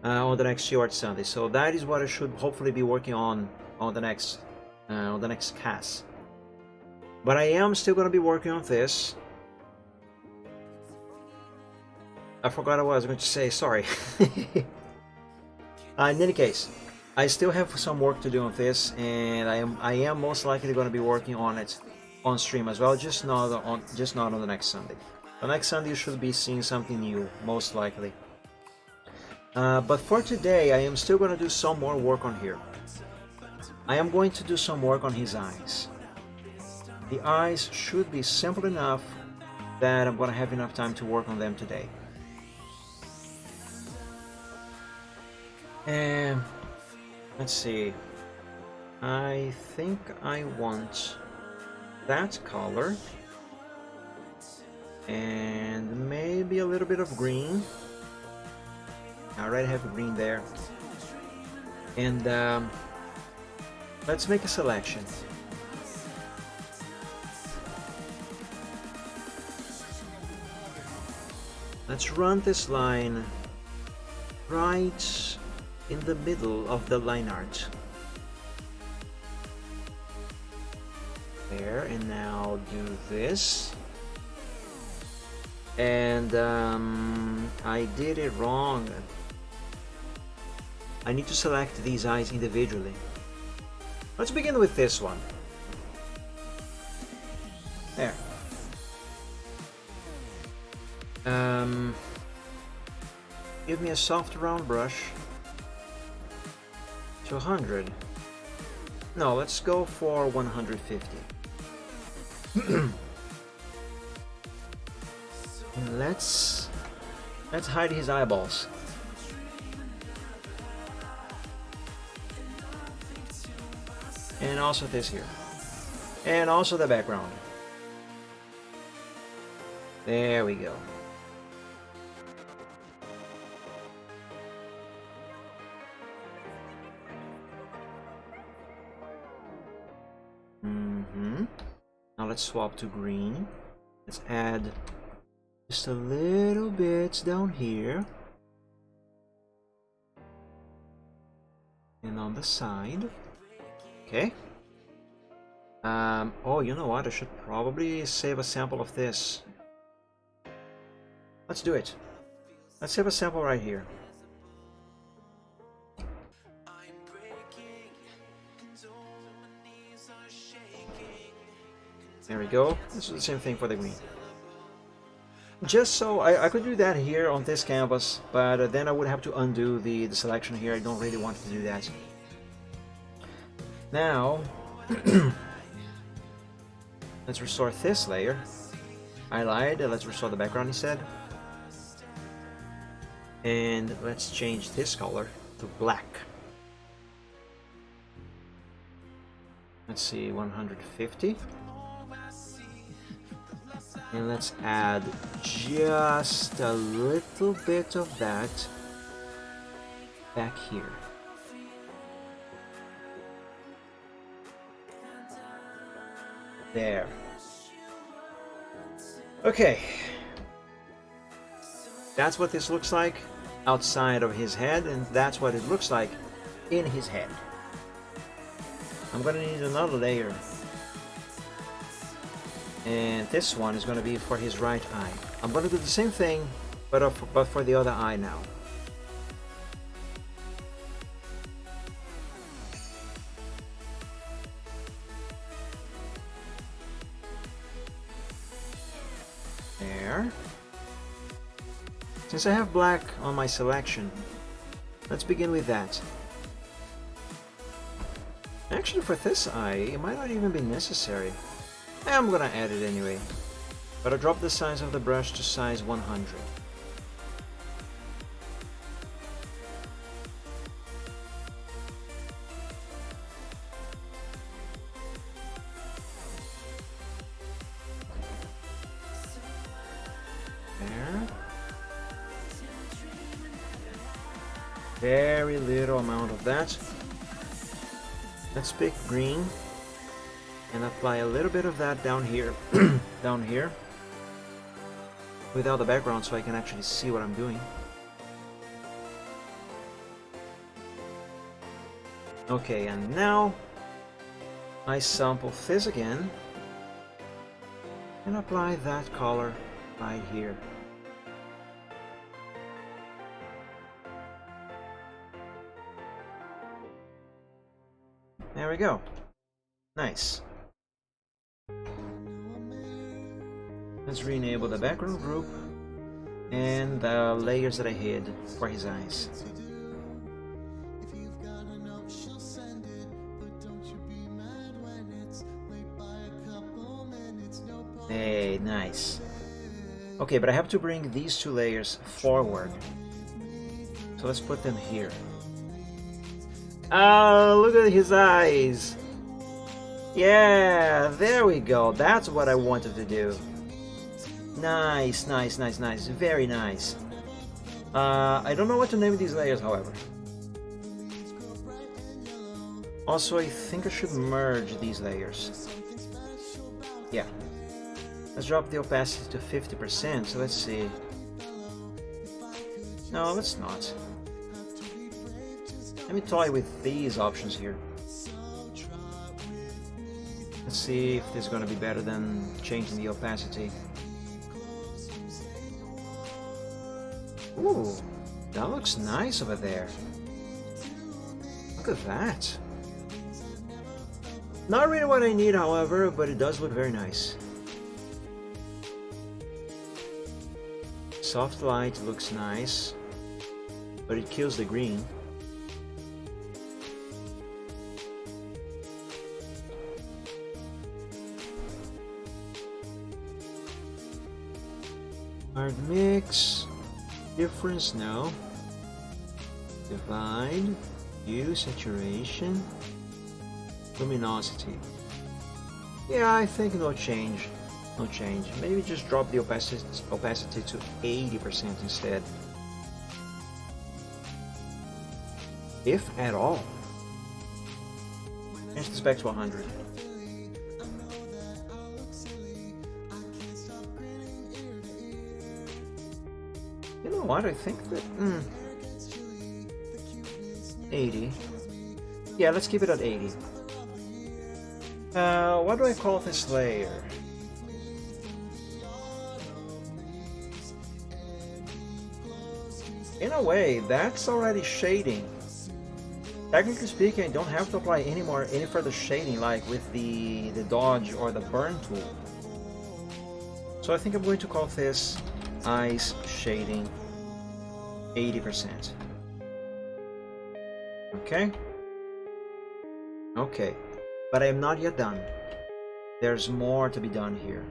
on the next Chill Art Sunday. So that is what I should hopefully be working on the next cast. But I am still going to be working on this. I forgot what I was going to say, sorry. In any case, I still have some work to do on this, and I am most likely going to be working on it on stream as well, just not on the next Sunday. The next Sunday you should be seeing something new, most likely. But for today, I am still going to do some more work on here. I am going to do some work on his eyes. The eyes should be simple enough that I'm going to have enough time to work on them today. And let's see. I think I want that color and maybe a little bit of green. I already have green there. And let's make a selection. Let's run this line right in the middle of the line art. There, and now do this. And I did it wrong. I need to select these eyes individually. Let's begin with this one. There. Give me a soft round brush. 200. No, let's go for 150. And let's hide his eyeballs. And also this here. And also the background. There we go. Now let's swap to green. Let's add just a little bit down here. And on the side. Okay. Oh, you know what? I should probably save a sample of this. Let's do it. Let's save a sample right here. There we go. This is the same thing for the green. Just so I could do that here on this canvas, but then I would have to undo the selection here. I don't really want to do that. Now, let's restore this layer. I lied. Let's restore the background instead. And let's change this color to black. Let's see, 150. And let's add just a little bit of that back here. There. Okay. That's what this looks like outside of his head, and that's what it looks like in his head. I'm gonna need another layer. And this one is going to be for his right eye. I'm going to do the same thing, but for the other eye now. There. Since I have black on my selection, let's begin with that. Actually, for this eye, it might not even be necessary. I'm gonna add it anyway, but I dropped the size of the brush to size 100. There. Very little amount of that. Let's pick green. And apply a little bit of that down here, down here, without the background so I can actually see what I'm doing. Okay, and now I sample this again and apply that color right here. There we go. Nice. Let's re-enable the background group. and the layers that I hid for his eyes. Hey, nice. Okay, but I have to bring these two layers forward. So let's put them here. Oh, look at his eyes. Yeah, there we go. That's what I wanted to do. Nice, nice, nice, nice. Very nice. I don't know what to name these layers, however. Also, I think I should merge these layers. Yeah. Let's drop the opacity to 50%, so let's see. No, let's not. Let me toy with these options here. Let's see if this is going to be better than changing the opacity. Ooh, that looks nice over there. Look at that. Not really what I need, however, but it does look very nice. Soft light looks nice, but it kills the green. Hard mix, difference, no. Divide, hue, saturation, luminosity. Yeah, I think no change. No change. Maybe just drop the opacity to 80% instead. If at all. Change this back to 100. You know what? I think that 80. Yeah, let's keep it at 80. What do I call this layer? In a way, that's already shading. Technically speaking, I don't have to apply any further shading like with the dodge or the burn tool. So I think I'm going to call this eyes shading 80%. Okay? Okay. But I am not yet done. There's more to be done here.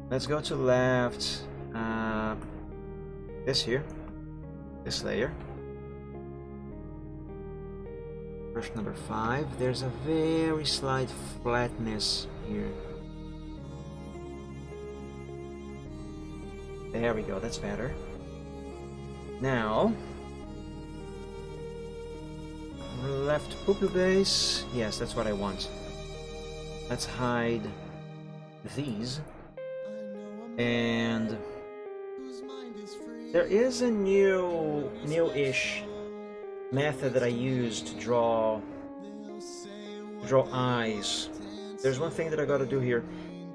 Let's go to left. This here. This layer. Brush number 5. There's a very slight flatness here. There we go, that's better. Now, left pupil base. Yes, that's what I want. Let's hide these. And there is a new-ish method that I use to draw eyes. There's one thing that I gotta do here.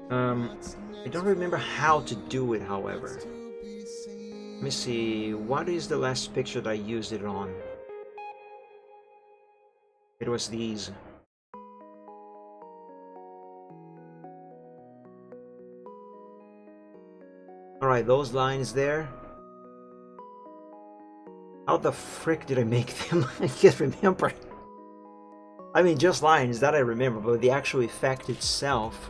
I don't remember how to do it, however. Let me see, what is the last picture that I used it on? It was these. Alright, those lines there. How the frick did I make them? I can't remember. I mean, just lines, that I remember, but the actual effect itself,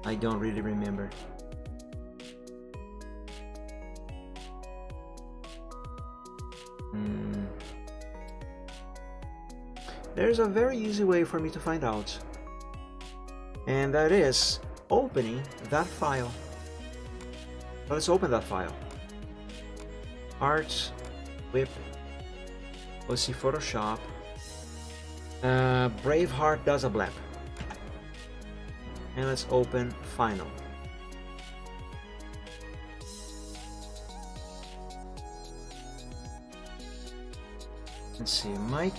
I don't really remember. There's a very easy way for me to find out. And that is opening that file. So let's open that file. Art, Whip, OC Photoshop. Braveheart does a blap. And let's open Final. Let's see, Mike.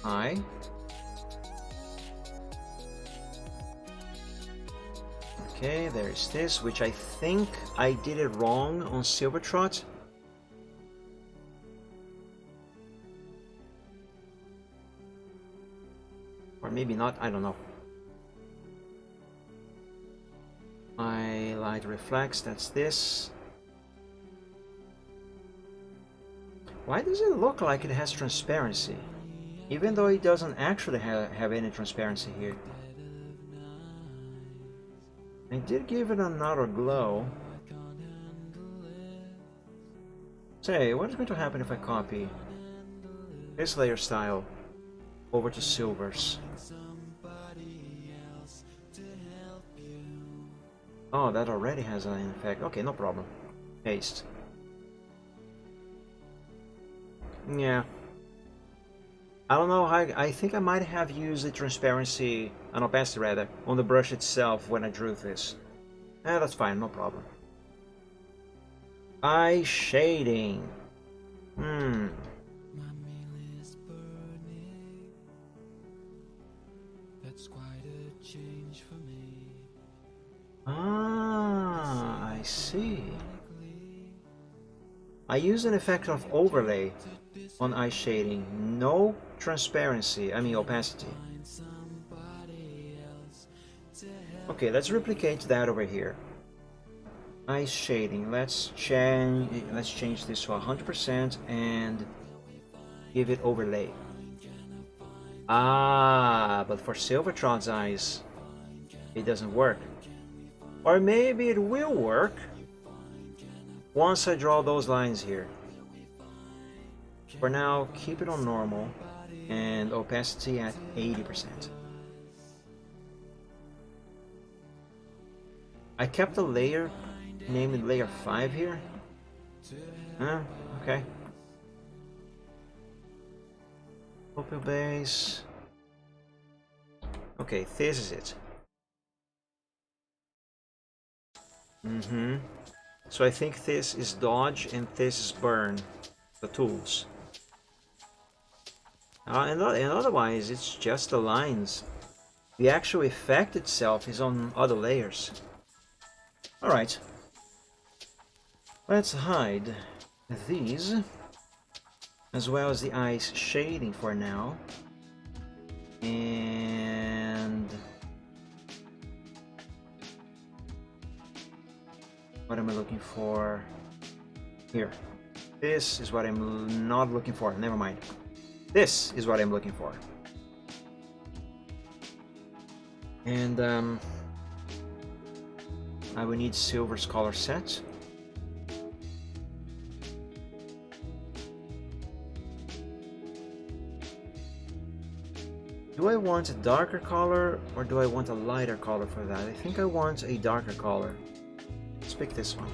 Hi. Okay, there's this, which I think I did it wrong on Silvertrot. Or maybe not, I don't know. Highlight light reflects, that's this. Why does it look like it has transparency? Even though it doesn't actually have any transparency here. I did give it another glow. Say, what is going to happen if I copy this layer style over to silvers? Oh, that already has an effect. Okay, no problem. Paste. Yeah. I don't know how. I think I might have used the transparency, an opacity rather, on the brush itself when I drew this. That's fine, no problem. Eye shading. That's quite a change for me. Ah, I see. I use an effect of overlay on eye shading. No transparency, I mean opacity. Okay, let's replicate that over here. Eye shading. Let's change this to 100% and give it overlay. Ah, but for Silvertron's eyes, it doesn't work. Or maybe it will work once I draw those lines here. For now, keep it on normal and opacity at 80%. I kept a layer, named it layer 5 here. Okay. Pupil base. Okay, this is it. So I think this is dodge and this is burn, the tools. And otherwise, it's just the lines. The actual effect itself is on other layers. Alright. Let's hide these, as well as the eyes shading for now. And what am I looking for? Here. This is what I'm not looking for. Never mind. This is what I'm looking for. And I will need Silver's color set. Do I want a darker color or do I want a lighter color for that? I think I want a darker color. Let's pick this one.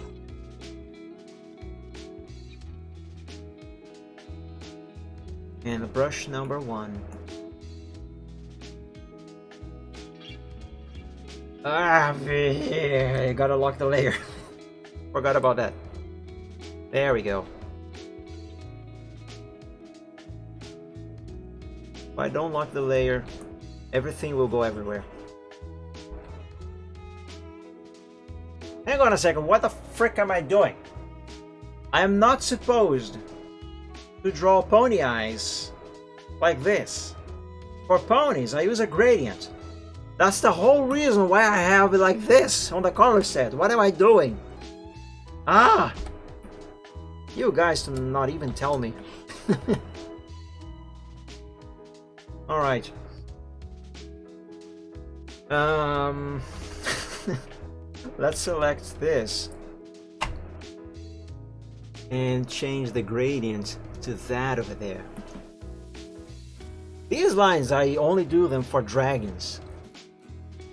And the brush number 1. I gotta lock the layer. Forgot about that. There we go. If I don't lock the layer, everything will go everywhere. Hang on a second, what the frick am I doing? I am not supposed to draw pony eyes like this. For ponies, I use a gradient. That's the whole reason why I have it like this on the color set. What am I doing? Ah! You guys do not even tell me. Alright. Let's select this and change the gradient to that over there. These lines, I only do them for dragons.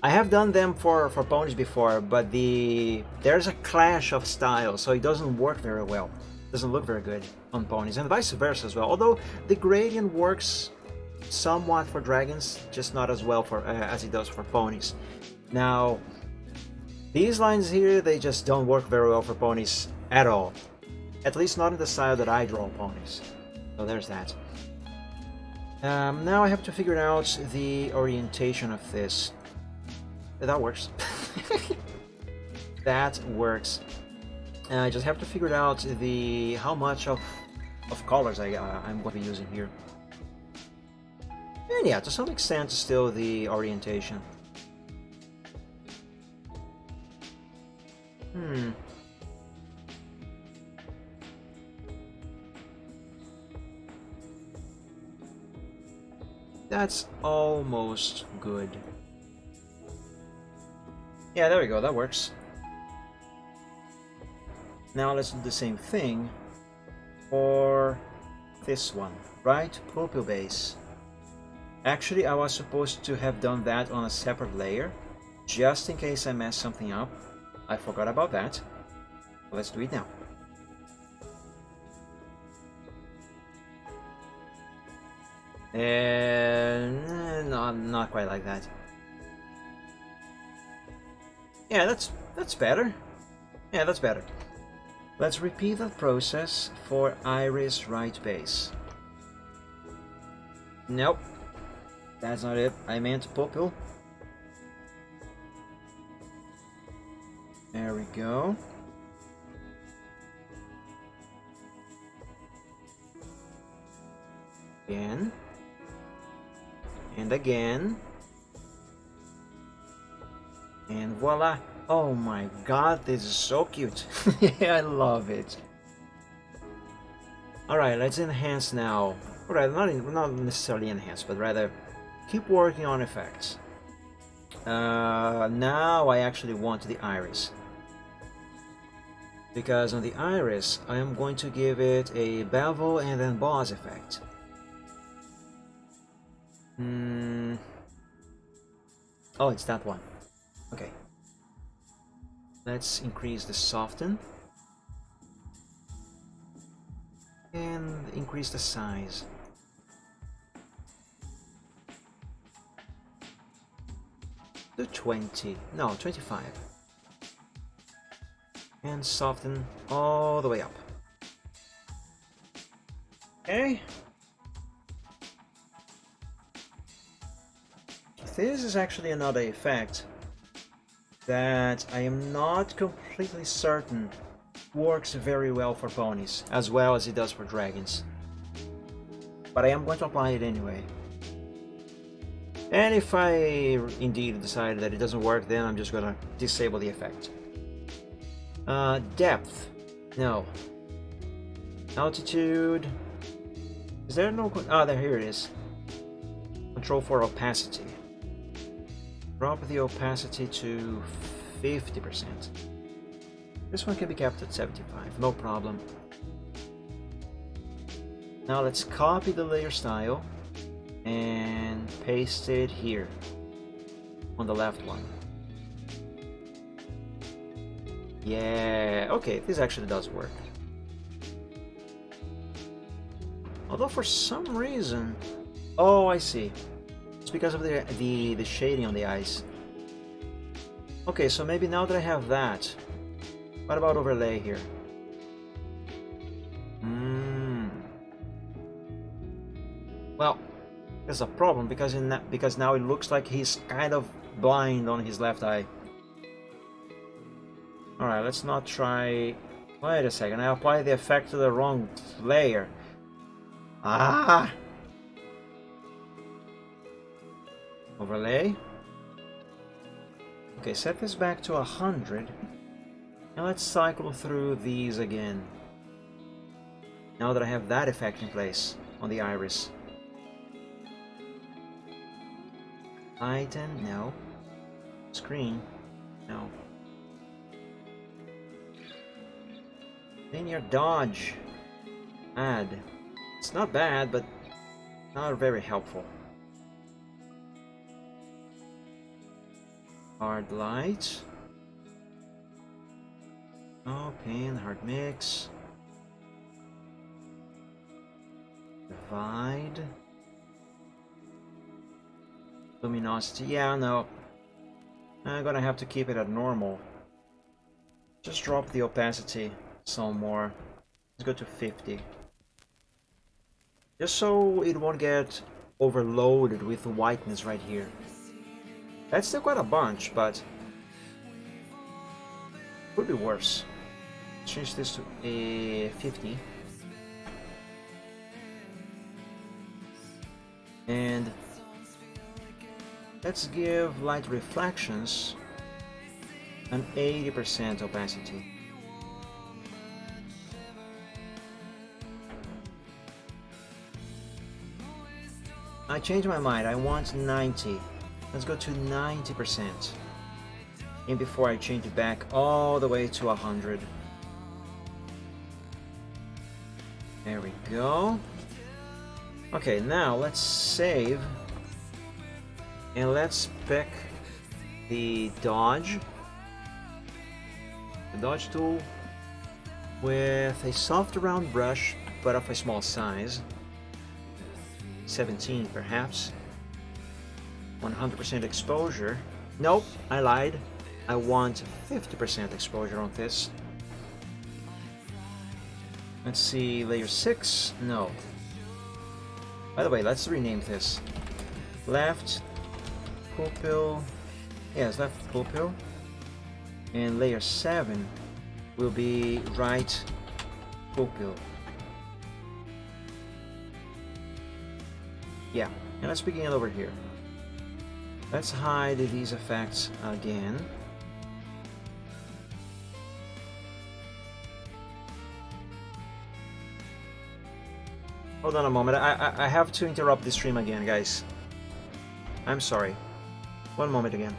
I have done them for ponies before, but there's a clash of styles, so it doesn't work very well. It doesn't look very good on ponies, and vice versa as well. Although the gradient works somewhat for dragons, just not as well as it does for ponies. Now, these lines here, they just don't work very well for ponies at all. At least not in the style that I draw ponies. So there's that. Now I have to figure out the orientation of this. That works. That works. I just have to figure out how much of colors I'm going to be using here. And yeah, to some extent, still the orientation. That's almost good. Yeah, there we go, that works. Now let's do the same thing for this one, right? Pupil base. Actually, I was supposed to have done that on a separate layer, just in case I messed something up. I forgot about that. Let's do it now. And not quite like that. Yeah, that's better. Yeah, that's better. Let's repeat that process for iris right base. Nope, that's not it. I meant pupil. There we go. Again. And again. And voila. Oh my god, this is so cute. I love it. Alright, let's enhance now. Alright, not necessarily enhance, but rather keep working on effects. Now I actually want the iris. Because on the iris, I am going to give it a bevel and then boss effect. Oh, it's that one. Okay. Let's increase the soften. And increase the size. To 20. No, 25. And soften all the way up. Okay. This is actually another effect that I am not completely certain works very well for ponies, as well as it does for dragons. But I am going to apply it anyway. And if I indeed decide that it doesn't work, then I'm just gonna disable the effect. Depth. No. Altitude. Is there no... Ah, there, here it is. Control for opacity. Drop the opacity to 50%. This one can be kept at 75, no problem. Now let's copy the layer style and paste it here on the left one. Yeah, okay, this actually does work. Although for some reason... Oh, I see. It's because of the shading on the eyes. Okay, so maybe now that I have that, what about overlay here? Well, there's a problem because now it looks like he's kind of blind on his left eye. Alright, let's not try... Wait a second, I applied the effect to the wrong layer. Ah! Overlay. Okay, set this back to 100. And let's cycle through these again. Now that I have that effect in place on the iris. Item, no. Screen, no. Linear dodge. Add. It's not bad, but not very helpful. Hard light. Oh, pin, hard mix. Divide. Luminosity, yeah, no. I'm gonna have to keep it at normal. Just drop the opacity some more. Let's go to 50. Just so it won't get overloaded with whiteness right here. That's still quite a bunch, but could be worse. Change this to a 50. And let's give light reflections an 80% opacity. I changed my mind. I want 90. Let's go to 90%. And before I change it back all the way to 100. There we go. Okay, now let's save. And let's pick the dodge. The dodge tool with a soft round brush, but of a small size. 17 perhaps. 100% exposure. Nope, I lied. I want 50% exposure on this. Let's see, layer 6? No. By the way, let's rename this. Left pupil. Yes, left pupil. And layer 7 will be right pupil. Yeah, and let's begin over here. Let's hide these effects again. Hold on a moment, I have to interrupt the stream again, guys. I'm sorry. One moment again.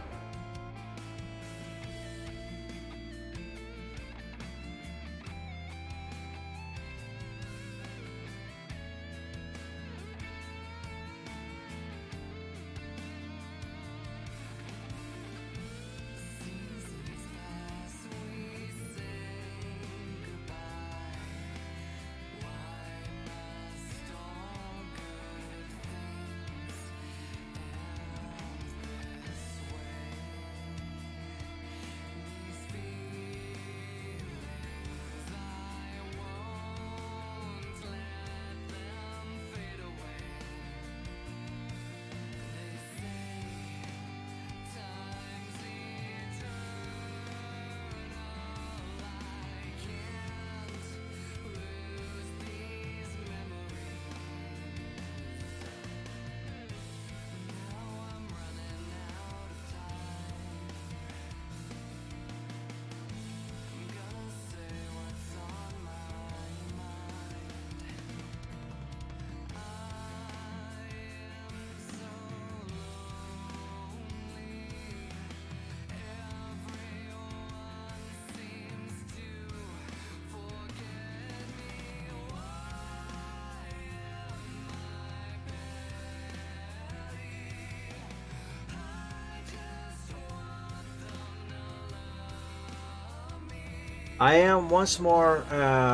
I am once more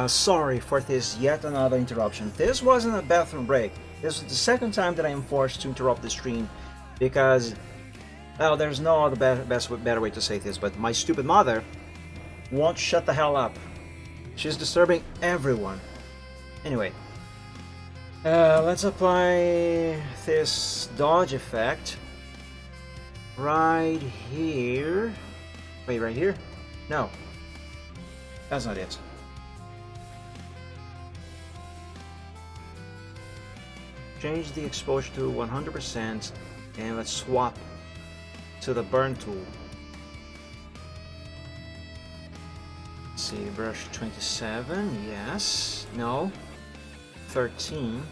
sorry for this yet another interruption. This wasn't a bathroom break. This is the second time that I am forced to interrupt the stream because, well, there's no other better way to say this, but my stupid mother won't shut the hell up. She's disturbing everyone. Anyway, let's apply this dodge effect right here. Wait, right here? No. That's not it. Change the exposure to 100% and let's swap to the burn tool. Let's see, brush 27, yes, no, 13.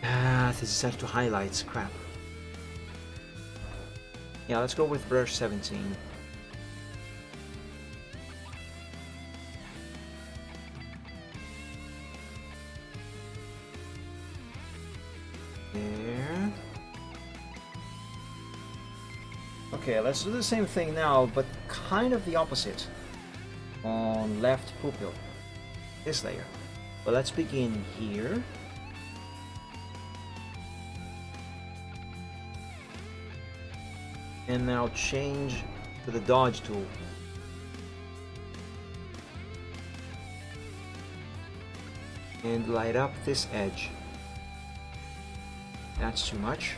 This is set to highlights, crap. Yeah, let's go with brush 17. There. Okay, let's do the same thing now, but kind of the opposite. On left pupil. This layer. But let's begin here. And now change to the dodge tool. And light up this edge. That's too much.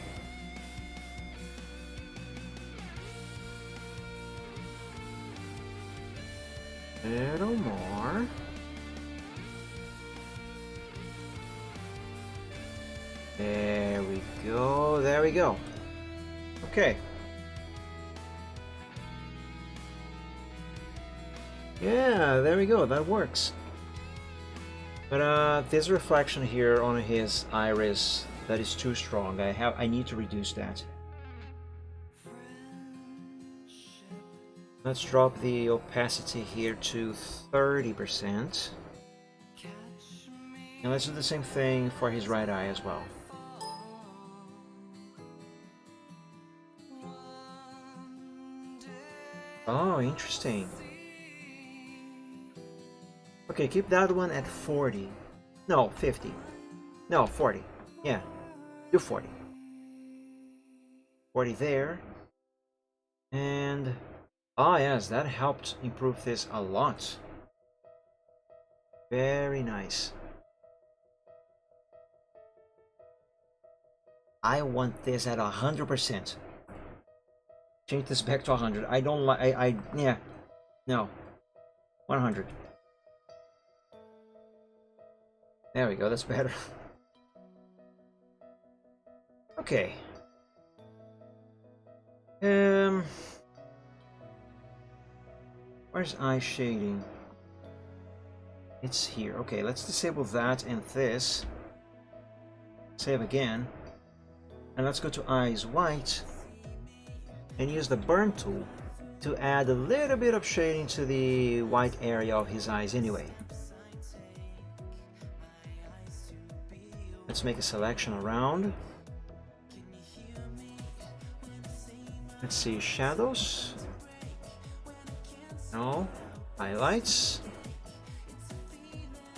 A little more. There we go. There we go. Okay. Yeah, there we go, that works. But this reflection here on his iris, that is too strong. I need to reduce that. Let's drop the opacity here to 30%. And let's do the same thing for his right eye as well. Oh, interesting. Okay, keep that one at 40. No, 50. No, 40. Yeah, do 40. 40 there. And... ah, yes, that helped improve this a lot. Very nice. I want this at 100%. Change this back to 100. I don't like... yeah. No. 100. There we go, that's better. Okay. Where's eye shading? It's here. Okay, let's disable that and this. Save again. And let's go to eyes white and use the burn tool to add a little bit of shading to the white area of his eyes anyway. Let's make a selection around. Let's see, shadows. No. Highlights.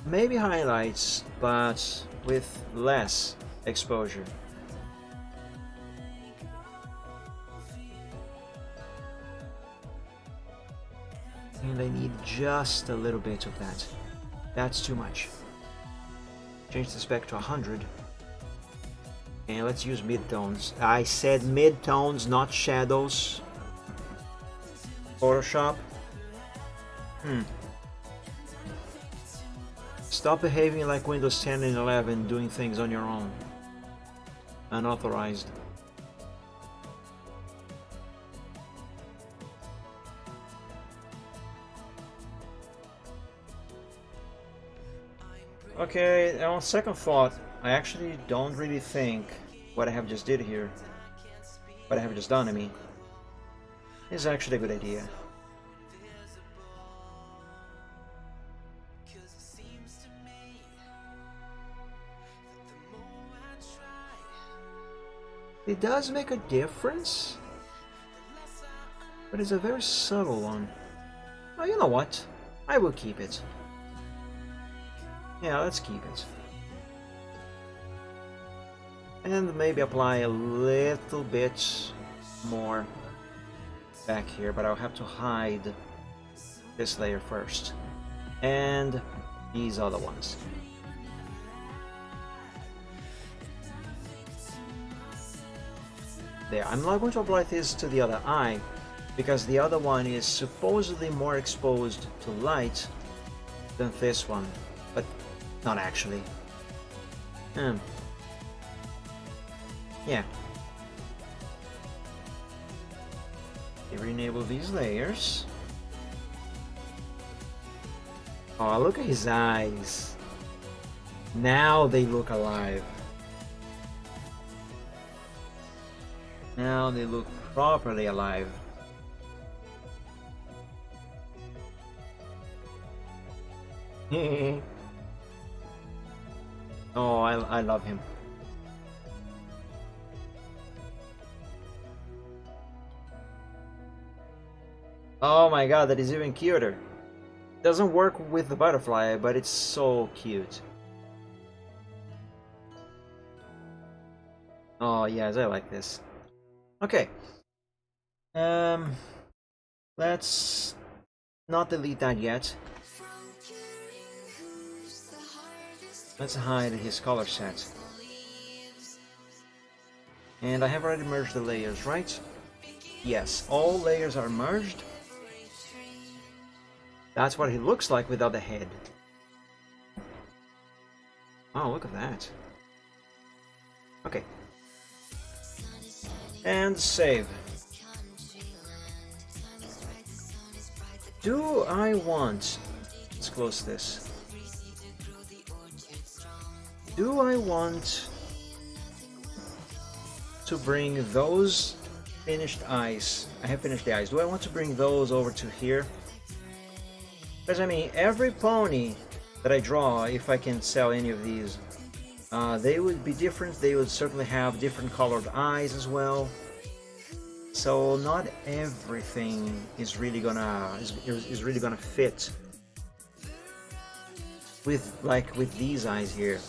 Maybe highlights, but with less exposure. And I need just a little bit of that. That's too much. Change this back to 100. And let's use midtones. I said midtones, not shadows. Photoshop. Stop behaving like Windows 10 and 11, doing things on your own. Unauthorized. Okay, on second thought, I actually don't really think what I have just did here, what I have just done, I mean, is actually a good idea. It does make a difference, but it's a very subtle one. Oh, you know what? I will keep it. Yeah, let's keep it. And maybe apply a little bit more back here, but I'll have to hide this layer first. And these other ones. There, I'm not going to apply this to the other eye, because the other one is supposedly more exposed to light than this one, but not actually. Yeah. Okay, re-enable these layers. Oh, look at his eyes. Now they look alive. Now they look properly alive. Oh, I love him. Oh my god, that is even cuter. Doesn't work with the butterfly, but it's so cute. Oh yes, I like this. Okay. Let's not delete that yet. Let's hide his color set. And I have already merged the layers, right? Yes, all layers are merged. That's what he looks like without the head. Oh, look at that. Okay. And save. Do I want... Let's close this. Do I want to bring those finished eyes? I have finished the eyes. Do I want to bring those over to here? Because I mean, every pony that I draw, if I can sell any of these, they would be different. They would certainly have different colored eyes as well. So not everything is really gonna fit with these eyes here.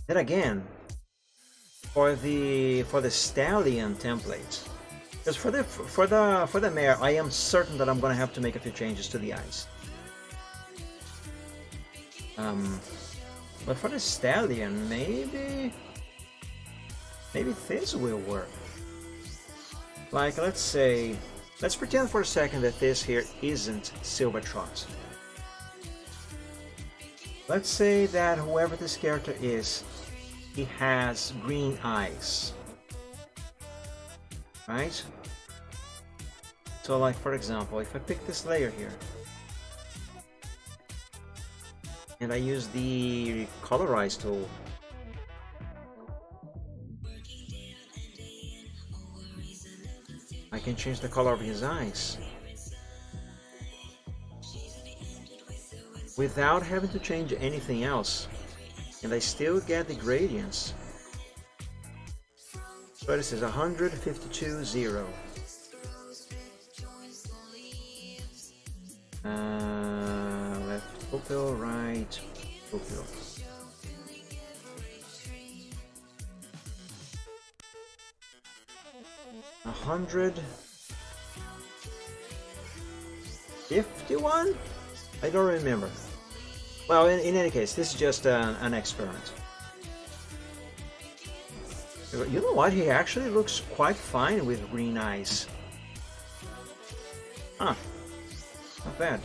Then again, for the stallion template, because for the mare, I am certain that I'm gonna have to make a few changes to the eyes. But for the stallion, maybe this will work. Like, let's pretend for a second that this here isn't Silver Trot. Let's say that whoever this character is, he has green eyes, right? So like, for example, if I pick this layer here and I use the colorize tool, I can change the color of his eyes without having to change anything else, and I still get the gradients. So this is 152.0. Left pupil, right pupil. $151? I don't remember. Well, in any case, this is just an experiment. You know what? He actually looks quite fine with green eyes. Huh. Not bad.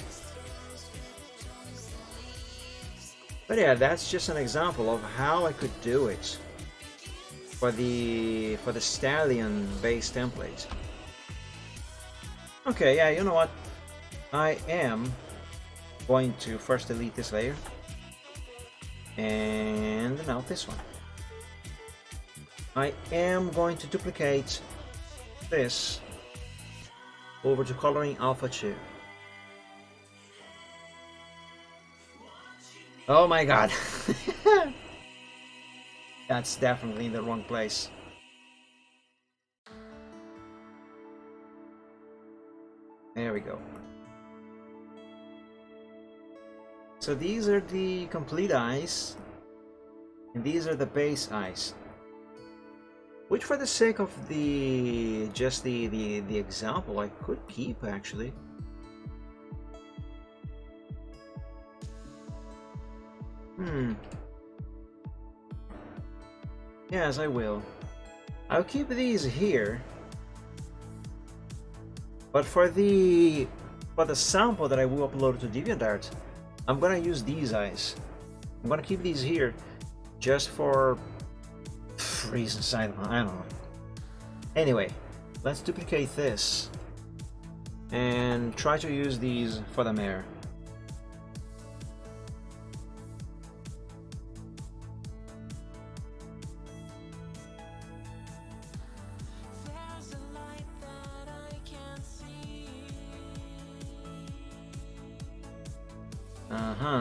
But yeah, that's just an example of how I could do it for the stallion base template. Okay, yeah, you know what? I am going to first delete this layer and now this one. I am going to duplicate this over to coloring alpha 2. Oh my god. That's definitely in the wrong place. There we go. So these are the complete eyes, and these are the base eyes. Which, for the sake of the example, I could keep actually. Yes, I will. I'll keep these here. But for the sample that I will upload to DeviantArt, I'm gonna use these eyes. I'm gonna keep these here just for reasons I don't know. Anyway, let's duplicate this and try to use these for the mare.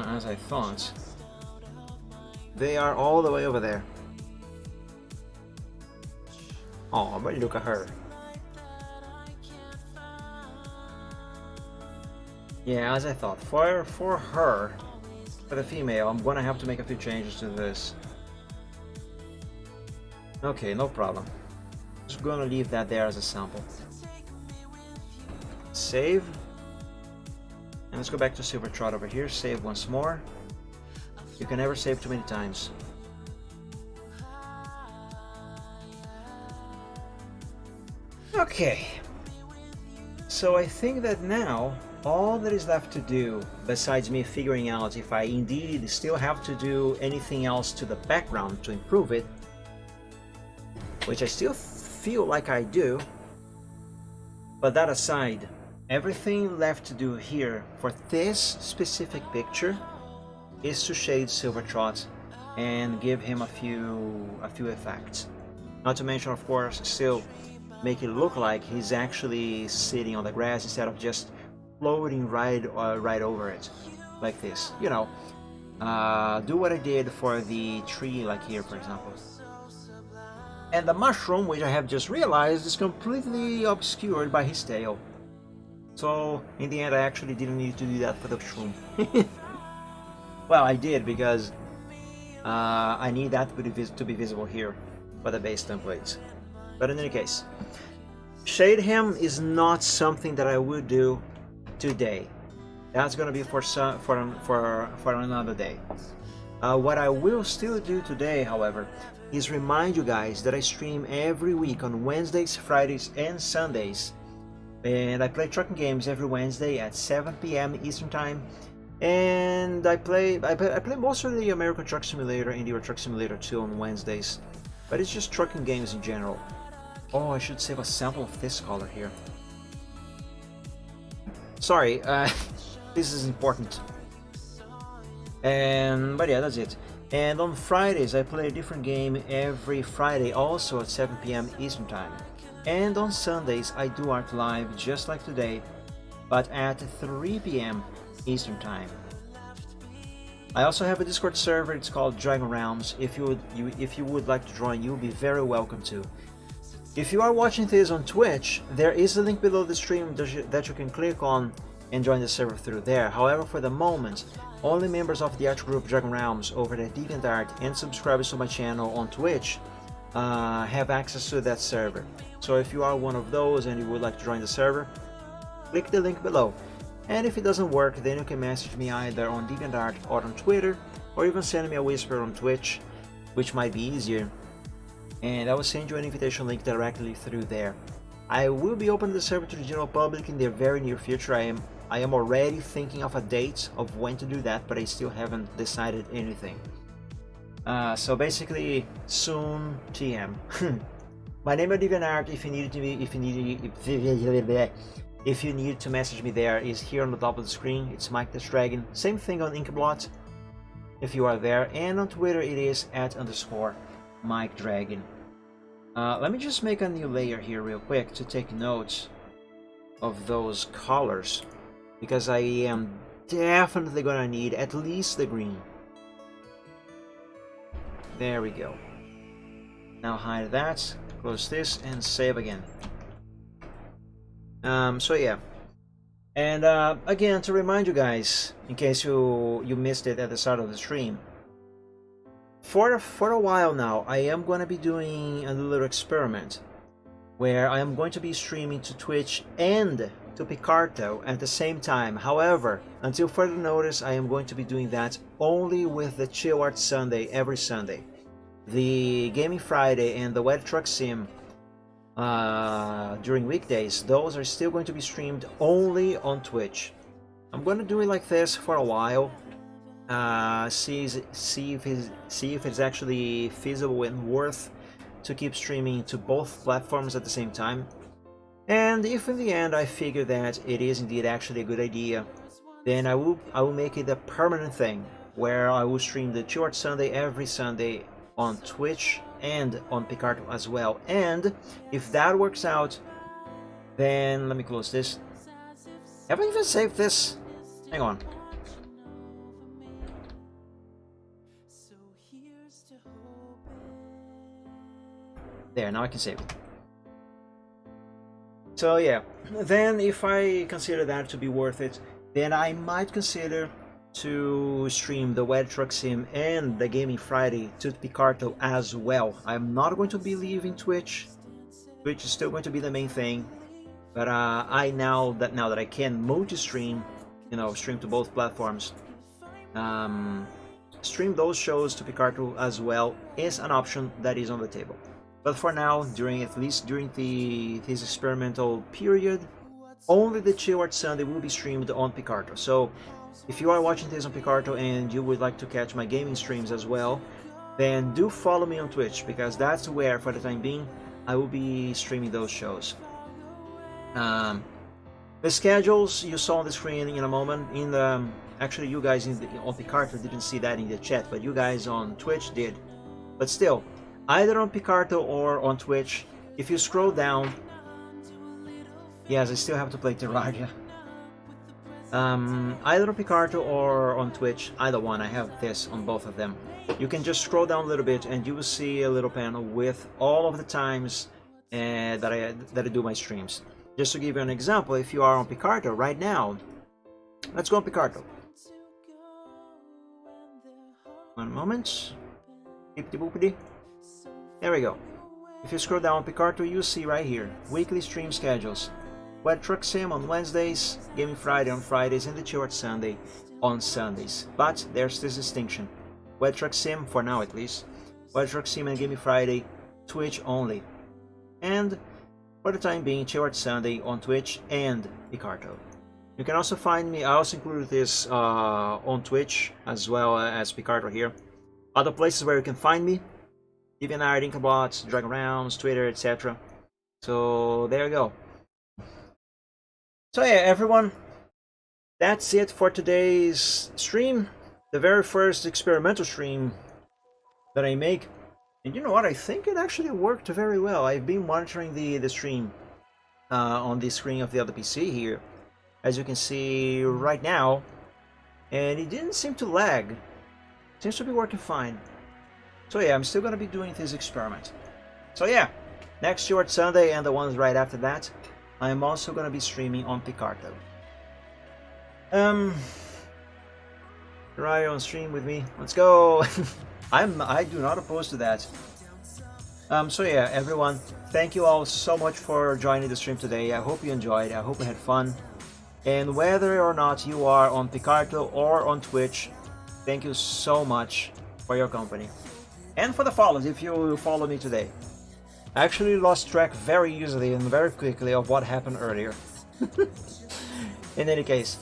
As I thought. They are all the way over there. Oh, but look at her. Yeah, as I thought. For her, for the female, I'm gonna have to make a few changes to this. Okay, no problem. Just gonna leave that there as a sample. Save. And let's go back to Silver Trot over here, save once more. You can never save too many times. Okay. So I think that now, all that is left to do, besides me figuring out if I indeed still have to do anything else to the background to improve it, which I still feel like I do, But that aside, everything left to do here for this specific picture is to shade Silvertrot and give him a few effects. Not to mention, of course, still make it look like he's actually sitting on the grass instead of just floating right over it, like this. You know, do what I did for the tree, like here, for example. And the mushroom, which I have just realized, is completely obscured by his tail. So, in the end, I actually didn't need to do that for the shroom. Well, I did, because I need that to be visible here for the base templates. But in any case, shade him is not something that I would do today. That's gonna be for another day. What I will still do today, however, is remind you guys that I stream every week on Wednesdays, Fridays, and Sundays. And I play trucking games every Wednesday at 7 p.m. Eastern Time. And I play mostly the American Truck Simulator and Euro Truck Simulator 2 on Wednesdays. But it's just trucking games in general. Oh, I should save a sample of this color here. Sorry, this is important. But yeah, that's it. And on Fridays, I play a different game every Friday, also at 7 p.m. Eastern Time. And on Sundays, I do art live, just like today, but at 3 p.m. Eastern Time. I also have a Discord server. It's called Dragon Realms. If you would like to join, you'll be very welcome to. If you are watching this on Twitch, there is a link below the stream that you can click on and join the server through there. However, for the moment, only members of the art group Dragon Realms over at DeviantArt and subscribers to my channel on Twitch have access to that server. So if you are one of those and you would like to join the server, click the link below. And if it doesn't work, then you can message me either on DeviantArt or on Twitter, or even send me a whisper on Twitch, which might be easier. And I will send you an invitation link directly through there. I will be opening the server to the general public in the very near future. I am already thinking of a date of when to do that, but I still haven't decided anything. So basically, soon TM. My name is DeviantArt. If you need to message me there, is here on the top of the screen. It's Mike the Dragon. Same thing on Inkblot, if you are there, and on Twitter it is @_Mike Dragon. Let me just make a new layer here real quick to take notes of those colors, because I am definitely gonna need at least the green. There we go. Now hide that, close this, and save again. So yeah, and again, to remind you guys, in case you missed it at the start of the stream, for a while now, I am going to be doing a little experiment where I am going to be streaming to Twitch and to Picarto at the same time. However, until further notice, I am going to be doing that only with the Chill Art Sunday every Sunday. The Gaming Friday and the Wet Truck Sim during weekdays, those are still going to be streamed only on Twitch. I'm going to do it like this for a while, see if it's actually feasible and worth to keep streaming to both platforms at the same time. And if in the end I figure that it is indeed actually a good idea, then I will make it a permanent thing where I will stream the Chill Art Sunday every Sunday on Twitch and on Picarto as well. And if that works out, then let me close this. Have I even saved this? Hang on. There, now I can save it. So yeah, then if I consider that to be worth it, then I might consider to stream the Wet Truck Sim and the Gaming Friday to Picarto as well. I'm not going to be leaving Twitch. Twitch is still going to be the main thing, but now that I can multi-stream, stream to both platforms, stream those shows to Picarto as well is an option that is on the table. But for now, at least during this experimental period, only the Chill Art Sunday will be streamed on Picarto. So if you are watching this on Picarto and you would like to catch my gaming streams as well, then do follow me on Twitch, because that's where, for the time being, I will be streaming those shows. The schedules you saw on the screen in a moment. In the actually, you guys on Picarto didn't see that in the chat, but you guys on Twitch did. But still, either on Picarto or on Twitch, if you scroll down, yes, I still have to play Terraria. Either on Picarto or on Twitch, either one. I have this on both of them. You can just scroll down a little bit, and you will see a little panel with all of the times that I do my streams. Just to give you an example, if you are on Picarto right now, let's go on Picarto. One moment. Boopity. There we go. If you scroll down on Picarto, you'll see right here weekly stream schedules. Wet Truck Sim on Wednesdays, Gaming Friday on Fridays, and the Chill Art Sunday on Sundays. But there's this distinction: Wet Truck Sim, for now at least, Wet Truck Sim and Gaming Friday, Twitch only. And for the time being, Chill Art Sunday on Twitch and Picarto. You can also find me, I also included this on Twitch as well as Picarto here. Other places where you can find me: DeviantArt, Inkabot, Dragon Realms, Twitter, etc. So there you go. So yeah, everyone, that's it for today's stream. The very first experimental stream that I make. And you know what, I think it actually worked very well. I've been monitoring the stream on the screen of the other PC here, as you can see right now, and it didn't seem to lag. It seems to be working fine. So yeah, I'm still gonna be doing this experiment. So yeah, next Chill Art Sunday and the ones right after that, I am also gonna be streaming on Picarto. Right on stream with me. Let's go. I do not oppose to that. So yeah, everyone, thank you all so much for joining the stream today. I hope you enjoyed. I hope you had fun. And whether or not you are on Picarto or on Twitch, thank you so much for your company. And for the follows, if you follow me today. I actually lost track very easily and very quickly of what happened earlier. In any case,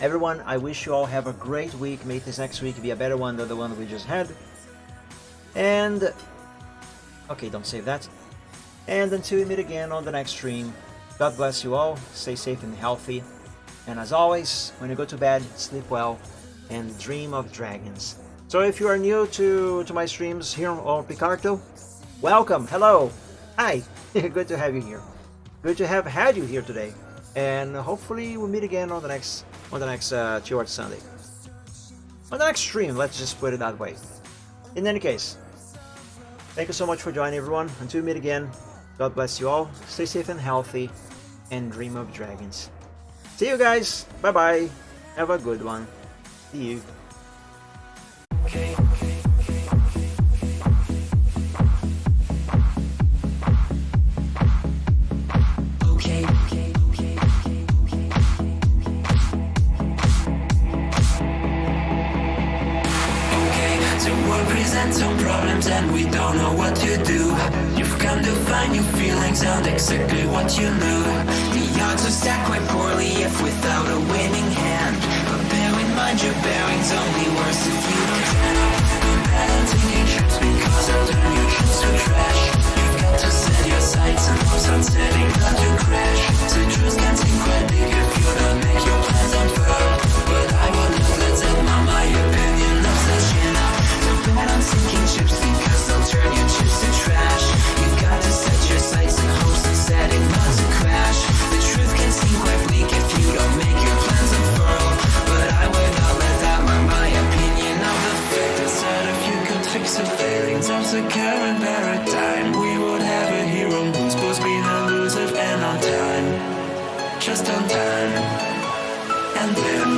everyone, I wish you all have a great week. May this next week be a better one than the one we just had. And okay, don't save that. And until we meet again on the next stream, God bless you all, stay safe and healthy. And as always, when you go to bed, sleep well and dream of dragons. So if you are new to my streams here on Picarto, welcome, hello, hi, good to have you here. Good to have had you here today. And hopefully we'll meet again on the next Chill Art Sunday. On the next stream, let's just put it that way. In any case, thank you so much for joining, everyone. Until we meet again, God bless you all, stay safe and healthy, and dream of dragons. See you guys, bye bye, have a good one, see you. Some problems and we don't know what to do. You've come to find your feelings aren't exactly what you knew. The odds are stacked quite poorly if without a winning hand. But bear in mind your bearing's only worse if you don't turn up. Don't bet on taking trips because they'll turn your trips to trash. You've got to set your sights and hopes on setting not to crash. Citrus can seem quite big if you don't make your plans unfurl. But I will not let them on my opinion of such enough. Bet on sinking ships because they'll turn your chips to trash. You've got to set your sights and hopes and setting not to crash. The truth can seem quite bleak if you don't make your plans unfurl. But I would not let that mar my opinion of the fact that if you could fix the failings of the current paradigm, we would have a hero who's both been elusive and on time. Just on time. And then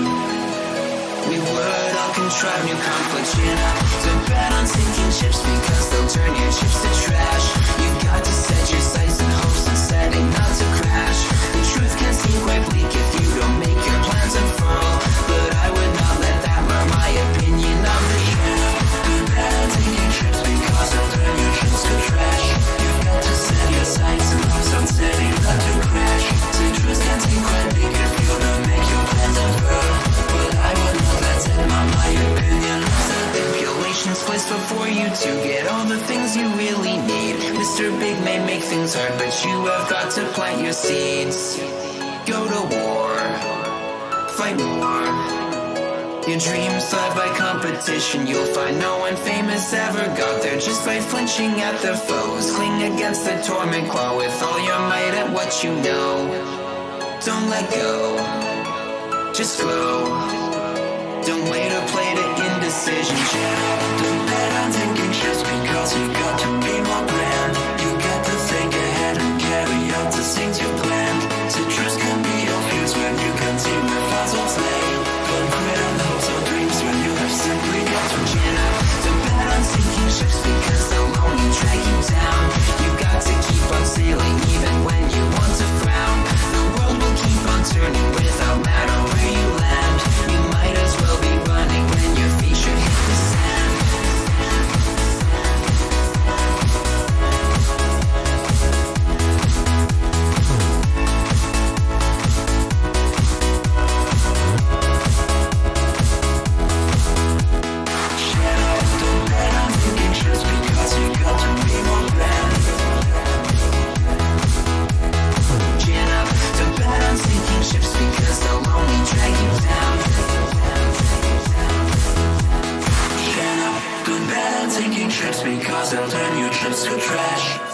we would all contrive new conflicts, you know. So bet on sinking ships because they'll turn your chips to trash. You've got to set your sights and hopes and setting not to crash. The truth can seem quite bleak if you don't make your plans unfurl. But I would not let that mar my opinion of the year. Bet on sinking ships because they'll turn your chips to trash. You've got to set your sights and hopes on setting not to crash. The truth can seem quite bleak if you don't make your plans unfurl. But I would not let it on my opinion. Manipulations list before you to get all the things you really need. Mr. Big may make things hard, but you have got to plant your seeds. Go to war, fight more. Your dreams thrive by competition. You'll find no one famous ever got there just by flinching at their foes. Cling against the torment, claw with all your might at what you know. Don't let go, just grow. Don't wait or play to indecision. Don't bet on taking trips because you've got to be more grand. You got to think ahead and carry out the things you planned. Citrus can be your fears when you can see where fossils lay. Don't quit on hopes or dreams when you have simply got to chin up. Don't bet on sinking ships because they'll only drag you down. You got to keep on sailing even when you want to frown. The world will keep on turning without matter where you land. You might as well be running when your feet should hit the sand. Don't bet on taking trips because you got to be more grand. Chin up, don't bet on sinking ships because they'll only drag you down. Chin up, don't bet on taking trips because they'll turn your trips to trash.